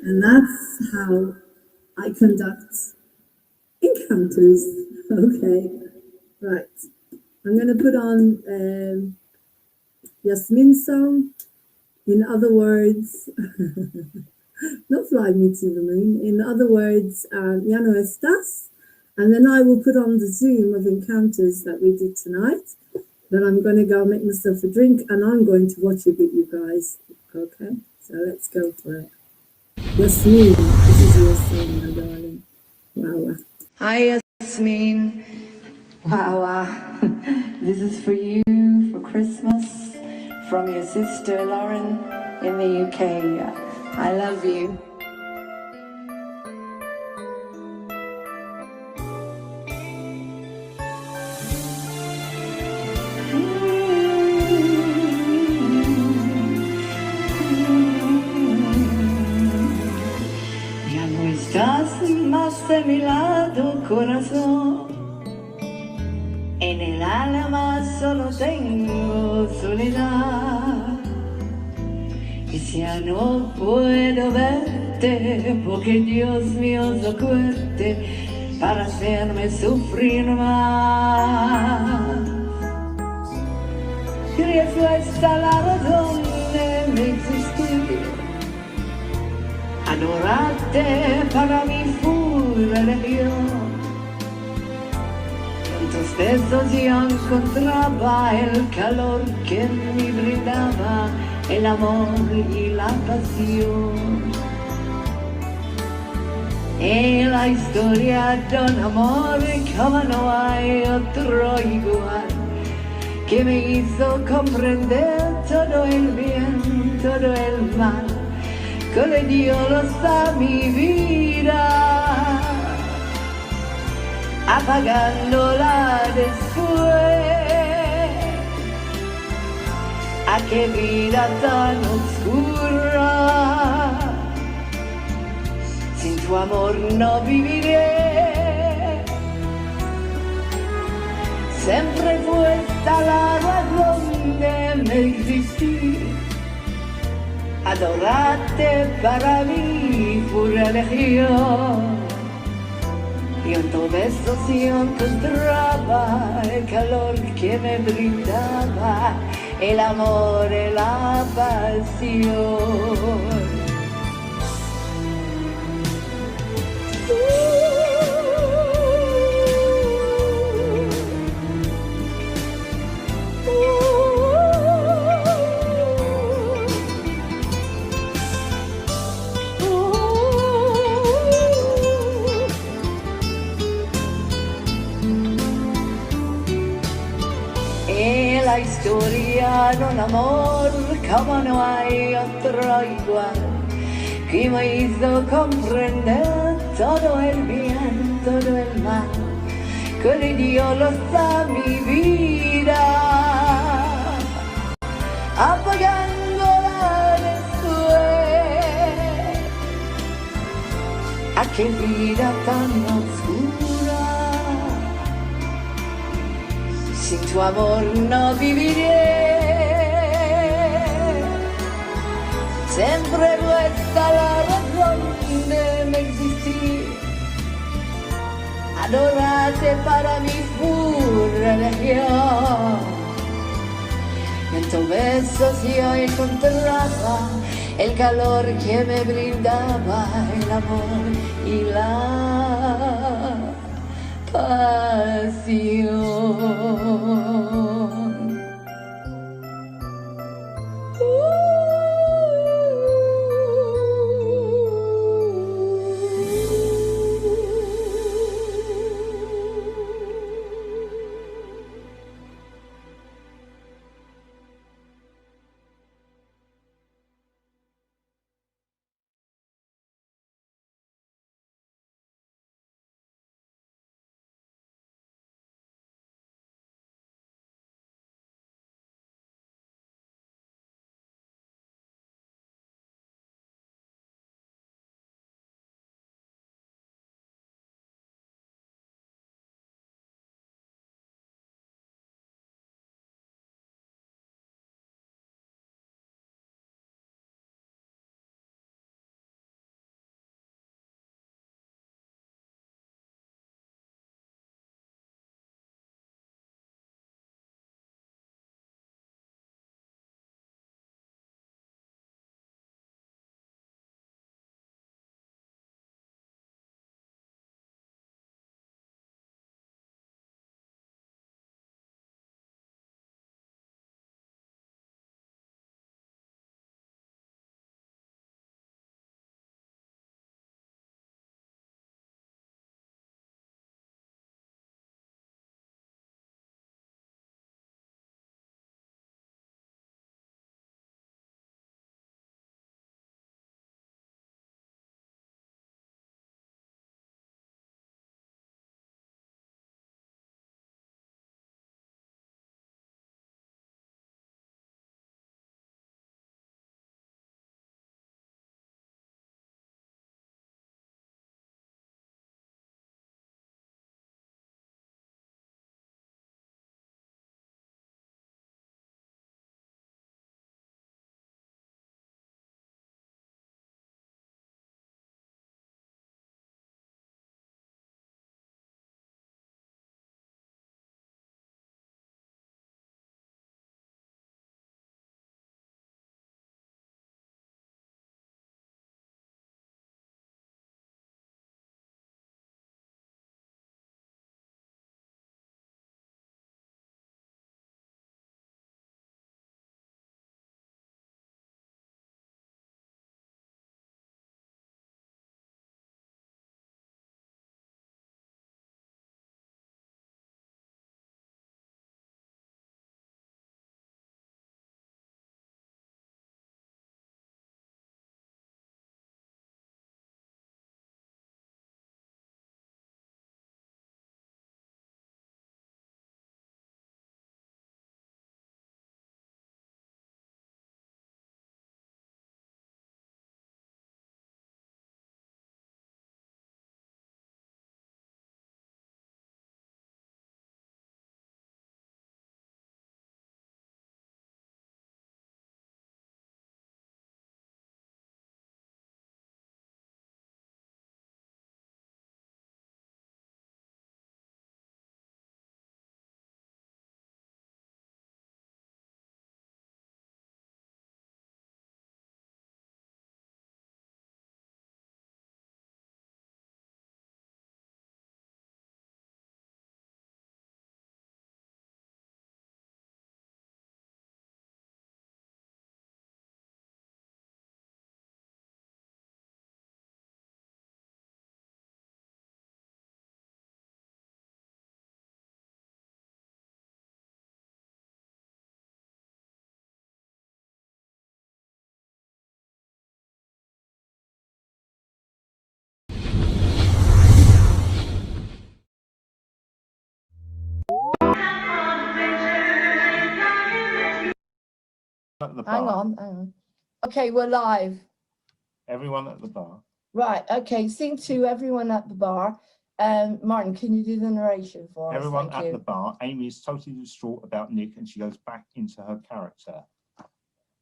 And that's how I conduct encounters. Okay, right. I'm going to put on Yasmin's song. In other words, not Fly Me to the Moon. In other words, Ya no estás. And then I will put on the Zoom of encounters that we did tonight. Then I'm going to go make myself a drink and I'm going to watch it with you guys. Okay, so let's go for it. Yasmin, this is your song, my darling. Wow. Hi, Yasmin. Wow. This is for you for Christmas from your sister Lauren in the UK. I love you. Ya no estás más de mi lado, corazón. En el alma solo tengo soledad. Y si ya no puedo verte, porque Dios mío es fuerte para hacerme sufrir más. Y eso está la razón de mi existir. Adorarte para mí fue religión. En tus besos yo encontraba el calor que me brindaba el amor y la pasión. En la historia de un amor como no hay otro igual, que me hizo comprender todo el bien, todo el mal, que le dio luz a mi vida, apagándola después. ¿A qué vida tan oscura? Sin tu amor no viviré. Siempre fue esta la razón de mi existir. Adorarte para mí fue religión. Y en todo eso sí encontraba el calor que me brindaba el amor y la pasión. La historia de un amor como no hay otro igual, que me hizo comprender todo el bien, todo el mal, que le dio luz a mi vida, apagándola después. ¿A qué vida tan oscura? Sin tu amor no viviré. Siempre vuestra la razón de mi existir. Adorarte para mí fue religión. Y en tus besos yo encontraba el calor que me brindaba el amor y la pasión. at the bar. Hang on. Okay, we're live. Everyone at the bar. Right, okay, sing to everyone at the bar. Martin, can you do the narration for us? Everyone Thank at you. the bar. Amy is totally distraught about Nick and she goes back into her character.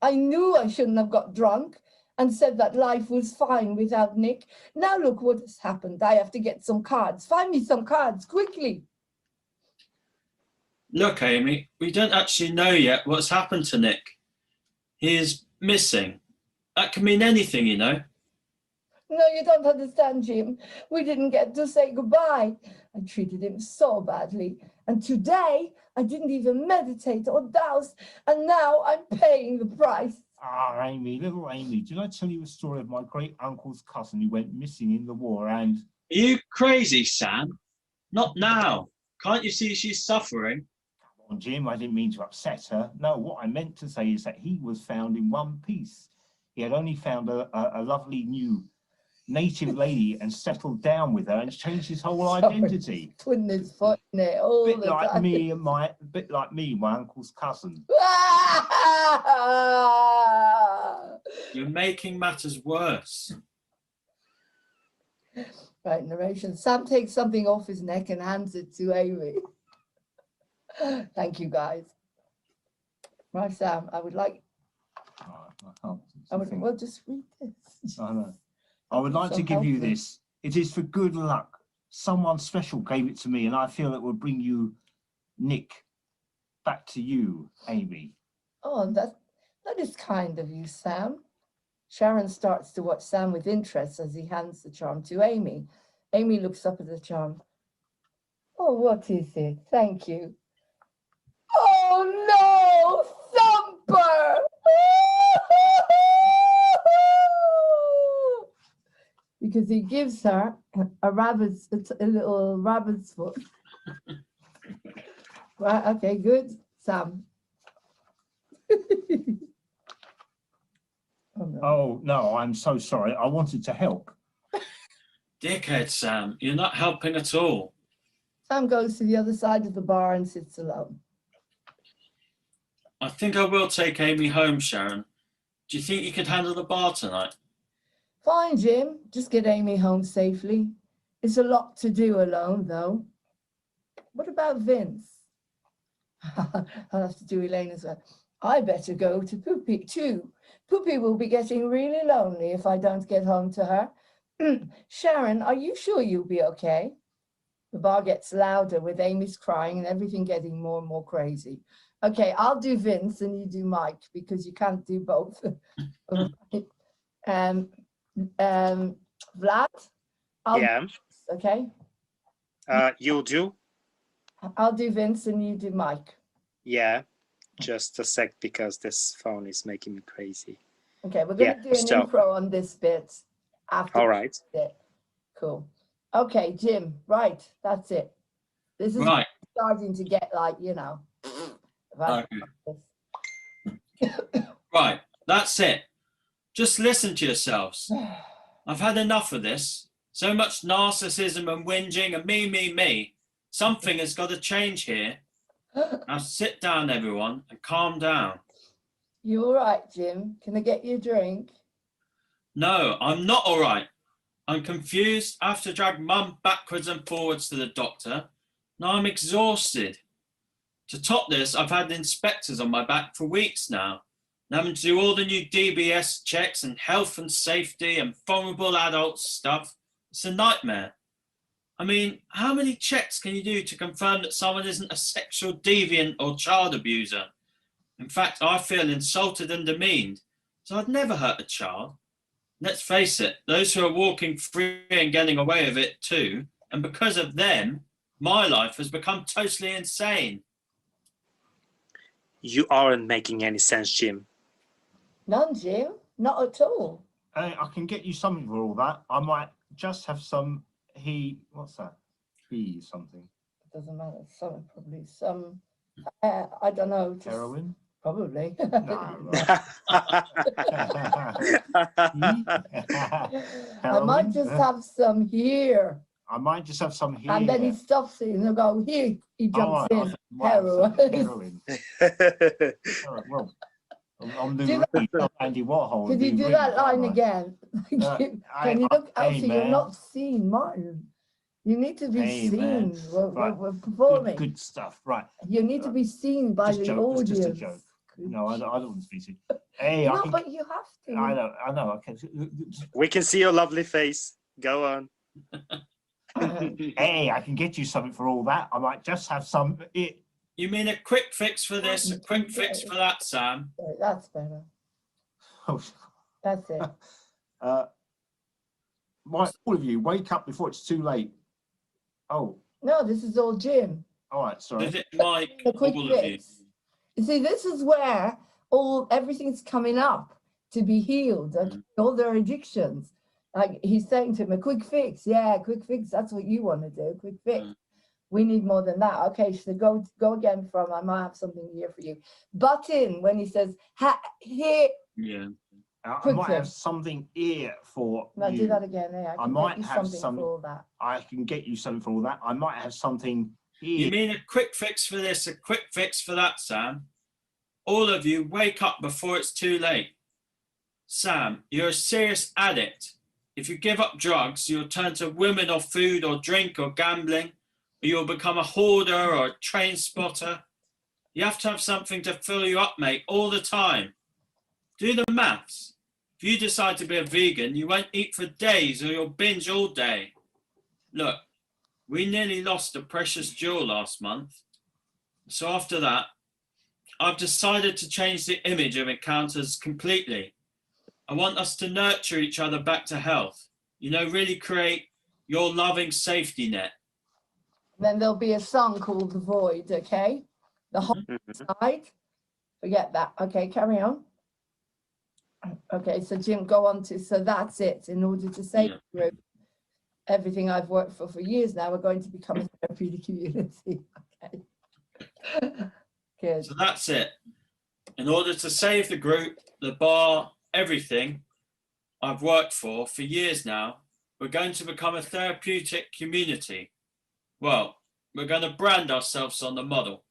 I knew I shouldn't have got drunk and said that life was fine without Nick. Now look what has happened. I have to get some cards. Find me some cards, quickly. Look, Amy, we don't actually know yet what's happened to Nick. He is missing. That can mean anything, you know. No, you don't understand, Jim. We didn't get to say goodbye. I treated him so badly. And today, I didn't even meditate or douse. And now I'm paying the price. Ah, Amy, little Amy, did I tell you a story of my great uncle's cousin who went missing in the war and... Are you crazy, Sam? Not now. Can't you see she's suffering? Come on, Jim, I didn't mean to upset her. No, what I meant to say is that he was found in one piece. He had only found a lovely new native lady and settled down with her and changed his whole identity. Putting his foot in it all Bit the like time. bit like me, my uncle's cousin. You're making matters worse. Right, narration. Sam takes something off his neck and hands it to Amy. Thank you, guys. Right, Sam, I would like... well, just read this. I know. I would like to give you this. It is for good luck. Someone special gave it to me and I feel it will bring you Nick back to you, Amy. Oh, that is kind of you, Sam. Sharon starts to watch Sam with interest as he hands the charm to Amy. Amy looks up at the charm. Oh, what is it? Thank you. Oh, no! Thumper! Because he gives her a little rabbit's foot. Right, okay, good, Sam. Oh, no, I'm so sorry. I wanted to help. Dickhead, Sam. You're not helping at all. Sam goes to the other side of the bar and sits alone. I think I will take Amy home, Sharon. Do you think you could handle the bar tonight? Fine, Jim. Just get Amy home safely. It's a lot to do alone, though. What about Vince? I'll have to do Elaine as well. I better go to Poopy too. Poopy will be getting really lonely if I don't get home to her. Sharon, are you sure you'll be okay? The bar gets louder with Amy's crying and everything getting more and more crazy. Okay, I'll do Vince and you do Mike because you can't do both. Vlad? Yeah. Okay. You'll do? I'll do Vince and you do Mike. Yeah. Just a sec because this phone is making me crazy. Okay, we're going to do an intro on this bit after. All right. Cool. Okay, Jim, right, that's it. This is right. Starting to get like, you know. Right, that's it. Just listen to yourselves. I've had enough of this. So much narcissism and whinging and me. Something has got to change here. Now sit down, everyone, and calm down. You all right, Jim? Can I get you a drink? No, I'm not all right. I'm confused. I have to drag Mum backwards and forwards to the doctor. Now I'm exhausted. To top this, I've had inspectors on my back for weeks now. And having to do all the new DBS checks and health and safety and vulnerable adults stuff. It's a nightmare. I mean, how many checks can you do to confirm that someone isn't a sexual deviant or child abuser? In fact, I feel insulted and demeaned, so I'd never hurt a child. Let's face it, those who are walking free and getting away with it too, and because of them, my life has become totally insane. You aren't making any sense, Jim. None, Jim. Not at all. I can get you something for all that. I might just have some what's that? Something. It doesn't matter. Probably some, I don't know. Heroin? Probably. No. I might just have some here. I might just have some here. And then he stops it and he'll go, here, he jumps in. Heroin. Heroin. All right, well, I'm Lou Reed, not Andy Warhol. Could you Lou do Reed, that line aren't I? again? Can you look? Oh, Hey, so you're man. not seen, Martin. You need to be Hey, seen. man. We're performing. Good stuff. Right. You need to be seen by Just the joke. It's audience. just a joke. No, I don't want to be seen. Hey, No, I can. but you have to. I know. Okay. We can see your lovely face. Go on. Hey, I can get you something for all that. I might just have some. You mean a quick fix for this, a quick fix for that, Sam? That's better. Oh, That's it. All of you, wake up before it's too late. Oh, No, this is all Jim. all right. Sorry. Is it Mike? The quick All of you. fix. You see, this is where everything's coming up to be healed. Okay? All their addictions. Like he's saying to him, a quick fix. Yeah, quick fix. That's what you want to do. Quick fix. We need more than that. Okay, so go again from I might have something here for you. Butt in when he says here. Yeah. I might have something here for No, you. do that again. Yeah, I might get you have something some. for all that. I can get you something for all that. I might have something here. You mean a quick fix for this, a quick fix for that, Sam? All of you, wake up before it's too late. Sam, you're a serious addict. If you give up drugs, you'll turn to women or food or drink or gambling, or you'll become a hoarder or a train spotter. You have to have something to fill you up, mate, all the time. Do the maths. If you decide to be a vegan, you won't eat for days or you'll binge all day. Look, we nearly lost a precious jewel last month. So after that, I've decided to change the image of encounters completely. I want us to nurture each other back to health. You know, really create your loving safety net. Then there'll be a song called The Void, okay? The whole side. Forget that. Okay, carry on. Okay, so Jim, go on to, so that's it. In order to save the group, everything I've worked for years now, we're going to become a therapeutic community. Okay. Good. So that's it. In order to save the group, the bar, everything I've worked for years now, we're going to become a therapeutic community. Well, we're going to brand ourselves on the model.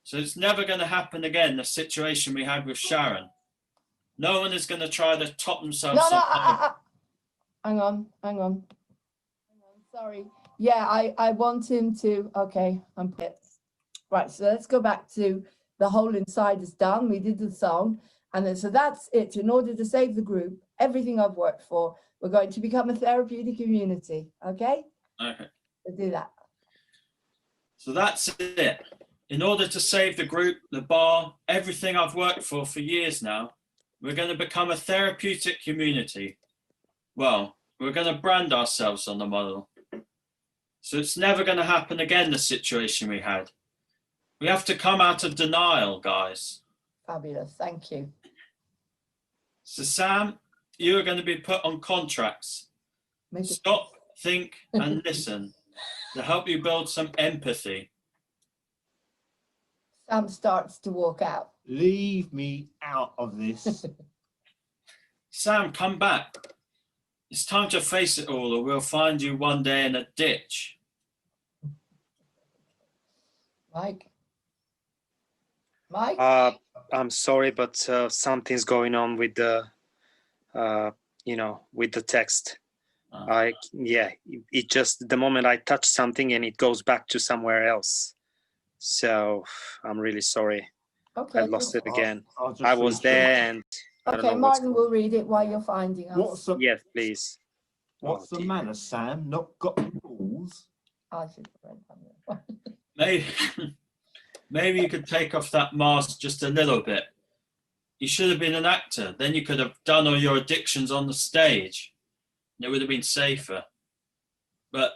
So it's never going to happen again, the situation we had with Sharon. No one is going to try to top themselves up. Hang on. Sorry. Yeah, I want him to, okay, I'm pissed. Right, so let's go back to the whole inside is done. We did the song. And then, so that's it. In order to save the group, everything I've worked for, we're going to become a therapeutic community. Okay? Okay. Let's do that. So that's it. In order to save the group, the bar, everything I've worked for years now, we're going to become a therapeutic community. Well, we're going to brand ourselves on the model. So it's never going to happen again, the situation we had. We have to come out of denial, guys. Fabulous. Thank you. So Sam, you are going to be put on contracts. Stop, think, and listen to help you build some empathy. Sam starts to walk out. Leave me out of this. Sam, come back. It's time to face it all, or we'll find you one day in a ditch. Mike? I'm sorry, but something's going on with the, with the text. It just, the moment I touch something and it goes back to somewhere else. So I'm really sorry. Okay. I lost it again. I'll I was there and I don't know Okay, what's Martin will read it while you're finding us. Yes, please. What's the matter, Sam? Not got balls? I should have read that. Maybe you could take off that mask just a little bit. You should have been an actor. Then you could have done all your addictions on the stage. It would have been safer. But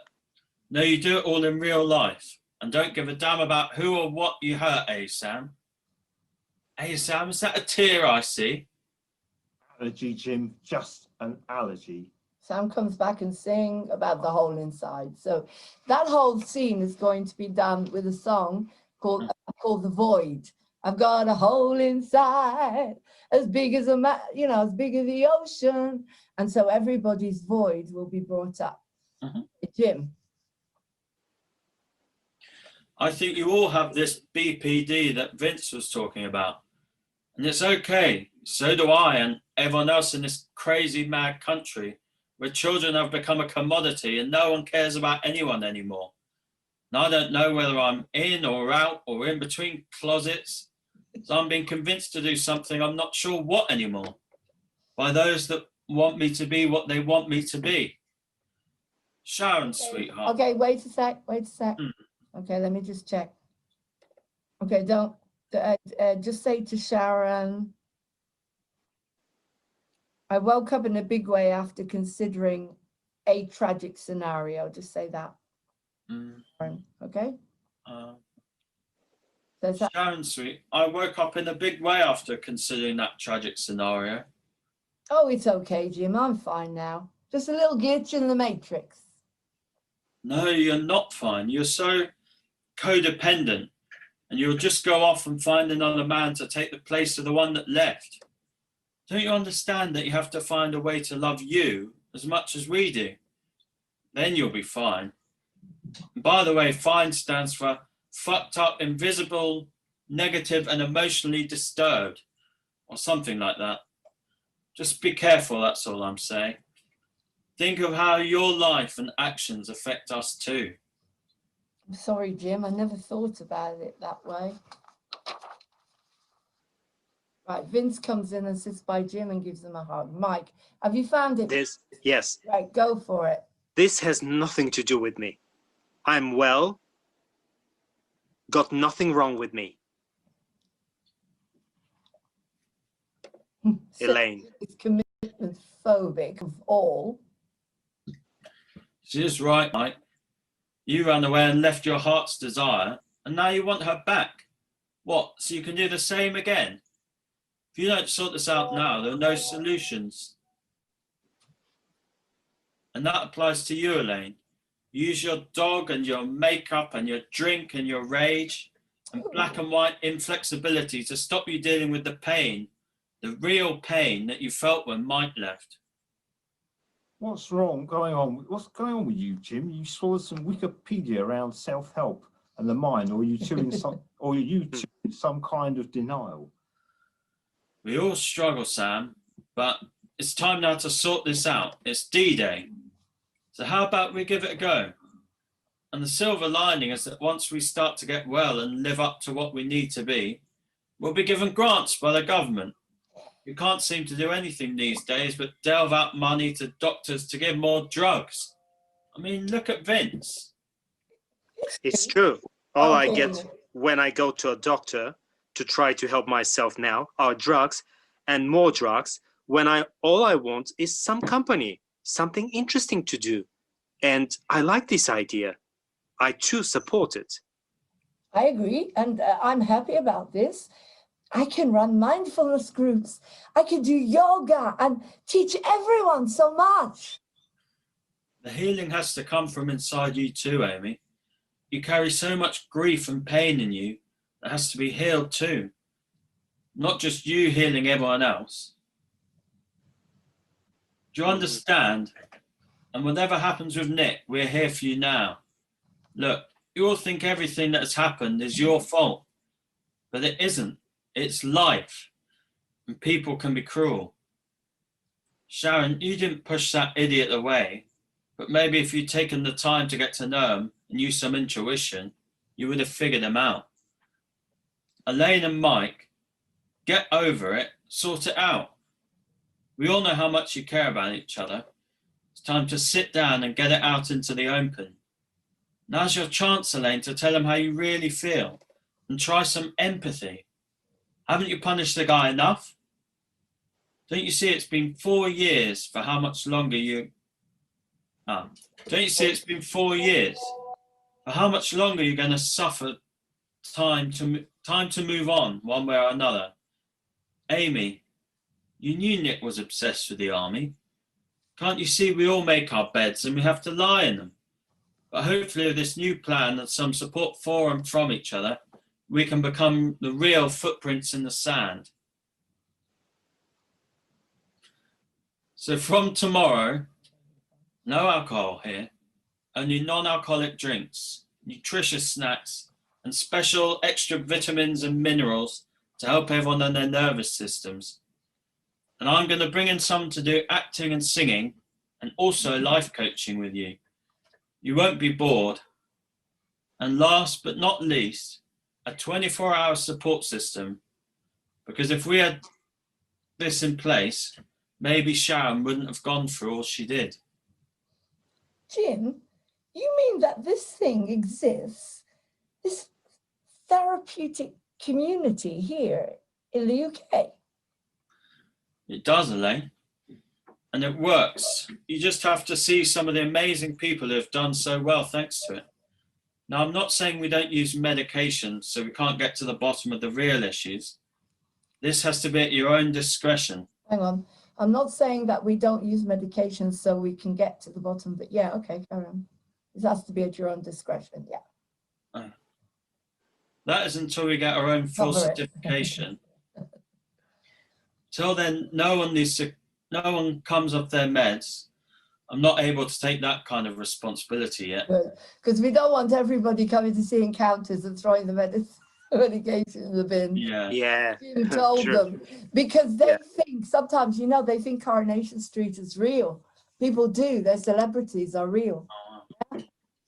no, you do it all in real life and don't give a damn about who or what you hurt, Sam. Sam, is that a tear I see? Allergy, Jim, just an allergy. Sam comes back and sing about the hole inside. So that whole scene is going to be done with a song called The Void. I've got a hole inside as big as as big as the ocean. And so everybody's void will be brought up. Jim. I think you all have this BPD that Vince was talking about. And it's okay. So do I and everyone else in this crazy, mad country where children have become a commodity and no one cares about anyone anymore. And I don't know whether I'm in or out or in between closets. So I'm being convinced to do something I'm not sure what anymore by those that want me to be what they want me to be. Sharon, sweetheart. Okay, wait a sec. Okay, let me just check. Okay, don't, just say to Sharon, I woke up in a big way after considering a tragic scenario. Just say that. Okay? Sharon, sweet, I woke up in a big way after considering that tragic scenario. Oh, it's okay, Jim. I'm fine now. Just a little glitch in the matrix. No, you're not fine. You're so codependent and you'll just go off and find another man to take the place of the one that left. Don't you understand that you have to find a way to love you as much as we do? Then you'll be fine. And by the way, fine stands for fucked up, invisible, negative, and emotionally disturbed, or something like that. Just be careful, that's all I'm saying. Think of how your life and actions affect us too. I'm sorry, Jim. I never thought about it that way. Right, Vince comes in and sits by Jim and gives him a hug. Mike, have you found it? Yes. Right, go for it. This has nothing to do with me. I'm well. Got nothing wrong with me. Elaine. It's commitment phobic of all. She is right, Mike. You ran away and left your heart's desire, and now you want her back. What, so you can do the same again? If you don't sort this out now, there are no solutions. And that applies to you, Elaine. Use your dog and your makeup and your drink and your rage and black and white inflexibility to stop you dealing with the pain, the real pain that you felt when Mike left. What's going on with you, Jim? You saw some Wikipedia around self-help and the mind, or are you two in some kind of denial? We all struggle, Sam, but it's time now to sort this out. It's D-Day. So how about we give it a go? And the silver lining is that once we start to get well and live up to what we need to be, we'll be given grants by the government. You can't seem to do anything these days but delve out money to doctors to give more drugs. I mean, look at Vince. It's true. All I get when I go to a doctor to try to help myself now are drugs and more drugs when all I want is some company, something interesting to do. And I like this idea. I too support it. I agree, and I'm happy about this. I can run mindfulness groups. I can do yoga and teach everyone so much. The healing has to come from inside you too, Amy. You carry so much grief and pain in you that has to be healed too. Not just you healing everyone else. Do you understand? And whatever happens with Nick, we're here for you now. Look, you all think everything that has happened is your fault, but it isn't. It's life, and people can be cruel. Sharon, you didn't push that idiot away, but maybe if you'd taken the time to get to know him and use some intuition, you would have figured him out. Elaine and Mike, get over it, sort it out. We all know how much you care about each other. It's time to sit down and get it out into the open. Now's your chance, Elaine, to tell him how you really feel and try some empathy. Haven't you punished the guy enough? Don't you see it's been 4 years for how much longer you... Don't you see it's been 4 years? For how much longer you're going to suffer time to move on one way or another? Amy, you knew Nick was obsessed with the army. Can't you see we all make our beds and we have to lie in them? But hopefully with this new plan and some support for and from each other, we can become the real footprints in the sand. So from tomorrow, no alcohol here, only non-alcoholic drinks, nutritious snacks, and special extra vitamins and minerals to help everyone on their nervous systems. And I'm going to bring in someone to do acting and singing and also life coaching with you. You won't be bored. And last but not least, a 24-hour support system. Because if we had this in place, maybe Sharon wouldn't have gone through all she did. Jim, you mean that this thing exists, this therapeutic community here in the UK? It does, Elaine. And it works. You just have to see some of the amazing people who have done so well thanks to it. Now, I'm not saying we don't use medication, so we can't get to the bottom of the real issues. This has to be at your own discretion. Hang on. I'm not saying that we don't use medication so we can get to the bottom of it. Yeah, okay, carry on. It has to be at your own discretion, yeah. That is until we get our own full Cover it. certification. Till then, no one comes off their meds. I'm not able to take that kind of responsibility yet. Because we don't want everybody coming to see encounters and throwing the medication in the bin. Yeah. You told True. them. Because they think, sometimes, you know, they think Coronation Street is real. People do. Their celebrities are real. Yeah?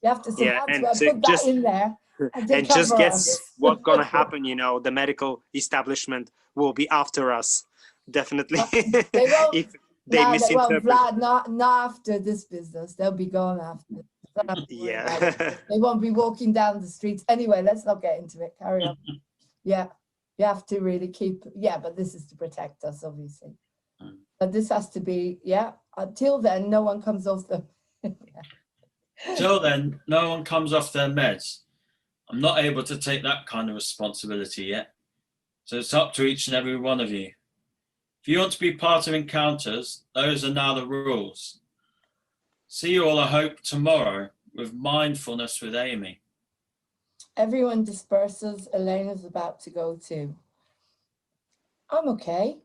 You have to say, Yeah, that's and why I to put that in there. And just guess what's gonna happen, you know, the medical establishment will be after us. Definitely. They won't. If they misinterpret. Vlad, not after this business. They'll be gone after. Don't have to worry about it. They won't be walking down the streets. Anyway, let's not get into it. Carry on. Yeah, you have to really keep. Yeah, but this is to protect us, obviously. But this has to be. Yeah. Until then, no one comes off the. Till then, no one comes off their meds. I'm not able to take that kind of responsibility yet. So it's up to each and every one of you. If you want to be part of Encounters, those are now the rules. See you all, I hope, tomorrow with Mindfulness with Amy. Everyone disperses. Elena's about to go too. I'm okay.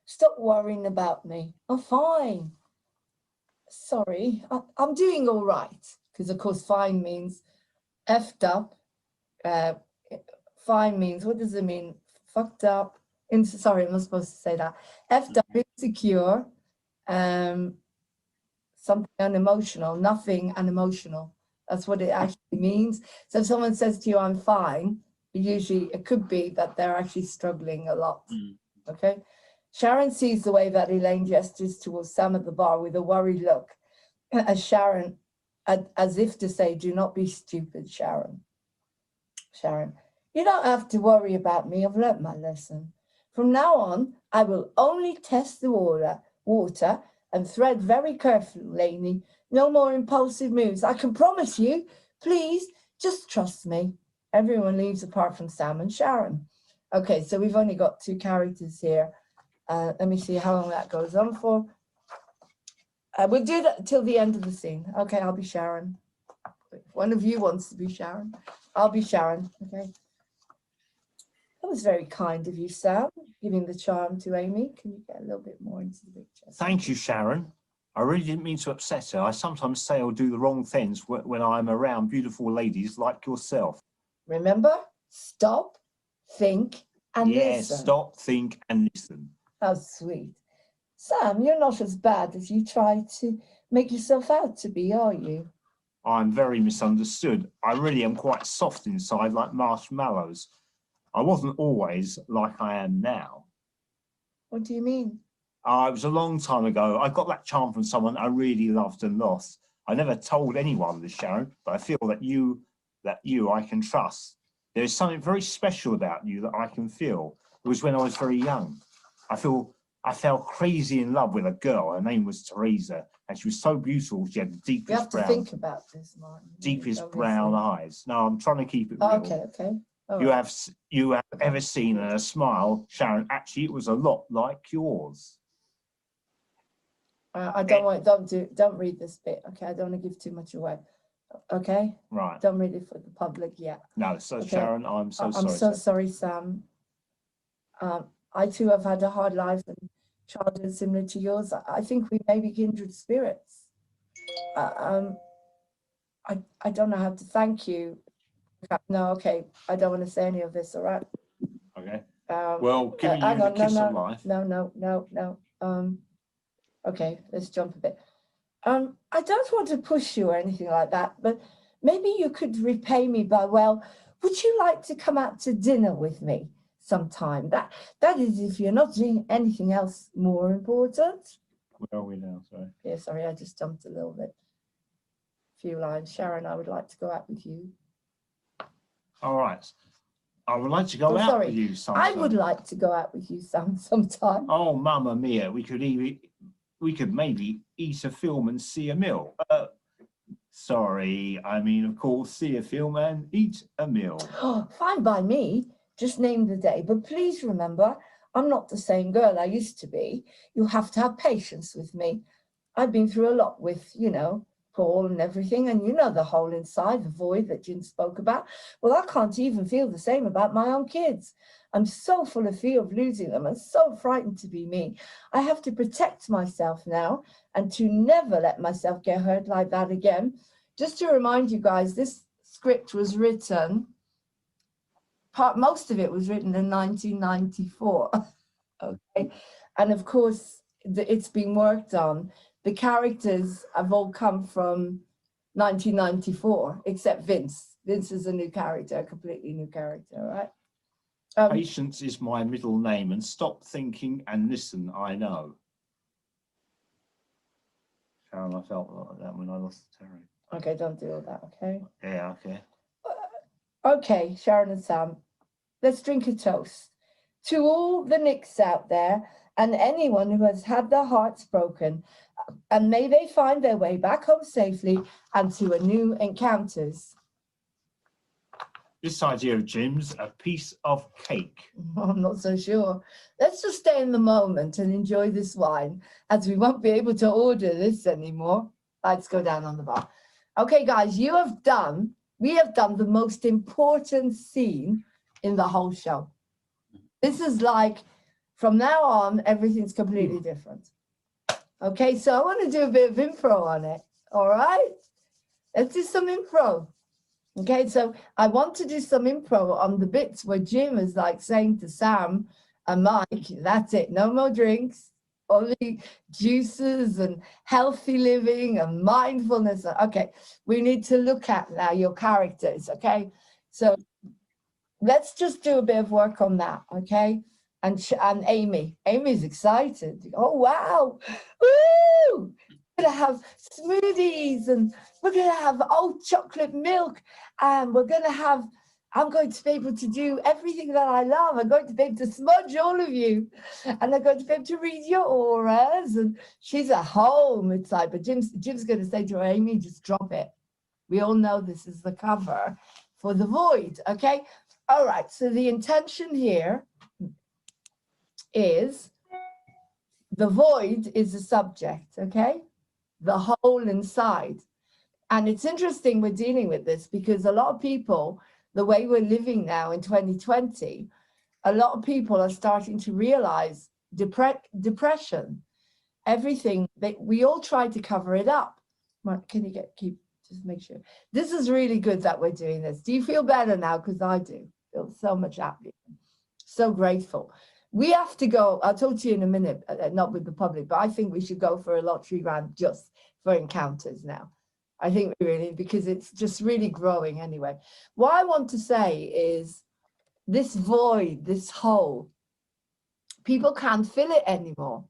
Stop worrying about me. I'm fine. Sorry, I'm doing all right. Because, of course, fine means effed up. Fine means, what does it mean? Fucked up. Sorry, I'm not supposed to say that. Effed up, insecure, something unemotional, nothing unemotional. That's what it actually means. So if someone says to you, I'm fine, usually it could be that they're actually struggling a lot. Okay. Sharon sees the way that Elaine gestures towards Sam at the bar with a worried look, as Sharon, as if to say, do not be stupid, Sharon. Sharon, you don't have to worry about me. I've learnt my lesson. From now on, I will only test the water and thread very carefully, Lainey. No more impulsive moves. I can promise you. Please, just trust me. Everyone leaves apart from Sam and Sharon. Okay, so we've only got 2 characters here. Let me see how long that goes on for. We'll do that till the end of the scene. Okay, I'll be Sharon. If one of you wants to be Sharon, I'll be Sharon. Okay. That was very kind of you, Sam, giving the charm to Amy. Can you get a little bit more into the picture? Thank you, Sharon. I really didn't mean to upset her. I sometimes say or do the wrong things when I'm around beautiful ladies like yourself. Remember, stop, think, and yes, listen. Stop, think, and listen. How sweet. Sam, you're not as bad as you try to make yourself out to be, are you? I'm very misunderstood. I really am quite soft inside, like marshmallows. I wasn't always like I am now. What do you mean? It was a long time ago. I got that charm from someone I really loved and lost. I never told anyone this, Sharon, but I feel that you I can trust. There is something very special about you that I can feel. It was when I was very young. I fell crazy in love with a girl. Her name was Teresa, and she was so beautiful. She had the deepest You have to brown, think about this, Martin. deepest brown eyes. No, I'm trying to keep it real. Okay. All You right. have ever seen her smile, Sharon? Actually, it was a lot like yours. I don't read this bit. Okay, I don't want to give too much away. Okay. Right. Don't read it for the public yet. No, so Okay. Sharon, I'm so sorry. I'm so sorry, Sam. I too have had a hard life and childhood similar to yours. I think we may be kindred spirits. I don't know how to thank you. No, okay. I don't want to say any of this. All right. Okay. Well, giving you hang the on, kiss of life. No. Okay, let's jump a bit. I don't want to push you or anything like that, but maybe you could repay me by, well, would you like to come out to dinner with me sometime? That is, if you're not doing anything else more important. Where are we now? Sorry. Yeah, sorry, I just jumped a little bit. Few lines. Sharon, I would like to go out with you. All right. I would like to go out with you sometime. I would like to go out with you sometime. Oh, mamma mia! We could maybe eat a film and see a meal. Sorry, I mean, of course, see a film and eat a meal. Oh, fine by me. Just name the day. But please remember, I'm not the same girl I used to be. You'll have to have patience with me. I've been through a lot with, you know, Paul and everything, and you know the hole inside, the void that Jim spoke about. Well, I can't even feel the same about my own kids. I'm so full of fear of losing them and so frightened to be me. I have to protect myself now and to never let myself get hurt like that again. Just to remind you guys, this script was written, most of it was written in 1994. Okay, and of course, it's been worked on. The characters have all come from 1994, except Vince. Vince is a new character, a completely new character, right? Patience is my middle name, and stop thinking and listen, I know. Sharon, I felt like that when I lost Terry. Okay, don't do all that, okay? Yeah, okay. Okay, Sharon and Sam, let's drink a toast to all the Nicks out there and anyone who has had their hearts broken, and may they find their way back home safely and to a new encounters. This idea of Jim's a piece of cake. I'm not so sure. Let's just stay in the moment and enjoy this wine, as we won't be able to order this anymore. Let's go down on the bar. Okay, guys, we have done the most important scene in the whole show. This is like, from now on, everything's completely different. Okay, so I want to do a bit of improv on it. All right, let's do some improv. Okay, so I want to do some improv on the bits where Jim is like saying to Sam and Mike, that's it, no more drinks, only juices and healthy living and mindfulness. Okay, we need to look at now your characters, okay? So let's just do a bit of work on that, okay? And Amy's excited. Oh, wow, woo! We're gonna have smoothies and we're gonna have oat chocolate milk, and I'm going to be able to do everything that I love. I'm going to be able to smudge all of you, and I'm going to be able to read your auras. And she's at home inside, but Jim's going to say to her, Amy, just drop it. We all know this is the cover for The Void, okay? All right, so the intention here is the void is the subject, okay? The hole inside. And it's interesting we're dealing with this because a lot of people, the way we're living now in 2020, a lot of people are starting to realize depression, everything, we all try to cover it up. Can you just make sure. This is really good that we're doing this. Do you feel better now? Because I do. Feel so much happier. So grateful. We have to go, I'll talk to you in a minute, not with the public, but I think we should go for a lottery round just for encounters now. I think we really, because it's just really growing anyway. What I want to say is this void, this hole, people can't fill it anymore.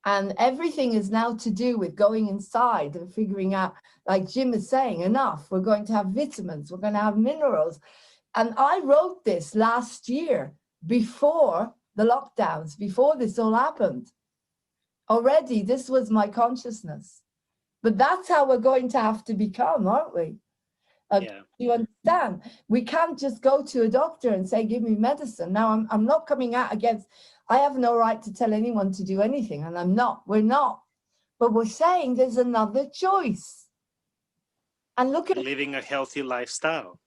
And everything is now to do with going inside and figuring out, like Jim is saying, enough. We're going to have vitamins, we're going to have minerals. And I wrote this last year before the lockdowns, before this all happened. Already, this was my consciousness. But that's how we're going to have to become, aren't we? Yeah. You understand? We can't just go to a doctor and say, give me medicine. Now, I'm not coming out against, I have no right to tell anyone to do anything, and I'm not. We're not. But we're saying there's another choice. And look at living a healthy lifestyle.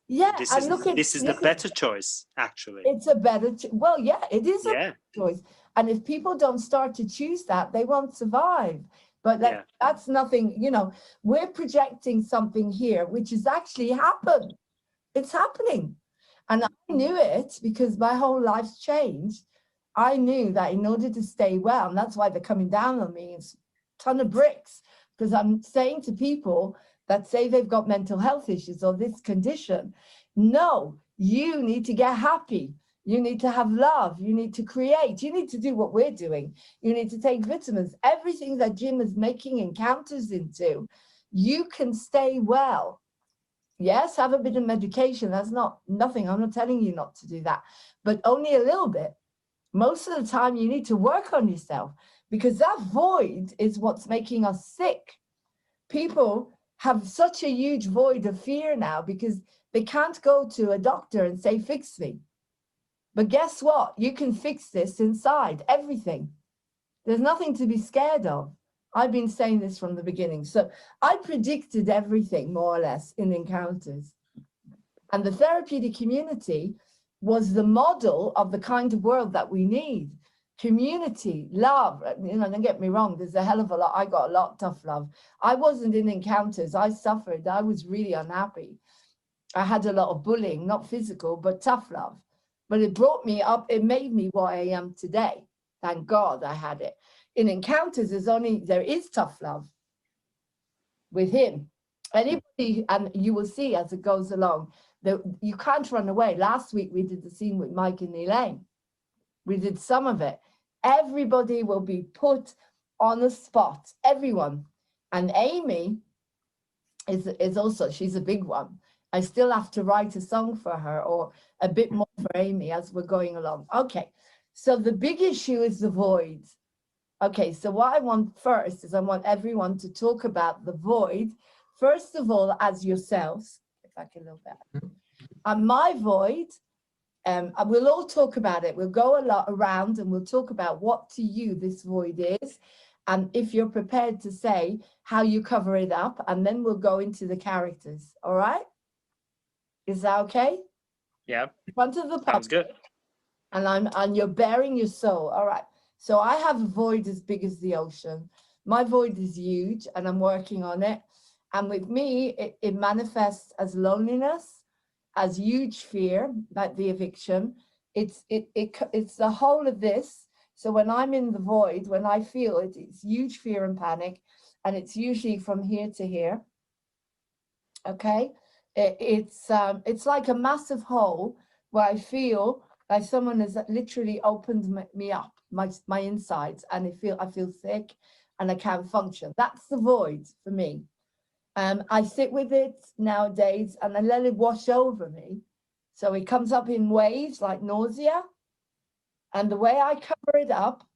Yeah, this is the better choice, actually. It's a better, well, yeah, it is a better choice. And if people don't start to choose that, they won't survive. But that's nothing, you know, we're projecting something here, which has actually happened. It's happening. And I knew it because my whole life's changed. I knew that in order to stay well, and that's why they're coming down on me, it's a ton of bricks, because I'm saying to people that say they've got mental health issues or this condition, no, you need to get happy. You need to have love. You need to create. You need to do what we're doing. You need to take vitamins. Everything that Jim is making encounters into, you can stay well. Yes, have a bit of medication. That's not nothing. I'm not telling you not to do that, but only a little bit. Most of the time, you need to work on yourself because that void is what's making us sick. People have such a huge void of fear now because they can't go to a doctor and say, fix me. But guess what? You can fix this inside, everything. There's nothing to be scared of. I've been saying this from the beginning. So I predicted everything more or less in encounters. And the therapeutic community was the model of the kind of world that we need. Community, love, don't get me wrong, there's a hell of a lot. I got a lot of tough love. I wasn't in encounters. I suffered. I was really unhappy. I had a lot of bullying, not physical, but tough love. But it brought me up. It made me what I am today. Thank God I had it. In encounters, there is tough love with him. Anybody, and you will see as it goes along, that you can't run away. Last week, we did the scene with Mike and Elaine. We did some of it. Everybody will be put on the spot, everyone. And Amy is also, she's a big one. I still have to write a song for her or a bit more for Amy as we're going along. Okay, so the big issue is the void. Okay, so what I want first is I want everyone to talk about the void, first of all, as yourselves, if I can look back. And my void, we'll all talk about it. We'll go a lot around and we'll talk about what to you this void is. And if you're prepared to say how you cover it up, and then we'll go into the characters. All right? Is that okay? Yeah. In front of the public. Sounds good. And you're bearing your soul. All right. So I have a void as big as the ocean. My void is huge and I'm working on it. And with me, it manifests as loneliness, as huge fear, like the eviction. It's the whole of this. So when I'm in the void, when I feel it, it's huge fear and panic. And it's usually from here to here. Okay. It's like a massive hole where I feel like someone has literally opened me up, my insides, and I feel sick and I can't function. That's the void for me. I sit with it nowadays and I let it wash over me. So it comes up in waves like nausea. And the way I cover it up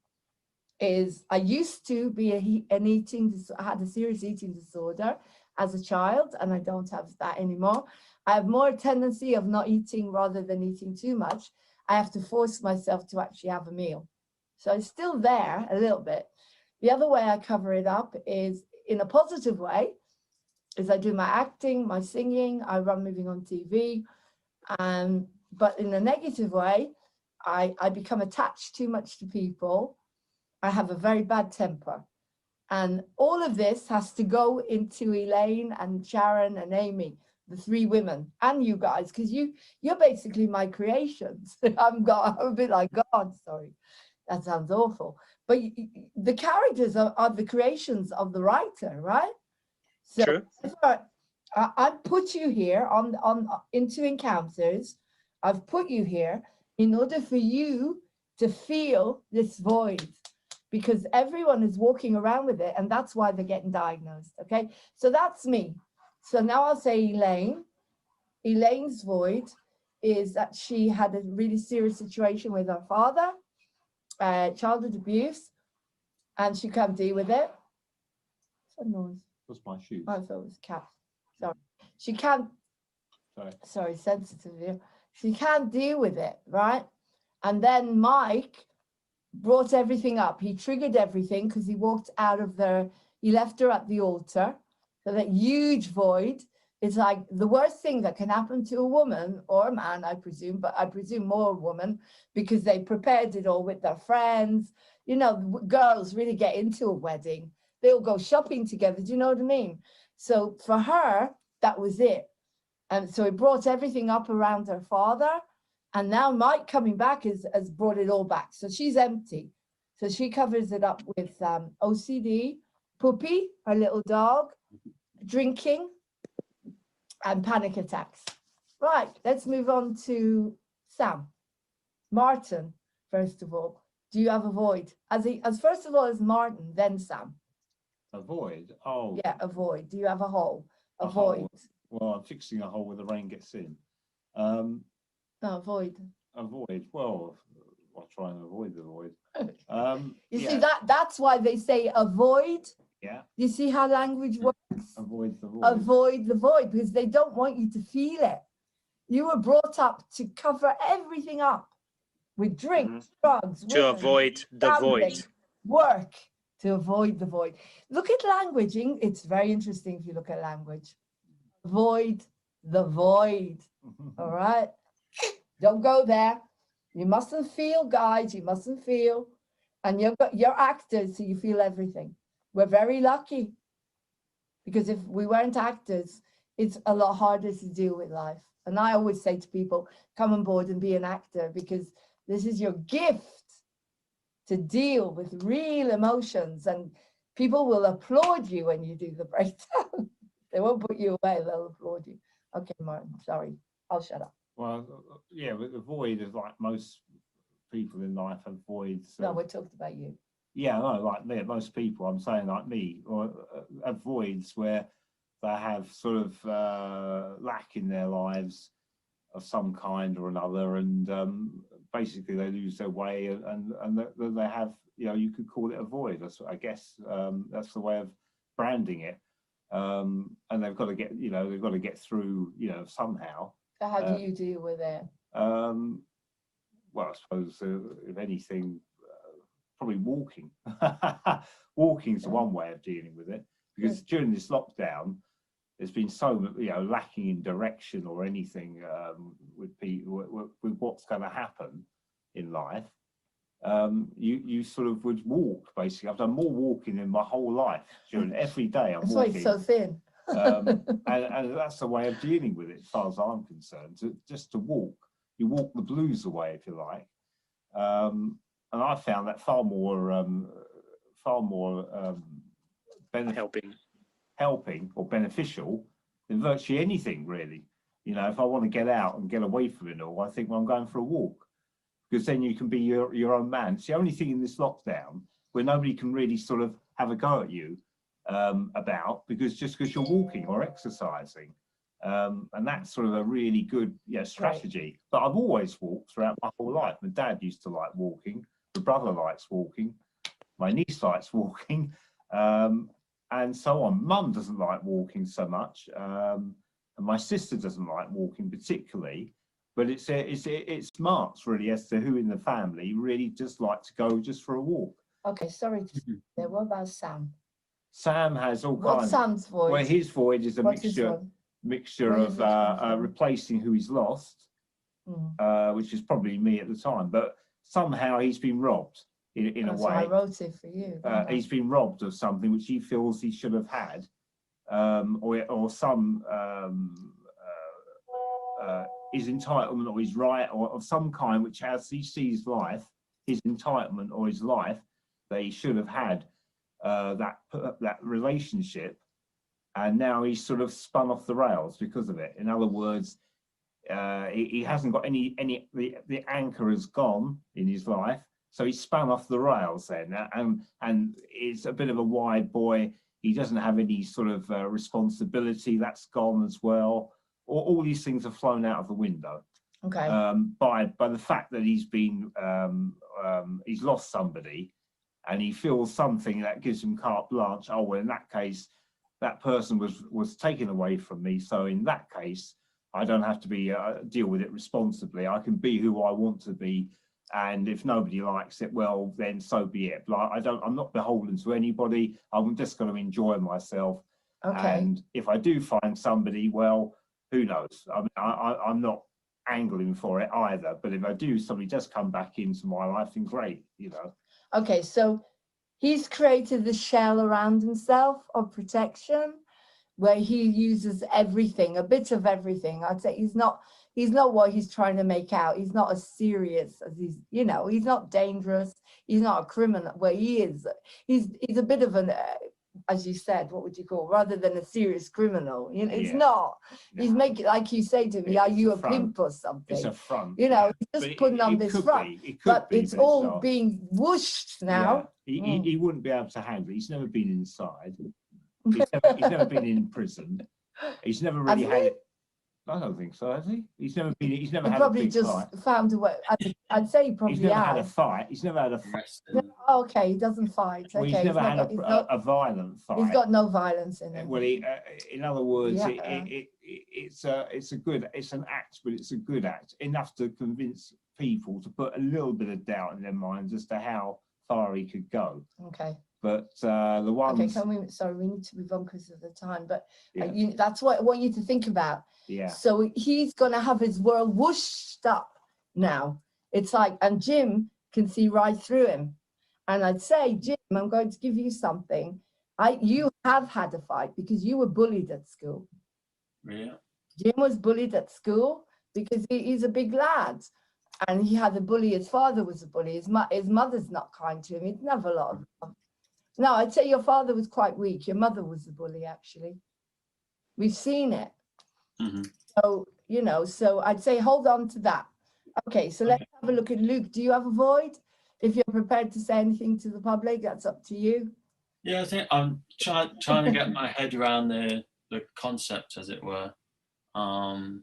is I used to be I had a serious eating disorder as a child, and I don't have that anymore. I have more tendency of not eating rather than eating too much. I have to force myself to actually have a meal. So it's still there a little bit. The other way I cover it up is in a positive way, is I do my acting, my singing, I run Moving on TV. But in a negative way, I become attached too much to people. I have a very bad temper. And all of this has to go into Elaine and Sharon and Amy, the three women, and you guys, because you're basically my creations. I'm a bit like God, sorry. That sounds awful. But the characters are the creations of the writer, right? So True. I put you here into encounters. I've put you here in order for you to feel this void, because everyone is walking around with it, and that's why they're getting diagnosed. Okay, so that's me. So now I'll say Elaine. Elaine's void is that she had a really serious situation with her father, childhood abuse, and she can't deal with it. What's that noise? What's my shoes? I thought it was cat. Sorry. She can't. Sorry, sensitive here. She can't deal with it, right? And then Mike brought everything up. He triggered everything because he walked out of he left her at the altar. So that huge void is like the worst thing that can happen to a woman or a man, I presume, but I presume more a woman, because they prepared it all with their friends. You know, girls really get into a wedding. They'll go shopping together. Do you know what I mean? So for her, that was it. And so it brought everything up around her father. And now Mike coming back has brought it all back. So she's empty. So she covers it up with OCD, Puppy, her little dog, drinking, and panic attacks. Right, let's move on to Sam. Martin, first of all, do you have a void? As first of all as Martin, then Sam. A void? Oh. Yeah, a void. Do you have a hole? A hole. void. Well, I'm fixing a hole where the rain gets in. No, a void. A void. Well, I'll try and avoid the void. You see, that's why they say avoid. Yeah. You see how language works? Avoid the void. Avoid the void, because they don't want you to feel it. You were brought up to cover everything up with drinks, drugs, To women, avoid the gambling, void. work, to avoid the void. Look at language. It's very interesting if you look at language. Avoid the void. All right? Don't go there. You mustn't feel, guys. You mustn't feel. And you're actors, so you feel everything. We're very lucky. Because if we weren't actors, it's a lot harder to deal with life. And I always say to people, come on board and be an actor, because this is your gift to deal with real emotions. And people will applaud you when you do the breakdown. They won't put you away, they'll applaud you. Okay, Martin, sorry, I'll shut up. Well, yeah, but the void is like most people in life have voids. No, we're talking about you. Yeah, no, like me, most people, I'm saying like me, or have voids where they have sort of lack in their lives of some kind or another, and basically they lose their way, and they have, you know, you could call it a void. That's, I guess, that's the way of branding it. And they've got to get, you know, they've got to get through, you know, somehow. So how do you deal with it? Well, I suppose if anything, probably walking. Walking is one way of dealing with it, because during this lockdown, there's been so, you know, lacking in direction or anything with people, with what's going to happen in life. You sort of would walk, basically. I've done more walking in my whole life. During every day I'm That's walking. why it's so thin. And that's the way of dealing with it, as far as I'm concerned. Just to walk. You walk the blues away, if you like. And I found that far more helping or beneficial than virtually anything, really. You know, if I want to get out and get away from it all, I think, well, I'm going for a walk, because then you can be your own man. It's the only thing in this lockdown where nobody can really sort of have a go at you about, because you're walking or exercising. And that's sort of a really good strategy. Right. But I've always walked throughout my whole life. My dad used to like walking. My brother likes walking. My niece likes walking. And so on. Mum doesn't like walking so much. And my sister doesn't like walking particularly. But it's marks really as to who in the family really just like to go just for a walk. Okay, sorry. What about Sam? Sam has all kinds. What's Sam's void? Well, his void is a mixture of replacing who he's lost, which is probably me at the time. But somehow he's been robbed in a way. So I wrote it for you. He's been robbed of something which he feels he should have had, or some his entitlement or his right or of some kind, which as he sees life, his entitlement or his life, that he should have had that relationship, and now he's sort of spun off the rails because of it. In other words, he hasn't got the anchor has gone in his life, so he's spun off the rails then, and it's a bit of a wide boy. He doesn't have any sort of responsibility. That's gone as well. All these things have flown out of the window. Okay. By the fact that he's been he's lost somebody, and he feels something that gives him carte blanche. Oh, well, in that case, that person was taken away from me. So in that case, I don't have to be deal with it responsibly. I can be who I want to be, and if nobody likes it, well, then so be it. Like I'm not beholden to anybody. I'm just going to enjoy myself. Okay. And if I do find somebody, well, who knows? I mean, I'm not angling for it either. But if I do, somebody does come back into my life, then great, you know. Okay, so he's created the shell around himself of protection, where he uses everything, a bit of everything. I'd say he's not what he's trying to make out. He's not as serious as he's, you know, he's not dangerous. He's not a criminal. Well, he is. He's a bit of an, as you said, what would you call, rather than a serious criminal. You know, it's not. No. He's making, like you say to me, are you a pimp or something? It's a front. You know, he's just putting on this front. But it's all being whooshed now. Yeah. He wouldn't be able to handle it. He's never been inside. He's never been in prison. He's never really had it. I don't think so, has he? He's never been. He's never had a big fight. Probably just found a way. I'd say he probably has. He's never had a fight. He's never had a fight. Oh, okay, he doesn't fight. Well, okay, he's never had a violent fight. He's got no violence in him. Well, in other words, it's an act, but it's a good act, enough to convince people to put a little bit of doubt in their minds as to how far he could go. Okay. But the ones. Okay, we need to move on because of the time. But that's what I want you to think about. Yeah. So he's going to have his world whooshed up now. It's like, and Jim can see right through him. And I'd say, Jim, I'm going to give you something. You have had a fight because you were bullied at school. Yeah. Jim was bullied at school because he's a big lad. And he had a bully. His father was a bully. His mother's not kind to him. He didn't have a lot of love. No, I'd say your father was quite weak. Your mother was the bully, actually. We've seen it. Mm-hmm. So, you know, so I'd say hold on to that. Okay, so let's have a look at Luke. Do you have a void? If you're prepared to say anything to the public, that's up to you. Yeah, I think I'm trying to get my head around the concept, as it were. But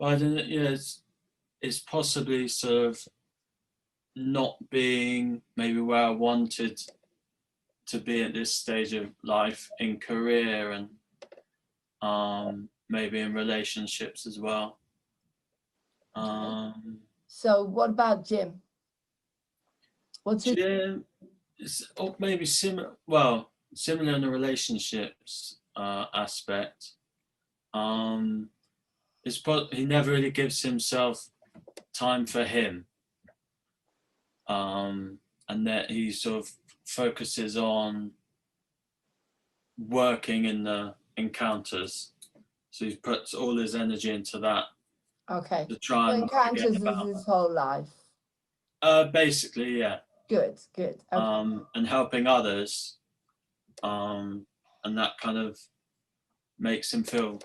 I don't know, yeah, it's possibly sort of not being maybe where I wanted to be at this stage of life in career and maybe in relationships as well. So what about Jim? Jim is maybe similar in the relationships aspect. He never really gives himself time for him. And that he sort of focuses on working in the encounters. So he puts all his energy into that. Okay. To try and encounters is his whole life. Basically, yeah. Good. Okay. And helping others. And that kind of makes him feel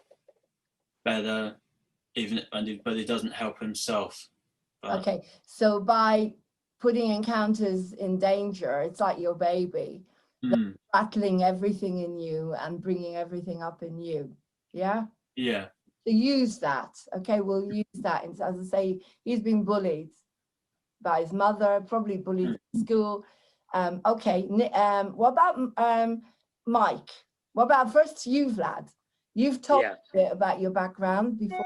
better, but he doesn't help himself. Okay. So by putting encounters in danger, it's like your baby, battling everything in you and bringing everything up in you. Yeah? Yeah. So use that. Okay, we'll use that. And as I say, he's been bullied by his mother, probably bullied in school. Okay, what about Mike? What about first you, Vlad? You've told a bit about your background before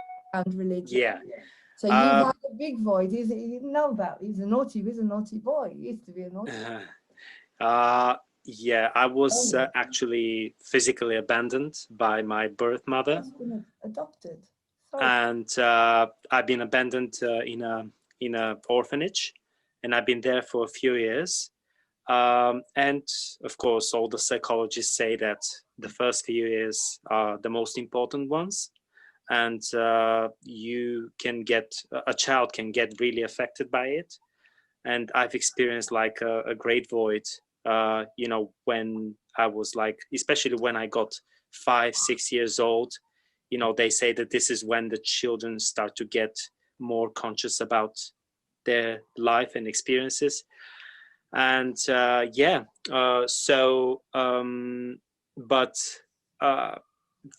religion. Yeah. So you've had a big void. You didn't know about. He's a naughty boy. He used to be a naughty boy. Yeah, I was actually physically abandoned by my birth mother. He's been adopted. Sorry. And I've been abandoned in a orphanage, and I've been there for a few years. And of course, all the psychologists say that the first few years are the most important ones. And a child can get really affected by it. And I've experienced like a great void, when I was like, especially when I got 5-6 years old, they say that this is when the children start to get more conscious about their life and experiences. And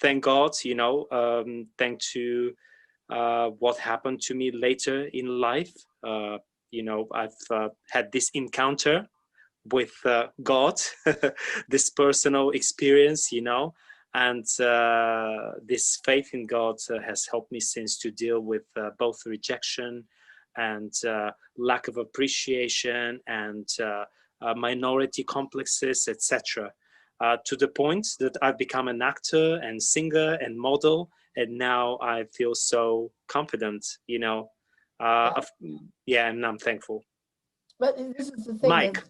thank God, thanks to what happened to me later in life. I've had this encounter with God, this personal experience, and this faith in God has helped me since to deal with both rejection and lack of appreciation and minority complexes, etc. To the point that I've become an actor and singer and model, and now I feel so confident, and I'm thankful. But this is the thing. Mike.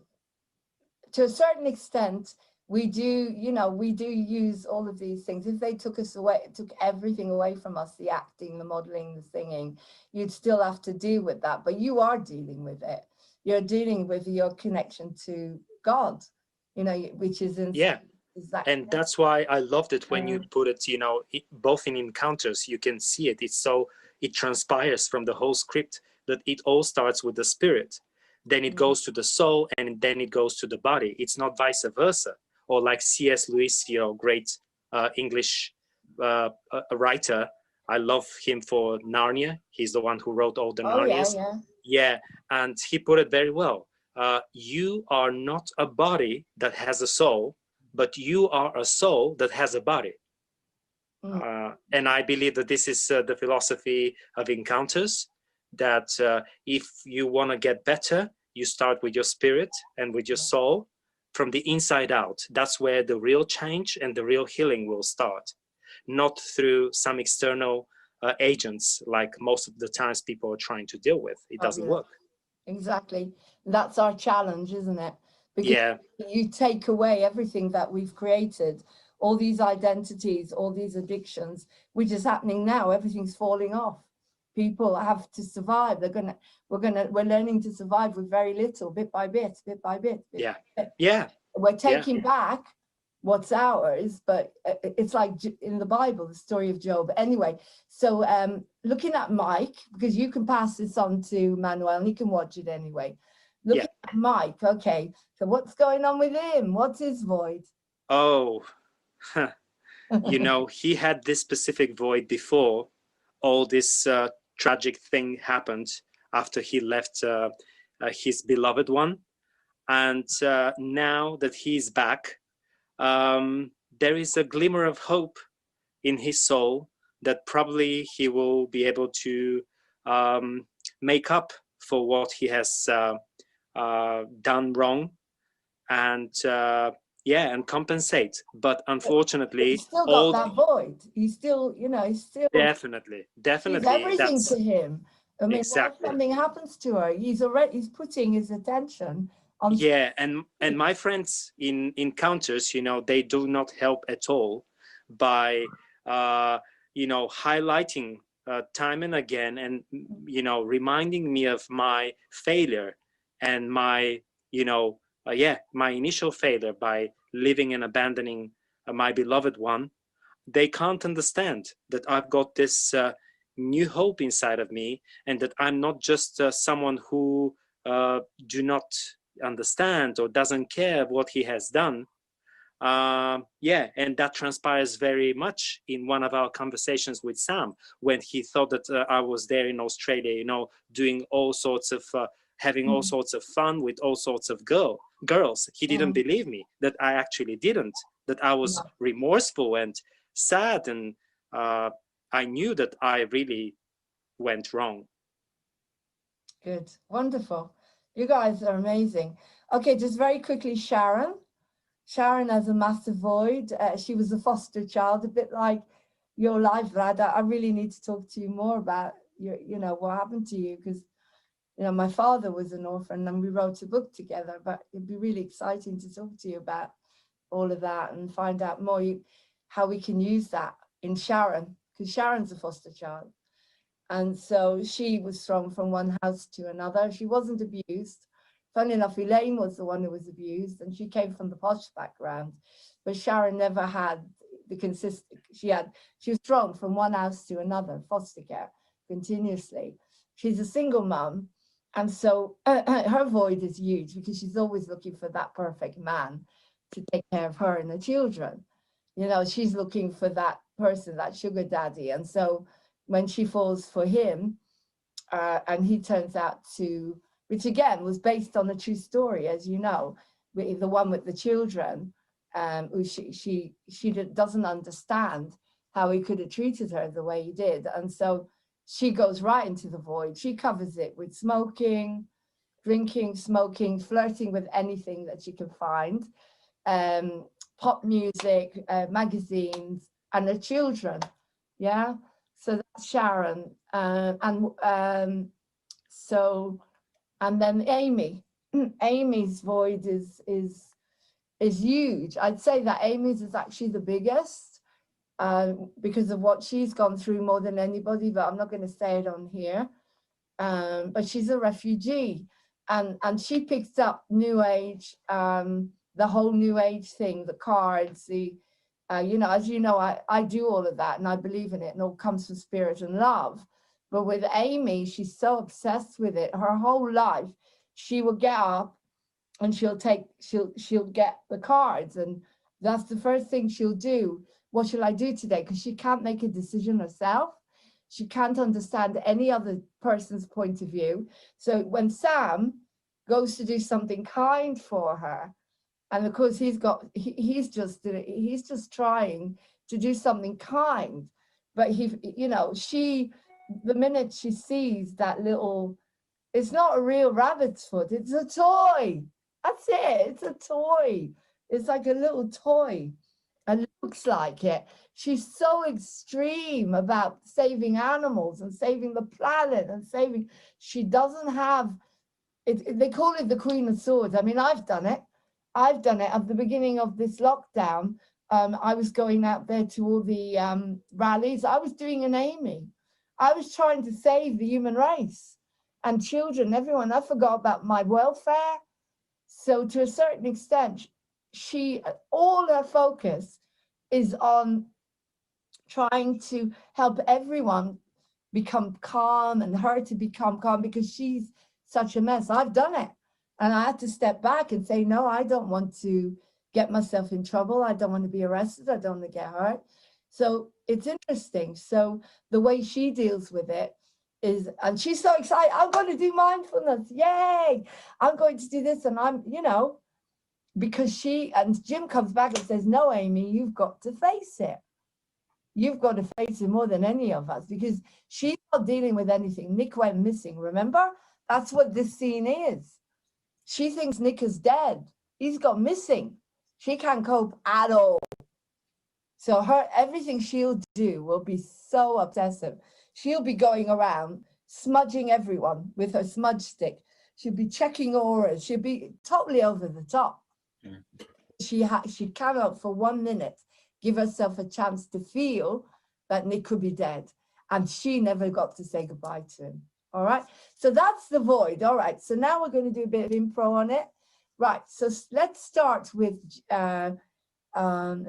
To a certain extent, we do, you know, we do use all of these things. If they took us away, took everything away from us, the acting, the modeling, the singing, you'd still have to deal with that. But you are dealing with it. You're dealing with your connection to God, you know, which is Yeah. exactly. And that's why I loved it when you put it, you know, both in encounters, you can see it. It's so, it transpires from the whole script that it all starts with the spirit. Then it goes to the soul, and then it goes to the body. It's not vice versa. Or like C.S. Lewis, you know, great English writer. I love him for Narnia. He's the one who wrote all the Narnias. Yeah, and he put it very well. You are not a body that has a soul, but you are a soul that has a body. And I believe that this is the philosophy of encounters, that if you want to get better, you start with your spirit and with your soul from the inside out. That's where the real change and the real healing will start, not through some external agents like most of the times people are trying to deal with. It doesn't work. Exactly. That's our challenge, isn't it? Because you take away everything that we've created, all these identities, all these addictions, which is happening now. Everything's falling off. People have to survive. We're learning to survive with very little, bit by bit, bit by bit. We're taking back what's ours, but it's like in the Bible, the story of Job. Anyway, so looking at Mike, because you can pass this on to Manuel and he can watch it anyway. Looking at Mike, okay, so what's going on with him? What's his void? Oh, you know, he had this specific void before all this tragic thing happened, after he left his beloved one. And now that he's back, there is a glimmer of hope in his soul that probably he will be able to make up for what he has done wrong, and and compensate. But unfortunately, he's still got that void. He's still, you know, he's still definitely he's everything to him. I mean, what if something happens to her? He's putting his attention on. Yeah, and my friends in encounters, you know, they do not help at all by you know, highlighting time and again, and you know, reminding me of my failure and my, you know, my initial failure by leaving and abandoning my beloved one. They can't understand that I've got this new hope inside of me, and that I'm not just someone who do not understand or doesn't care what he has done. And that transpires very much in one of our conversations with Sam, when he thought that I was there in Australia, you know, doing all sorts of having all sorts of fun with all sorts of girls. He didn't believe me that I actually didn't, that I was remorseful and sad, and I knew that I really went wrong. Good, wonderful. You guys are amazing. Okay, just very quickly, Sharon. Sharon has a massive void. She was a foster child, a bit like your life, Rad. I really need to talk to you more about your, you know, what happened to you, because, you know, my father was an orphan and we wrote a book together, but it'd be really exciting to talk to you about all of that and find out more how we can use that in Sharon, because Sharon's a foster child. And so she was thrown from one house to another. She wasn't abused. Funny enough, Elaine was the one who was abused, and she came from the posh background. But Sharon never had the consistent, she was thrown from one house to another, foster care, continuously. She's a single mum, and so her void is huge, because she's always looking for that perfect man to take care of her and the children. You know, she's looking for that person, that sugar daddy. And so when she falls for him, and he turns out to, which again was based on a true story, as you know, the one with the children, who she doesn't understand how he could have treated her the way he did. And so she goes right into the void. She covers it with smoking, drinking, smoking, flirting with anything that she can find, pop music, magazines, and the children. Yeah. So that's Sharon. And then Amy. Amy's void is is huge. I'd say that Amy's is actually the biggest because of what she's gone through more than anybody, but I'm not going to say it on here. But she's a refugee, and she picks up New Age, the whole New Age thing, the cards, the you know, as you know, I do all of that and I believe in it, and it all comes from spirit and love. But with Amy, she's so obsessed with it. Her whole life, she will get up and she'll get the cards, and that's the first thing she'll do. What shall I do today? Because she can't make a decision herself. She can't understand any other person's point of view. So when Sam goes to do something kind for her, and of course he's just trying to do something kind, but the minute she sees that little, it's not a real rabbit's foot, it's a toy. That's it, it's a toy. It's like a little toy. And looks like it. She's so extreme about saving animals and saving the planet and saving. She doesn't have it. They call it the Queen of Swords. I mean, I've done it. At the beginning of this lockdown. I was going out there to all the rallies. I was doing an Amy. I was trying to save the human race and children, everyone. I forgot about my welfare. So to a certain extent, all her focus is on trying to help everyone become calm and her to become calm, because she's such a mess. I've done it. And I had to step back and say, no, I don't want to get myself in trouble. I don't want to be arrested. I don't want to get hurt. So it's interesting. So the way she deals with it is, and she's so excited, I'm going to do mindfulness. Yay. I'm going to do this. And I'm, because Jim comes back and says, no, Amy, you've got to face it. You've got to face it more than any of us, because she's not dealing with anything. Nick went missing, remember? That's what this scene is. She thinks Nick is dead. He's got missing. She can't cope at all. So everything she'll do will be so obsessive. She'll be going around smudging everyone with her smudge stick. She'll be checking auras. She'll be totally over the top. She cannot for 1 minute give herself a chance to feel that Nick could be dead. And she never got to say goodbye to him. All right. So that's the void. All right. So now we're going to do a bit of improv on it. Right. So let's start with, let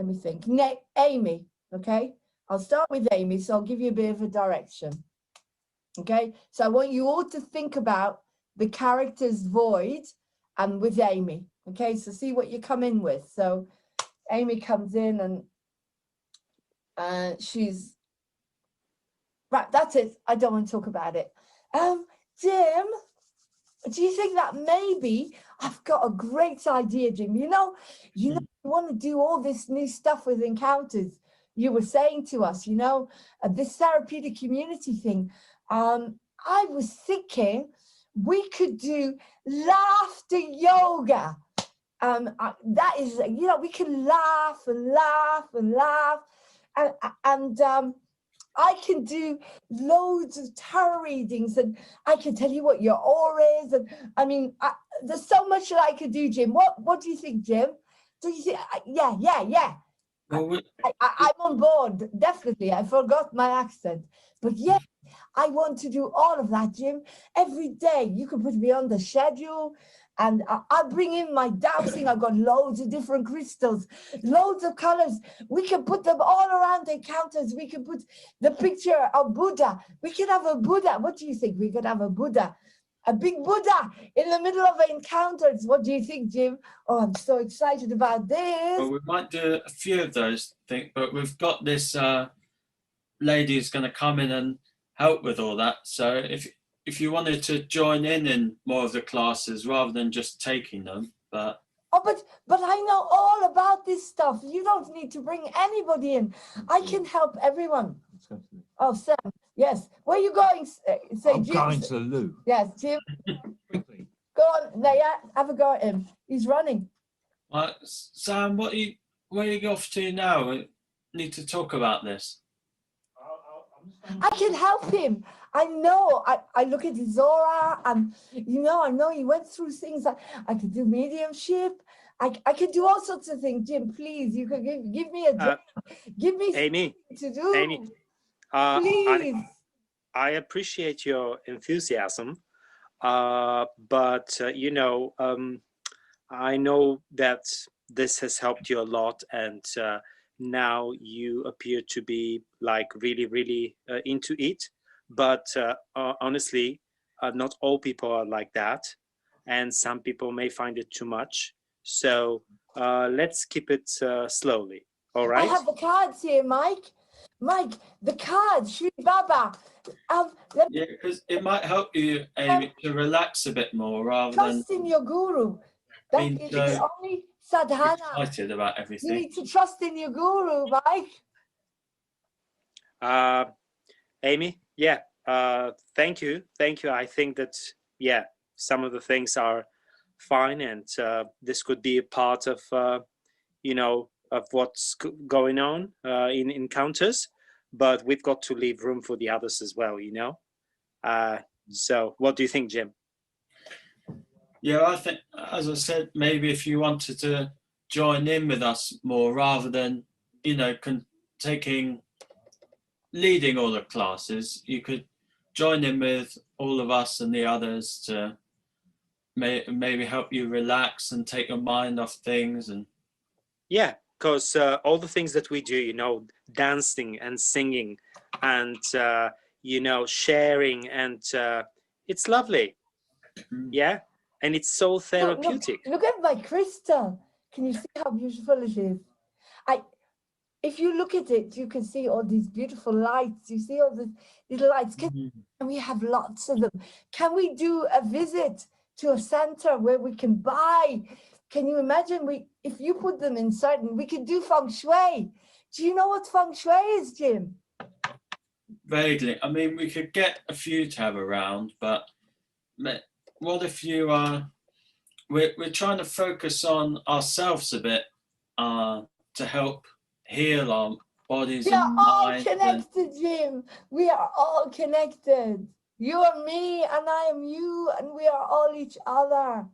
me think, Amy. Okay. I'll start with Amy. So I'll give you a bit of a direction. Okay. So I want you all to think about the character's void and with Amy. Okay. So see what you come in with. So Amy comes in and she's, right, that's it. I don't want to talk about it. Jim, do you think that maybe I've got a great idea, Jim? You want to do all this new stuff with encounters. You were saying to us, this therapeutic community thing. I was thinking we could do laughter yoga. That is, we can laugh and laugh and laugh. And I can do loads of tarot readings, and I can tell you what your aura is. And I mean, there's so much that I could do, Jim. What do you think, Jim? Do you think? Yeah. Well, I'm on board, definitely. I forgot my accent. But yeah, I want to do all of that, Jim. Every day, you can put me on the schedule. And I'll bring in my dowsing. I've got loads of different crystals, loads of colors. We can put them all around the encounters. We can put the picture of Buddha. We can have a Buddha. What do you think? We could have a Buddha, a big Buddha in the middle of the encounters. What do you think, Jim? Oh, I'm so excited about this. Well, we might do a few of those things, but we've got this lady who's going to come in and help with all that. So if you wanted to join in more of the classes rather than just taking them, but I know all about this stuff. You don't need to bring anybody in. I can help everyone. Oh, Sam, yes. Where are you going? I'm going to the loo. Yes, Jim. Quickly. Go on, Naya, have a go at him. He's running. Sam, where are you off to now? We need to talk about this. I can help him. I know. I look at his aura, and I know he went through things. I could do mediumship. I can do all sorts of things, Jim. Please, you could give me a job. Give me Amy, something to do. Amy, Please. I appreciate your enthusiasm, but you know, I know that this has helped you a lot, and now you appear to be like really into it. But honestly, not all people are like that, and some people may find it too much. So let's keep it slowly. All I right? have the cards here, Mike. Mike, the cards, Sri Baba. Yeah, because it might help you, Amy, to relax a bit more rather than Trust in your guru. That being is so the only sadhana. excited about You everything. need to trust in your guru, Mike. Amy, yeah, thank you. I think that, yeah, some of the things are fine, and this could be a part of, you know, of what's going on in encounters, but we've got to leave room for the others as well, you know? So what do you think, Jim? Yeah, I think, as I said, maybe if you wanted to join in with us more rather than, you know, leading all the classes, you could join in with all of us and the others to maybe help you relax and take your mind off things. And yeah, because all the things that we do, you know, dancing and singing and you know, sharing, and it's lovely. Yeah, and it's so therapeutic. Look at my crystal. Can you see how beautiful it is? If you look at it, you can see all these beautiful lights. You see all these little lights. Can we have lots of them? Can we do a visit to a center where we can buy? Can you imagine if you put them inside, and we could do feng shui? Do you know what feng shui is, Jim? vaguely, I mean, we could get a few to have around, but what if you we're trying to focus on ourselves a bit to help heal our bodies We are and all minds. connected, Jim. We are all connected. You are me, and I am you, and we are all each other.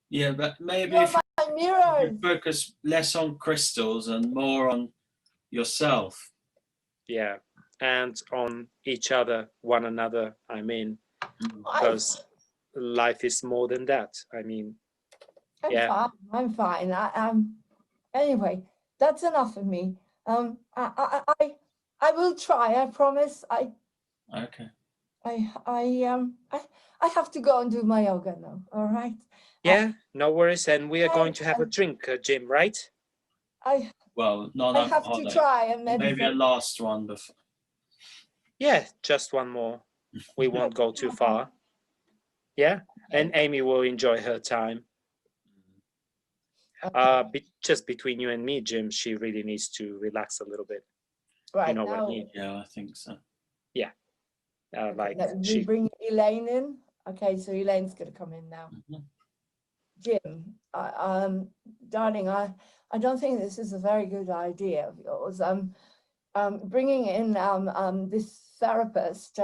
Yeah, but maybe You're if my mirrors. you focus less on crystals and more on yourself. Yeah, and on each other, one another, I mean, because life is more than that. I mean, I'm fine. Anyway, that's enough of me. I will try. I promise. Okay. I have to go and do my yoga now. All right. yeah, no worries. And we are going to have a drink, Jim, right? Well, not I have to try and maybe a meditate. last one before. Yeah, just one more. We won't go too far. Yeah, and Amy will enjoy her time. Just between you and me, Jim, she really needs to relax a little bit. Right, you know what I now- mean? Yeah, I think so. Yeah, like We bring Elaine in. Okay, so Elaine's going to come in now. Jim, darling, I don't think this is a very good idea of yours. Bringing in this therapist.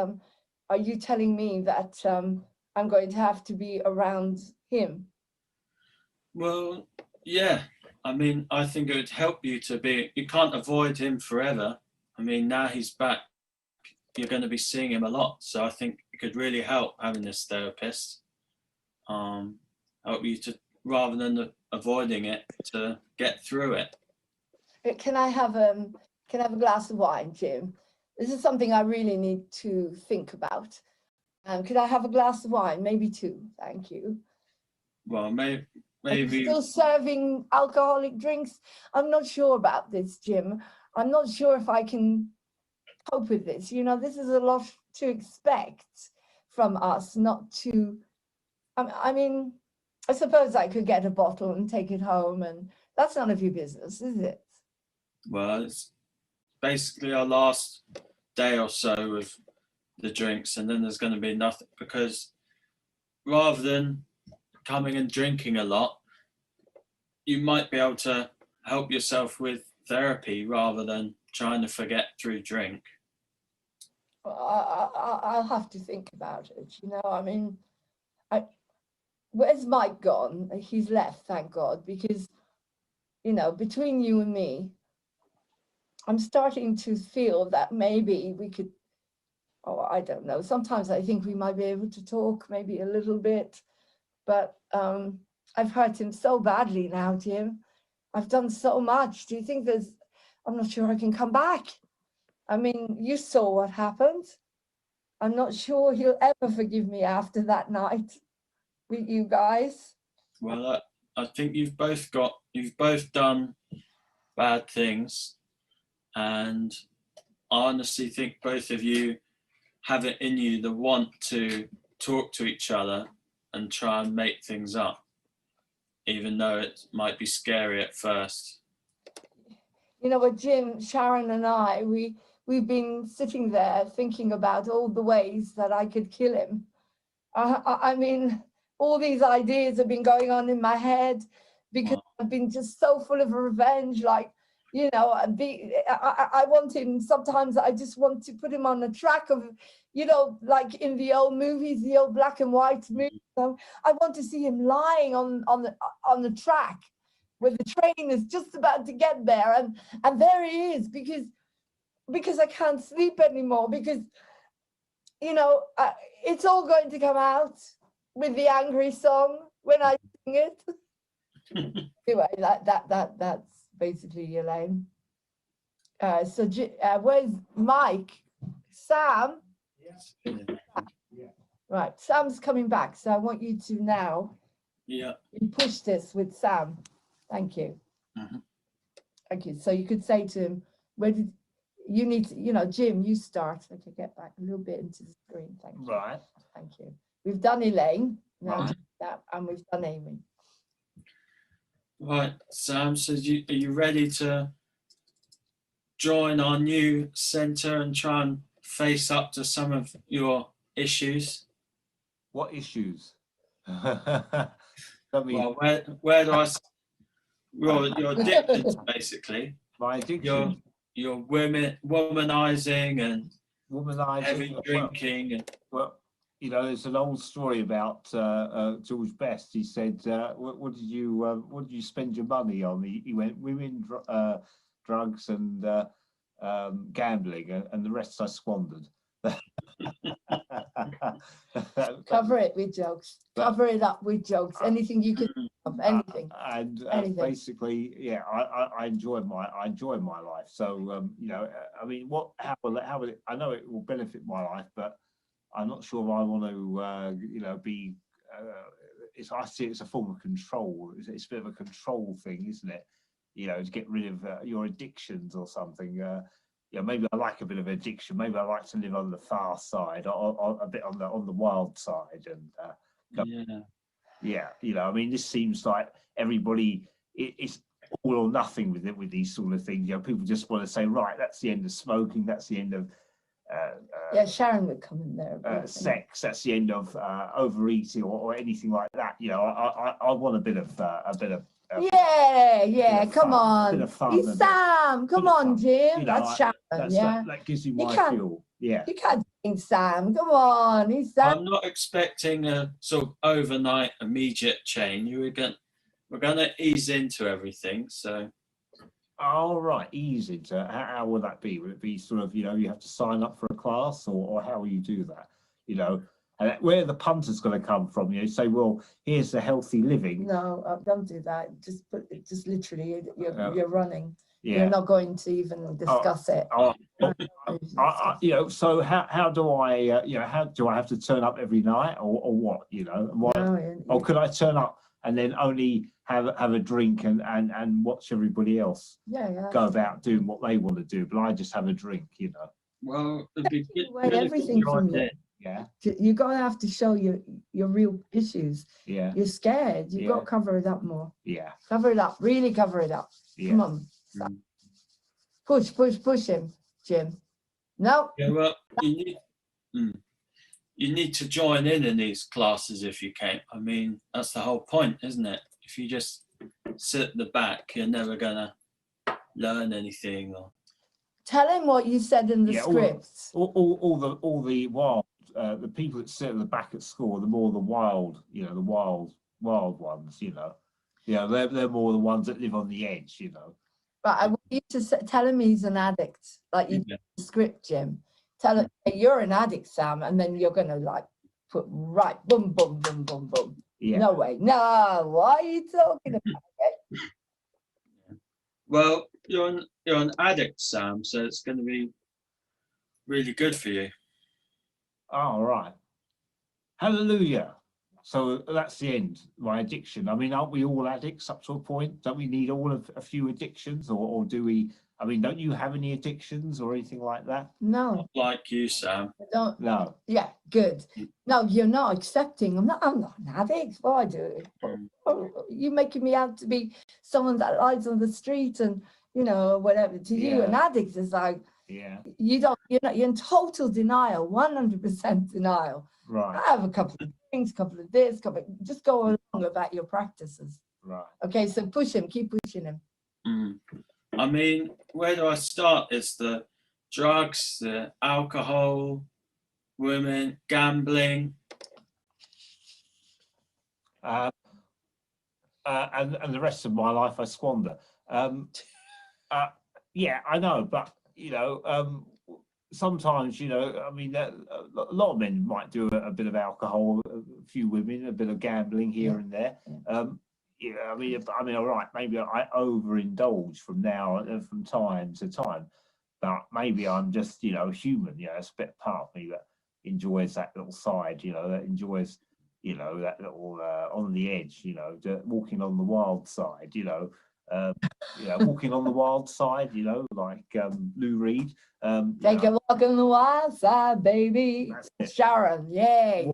Are you telling me that I'm going to have to be around him? Well, yeah. I mean, I think it would help you to be. You can't avoid him forever. I mean, now he's back, you're going to be seeing him a lot. So I think it could really help having this therapist. Help you to, rather than avoiding it, to get through it. Can I have a glass of wine, Jim? This is something I really need to think about. Could I have a glass of wine? Maybe two, thank you. Well, maybe. Are you still serving alcoholic drinks? I'm not sure about this, Jim. I'm not sure if I can cope with this. You know, this is a lot to expect from us, not to. I mean, I suppose I could get a bottle and take it home, and that's none of your business, is it? Well, it's basically our last day or so of the drinks, and then there's going to be nothing, because rather than coming and drinking a lot, you might be able to help yourself with therapy rather than trying to forget through drink. I'll have to think about it. You know, I mean, where's Mike gone? He's left, thank God, because, you know, between you and me, I'm starting to feel that maybe we could, oh, I don't know. Sometimes I think we might be able to talk maybe a little bit, but I've hurt him so badly now, Jim. I've done so much. Do you think I'm not sure I can come back. I mean, you saw what happened. I'm not sure he'll ever forgive me after that night with you guys. Well, I think you've both done bad things, and I honestly think both of you have it in you, the want to talk to each other and try and make things up, even though it might be scary at first. You know what, Jim, Sharon and I, we've been sitting there thinking about all the ways that I could kill him. I mean, all these ideas have been going on in my head because I've been just so full of revenge. Like, you know, I want him, sometimes I just want to put him on a track of, you know, like in the old movies, the old black and white movies. I want to see him lying on the track where the train is just about to get there, and there he is, because I can't sleep anymore, because, you know, it's all going to come out with the angry song when I sing it. Anyway, that's basically Elaine. So where's Mike? Sam? Yes. Right, Sam's coming back, so I want you to now push this with Sam. Thank you. Thank you. So you could say to him, where did you need to, you know, Jim, you start. I could get back a little bit into the screen. Thank you. Right. Thank you. We've done Elaine now, Right. and we've done Amy. Right, Sam, so are you ready to join our new centre and try and face up to some of your issues? What issues? Well, where do I? Well, your addictions, basically. My addiction. Your womanizing and heavy Womanizing. drinking. Well, you know, there's an old story about George Best. He said, "What did you spend your money on?" He went, "Women, drugs, and gambling, and the rest I squandered." Cover it with jokes. Cover it up with jokes. Anything you can think of, anything. And basically, yeah, I enjoy my life. So you know, I mean, how will it? I know it will benefit my life, but I'm not sure if I want to, you know, be. I see it as a form of control. It's a bit of a control thing, isn't it? You know, to get rid of your addictions or something. Yeah, maybe I like a bit of addiction. Maybe I like to live on the far side, or a bit on the wild side, and yeah, you know, I mean, this seems like everybody. It's all or nothing with these sort of things. You know, people just want to say, right, that's the end of smoking. That's the end of yeah, Sharon would come in there. Sex. That's the end of overeating or anything like that. You know, I want a bit of yeah, come on. Bit of fun, He's Sam. Come on, Jim. You know, that's Sharon. That gives you my fuel. Yeah. You can't think Sam. Come on. He's Sam. I'm not expecting a sort of overnight immediate change. We're gonna ease into everything. So. All right, ease into. How will that be? Will it be sort of, you know, you have to sign up for a class, or how will you do that? You know, and where the punter's going to come from? You know, say, well, here's the healthy living. No, don't do that. Just literally, you're running. Yeah. You're not going to even discuss it. You know, so how do I, you know, how do I have to turn up every night, or what? You know, or could I turn up and then only have a drink and watch everybody else go about doing what they want to do, but I just have a drink, you know? Well, everything from you. Yeah. You're gonna have to show your real issues. Yeah. You're scared. You've got to cover it up more. Yeah. Cover it up. Really cover it up. Yeah. Come on. Push him, Jim. No. Yeah, well, you need to join in these classes if you can. I mean, that's the whole point, isn't it? If you just sit at the back, you're never gonna learn anything. Or tell him what you said in the scripts. All the wild, the people that sit at the back at school, the more the wild, you know, the wild wild ones, you know. Yeah, they're more the ones that live on the edge, you know. Right, I want you to tell him he's an addict, like you did in the script, Jim. Tell him, hey, you're an addict, Sam, and then you're going to like put right, boom, boom, boom, boom, boom. Yeah. No way. No, what are you talking about? Well, you're an addict, Sam, so it's going to be really good for you. Oh, right. Hallelujah. So that's the end, my addiction. I mean, aren't we all addicts up to a point? Don't we need all of a few addictions, or do we? I mean, don't you have any addictions or anything like that? No. Not like you, Sam. I don't. No. Yeah, good. No, you're not accepting. I'm not an addict. What I do? You're making me out to be someone that lies on the street and, you know, whatever. To you, an addict is like, you're in total denial, 100% denial. Right. I have a couple of things, couple of this, just go along about your practices. Right. Okay, so push him, keep pushing him. I mean, where do I start? It's the drugs, the alcohol, women, gambling. And the rest of my life I squander. Yeah, I know, but you know, sometimes, you know, I mean, a lot of men might do a bit of alcohol, a few women, a bit of gambling here and there. Yeah, I mean, all right, maybe I overindulge from time to time, but maybe I'm just, you know, human. You know, it's a bit part of me that enjoys that little side, you know, that enjoys, you know, that little on the edge, you know, walking on the wild side, you know, walking on the wild side, you know, like Lou Reed. Take a walk on the wild side, baby. Sharon, yay.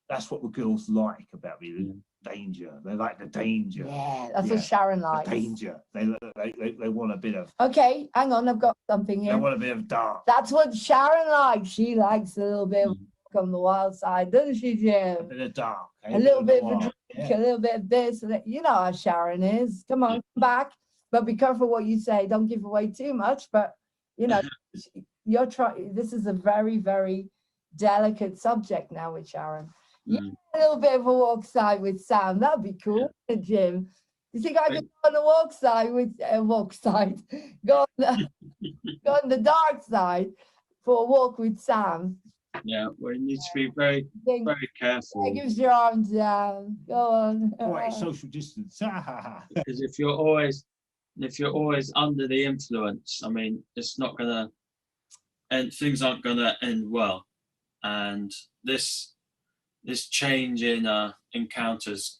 That's what the girls like about me, the danger. They like the danger. Yeah, that's what Sharon likes. The danger. They want a bit of. Okay, hang on, I've got something here. They want a bit of dark. That's what Sharon likes. She likes a little bit of walk on the wild side, doesn't she, Jim? A bit of dark. A little bit of a drink, a little bit of this. And that. You know how Sharon is. Come on, come back. But be careful what you say. Don't give away too much. But, you know, you're trying. This is a very, very delicate subject now with Sharon. Yeah, a little bit of a walk side with Sam. That'd be cool, Jim. You think I could go on the walk side with go on the dark side for a walk with Sam? Yeah, well, you need to be very, very careful. Yeah, give your arms down. Go on. Right, social distance. Because if you're always under the influence, I mean, it's not gonna, and things aren't gonna end well. And this change in encounters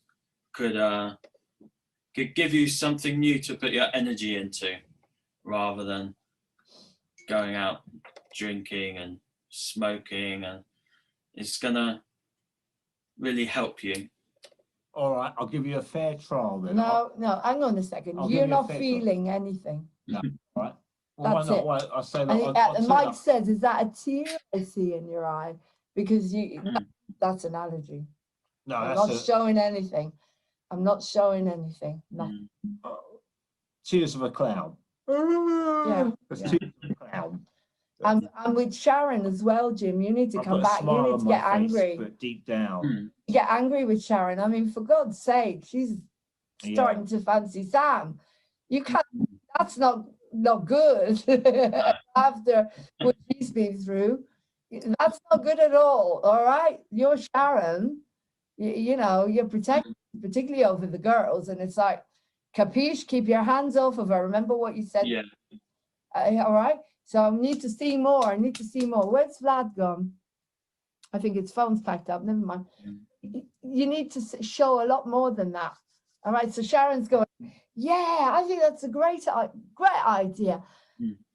could give you something new to put your energy into, rather than going out drinking and smoking, and it's gonna really help you. All right, I'll give you a fair trial then. No, hang on a second. You're not feeling anything. No, all right. Well, that's it. Well, I say that. And Mike says, "Is that a tear I see in your eye?" Because that's an allergy. No, I'm not showing anything. I'm not showing anything. Nothing. Tears of a clown. Yeah. Tears of a clown. And with Sharon as well, Jim. You need to come back. You need to get angry. But deep down. You get angry with Sharon. I mean, for God's sake, she's starting to fancy Sam. You can't. That's not good. After what she's been through, that's not good at all. All right, you're Sharon. You know, you're protected, particularly over the girls, and it's like, capiche? Keep your hands off of her. Remember what you said. Yeah. All right. So I need to see more. I need to see more. Where's Vlad gone? I think his phone's packed up. Never mind. You need to show a lot more than that. All right. So Sharon's going, yeah, I think that's a great idea.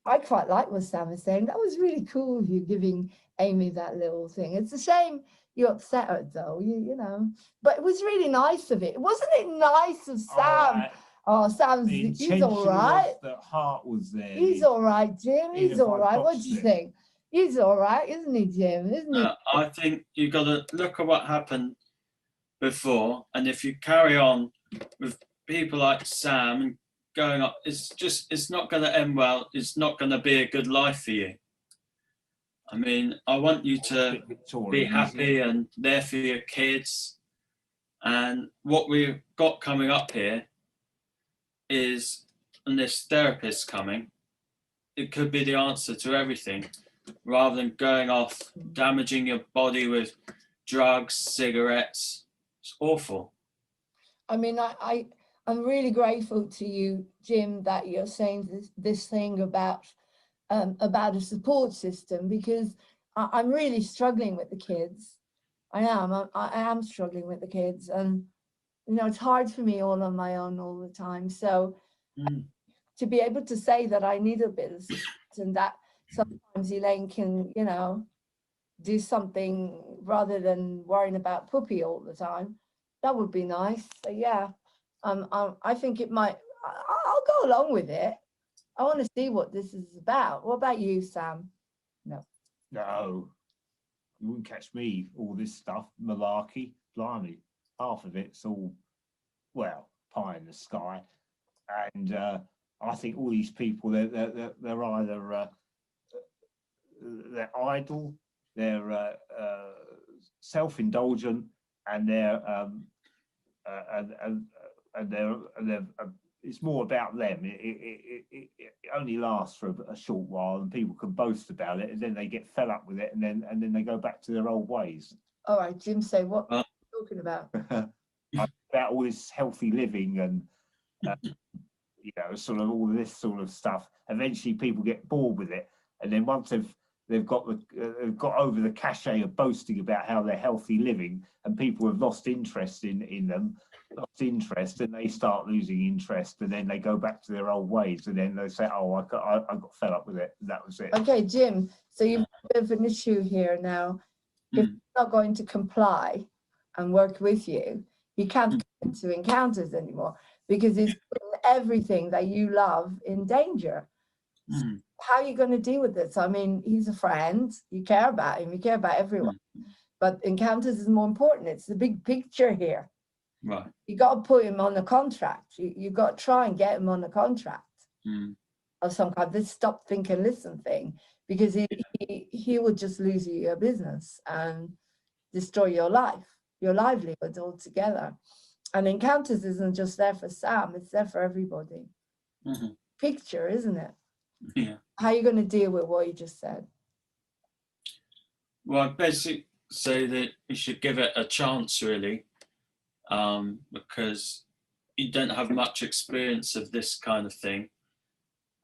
I quite like what Sam is saying. That was really cool of you giving Amy that little thing. It's a shame you upset her, though. You know, but it was really nice of it. Wasn't it nice of Sam? Oh, Sam's, he's all right. The heart was there. He's all right, Jim. He's all right. What do you think? He's all right, isn't he, Jim? Isn't he? I think you've got to look at what happened before, and if you carry on with people like Sam and going up, it's not going to end well. It's not going to be a good life for you. I mean, I want you to be happy and there for your kids, And what we've got coming up here is, and this therapist coming, it could be the answer to everything, rather than going off damaging your body with drugs, cigarettes. It's awful. I mean, I'm really grateful to you, Jim, that you're saying this thing about a support system, because I'm really struggling with the kids. I am struggling with the kids, and you know, it's hard for me all on my own all the time. So to be able to say that I need a bit of support, and that sometimes Elaine can, you know, do something rather than worrying about Puppy all the time, that would be nice. So yeah, I think it might, I'll go along with it. I want to see what this is about. What about you, Sam? No. No, you wouldn't catch me, all this stuff, malarkey, blimey. Half of it's all, well, pie in the sky. And I think all these people, they're either, they're idle, they're self-indulgent, and it's more about them. It only lasts for a short while, and people can boast about it, and then they get fed up with it, and then they go back to their old ways. All right, Jim, say what are you talking about? About all this healthy living and you know, sort of all this sort of stuff. Eventually, people get bored with it, and then once they've got over the cachet of boasting about how they're healthy living, and people have lost interest in them, and they start losing interest, and then they go back to their old ways, and then they say, "Oh, I got fed up with it." And that was it. Okay, Jim. So you've got a bit of an issue here now. If he's not going to comply and work with you, he can't come into encounters anymore, because he's putting everything that you love in danger. So how are you going to deal with this? I mean, he's a friend. You care about him. You care about everyone. But encounters is more important. It's the big picture here. Right. You got to put him on a contract. You got to try and get him on a contract of some kind. This stop, think, and listen thing, because he will just lose you your business and destroy your life, your livelihood altogether. And encounters isn't just there for Sam; it's there for everybody. Picture, isn't it? Yeah. How are you going to deal with what you just said? Well, I'd basically say that you should give it a chance, really, because you don't have much experience of this kind of thing.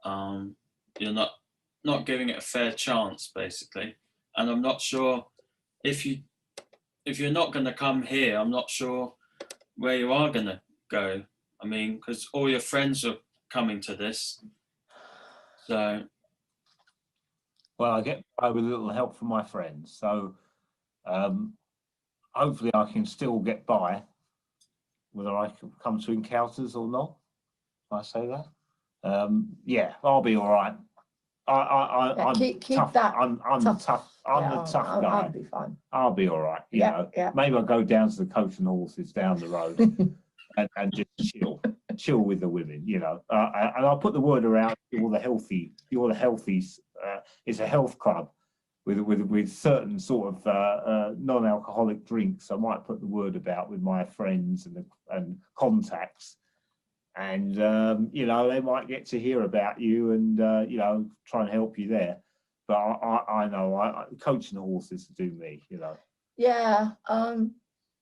You're not giving it a fair chance, basically. And I'm not sure if you're not going to come here, I'm not sure where you are going to go. I mean, because all your friends are coming to this. So, well, I get by with a little help from my friends, so hopefully I can still get by, whether I can come to encounters or not. Can I say that? Yeah, I'll be all right. I'm keep tough. that. I'm tough. tough. I'm the tough guy. I'll be fine. I'll be all right. You know, maybe I'll go down to the Coach and Horses down the road and just chill with the women. You know, and I'll put the word around. You're the healthies. It's a health club with certain sort of non-alcoholic drinks. I might put the word about with my friends and contacts. And, you know, they might get to hear about you and, you know, try and help you there. But I know coaching the horses to do me, you know. Yeah, I'm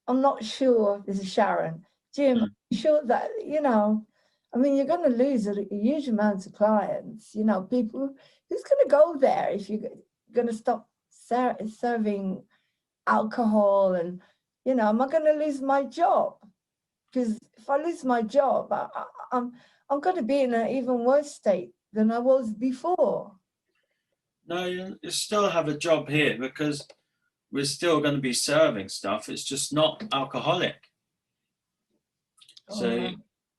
not sure. This is Sharon. Jim, I'm sure that, you know, I mean, you're going to lose a huge amount of clients. You know, people, who's going to go there if you're going to stop serving alcohol? And, you know, am I going to lose my job? Because if I lose my job, I'm going to be in an even worse state than I was before. no, you still have a job here because we're still going to be serving stuff. It's just not alcoholic. So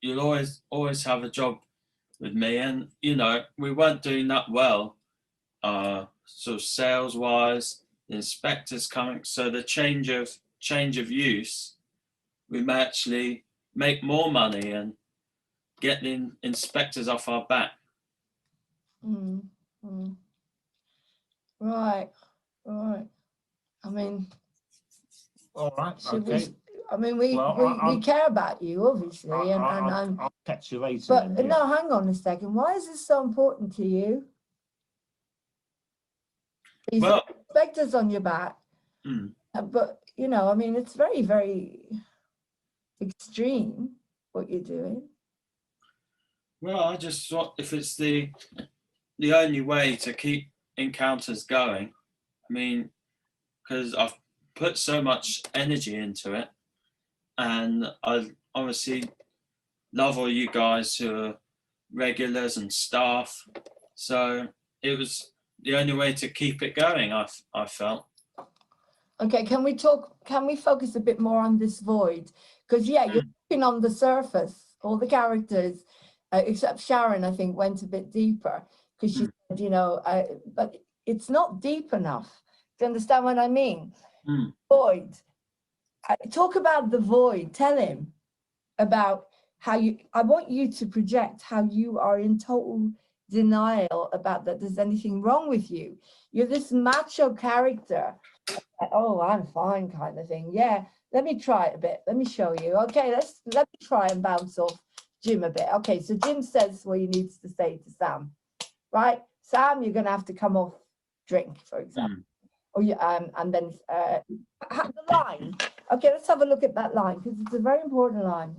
you'll always have a job with me. And, you know, we weren't doing that well, sort of sales-wise. The inspectors coming. So the change of use, we may actually make more money and get the inspectors off our back. Right. I mean, all right. Okay. I mean, we care about you, obviously, I'll catch you later. But then, yeah. no, hang on a second. Why is this so important to you? You Well, specters on your back, but you know, I mean, it's very, very extreme what you're doing. Well, I just thought if it's the only way to keep encounters going, I mean, because I've put so much energy into it, and I obviously love all you guys who are regulars and staff, so it was the only way to keep it going, I felt. Okay, can we focus a bit more on this void? Because yeah, you're looking on the surface, all the characters, except Sharon, I think, went a bit deeper because she said, you know, but it's not deep enough. Do you understand what I mean? Void. Talk about the void. Tell him about how I want you to project how you are in total denial about that there's anything wrong with you. You're this macho character. Oh, I'm fine kind of thing. Yeah, let me try it a bit. Let me show you. Okay, let me try and bounce off Jim a bit. Okay, so Jim says what he needs to say to Sam, right? Sam, you're gonna have to come off drink, for example. Or you and then the line. Okay, let's have a look at that line because it's a very important line.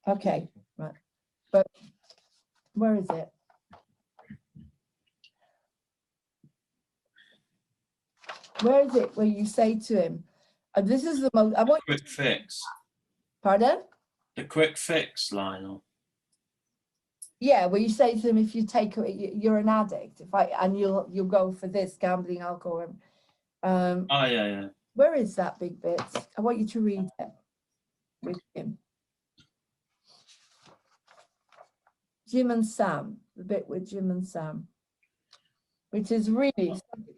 Okay, right. But where is it? Where is it where you say to him, this is the most, I want quick fix. Pardon? The quick fix, Lionel. Yeah, where you say to him, if you take, you're an addict, and you'll go for this, gambling, alcohol. Oh, yeah. Where is that big bit? I want you to read it with him. Jim and Sam, the bit with Jim and Sam, which is really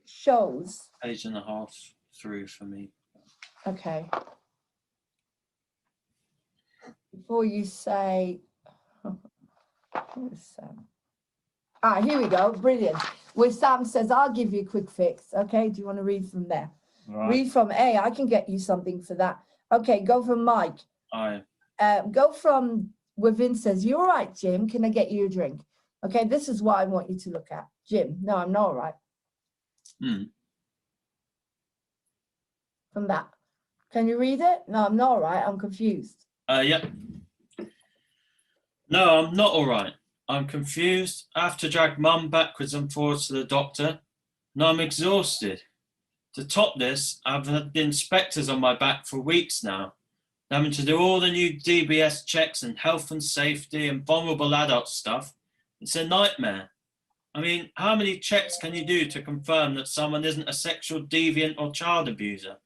shows. Page and a half through for me. Okay. Before you say, where's Sam? Ah, here we go. Brilliant. Where Sam says, I'll give you a quick fix. Okay. Do you want to read from there? Right. Read from A. I can get you something for that. Okay. Go from Mike. Aye. Go from where Vince says, you're all right, Jim. Can I get you a drink? Okay. This is what I want you to look at. Jim. No, I'm not all right. From that. Can you read it? No, I'm not all right. I'm confused. Yep. No, I'm not all right. I'm confused. I have to drag Mum backwards and forwards to the doctor. And I'm exhausted. To top this, I've had the inspectors on my back for weeks now, having to do all the new DBS checks and health and safety and vulnerable adult stuff. It's a nightmare. I mean, how many checks can you do to confirm that someone isn't a sexual deviant or child abuser?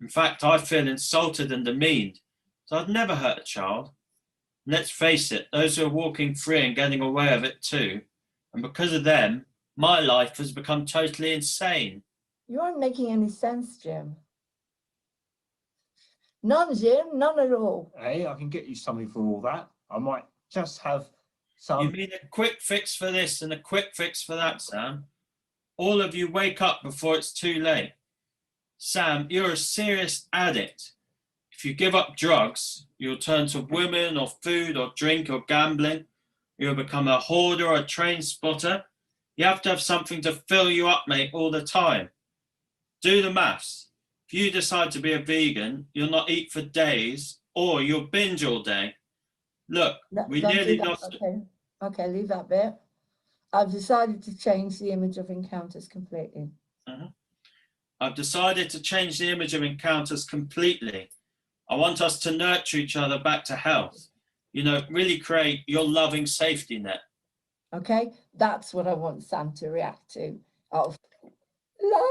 In fact, I feel insulted and demeaned, so I'd never hurt a child. And let's face it, those who are walking free and getting away with it too. And because of them, my life has become totally insane. You aren't making any sense, Jim. None, Jim, none at all. Hey, I can get you something for all that. I might just have some. You mean a quick fix for this and a quick fix for that, Sam? All of you wake up before it's too late. Sam, you're a serious addict. If you give up drugs, you'll turn to women or food or drink or gambling. You'll become a hoarder or a train spotter. You have to have something to fill you up, mate, all the time. Do the maths. If you decide to be a vegan, you'll not eat for days or you'll binge all day. Look, we nearly lost it. Okay, leave that bit. I've decided to change the image of encounters completely. I've decided to change the image of encounters completely. I want us to nurture each other back to health. You know, really create your loving safety net. Okay, that's what I want Sam to react to. Oh, no,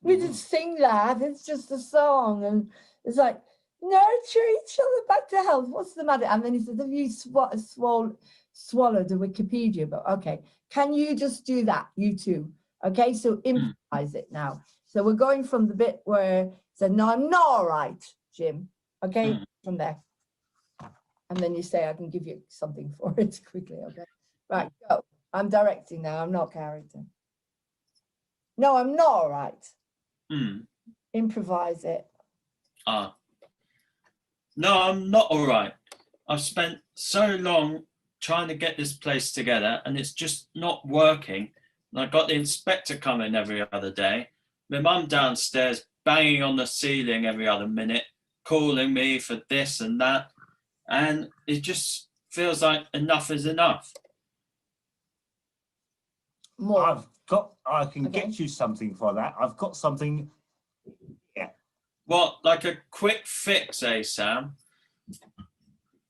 we didn't sing that. It's just a song. And it's like, nurture each other back to health. What's the matter? And then he says, have you swallowed the Wikipedia book? Okay, can you just do that, you two? Okay, so improvise it now. So we're going from the bit where it said, no, I'm not all right, Jim. Okay, from there. And then you say, I can give you something for it quickly. Okay, right, go. I'm directing now. I'm not character. No, I'm not all right. Improvise it. No, I'm not all right. I've spent so long trying to get this place together and it's just not working. And I got the inspector coming every other day. My mum downstairs banging on the ceiling every other minute, calling me for this and that. And it just feels like enough is enough. I can get you something for that. I've got something. Yeah. What, like a quick fix, eh, Sam?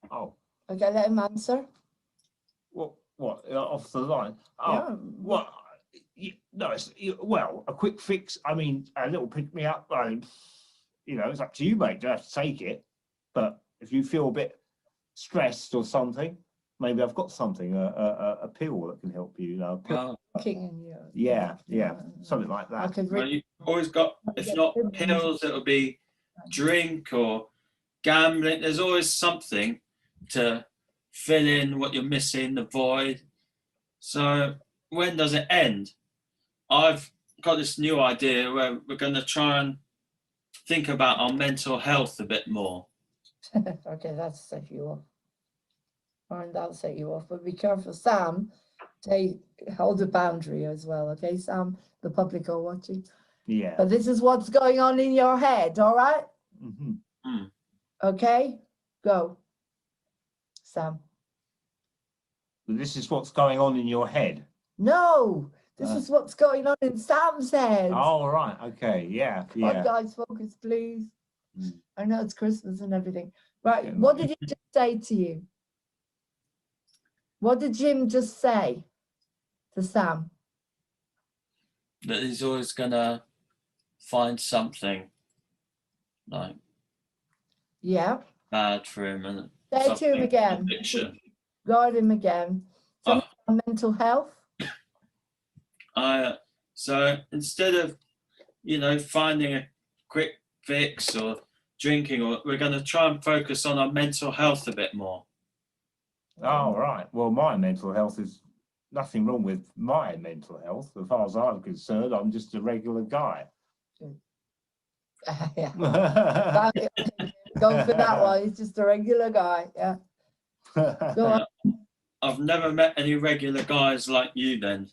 Oh. Okay, let him answer. What? Off the line? Oh, Yeah. what? No, well, a quick fix. I mean, a little pick me up. It's up to you, mate. You don't have to take it. But if you feel a bit stressed or something, maybe I've got something, a pill that can help you. Yeah, something like that. Well, you've always got, if not pills, it'll be drink or gambling. There's always something to fill in what you're missing, the void. So when does it end? I've got this new idea where we're going to try and think about our mental health a bit more. Okay, that'll set you off. Fine, that'll set you off. But be careful, Sam. Hold a boundary as well, okay, Sam? The public are watching. Yeah. But this is what's going on in your head, all right? Mm-hmm. Okay, go, Sam. This is what's going on in your head. No, this is what's going on in Sam's head. Oh, right. Okay. Yeah. Right, guys, focus, please. I know it's Christmas and everything. Right, what did he just say to you? What did Jim just say to Sam? That he's always going to find something like bad for him. And Say to him again. Addiction. Guard him again. Something on mental health. So instead of, finding a quick fix or drinking, we're going to try and focus on our mental health a bit more. Oh, right. Well, my mental health is nothing wrong with my mental health. As far as I'm concerned, I'm just a regular guy. Yeah. Go for that one. He's just a regular guy. Yeah. Go on. I've never met any regular guys like you then.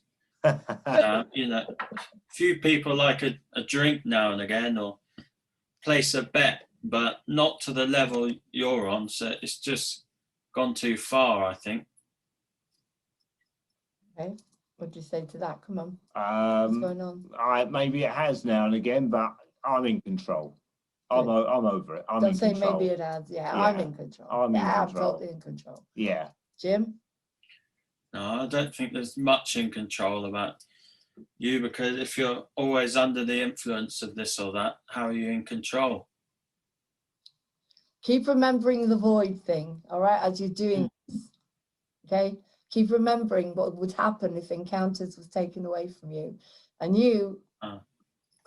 Few people like a drink now and again or place a bet, but not to the level you're on. So it's just gone too far, I think. Okay. What do you say to that? Come on. What's going on? Maybe it has now and again, but I'm in control. I'm over it. Don't say maybe it has. Yeah, I'm in control. I'm totally in control. Yeah. Jim? No, I don't think there's much in control about you, because if you're always under the influence of this or that, how are you in control? Keep remembering the void thing, all right, as you're doing this, okay? Keep remembering what would happen if encounters was taken away from you. And you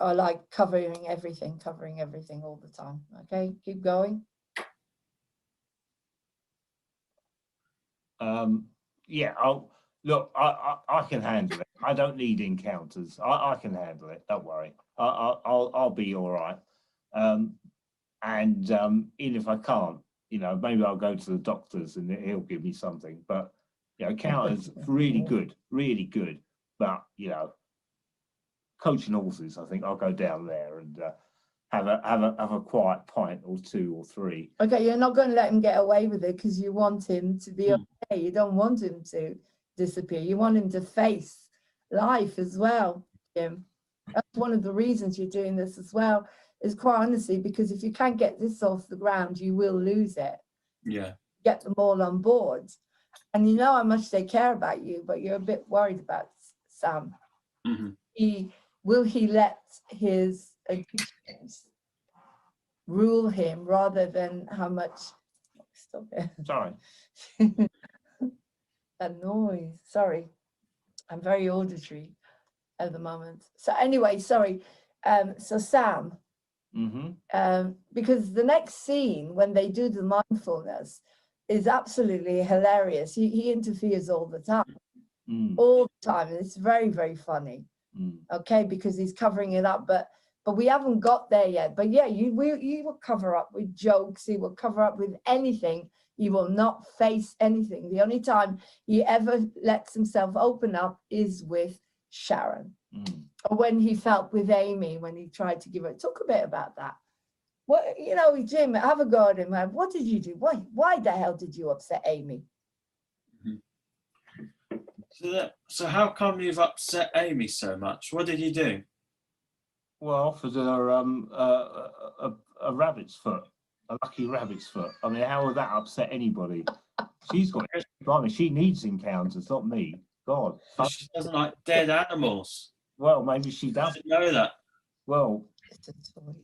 are like covering everything all the time, okay? Keep going. Yeah, look, I can handle it. I don't need encounters. I can handle it. Don't worry. I'll be all right. And even if I can't, maybe I'll go to the doctors and he'll give me something. But encounters really good. But coaching horses, I think I'll go down there and have a quiet pint or two or three. Okay, you're not going to let him get away with it because you want him to be okay. You don't want him to disappear. You want him to face life as well, Jim. That's one of the reasons you're doing this as well, is quite honestly, because if you can't get this off the ground, you will lose it. Yeah. Get them all on board. And you know how much they care about you, but you're a bit worried about Sam. Mm-hmm. Will he let his addictions rule him rather than how much? Stop it. Sorry. That noise. Sorry. I'm very auditory at the moment. So anyway, sorry. So Sam, because the next scene when they do the mindfulness is absolutely hilarious. He interferes all the time. All the time. And it's very, very funny. Okay, because he's covering it up, but but we haven't got there yet. But yeah, you will cover up with jokes. He will cover up with anything. He will not face anything. The only time he ever lets himself open up is with Sharon. Or when he felt with Amy, when he tried to give her. Talk a bit about that. What, you know, Jim, have a go at him. What did you do? Why the hell did you upset Amy? So how come you've upset Amy so much? What did you do? Well, I offered her a rabbit's foot, a lucky rabbit's foot. I mean, how would that upset anybody? She's got, I mean, she needs encounters, not me. God. She doesn't like dead animals. Well, maybe she doesn't know that. Well, it's a toy.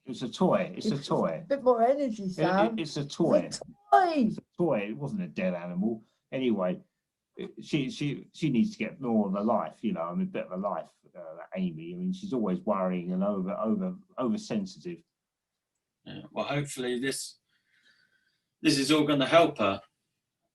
It's a toy. It's a toy. A bit more energy, Sam. It's a toy. It's a toy. It's a toy. It wasn't a dead animal. Anyway, she needs to get more of a life. You know, I mean, a bit of a life. Amy. I mean, she's always worrying and oversensitive. Yeah, well, hopefully this is all going to help her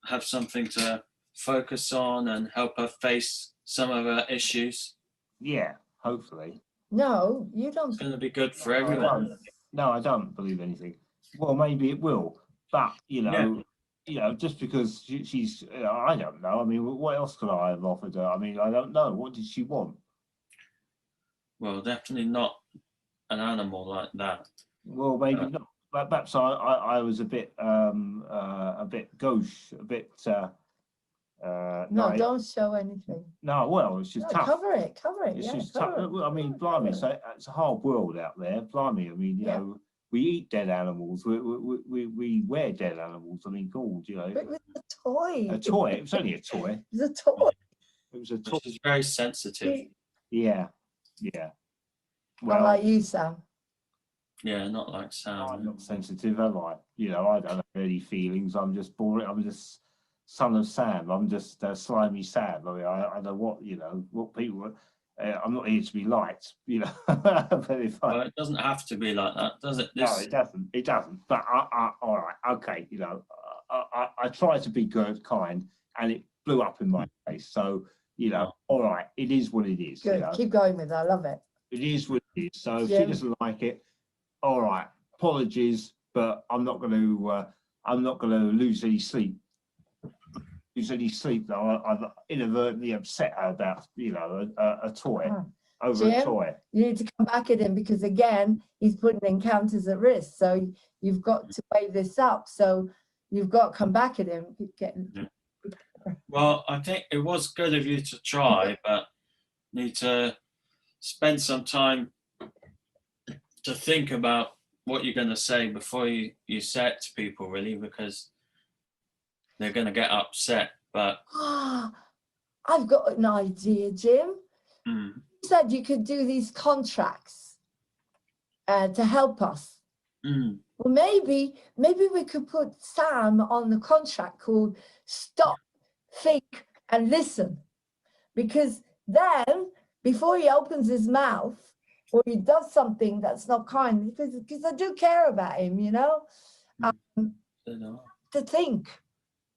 have something to focus on and help her face some of her issues. Yeah, hopefully. No, you don't. It's going to be good for everyone. No, I don't believe anything. Well, maybe it will, but you know, just because she's, I don't know. I mean, what else could I have offered her? I mean, I don't know. What did she want? Well, definitely not an animal like that. Well, maybe not. But perhaps I was a bit gauche, a bit. No, don't show anything. No, well, it's just No, tough. Cover it. It's Yeah, just cover tough. it. I mean, blimey, so it's a hard world out there. Blimey, I mean, you know, we eat dead animals. We wear dead animals. I mean, God, you know. But it was a toy. A toy. It was only a toy. It was a toy. It was a toy. She's very sensitive. Yeah, yeah. Not like you, Sam. Yeah, not like Sam. I'm not sensitive, am I? You know, I don't have any feelings. I'm just boring. I'm just son of Sam. I'm just slimy Sam. I mean, I know what, you know, what people. I'm not here to be liked, you know. But if well, it doesn't have to be like that, does it? No, it doesn't. It doesn't. But all right, okay. You know, I try to be good, kind, and it blew up in my face. So you know, all right, it is what it is. Good. You know? Keep going with it. I love it. It is what it is. So if she doesn't like it, all right, apologies, but I'm not going to lose any sleep. Though I've inadvertently upset her about, you know, a toy over Jim, a toy. You need to come back at him because again, he's putting encounters at risk. So you've got to weigh this up. So you've got to come back at him. Well, I think it was good of you to try, but need to spend some time to think about what you're going to say before you say it to people, really, because they're going to get upset. But I've got an idea, Jim. You said you could do these contracts to help us. Well, maybe we could put Sam on the contract called Stop, Think and Listen, because then before he opens his mouth or he does something that's not kind, because I do care about him, you know, to think.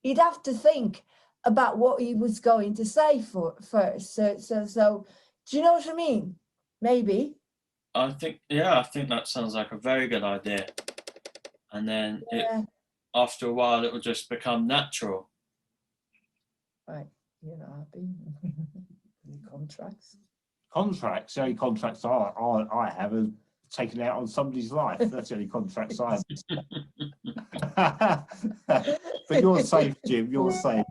He'd have to think about what he was going to say first. So do you know what I mean? Maybe. I think that sounds like a very good idea. And then after a while, it will just become natural. Right, you're not happy. Contracts. Contracts. The only contracts I have are taken out on somebody's life. That's the only contracts I have. But you're safe, Jim. You're safe.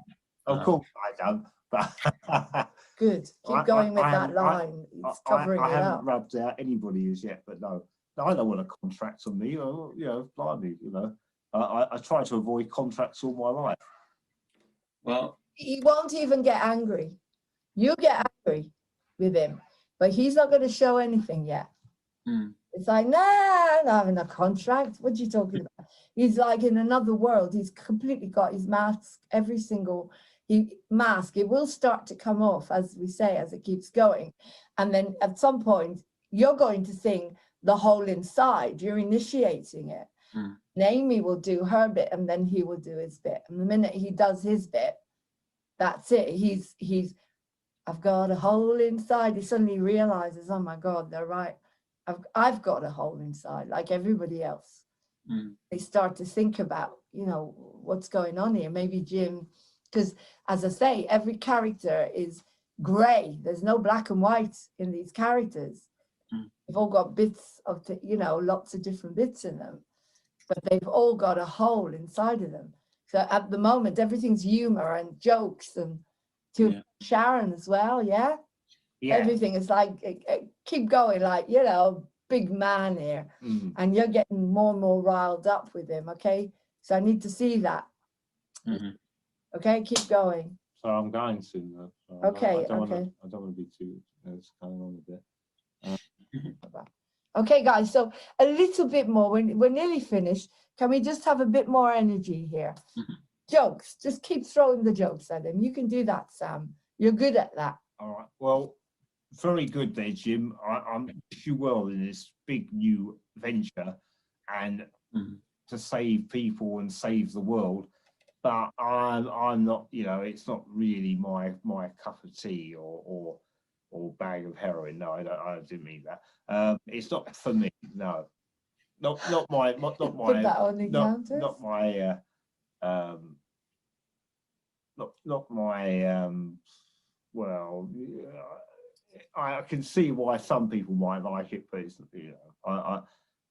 Of course I don't. But good. Keep going with that line. It's covering it up. I haven't rubbed out anybody as yet, but no, I don't want a contract on me. You know, blimey, you know, I try to avoid contracts all my life. Well, he won't even get angry. You get angry with him, but he's not going to show anything yet. It's like, nah, I'm not having a contract. What are you talking about? He's like in another world. He's completely got his mask, every single mask. It will start to come off, as we say, as it keeps going. And then at some point, you're going to sing The Hole Inside. You're initiating it. And Amy will do her bit, and then he will do his bit. And the minute he does his bit, that's it. He's I've got a hole inside. He suddenly realizes, oh my God, they're right. I've got a hole inside, like everybody else. They start to think about, you know, what's going on here. Maybe Jim, because as I say, every character is grey. There's no black and white in these characters. They've all got bits of, you know, lots of different bits in them, but they've all got a hole inside of them. So at the moment, everything's humor and jokes, and to Sharon as well, yeah? Everything is like, keep going, like, you know, big man here. And you're getting more and more riled up with him, okay? So I need to see that. Okay, keep going. So I'm going soon. So Okay, I don't okay. want to be too, it's going on a bit. Okay, guys, so a little bit more. We're nearly finished. Can we just have a bit more energy here? Jokes. Just keep throwing the jokes at him. You can do that, Sam. You're good at that. All right. Well, very good there, Jim. I'm wish you well in this big new venture and to save people and save the world. But I'm not, you know, it's not really my cup of tea or bag of heroin. No, I didn't mean that. It's not for me. No, not my Put that on the counters. not my not my well, I can see why some people might like it, but it's, you know,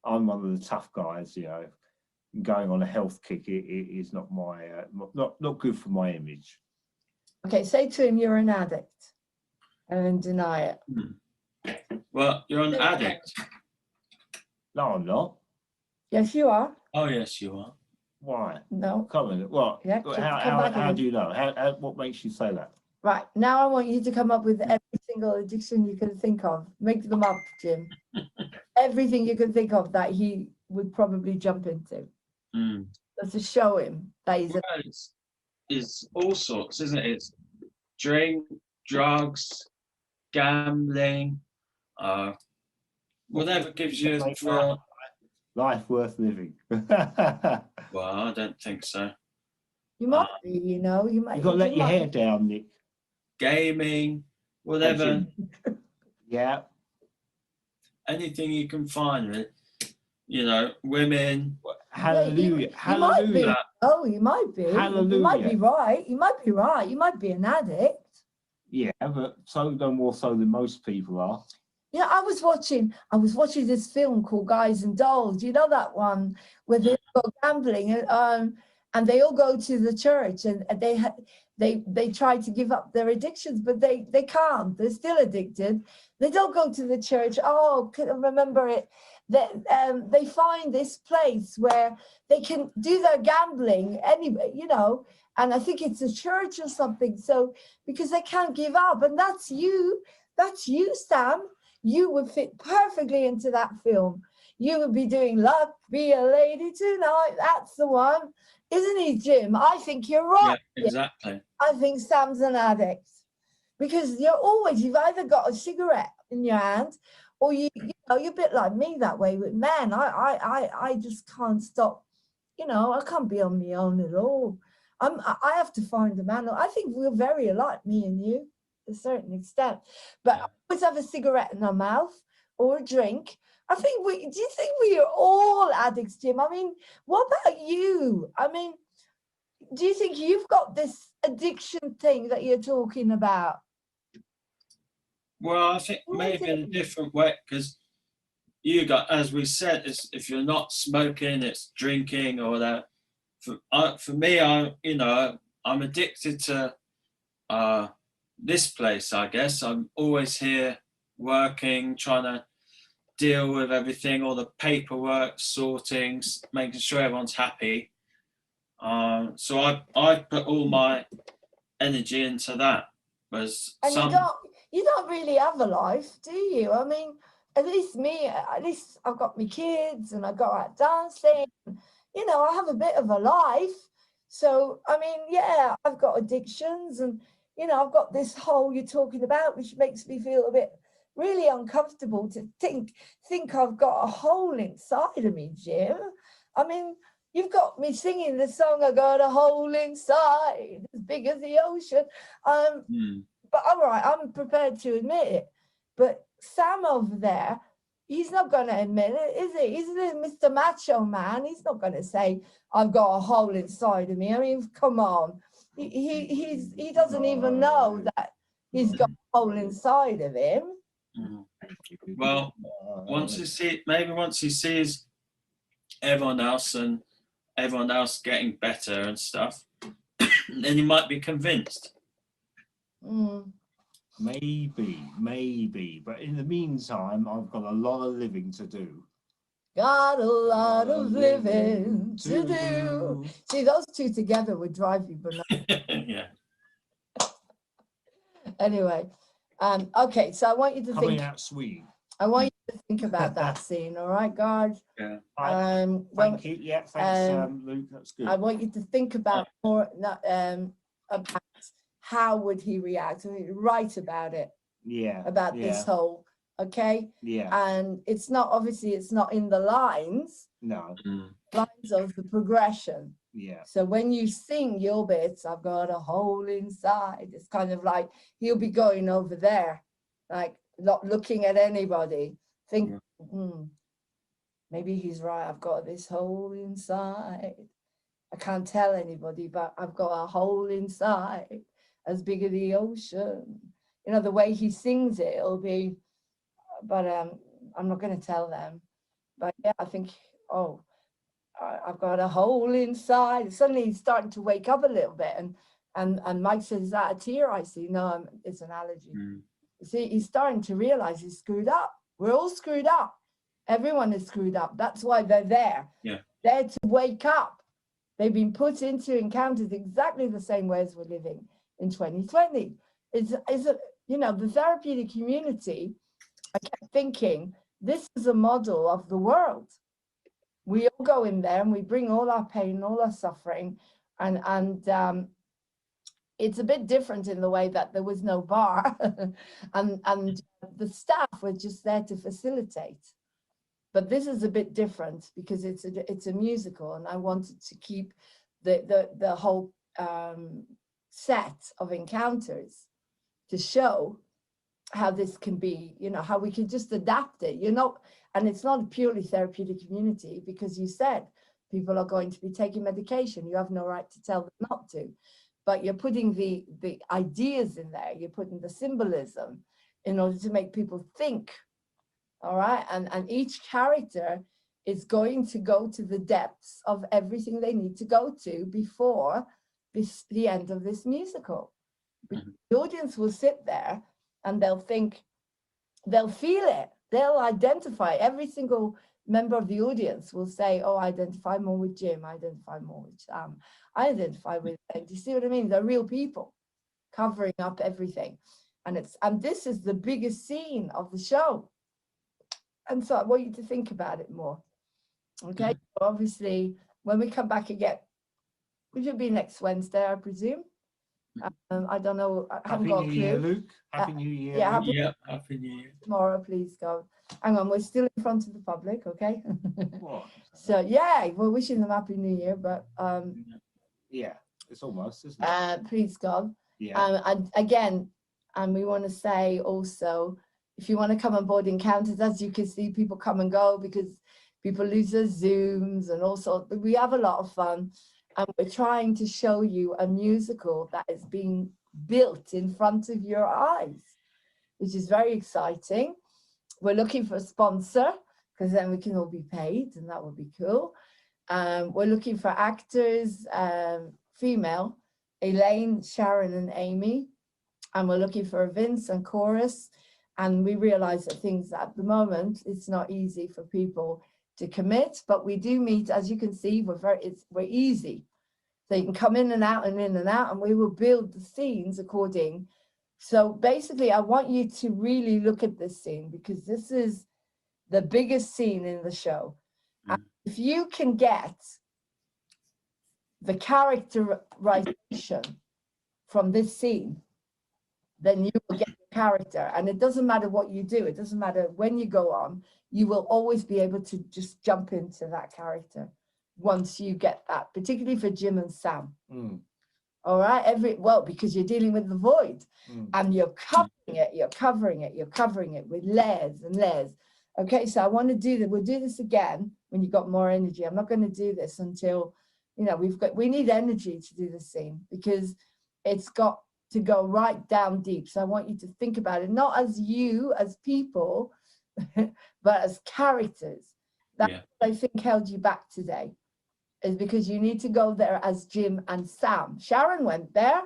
I'm one of the tough guys, you know. Going on a health kick it is not my not good for my image. Okay, say to him you're an addict and then deny it. Well, you're an addict. No, I'm not. Yes, you are. Oh, yes, you are. Why? No. Come on. What? Yeah, how do you know? How what makes you say that? Right, now I want you to come up with every single addiction you can think of. Make them up, Jim. Everything you can think of that he would probably jump into. Just to show him that he's it's all sorts, isn't it? It's drink, drugs, gambling, whatever gives you a thrill. Life worth living. Well, I don't think so. You might be, you know, you might. You've got to let your hair down, Nick. Gaming, whatever. Yeah. Anything you can find, really. You know, women. Hallelujah. Hallelujah. Oh, you might be. Hallelujah. You might be right. You might be right. You might be an addict. Yeah, but so no more so than most people are. Yeah, I was watching this film called Guys and Dolls. You know that one where they go gambling and they all go to the church and they try to give up their addictions, but they can't. They're still addicted. They don't go to the church. Oh, I remember it. They find this place where they can do their gambling anyway, you know, and I think it's a church or something. So because they can't give up, and that's you, Sam. You would fit perfectly into that film. You would be doing Luck Be a Lady Tonight. That's the one, isn't he, Jim? I think you're right. Yeah, exactly. I think Sam's an addict because you've either got a cigarette in your hand or you know, you're a bit like me that way with men. I just can't stop, you know, I can't be on my own at all. I have to find a man. I think we're very alike, me and you, to a certain extent. But I always have a cigarette in our mouth or a drink. Do you think we are all addicts, Jim? I mean, what about you? I mean, do you think you've got this addiction thing that you're talking about? Well, I think maybe in a different way, because you got, as we said, if you're not smoking, it's drinking or that. For me, I'm addicted to this place, I guess. I'm always here working, trying to deal with everything, all the paperwork, sorting, making sure everyone's happy. So I put all my energy into that. And you don't really have a life, do you? I mean, at least I've got my kids and I go out dancing. You know, I have a bit of a life. So, I mean, yeah, I've got addictions and, you know, I've got this hole you're talking about, which makes me feel a bit really uncomfortable to think I've got a hole inside of me, Jim. I mean, you've got me singing the song, I got a hole inside, as big as the ocean. But all right, I'm prepared to admit it. But Sam over there, he's not going to admit it, is he? Isn't it Mr. Macho Man? He's not going to say, I've got a hole inside of me. I mean, come on. He doesn't even know that he's got a hole inside of him. Well, once he sees everyone else and everyone else getting better and stuff, then he might be convinced. Maybe. But in the meantime, I've got a lot of living to do. Got a lot of living to do. See, those two together would drive you bananas. Yeah. Anyway, okay, so I want you to Coming out sweet. I want you to think about that scene, all right, guard? Yeah. Thank you. Yeah, thanks, Luke. That's good. I want you to think about more about how would he react. I mean, write about it. Yeah. About this whole, okay? Yeah. And it's not, obviously, it's not in the lines. No. Lines of the progression. Yeah. So when you sing your bits, I've got a hole inside. It's kind of like he'll be going over there, like not looking at anybody. Think, maybe he's right. I've got this hole inside. I can't tell anybody, but I've got a hole inside as big as the ocean. You know, the way he sings it, it'll be, but I'm not going to tell them. But yeah, I think, I've got a hole inside. Suddenly he's starting to wake up a little bit, and Mike says, "Is that a tear I see?" No, it's an allergy. You see, he's starting to realize he's screwed up. We're all screwed up. Everyone is screwed up. That's why they're there. Yeah. They're to wake up. They've been put into encounters exactly the same way as we're living in 2020. It's you know, the therapeutic community, I kept thinking, this is a model of the world. We all go in there and we bring all our pain, all our suffering, and it's a bit different in the way that there was no bar and the staff were just there to facilitate. But this is a bit different because it's a musical, and I wanted to keep the whole set of encounters to show how this can be, you know, how we can just adapt it, you know. And it's not a purely therapeutic community because you said people are going to be taking medication. You have no right to tell them not to, but you're putting the ideas in there. You're putting the symbolism in order to make people think. All right. And each character is going to go to the depths of everything they need to go to before the end of this musical. The audience will sit there and they'll think, they'll feel it. They'll identify. Every single member of the audience will say, oh, I identify more with Jim. I identify more with Sam. I identify with them. Do you see what I mean? They're real people covering up everything. And this is the biggest scene of the show. And so I want you to think about it more. Okay. So obviously, when we come back again, which will be next Wednesday, I presume. I don't know. I haven't got a clue. Happy New Year, Luke. Happy New Year. Yeah, Happy New Year. Tomorrow, please go. Hang on, we're still in front of the public, okay? What? So yeah, we're wishing them Happy New Year, but yeah, it's almost, isn't it? please God. Yeah. And again, and we want to say also, if you want to come on board Encounters, as you can see, people come and go because people lose their Zooms and all sorts. But we have a lot of fun. And we're trying to show you a musical that is being built in front of your eyes, which is very exciting. We're looking for a sponsor because then we can all be paid and that would be cool. We're looking for actors, female, Elaine, Sharon and Amy. And we're looking for a Vince and chorus. And we realize that things at the moment, it's not easy for people to commit, but we do meet, as you can see, we're easy. So you can come in and out, and we will build the scenes according. So basically, I want you to really look at this scene because this is the biggest scene in the show. And if you can get the characterization from this scene, then you will get the character. And it doesn't matter what you do. It doesn't matter when you go on. You will always be able to just jump into that character once you get that, particularly for Jim and Sam. All right, because you're dealing with the void and you're covering it with layers and layers Okay, so I want to do that. We'll do this again when you've got more energy. I'm not going to do this until, you know, we need energy to do the scene, because it's got to go right down deep. So I want you to think about it, not as you, as people, but as characters. That's what I think held you back today, is because you need to go there as Jim and Sam. Sharon went there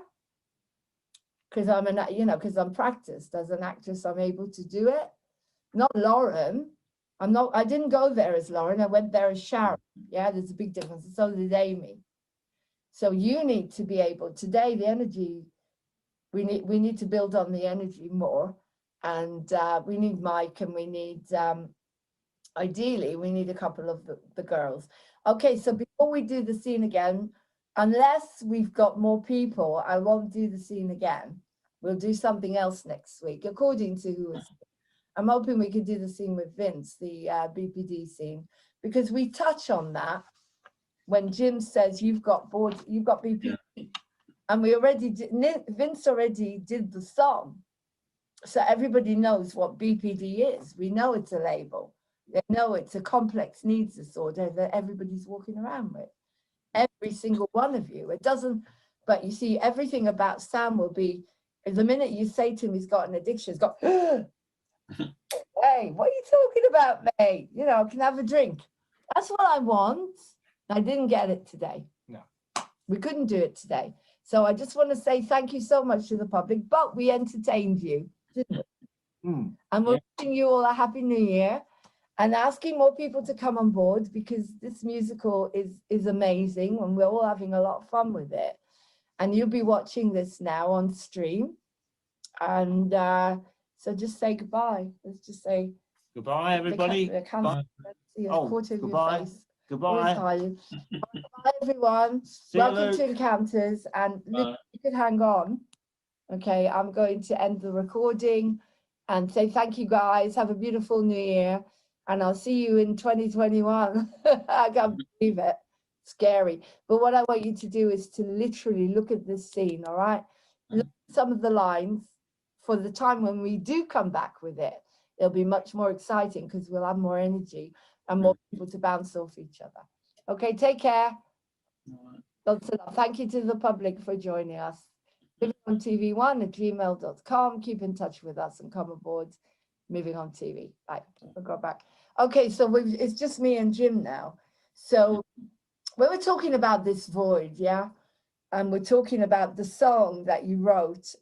because because I'm practiced as an actress. I'm able to do it. Not Lauren. I didn't go there as Lauren. I went there as Sharon. Yeah, there's a big difference. So did Amy. So you need to be able today. The energy we need to build on the energy more, and we need Mike, and we need ideally we need a couple of the girls. Okay, so before we do the scene again, unless we've got more people, I won't do the scene again. We'll do something else next week, according to who is. I'm hoping we could do the scene with Vince, the BPD scene, because we touch on that when Jim says you've got board, you've got BPD, and we already did, Vince already did the song, so everybody knows what BPD is. We know it's a label. They know it's a complex needs disorder that everybody's walking around with. Every single one of you. It doesn't, but you see, everything about Sam will be, the minute you say to him he's got an addiction, he's got, hey, what are you talking about, mate? You know, can I have a drink? That's what I want. I didn't get it today. No. We couldn't do it today. So I just want to say thank you so much to the public, but we entertained you, didn't we? And we're wishing you all a happy new year and asking more people to come on board, because this musical is amazing and we're all having a lot of fun with it. And you'll be watching this now on stream. And so just say goodbye. Let's just say goodbye, everybody. Bye. Goodbye. Goodbye. Bye, everyone. Welcome to Encounters. And Luke, you could hang on. Okay, I'm going to end the recording and say thank you, guys. Have a beautiful new year. And I'll see you in 2021. I can't believe it. Scary. But what I want you to do is to literally look at this scene, all right? Look at some of the lines for the time when we do come back with it. It'll be much more exciting because we'll have more energy and more people to bounce off each other. Okay, take care. Lots of love. Thank you to the public for joining us. On TV1@gmail.com. Keep in touch with us and come aboard Moving On TV. Bye. We'll go back. Okay, so it's just me and Jim now. So we were talking about this void, yeah? And we're talking about the song that you wrote,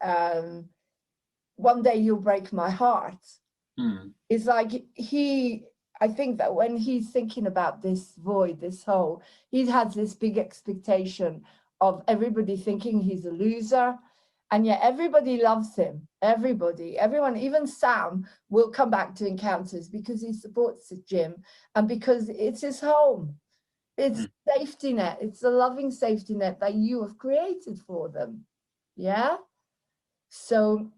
One Day You'll Break My Heart. It's like I think that when he's thinking about this void, this hole, he has this big expectation of everybody thinking he's a loser. And yet everybody loves him. Everyone, even Sam will come back to Encounters because he supports Jim and because it's his home. It's safety net. It's a loving safety net that you have created for them. Yeah. So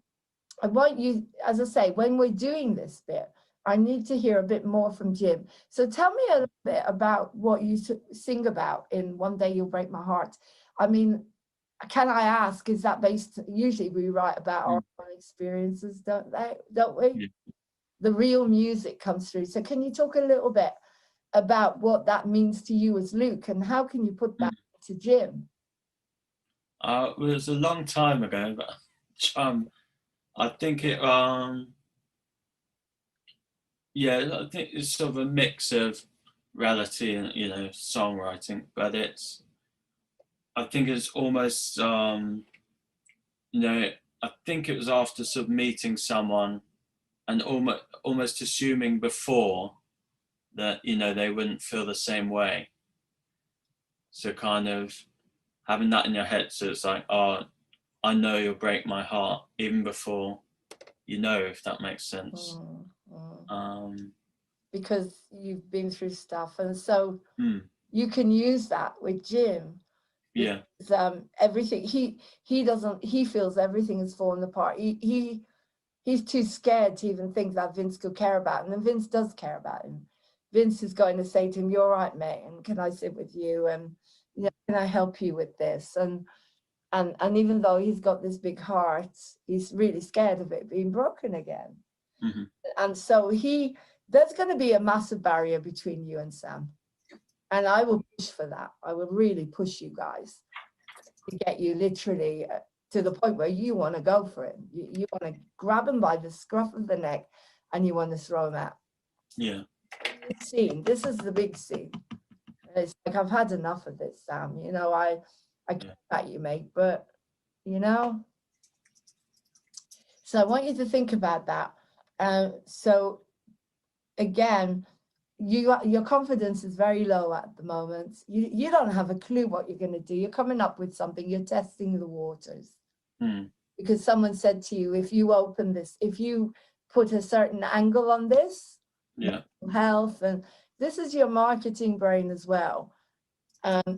I want you, as I say, when we're doing this bit, I need to hear a bit more from Jim. So tell me a little bit about what you sing about in One Day You'll Break My Heart. I mean, can I ask, is that based, usually we write about our own experiences, don't we? Yeah. The real music comes through. So can you talk a little bit about what that means to you as Luke, and how can you put that to Jim? It was a long time ago, but I think it, yeah, I think it's sort of a mix of reality and, you know, songwriting, but I think it's almost, you know, I think it was after sort of meeting someone and almost assuming before that, you know, they wouldn't feel the same way. So kind of having that in your head, so it's like, oh, I know you'll break my heart even before you know, if that makes sense. Because you've been through stuff, and so you can use that with Jim. Yeah. Everything he feels everything is falling apart. He's too scared to even think that Vince could care about him, and Vince does care about him. Vince is going to say to him, "You're right, mate, and can I sit with you, and you know, can I help you with this?" And even though he's got this big heart, he's really scared of it being broken again. And so he there's going to be a massive barrier between you and Sam. And I will push for that. I will really push you guys to get you literally to the point where you want to go for him. You want to grab him by the scruff of the neck and you want to throw him out. Yeah. This scene, this is the big scene. It's like, I've had enough of this, Sam. You know, I get that, you mate, but you know. So I want you to think about that. So again, your confidence is very low at the moment. You don't have a clue what you're going to do. You're coming up with something. You're testing the waters. Because someone said to you, if you open this, if you put a certain angle on this, health, and this is your marketing brain as well.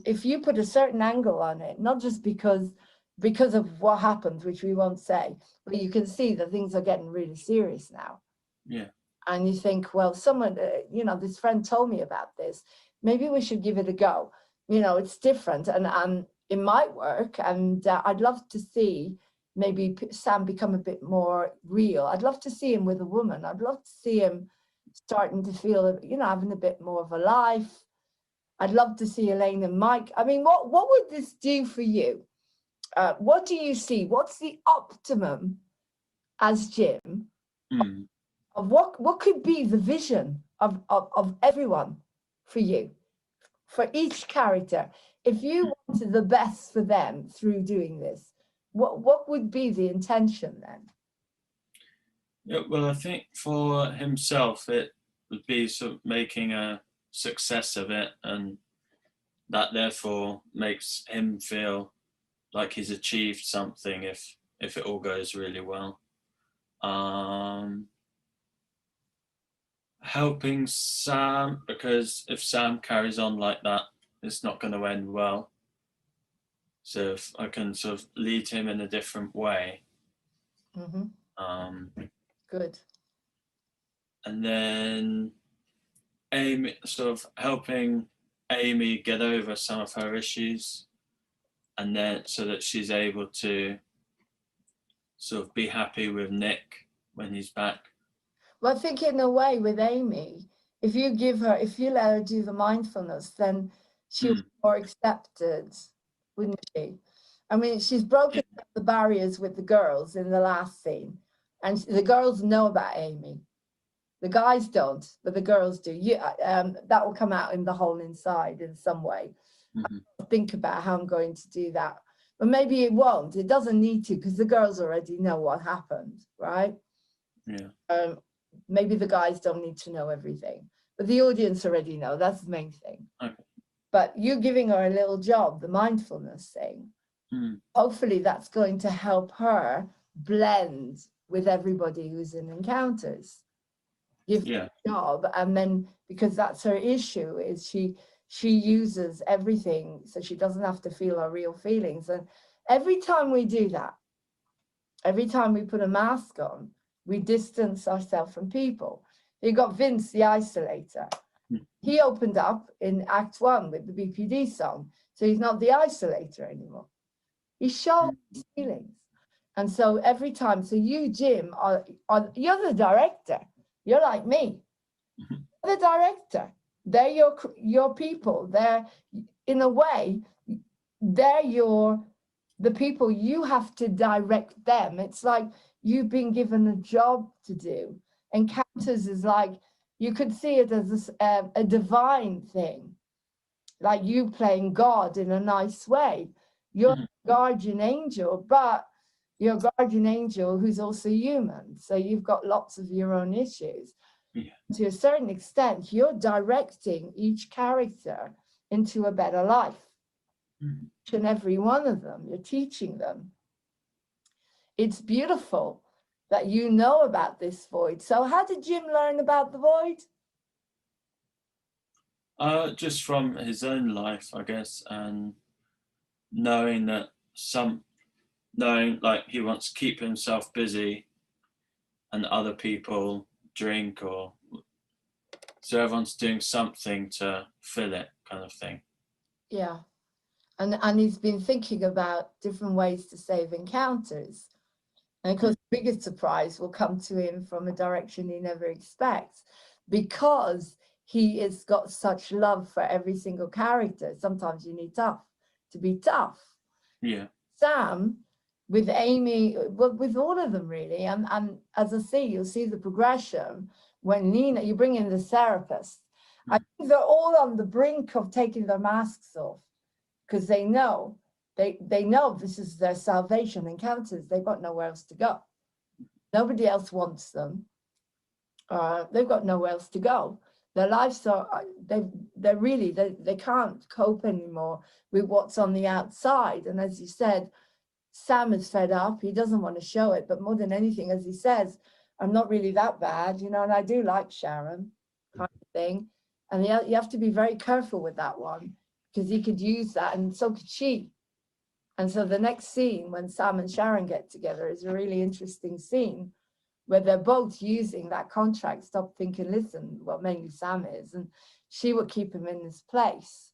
If you put a certain angle on it, not just because of what happened, which we won't say, but you can see that things are getting really serious now. Yeah. And you think, well, someone, you know, this friend told me about this. Maybe we should give it a go. You know, it's different and it might work. And I'd love to see maybe Sam become a bit more real. I'd love to see him with a woman. I'd love to see him starting to feel, you know, having a bit more of a life. I'd love to see Elaine and Mike. I mean, what would this do for you? What do you see? What's the optimum as Jim of what could be the vision of everyone for you, for each character? If you wanted the best for them through doing this, what would be the intention then? Yeah, well, I think for himself, it would be sort of making a success of it, and that therefore makes him feel like he's achieved something if it all goes really well. Helping Sam, because if Sam carries on like that, it's not going to end well. So if I can sort of lead him in a different way. Good. And then Amy, sort of helping Amy get over some of her issues, and then so that she's able to sort of be happy with Nick when he's back. Well, I think in a way with Amy, if you let her do the mindfulness, then she'll be more accepted, wouldn't she? I mean, she's broken up the barriers with the girls in the last scene, and the girls know about Amy. The guys don't, but the girls do. That will come out in the whole inside in some way. I'll think about how I'm going to do that. But maybe it won't. It doesn't need to, because the girls already know what happened, right? Yeah. Maybe the guys don't need to know everything, but the audience already know. That's the main thing. Okay. But you giving her a little job, the mindfulness thing, hopefully that's going to help her blend with everybody who's in encounters. Give her a job, and then because that's her issue, is she uses everything so she doesn't have to feel her real feelings. And every time we do that, every time we put a mask on, we distance ourselves from people. You got Vince, the isolator. He opened up in Act 1 with the BPD song, so he's not the isolator anymore. He showed his feelings. And so every time, so you, Jim, you're the director. You're like me. You're the director. They're your people. They're, in a way, they're the people. You have to direct them. It's like you've been given a job to do. Encounters is like, you could see it as a divine thing, like you playing God in a nice way. You're a guardian angel, but you're a guardian angel who's also human. So you've got lots of your own issues. To a certain extent, you're directing each character into a better life. Each and every one of them, you're teaching them. It's beautiful that you know about this void. So how did Jim learn about the void? Just from his own life, I guess, and knowing that knowing like he wants to keep himself busy and other people drink, or so everyone's doing something to fill it, kind of thing. Yeah. And he's been thinking about different ways to save encounters. And of course, the biggest surprise will come to him from a direction he never expects. because he has got such love for every single character. Sometimes you need tough to be tough. Yeah. Sam, with Amy, well, with all of them really, and as I say, you'll see the progression when Nina, you bring in the therapist. I think they're all on the brink of taking their masks off because they know this is their salvation. Encounters, they've got nowhere else to go. Nobody else wants them. They've got nowhere else to go. Their lives are, they can't cope anymore with what's on the outside. And as you said, Sam is fed up. He doesn't want to show it, but more than anything, as he says, I'm not really that bad, you know, and I do like Sharon, kind of thing. And you have to be very careful with that one because he could use that, and so could she. And so the next scene when Sam and Sharon get together is a really interesting scene where they're both using that contract. Stop, think, and listen. Well, mainly Sam is, and she would keep him in his place.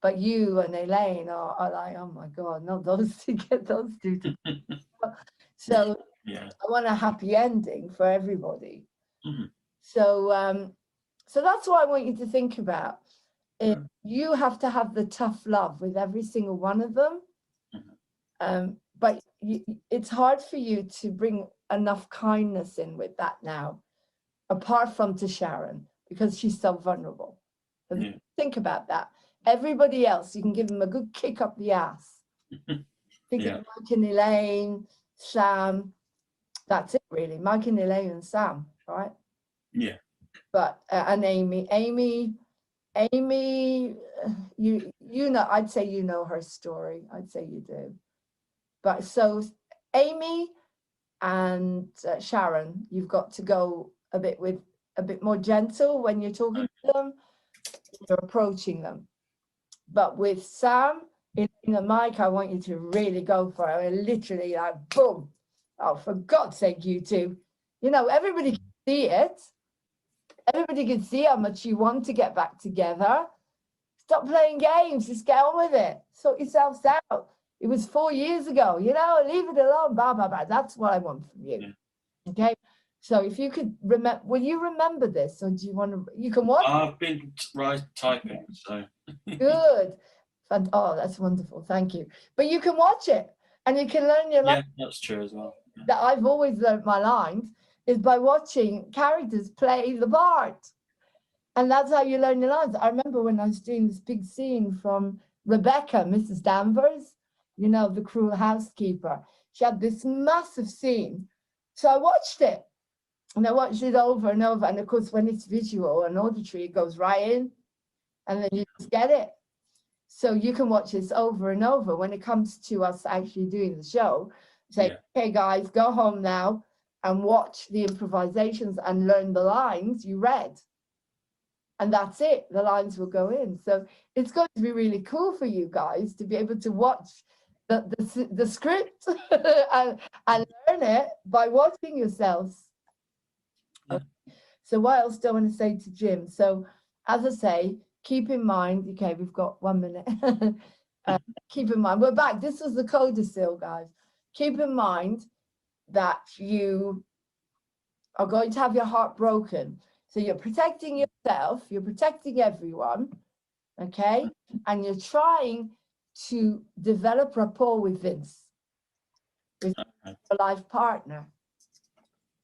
But you and Elaine are like, oh my God, not those two, get those two together. So yeah. I want a happy ending for everybody. So so that's what I want you to think about. You have to have the tough love with every single one of them. But it's hard for you to bring enough kindness in with that now, apart from to Sharon, because she's so vulnerable. Yeah. Think about that. Everybody else, you can give them a good kick up the ass. Think of Mike and Elaine, Sam. That's it, really. Mike and Elaine and Sam, right? Yeah. But and Amy, you know, I'd say you know her story. I'd say you do. But so Amy and Sharon, you've got to go a bit more gentle when you're talking to them, you're approaching them. But with Sam, in the mic, I want you to really go for it. Literally like, boom. Oh, for God's sake, you two. You know, everybody can see it. Everybody can see how much you want to get back together. Stop playing games. Just get on with it. Sort yourselves out. It was 4 years ago. You know, leave it alone. Blah, blah, blah. That's what I want from you. Yeah. Okay? So if you could remember, will you remember this? Or do you want to, you can watch? I've been typing, so. Good. Oh, that's wonderful. Thank you. But you can watch it and you can learn your lines. Yeah, that's true as well. Yeah. That I've always learned my lines is by watching characters play the part. And that's how you learn your lines. I remember when I was doing this big scene from Rebecca, Mrs. Danvers, you know, the cruel housekeeper. She had this massive scene. So I watched it. And I watched it over and over. And of course, when it's visual and auditory, it goes right in. And then you just get it. So you can watch this over and over. When it comes to us actually doing the show, say, okay, guys, go home now and watch the improvisations and learn the lines you read. And that's it. The lines will go in. So it's going to be really cool for you guys to be able to watch the script and learn it by watching yourselves. Okay. So what else do I want to say to Jim? So as I say, keep in mind, okay, we've got 1 minute. Keep in mind, we're back. This was the codicil, guys. Keep in mind that you are going to have your heart broken. So you're protecting yourself, you're protecting everyone, okay? And you're trying to develop rapport with Vince, with your life partner.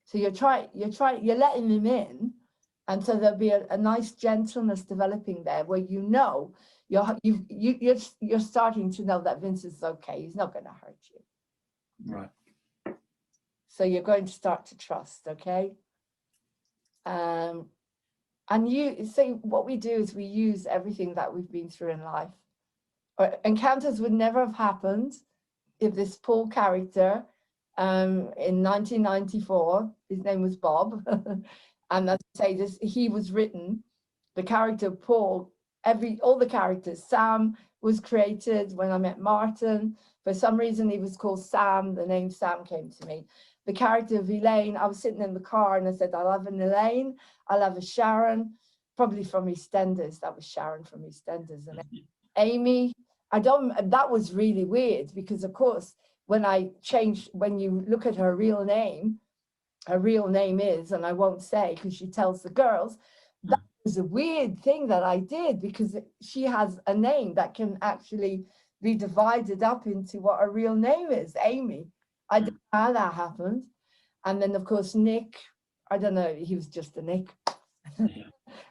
So you're letting him in, and so there'll be a nice gentleness developing there where you know you're starting to know that Vince is okay. He's not going to hurt you. Right. So you're going to start to trust, okay? And you say what we do is we use everything that we've been through in life. Encounters would never have happened if this Paul character in 1994, his name was Bob, and as I say this, he was written, the character Paul, all the characters, Sam was created when I met Martin. For some reason he was called Sam, the name Sam came to me. The character of Elaine, I was sitting in the car and I said, I'll have an Elaine, I'll have a Sharon, probably from EastEnders, that was Sharon from EastEnders. And Amy, that was really weird because of course, when you look at her real name, her real name is, and I won't say because she tells the girls. That was a weird thing that I did, because she has a name that can actually be divided up into what her real name is, Amy. I don't know how that happened. And then, of course, Nick, I don't know, he was just a Nick.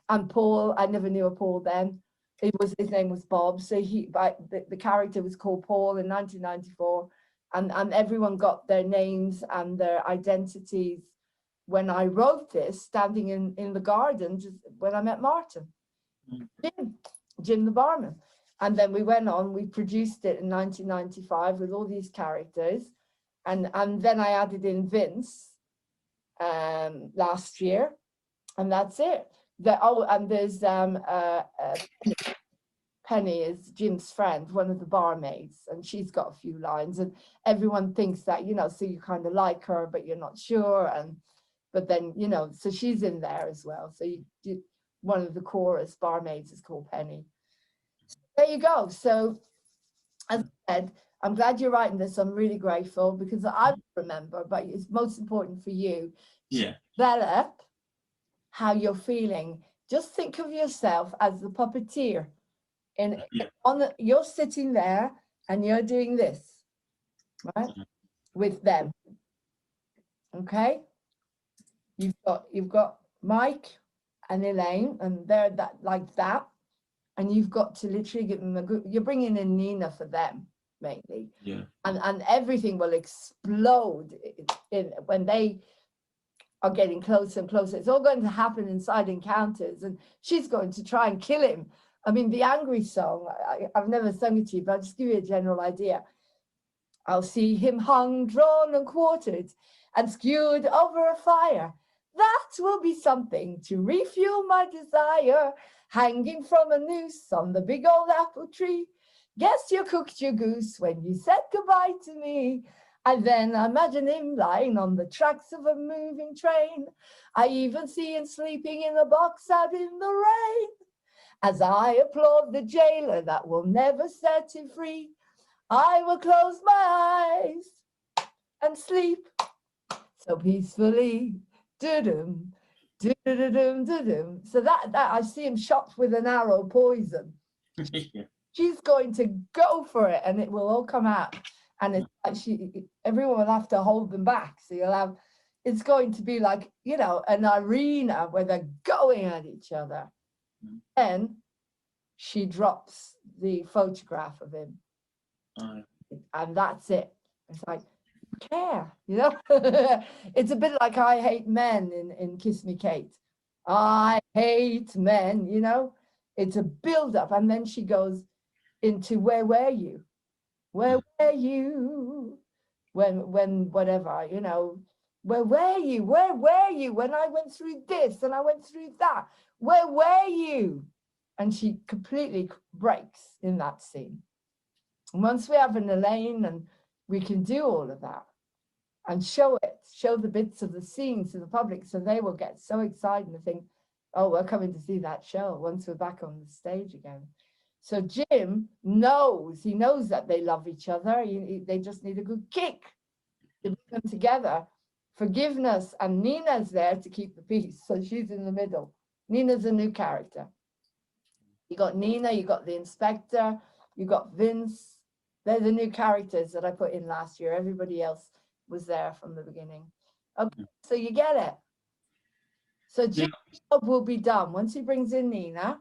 And Paul, I never knew a Paul then. His name was Bob. So the character was called Paul in 1994. And everyone got their names and their identities when I wrote this, standing in the garden, just when I met Martin, Jim the barman. And then we went on, we produced it in 1995 with all these characters. And then I added in Vince last year, and that's it. And there's Penny is Jim's friend, one of the barmaids, and she's got a few lines, and everyone thinks that, you know, so you kind of like her, but you're not sure. But then, you know, so she's in there as well. So one of the chorus barmaids is called Penny. So there you go. So as I said, I'm glad you're writing this. I'm really grateful, because I remember, but it's most important for you to develop how you're feeling. Just think of yourself as the puppeteer. You're sitting there and you're doing this, right, with them. Okay, you've got Mike and Elaine, and they're like that, and you've got to literally give them a good. You're bringing in Nina for them mainly, and everything will explode when they are getting closer and closer. It's all going to happen inside Encounters, and she's going to try and kill him. I mean, the angry song, I've never sung it to you, but I'll just give you a general idea. I'll see him hung, drawn and quartered and skewered over a fire. That will be something to refuel my desire, hanging from a noose on the big old apple tree. Guess you cooked your goose when you said goodbye to me. And then I imagine him lying on the tracks of a moving train. I even see him sleeping in a box out in the rain. As I applaud the jailer that will never set him free, I will close my eyes and sleep so peacefully. Do-dum, do-do-do-dum, do-dum. So that I see him shot with an arrow poison. She's going to go for it, and it will all come out. And it's like everyone will have to hold them back. So it's going to be like, you know, an arena where they're going at each other. Then she drops the photograph of him. And that's it. It's like, care, you know. It's a bit like I Hate Men in Kiss Me Kate. I hate men, you know. It's a build up, and then she goes into where were you? Where were you when whatever, you know, where were you? Where were you when I went through this and I went through that? Where were you? And she completely breaks in that scene. And once we have an Elaine, and we can do all of that and show the bits of the scene to the public, so they will get so excited and think, oh, we're coming to see that show once we're back on the stage again. So Jim knows that they love each other. They just need a good kick to bring them together. Forgiveness, and Nina's there to keep the peace. So she's in the middle. Nina's a new character. You got Nina, you got the inspector, you got Vince. They're the new characters that I put in last year. Everybody else was there from the beginning. Okay, so you get it. So Jim's job will be done. Once he brings in Nina,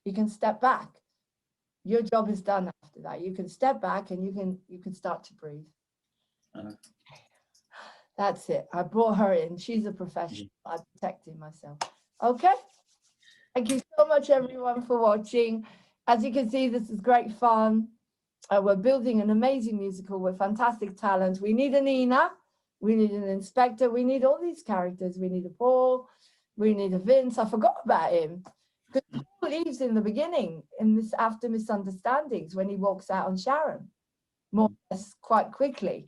he can step back. Your job is done after that. You can step back and you can start to breathe. That's it. I brought her in. She's a professional. I'm protecting myself. Okay. Thank you so much, everyone, for watching. As you can see, this is great fun. We're building an amazing musical with fantastic talent. We need a Nina. We need an inspector. We need all these characters. We need a Paul. We need a Vince. I forgot about him. Because Paul leaves in the beginning, after misunderstandings, when he walks out on Sharon, more or less quite quickly.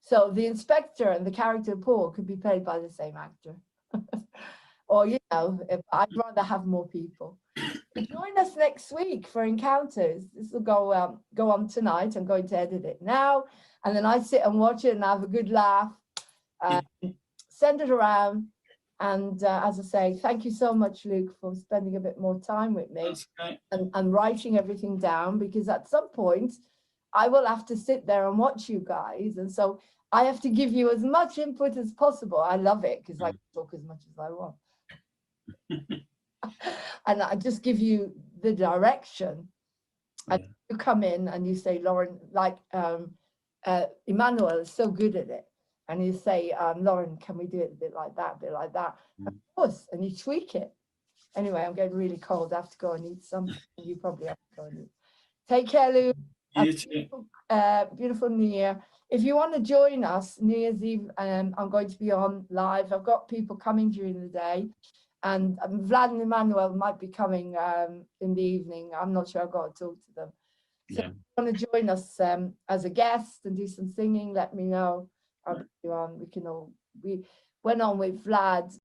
So the inspector and the character of Paul could be played by the same actor. Or, you know, I'd rather have more people. Join us next week for Encounters. This will go on tonight. I'm going to edit it now. And then I sit and watch it and have a good laugh. send it around. And as I say, thank you so much, Luke, for spending a bit more time with me and writing everything down, because at some point I will have to sit there and watch you guys. And so I have to give you as much input as possible. I love it because I can talk as much as I want. And I just give you the direction. And you come in and you say, Lauren, like Emmanuel is so good at it. And you say, Lauren, can we do it a bit like that, a bit like that? Of course, and you tweak it. Anyway, I'm getting really cold. I have to go and eat something. You probably have to go and eat. Take care, Lou. You too. Beautiful New Year. If you want to join us, New Year's Eve, I'm going to be on live. I've got people coming during the day. And Vlad and Emmanuel might be coming in the evening. I'm not sure. I've got to talk to them. So if you want to join us as a guest and do some singing, let me know. I'll put you on. We went on with Vlad.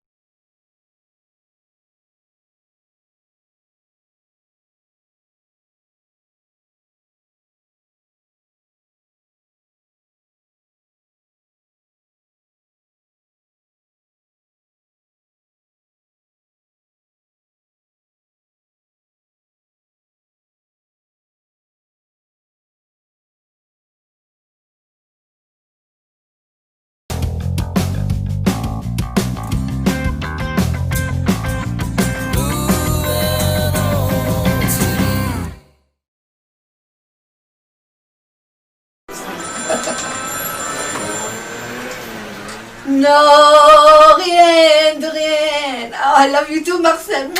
No, rien, de rien. Oh, I love you too, Marcel.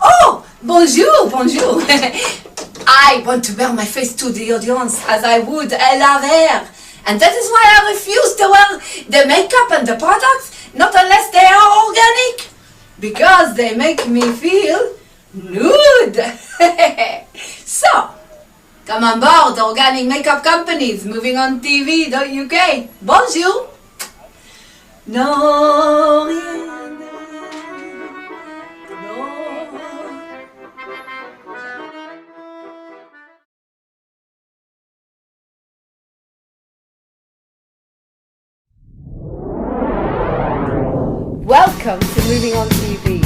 Oh, bonjour, bonjour. I want to wear my face to the audience as I would a la rare. And that is why I refuse to wear the makeup and the products, not unless they are organic. Because they make me feel nude. So, come on board, organic makeup companies, moving on TV.uk. Bonjour. No, rien, Welcome to Moving on TV.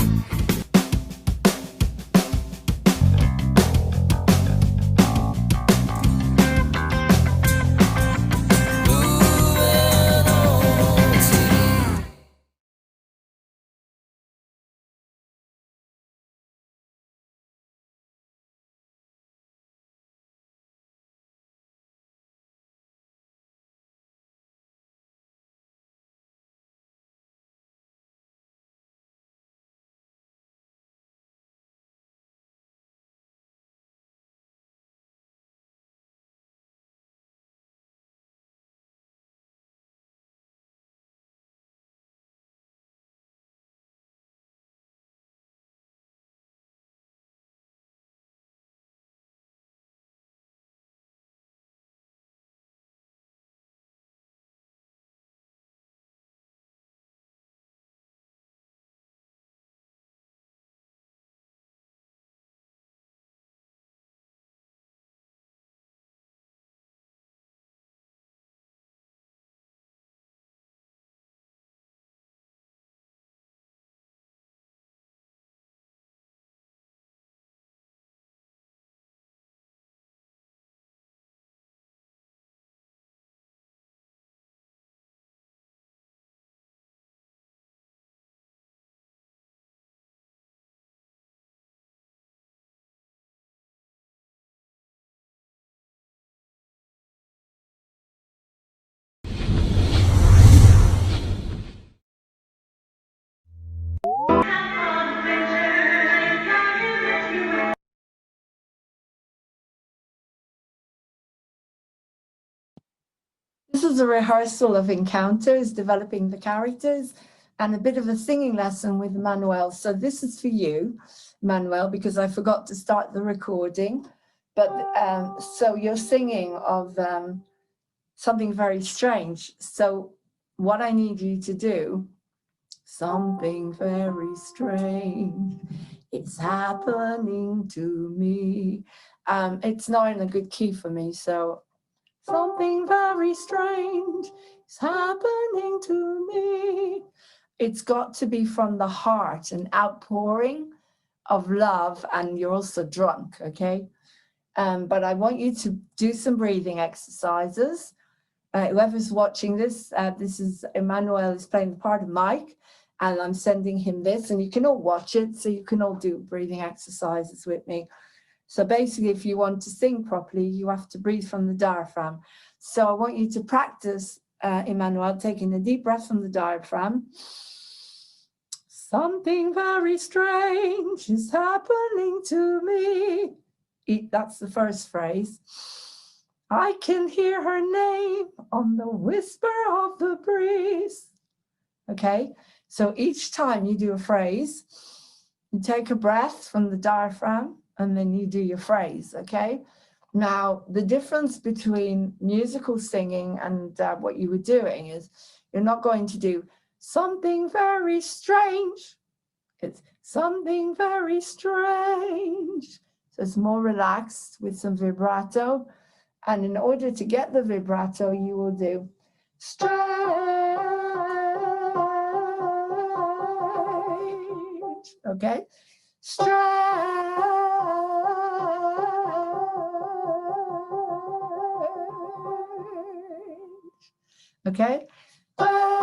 This is a rehearsal of encounters, developing the characters, and a bit of a singing lesson with Manuel. So this is for you, Manuel, because I forgot to start the recording. But so you're singing of something very strange. So what I need you to do, something very strange, it's happening to me. It's not in a good key for me, so Something very strange is happening to me. It's got to be from the heart, an outpouring of love, and you're also drunk, okay? But I want you to do some breathing exercises. Whoever's watching this, this is Emmanuel is playing the part of Mike, and I'm sending him this, and you can all watch it, so you can all do breathing exercises with me. So basically, if you want to sing properly, you have to breathe from the diaphragm. So I want you to practice, Emmanuel, taking a deep breath from the diaphragm. Something very strange is happening to me. That's the first phrase. I can hear her name on the whisper of the breeze. Okay, so each time you do a phrase, you take a breath from the diaphragm and then you do your phrase, okay? Now, the difference between musical singing and what you were doing is you're not going to do something very strange. It's something very strange. So it's more relaxed with some vibrato. And in order to get the vibrato, you will do strange, okay? Strange, okay? Strange.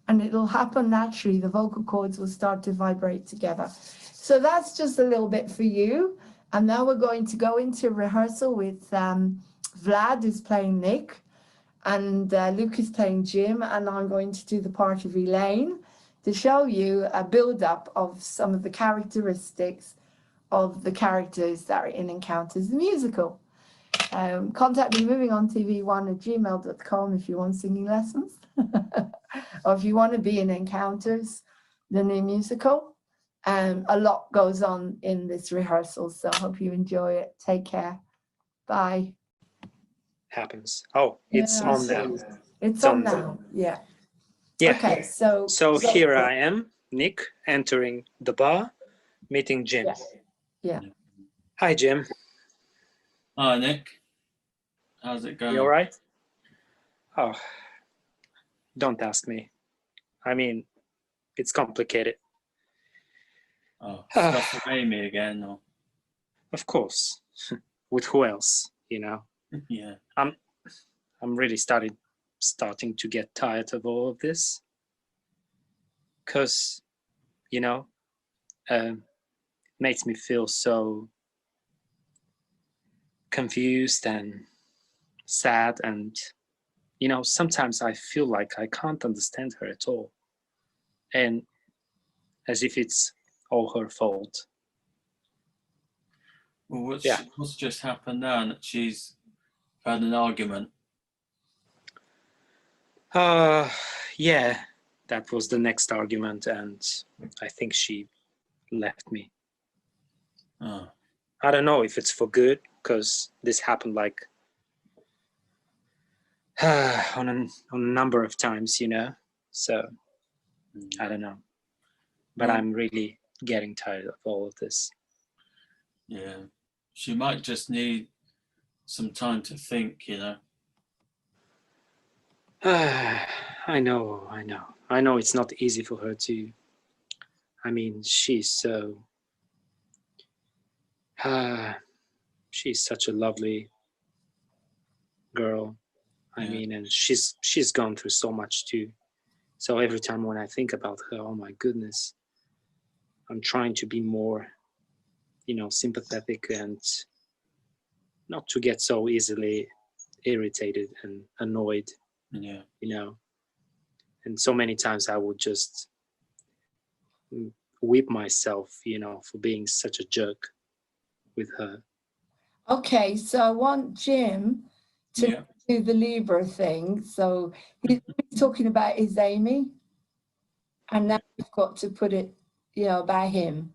And it'll happen naturally. The vocal cords will start to vibrate together. So that's just a little bit for you. And now we're going to go into rehearsal with Vlad, who's playing Nick, and Luke is playing Jim, and I'm going to do the part of Elaine to show you a build-up of some of the characteristics of the characters that are in Encounters the Musical. Contact me movingontv1@gmail.com if you want singing lessons, or if you want to be in Encounters, the new musical. A lot goes on in this rehearsal, so I hope you enjoy it. Take care. Bye. Happens. Oh, it's Yeah, on now. It's on now. Yeah. Yeah. Okay, so Here I am, Nick, entering the bar, meeting Jim. Yeah. Hi, Jim. Hi, Nick. How's it going? You all right? Oh, don't ask me. I mean, it's complicated. Oh, stuff with Amy again, or? Of course. With who else, you know? Yeah. I'm really starting to get tired of all of this. Because, you know, it makes me feel so confused and sad, and, you know, sometimes I feel like I can't understand her at all. And as if it's all her fault. Well, what's just happened now? That she's had an argument. Yeah, that was the next argument, and I think she left me. Oh. I don't know if it's for good, because this happened like on a number of times, you know. So I don't know, but I'm really getting tired of all of this. Yeah, she might just need some time to think, you know. I know it's not easy for her to. I mean, she's so. She's such a lovely girl. I mean, and she's gone through so much too. So every time when I think about her, oh my goodness, I'm trying to be more, you know, sympathetic and not to get so easily irritated and annoyed. Yeah. You know, and so many times I would just whip myself, you know, for being such a jerk with her. Okay, so I want Jim to do the Libra thing. So he's talking about his Amy, and now we've got to put it, you know, about him.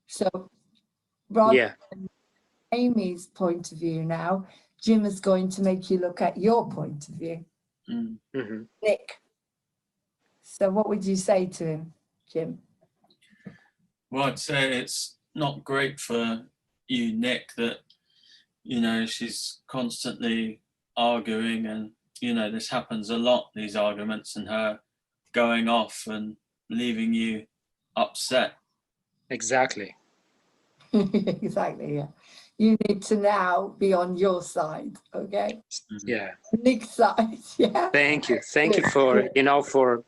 So rather than Amy's point of view now, Jim is going to make you look at your point of view. Mm-hmm. Nick. So what would you say to him, Jim? Well, I'd say it's not great for you, Nick, that, you know, she's constantly arguing, and, you know, this happens a lot, these arguments, and her going off and leaving you upset. Exactly. Exactly, yeah. You need to now be on your side, okay? Yeah. Nick's side, yeah. Thank you for, you know, for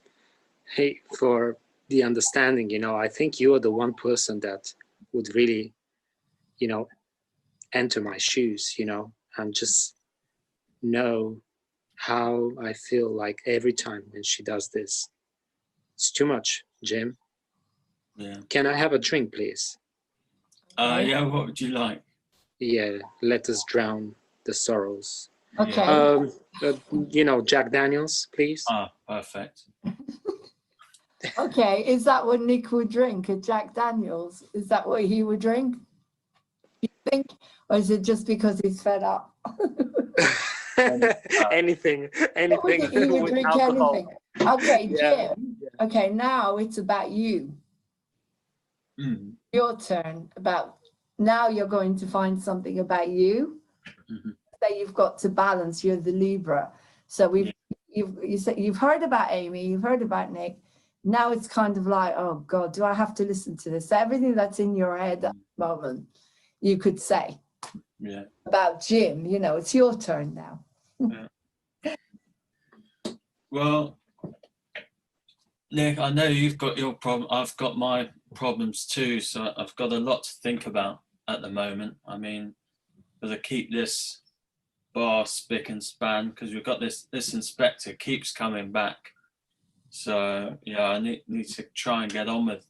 the understanding. You know, I think you are the one person that would really, you know, enter my shoes, you know, and just know how I feel like every time when she does this. It's too much, Jim. Yeah. Can I have a drink, please? Yeah, what would you like? Yeah, let us drown the sorrows. Okay. You know, Jack Daniels, please. Ah, perfect. Okay, is that what Nick would drink, a Jack Daniels? Is that what he would drink? You think? Or is it just because he's fed up? Anything He would with drink alcohol. anything. Okay, Yeah. Jim. Okay, now it's about you. Your turn. Now you're going to find something about you that you've got to balance. You're the Libra. So you've heard about Amy, you've heard about Nick. Now it's kind of like, oh God, do I have to listen to this? So everything that's in your head at the moment, you could say. Yeah. About Jim, you know, it's your turn now. Yeah. Well, Nick, I know you've got your problem. I've got my problems too, so I've got a lot to think about at the moment. I mean, got to keep this bar spick and span, because we've got this inspector keeps coming back. So yeah, I need to try and get on with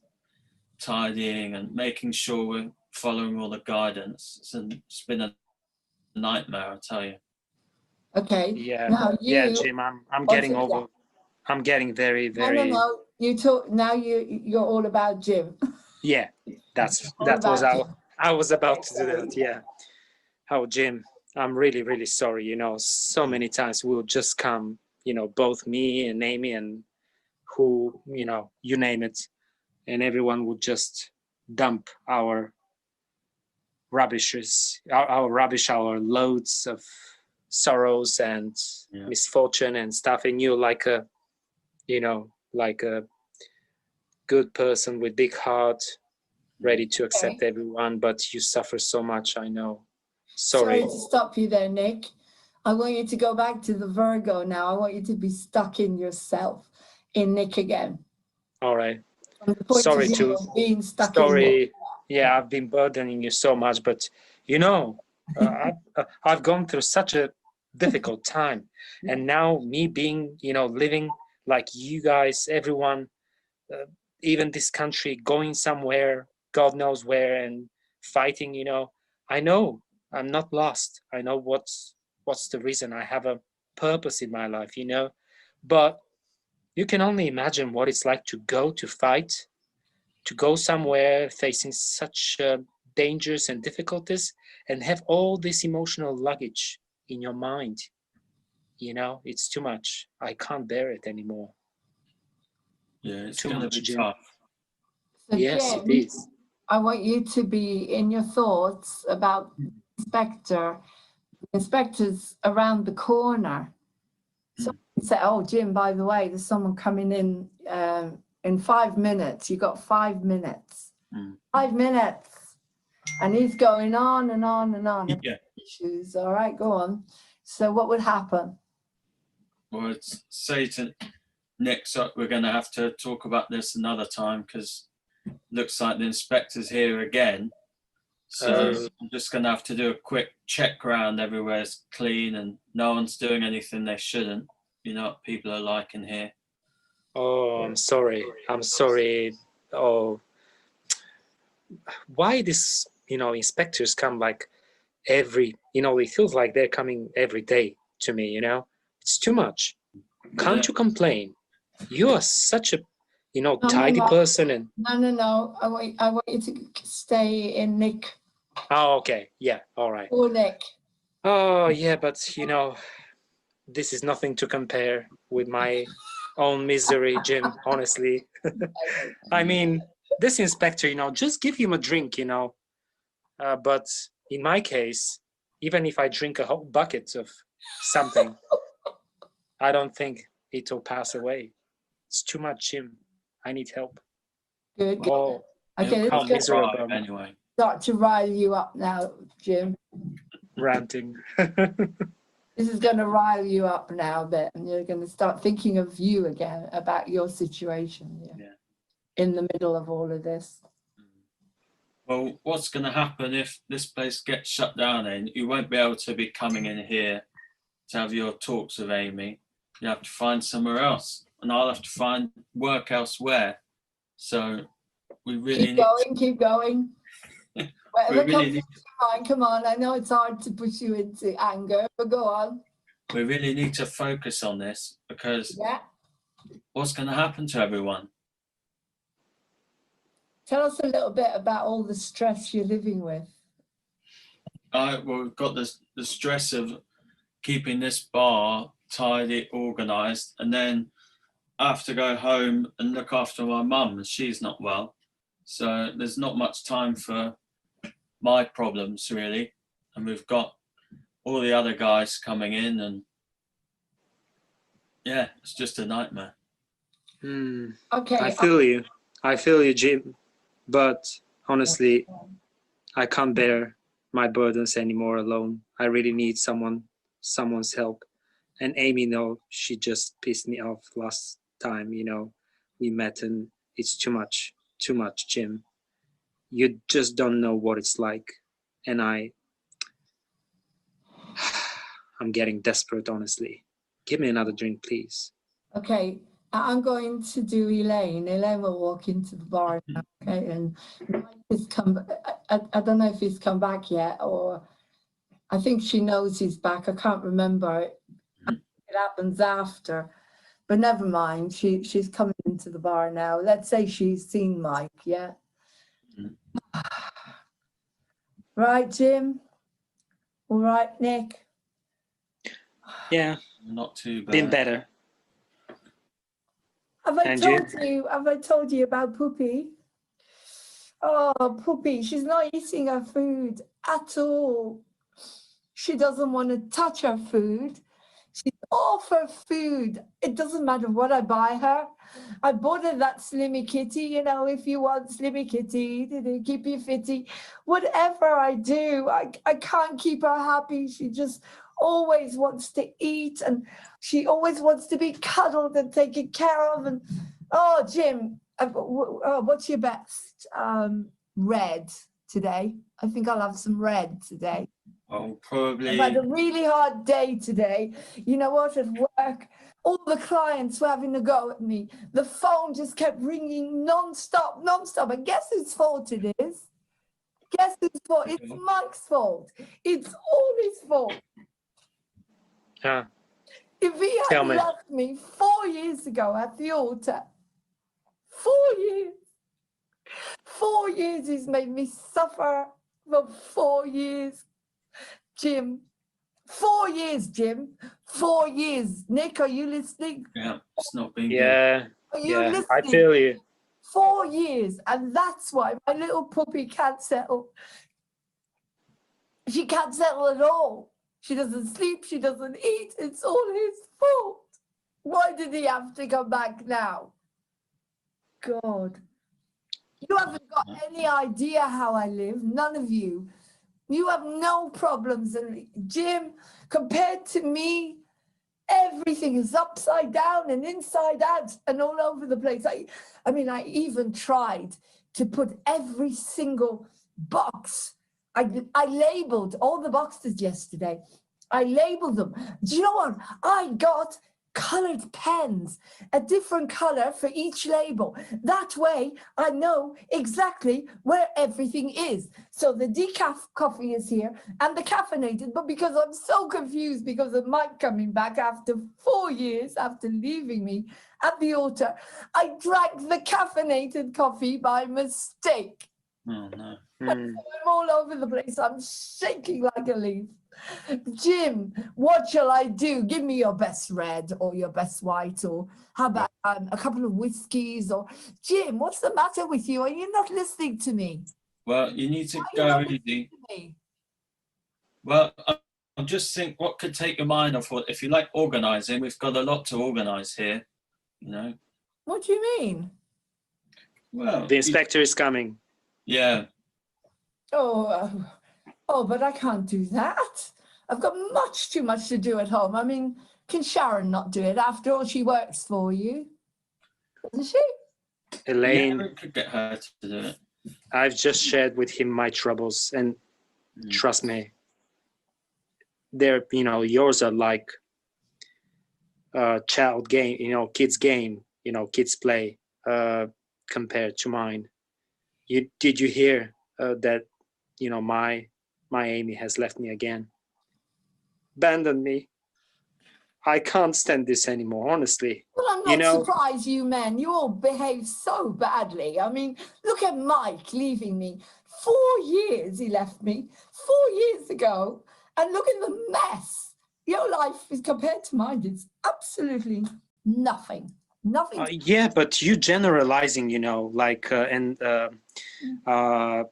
tidying and making sure we're following all the guidance. It's been a nightmare, I tell you. Okay. Yeah. Now Yeah, Jim, I'm getting over. I'm getting very. No. You talk now. You're all about Jim. Yeah, that was how I was about to do that. Yeah. Oh, Jim, I'm really sorry. You know, so many times we'll just come, you know, both me and Amy and who, you know, you name it, and everyone would just dump our rubbishes, our rubbish, our loads of sorrows and misfortune and stuff. And you're like a, you know, like a good person with big heart, ready to accept everyone, but you suffer so much. I know. Sorry. Sorry to stop you there, Nick. I want you to go back to the Virgo now. I want you to be stuck in yourself, in Nick again. All right. From the point Sorry of view to. of being stuck in Nick. Sorry. Yeah, I've been burdening you so much, but you know, I've gone through such a difficult time, and now me being, you know, living like you guys, everyone, even this country, going somewhere, God knows where, and fighting. You know, I know I'm not lost. I know what's the reason. I have a purpose in my life, you know, but you can only imagine what it's like to go to fight, to go somewhere facing such dangers and difficulties, and have all this emotional luggage in your mind. You know, it's too much. I can't bear it anymore. Yeah, it's too going to much, be Jim. tough. So Yes, Jim, it is. I want you to be in your thoughts about the inspector. The inspector's around the corner. So you say, oh, Jim, by the way, there's someone coming in 5 minutes. You got 5 minutes. 5 minutes. And he's going on and on and on. Yeah. Issues. All right, go on. So what would happen? Well, it's say to Nick, so we're going to have to talk about this another time, because looks like the inspector's here again. So I'm just going to have to do a quick check round. Everywhere's clean and no one's doing anything they shouldn't. You know what people are like in here. Oh, I'm sorry. I'm sorry. Oh, why this, you know, inspectors come like every, you know, it feels like they're coming every day to me, you know? It's too much. Can't you complain? You are such a, you know, tidy person and... No. I want you to stay in Nick. Oh, okay. Yeah, all right. Or Nick. Oh, yeah, but, you know, this is nothing to compare with my own misery, Jim, honestly. I mean, this inspector, you know, just give him a drink, you know. But in my case, even if I drink a whole bucket of something, I don't think it will pass away. It's too much, Jim. I need help. Good. Oh, Okay, how let's go. miserable. Anyway. Start to rile you up now, Jim. Ranting. This is going to rile you up now, Ben. You're going to start thinking of you again, about your situation in the middle of all of this. Well, what's going to happen if this place gets shut down? Then you won't be able to be coming in here to have your talks with Amy. You have to find somewhere else, and I'll have to find work elsewhere. So we really Keep going. Whatever really comes into your mind, come on. I know it's hard to push you into anger, but go on. we really need to focus on this, because what's going to happen to everyone? Tell us a little bit about all the stress you're living with. Well, we've got the stress of keeping this bar tidy, organised, and then I have to go home and look after my mum, and she's not well. So there's not much time for my problems, really. And we've got all the other guys coming in, and yeah, it's just a nightmare. Okay. I feel you, Jim. But honestly, I can't bear my burdens anymore alone. I really need someone's help. And Amy, no, she just pissed me off last time, you know, we met, and it's too much, Jim. You just don't know what it's like. And I'm getting desperate, honestly. Give me another drink, please. Okay, I'm going to do Elaine. Elaine will walk into the bar now, okay? And Mike has come. I don't know if he's come back yet, or I think she knows he's back. I can't remember. It happens after, but never mind. She's coming into the bar now. Let's say she's seen Mike, yeah? Right, Jim? All right, Nick? Yeah. Not too bad. Been better. Have I told you about Poopy? Oh, Poopy, she's not eating her food at all. She doesn't want to touch her food. She's off her food. It doesn't matter what I buy her. I bought her that Slimmy Kitty, you know, if you want Slimmy Kitty, keep you fitty. Whatever I do, I can't keep her happy. She just always wants to eat, and she always wants to be cuddled and taken care of. And oh, Jim, what's your best? Red today. I think I'll have some red today. Well, probably. I've had a really hard day today. You know what? At work, all the clients were having a go at me. The phone just kept ringing non-stop. And guess whose fault it is? Guess whose fault? It's Mike's fault. It's all his fault. If he had left me 4 years ago at the altar, 4 years. 4 years he's made me suffer for 4 years. Jim, 4 years, Jim. 4 years. Nick, are you listening? Yeah, it's not been good. Are you listening? I feel you. 4 years, and that's why my little puppy can't settle. She can't settle at all. She doesn't sleep, she doesn't eat. It's all his fault. Why did he have to come back now? God. You haven't got any idea how I live, none of you. You have no problems. And Jim, compared to me, everything is upside down and inside out and all over the place. I mean, I even tried to put every single box. I labeled all the boxes yesterday. I labeled them. Do you know what? I got colored pens, a different color for each label. That way I know exactly where everything is. So the decaf coffee is here and the caffeinated, but because I'm so confused because of Mike coming back after 4 years after leaving me at the altar, I drank the caffeinated coffee by mistake. Oh no. I'm all over the place. I'm shaking like a leaf. Jim, what shall I do? Give me your best red or your best white, or how about a couple of whiskies? Or Jim, what's the matter with you? Are you not listening to me? Well, you need to Why are you go not easy. listening to me? Well, I'm just think what could take your mind off. What if you like organising? We've got a lot to organise here. You know. What do you mean? Well, The inspector is coming. Yeah. Oh, but I can't do that. I've got much too much to do at home. I mean, can Sharon not do it? After all, she works for you, doesn't she? Elaine, Yeah, we could get her to do it. I've just shared with him my troubles, and trust me, they're, you know, yours are like child game, you know, kids game, you know, kids play, compared to mine. Did you hear that, you know, my Amy has left me again, abandoned me? I can't stand this anymore, honestly. Well, I'm You not know, surprised you men. You all behave so badly. I mean, look at Mike leaving me. 4 years he left me, 4 years ago. And look at the mess. Your life is compared to mine. It's absolutely nothing. Nothing. yeah, but you generalizing, you know, like and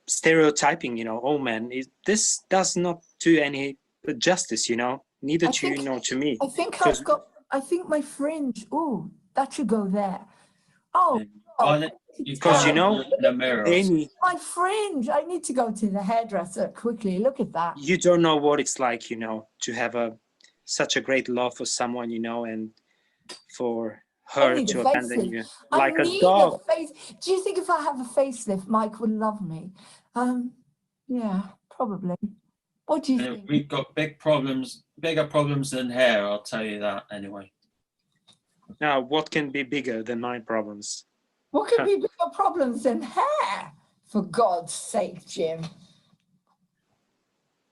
stereotyping, you know, oh man, this does not do any justice, you know, neither to you nor to me. I think my fringe, oh, that should go there. Oh, because you know, Amy, my fringe. I need to go to the hairdresser quickly. Look at that. you don't know what it's like, you know, to have such a great love for someone, you know, and for her to abandon you like a dog. Do you think if I have a facelift, Mike would love me? Yeah, probably. What do you think? We've got bigger problems than hair, I'll tell you that anyway. Now, what can be bigger than my problems? What could be bigger problems than hair? For God's sake, Jim.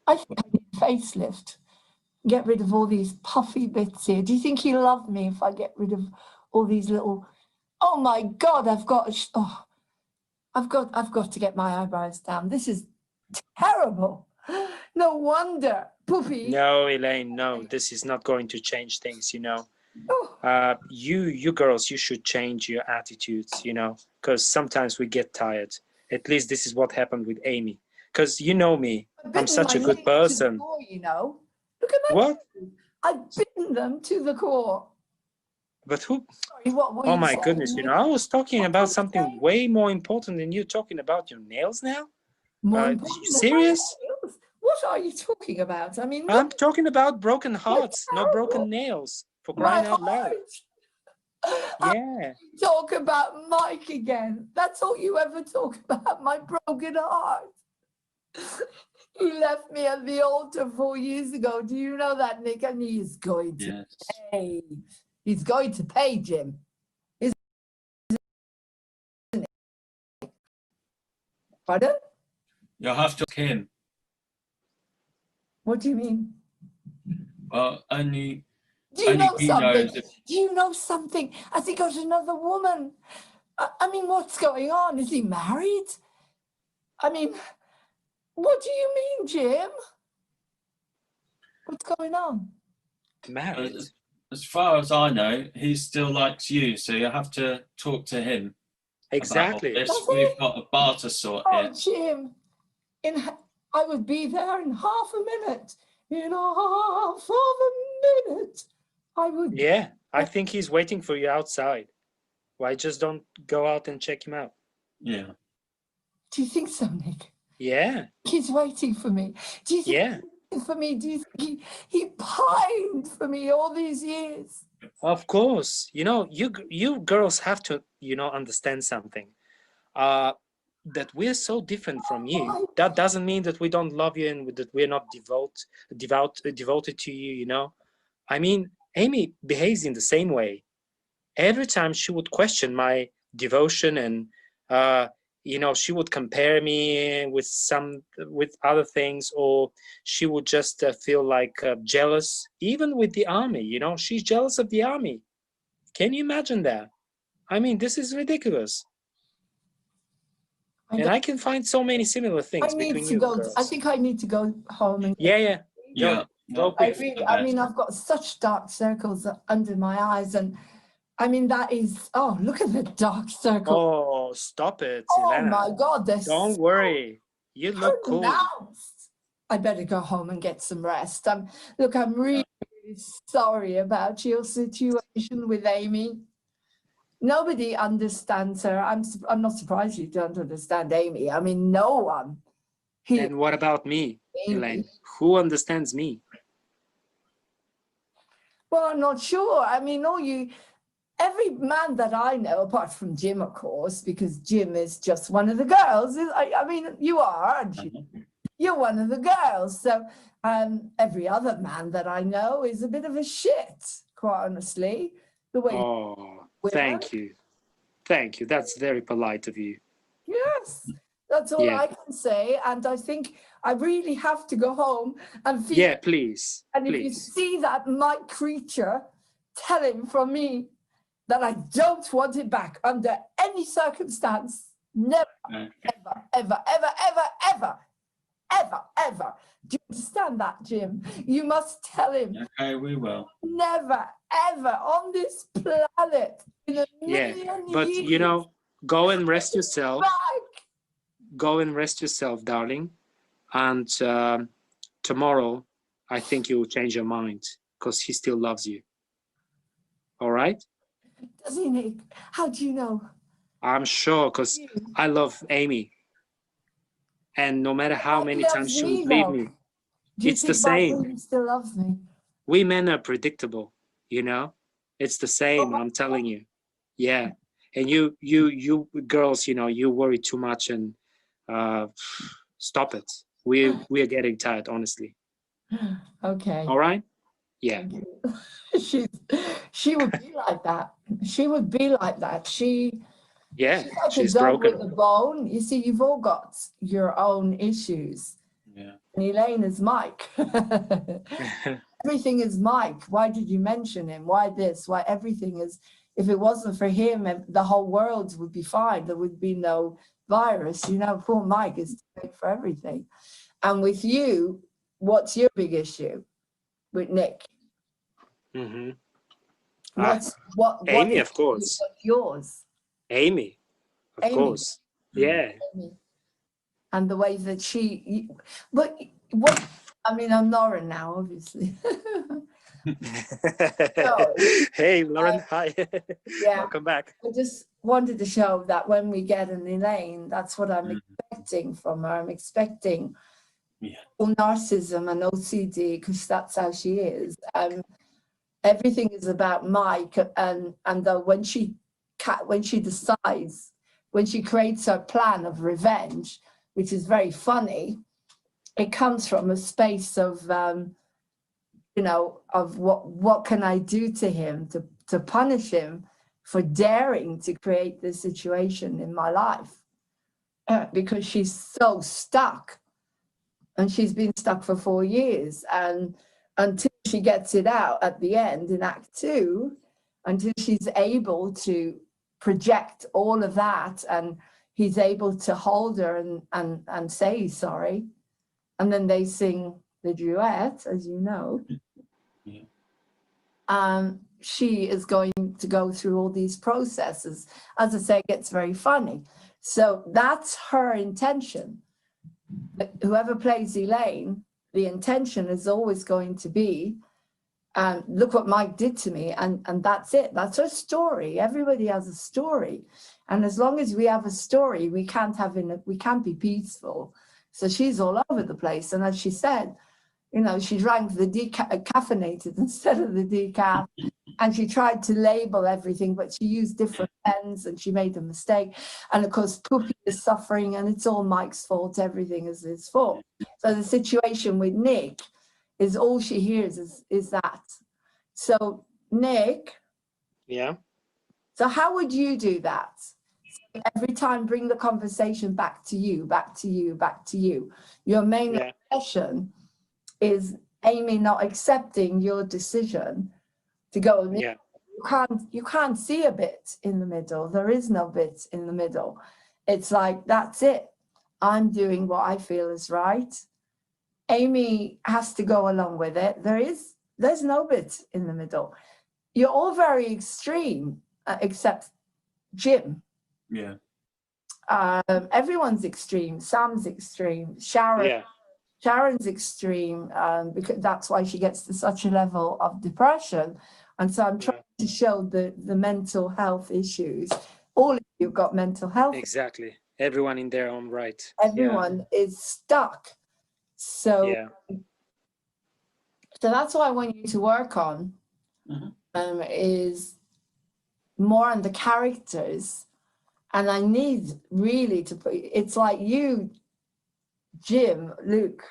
I think I need a facelift. Get rid of all these puffy bits here. Do you think he'll love me if I get rid of all these little? Oh my God! I've got to get my eyebrows down. This is terrible. No wonder, Poopy. No, Elaine, no, this is not going to change things, you know. You girls, you should change your attitudes, you know, because sometimes we get tired. At least this is what happened with Amy. Because you know me, I'm such a good person. You know, look at my. What? I've bitten them to the core. But who? Sorry, what were Oh you my saying? goodness, you know, I was talking about something way more important than you talking about your nails now. Serious? What are you talking about? I mean, I'm talking about broken hearts, not broken nails. For crying out loud. Yeah. Talk about Mike again. That's all you ever talk about, my broken heart. He left me at the altar 4 years ago. Do you know that, Nick? And he's going to pay. He's going to pay, Jim. Isn't it? Pardon? You'll have to ask him. What do you mean? Well, only. Do you know something? Do you know something? Has he got another woman? I mean, what's going on? Is he married? I mean, what do you mean, Jim? What's going on? Married? As far as I know, he still likes you, so you have to talk to him. Exactly. We've got a bar to sort here. Jim, I would be there in half a minute. In half of a minute. I would. Yeah, I think he's waiting for you outside. Why just don't go out and check him out? Yeah. Do you think so, Nick? Yeah. He's waiting for me. Do you think he's waiting for me? Do you think he pined for me all these years? Of course. You know, you girls have to, you know, understand something. That we're so different from you. That doesn't mean that we don't love you and that we're not devoted to you, you know. I mean, Amy behaves in the same way. Every time she would question my devotion and, you know, she would compare me with other things, or she would just feel like jealous, even with the army, you know, she's jealous of the army. Can you imagine that? I mean, this is ridiculous. And I can find so many similar things between you girls. I think I need to go home and. Yeah. Yeah. Go I quick. really, I mean, I've got such dark circles under my eyes, and I mean, that is, oh, look at the dark circle. Oh, stop it, Oh Elena. my God, they're Don't so worry. You look cool. pronounced. I better go home and get some rest. Look, I'm really, really sorry about your situation with Amy. Nobody understands her. I'm not surprised you don't understand Amy. I mean, no one. And what about me, Amy. Elaine? Who understands me? Well, I'm not sure. I mean, every man that I know, apart from Jim, of course, because Jim is just one of the girls. I mean, you are, aren't you? You're one of the girls. So every other man that I know is a bit of a shit, quite honestly. The way. Oh, thank you. Thank you. That's very polite of you. Yes, that's all I can say. And I think I really have to go home and feel. Yeah, please. And if you see that Mike creature, tell him from me that I don't want it back under any circumstance. Never, ever, ever, ever, ever, ever, ever, ever. Do you understand that, Jim? You must tell him. Okay, we will. Never, ever on this planet in a million but years. you know, go and rest yourself. Back. Go and rest yourself, darling. And tomorrow, I think you'll change your mind because he still loves you. All right? Does he, Nick? How do you know? I'm sure because I love Amy. And no matter how many times she would leave me, it's the same. He still loves me. We men are predictable, you know? It's the same, I'm telling you. Yeah. And you girls, you know, you worry too much and stop it. We are getting tired, honestly. Okay. All right? Yeah. She would be like that. She would be like that. She's like she's a dog broken. with a bone. You see, you've all got your own issues. Yeah. And Elaine is Mike. Everything is Mike. Why did you mention him? Why this? Why everything is? If it wasn't for him, the whole world would be fine. There would be no virus. You know, poor Mike is great for everything. And with you, what's your big issue with Nick? Mm-hmm. What Amy, of course. Yours? Amy, of course. Yeah. Amy. And the way that but what? I mean, I'm Lauren now, obviously. Hey, Lauren, hi. Yeah. Welcome back. I just wanted to show that when we get an Elaine, that's what I'm expecting from her. I'm expecting narcissism and OCD because that's how she is. Everything is about Mike, and when she decides, when she creates her plan of revenge, which is very funny, it comes from a space of you know, of what can I do to him to punish him for daring to create this situation in my life, because she's so stuck, and she's been stuck for 4 years, and until she gets it out at the end in Act 2, until she's able to project all of that, and he's able to hold her and say he's sorry, and then they sing the duet, as you know. She is going to go through all these processes. As I say, it gets very funny. So that's her intention. Whoever plays Elaine, the intention is always going to be, look what Mike did to me, and that's it. That's her story. Everybody has a story. And as long as we have a story, we can't be peaceful. So she's all over the place. And as she said, you know, she drank the decaffeinated instead of the decaf, and she tried to label everything, but she used different pens and she made a mistake. And of course, Poopy is suffering, and it's all Mike's fault. Everything is his fault. So the situation with Nick is all she hears is that. So Nick. Yeah. So how would you do that? Every time, bring the conversation back to you, back to you, back to you. Your main obsession is Amy not accepting your decision to go. Yeah. You can't see a bit in the middle. There is no bit in the middle. It's like, that's it. I'm doing what I feel is right. Amy has to go along with it. There's no bit in the middle. You're all very extreme, except Jim. Yeah. Everyone's extreme. Sam's extreme. Sharon. Yeah. Sharon's extreme, because that's why she gets to such a level of depression. And so I'm trying to show the mental health issues. All of you got mental health. Exactly. Everyone in their own right. Everyone is stuck. So, Yeah. so that's what I want you to work on, is more on the characters. And I need really to put, it's like you, Jim, Luke,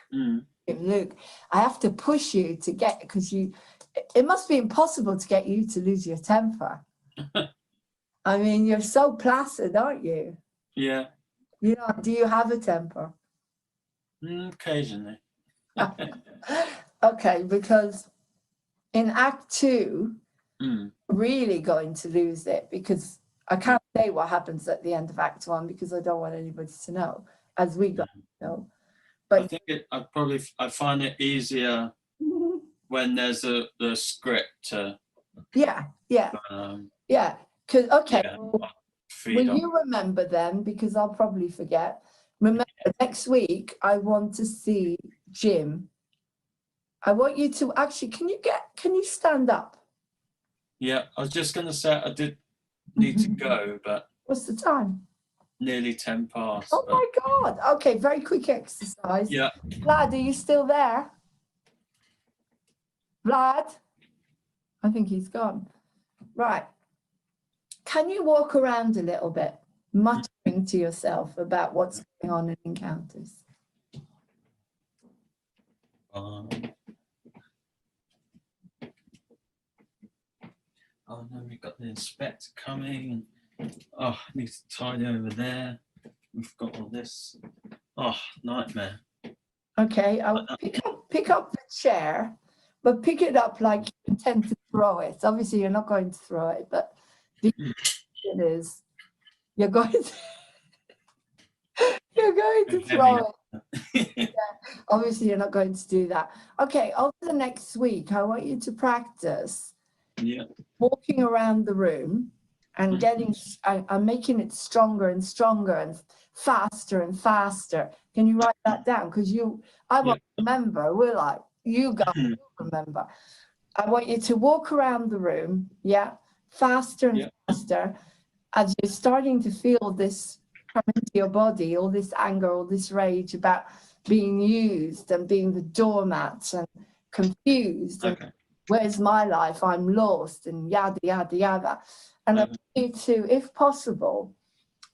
Luke, I have to push you to get, because it must be impossible to get you to lose your temper. I mean, you're so placid, aren't you? Yeah. You know, do you have a temper? Occasionally. Okay, because in Act 2, really going to lose it, because I can't say what happens at the end of Act 1 because I don't want anybody to know, as we got to know. But I think I find it easier when there's the script to yeah. Because will you remember then? Because I'll probably forget. Remember, next week I want to see Jim. I want you to actually. Can you stand up? Yeah, I was just going to say I did need to go, but what's the time? Nearly 10 past. Oh my God! Okay, very quick exercise. Yeah. Vlad, are you still there? Vlad, I think he's gone. Right. Can you walk around a little bit, muttering to yourself about what's going on in encounters? Oh no, we've got the inspector coming. Oh, I need to tidy over there. We've got all this. Oh, nightmare. Okay, I'll pick up the chair, but pick it up like you intend to throw it. Obviously, you're not going to throw it, but the it is. You're going to throw it. Yeah, obviously, you're not going to do that. Okay, over the next week, I want you to practice walking around the room and I'm making it stronger and stronger and faster and faster. Can you write that down? Because I won't remember, will I? You guys will remember. I want you to walk around the room, faster and faster, as you're starting to feel this come into your body, all this anger, all this rage about being used and being the doormat and confused. And where's my life? I'm lost and yada, yada, yada. And I want you to, if possible,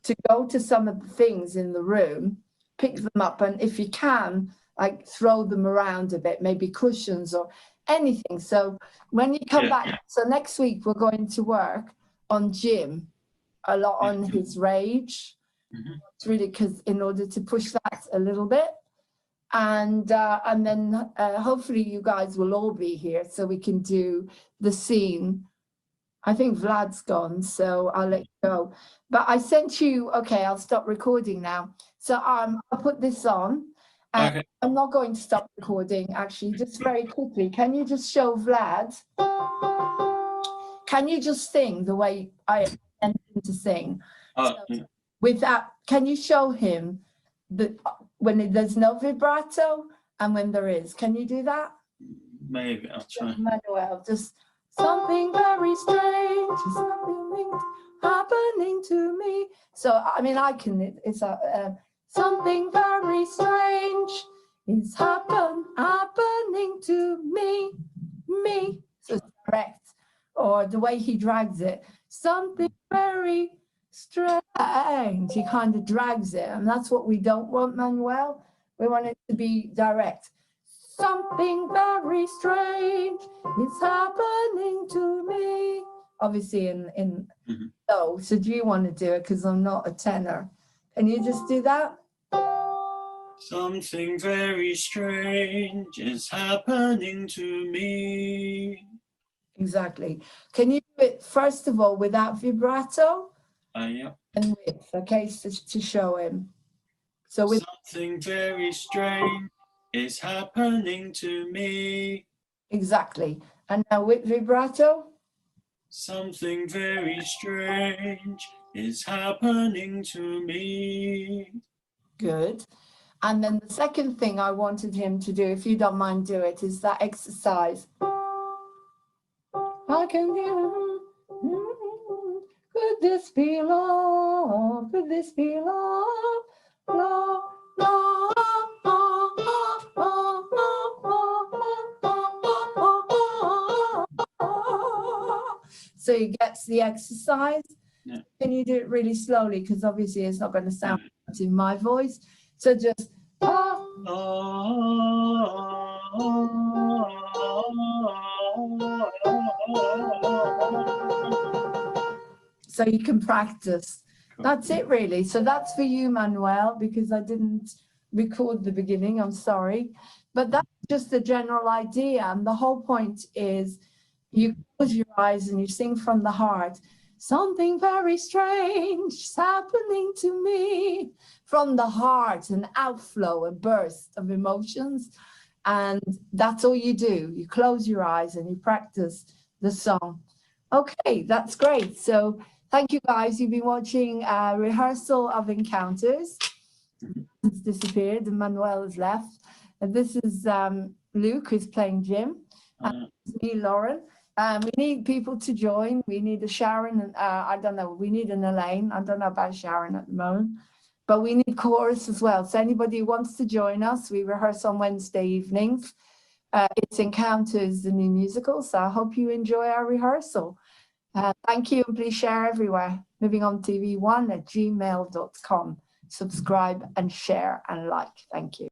to go to some of the things in the room, pick them up, and if you can, like throw them around a bit, maybe cushions or anything. So when you come back, so next week we're going to work on Jim, a lot on his rage. It's really because in order to push that a little bit. And then hopefully you guys will all be here so we can do the scene. I think Vlad's gone, so I'll let you go. But I sent you, okay, I'll stop recording now. So I'll put this on. And I'm not going to stop recording, actually, just very quickly. Can you just show Vlad? Can you just sing the way I intend to sing? Can you show him when there's no vibrato and when there is? Can you do that? Maybe, I'll try. Manuel, just something very strange is happening to me. So, I mean, it's something very strange is happening to me. So it's correct. Or the way he drags it, something very strange. He kind of drags it, and that's what we don't want, Manuel. We want it to be direct. Something very strange is happening to me. Obviously in so do you want to do it? Because I'm not a tenor. Can you just do that? Something very strange is happening to me. Exactly. Can you do it first of all without vibrato? Yeah. And with, okay, so to show him. So with something very strange is happening to me. Exactly. And now with vibrato. Something very strange is happening to me. Good. And then the second thing I wanted him to do, if you don't mind do it, is that exercise. I can hear, could this be love? Could this be love? Love, love, love, love, love, love, love. So he gets the exercise. Yeah. Can you do it really slowly? Because obviously it's not going to sound in my voice. So just so you can practice. That's it really. So that's for you, Manuel, because I didn't record the beginning, I'm sorry. But that's just the general idea. And the whole point is you close your eyes and you sing from the heart. Something very strange is happening to me, from the heart, an outflow, a burst of emotions. And that's all you do. You close your eyes and you practice the song. Okay, that's great. So thank you guys. You've been watching a rehearsal of Encounters. It's disappeared and Manuel has left. And this is Luke, who's playing Jim. And it's me, Lauren. We need people to join. We need a Sharon and I don't know, we need an Elaine. I don't know about Sharon at the moment, but we need chorus as well. So anybody who wants to join us, we rehearse on Wednesday evenings. It's Encounters, the new musical. So I hope you enjoy our rehearsal. Thank you and please share everywhere. Moving on TV1@gmail.com. Subscribe and share and like. Thank you.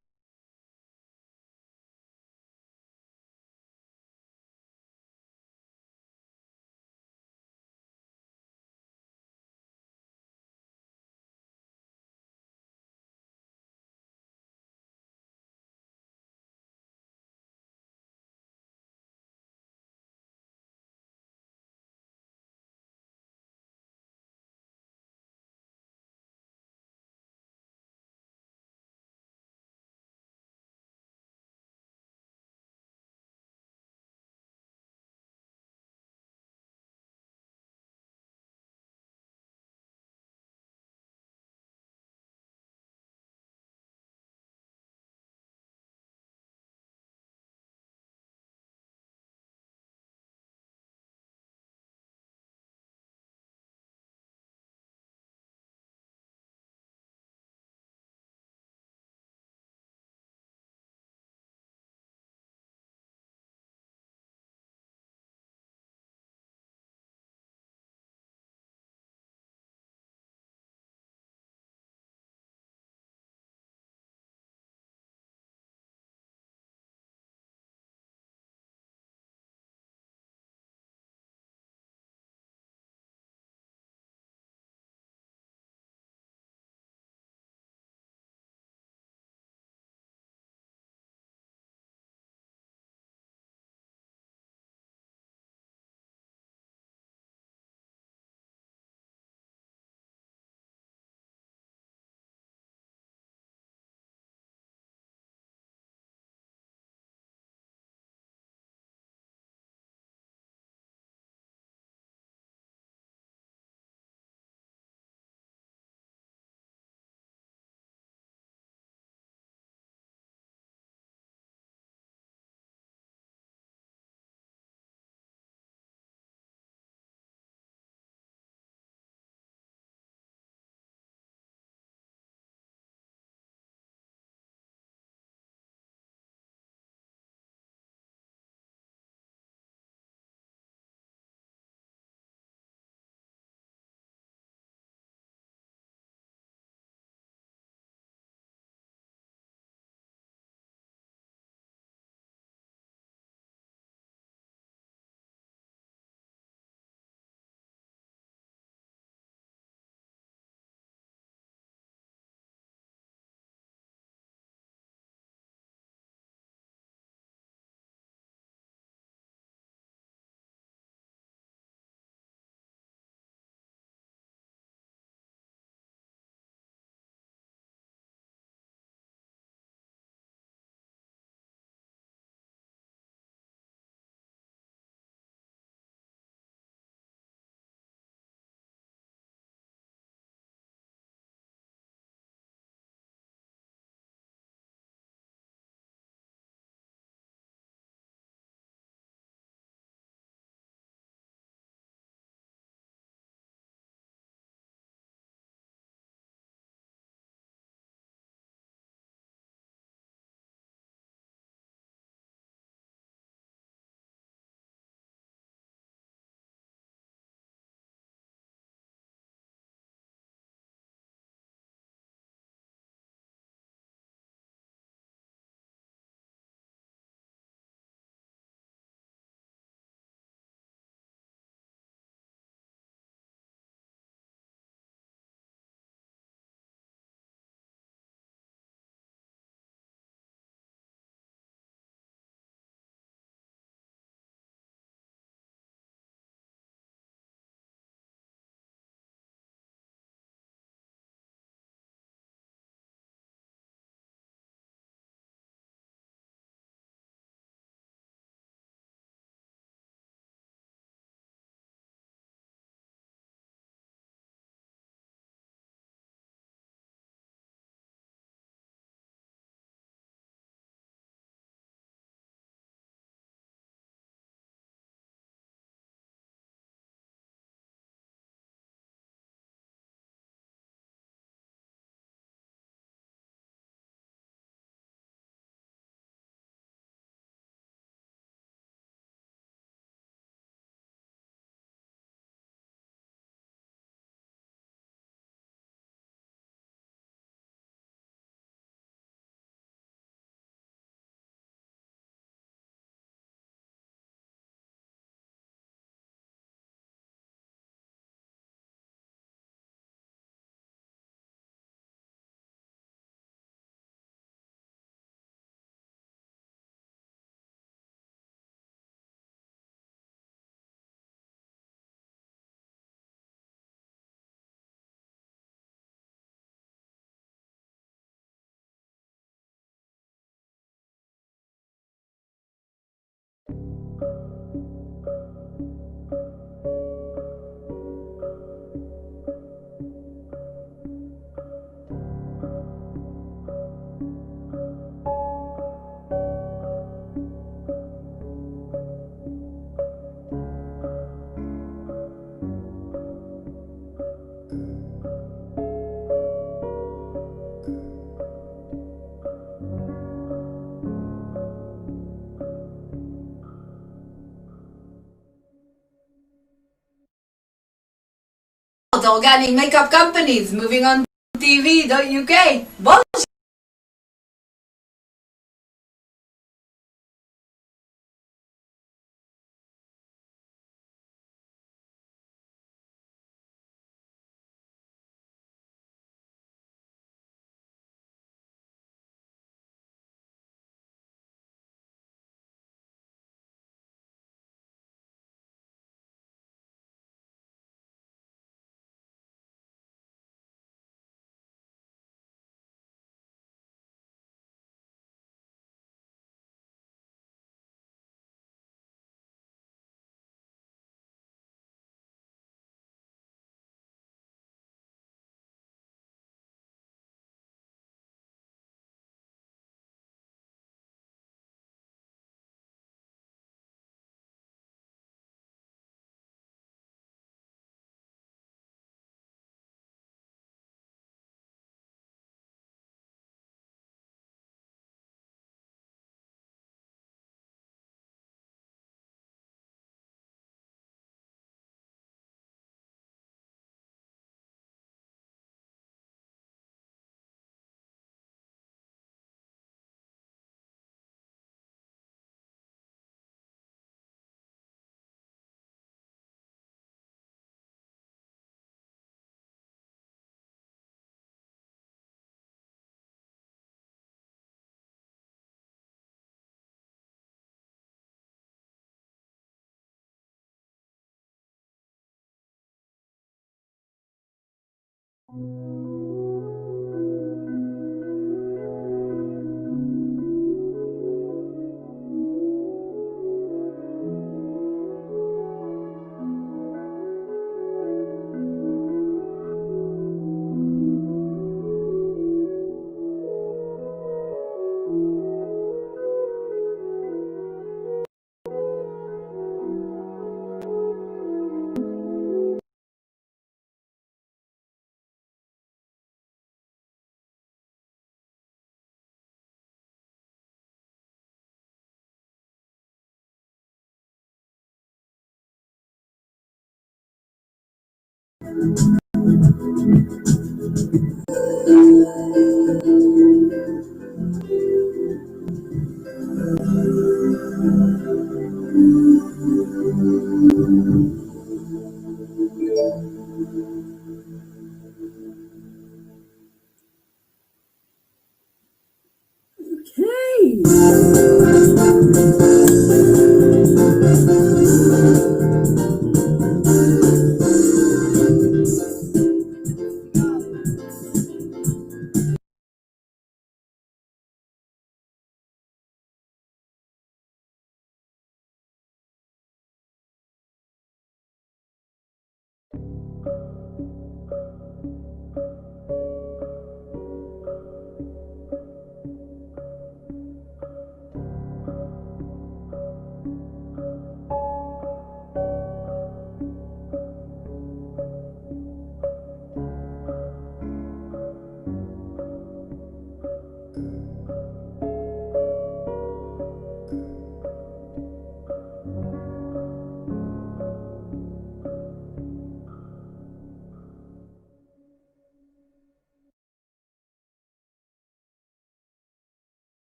Organic makeup companies moving on TV.uk. Bonjour.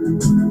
Okay.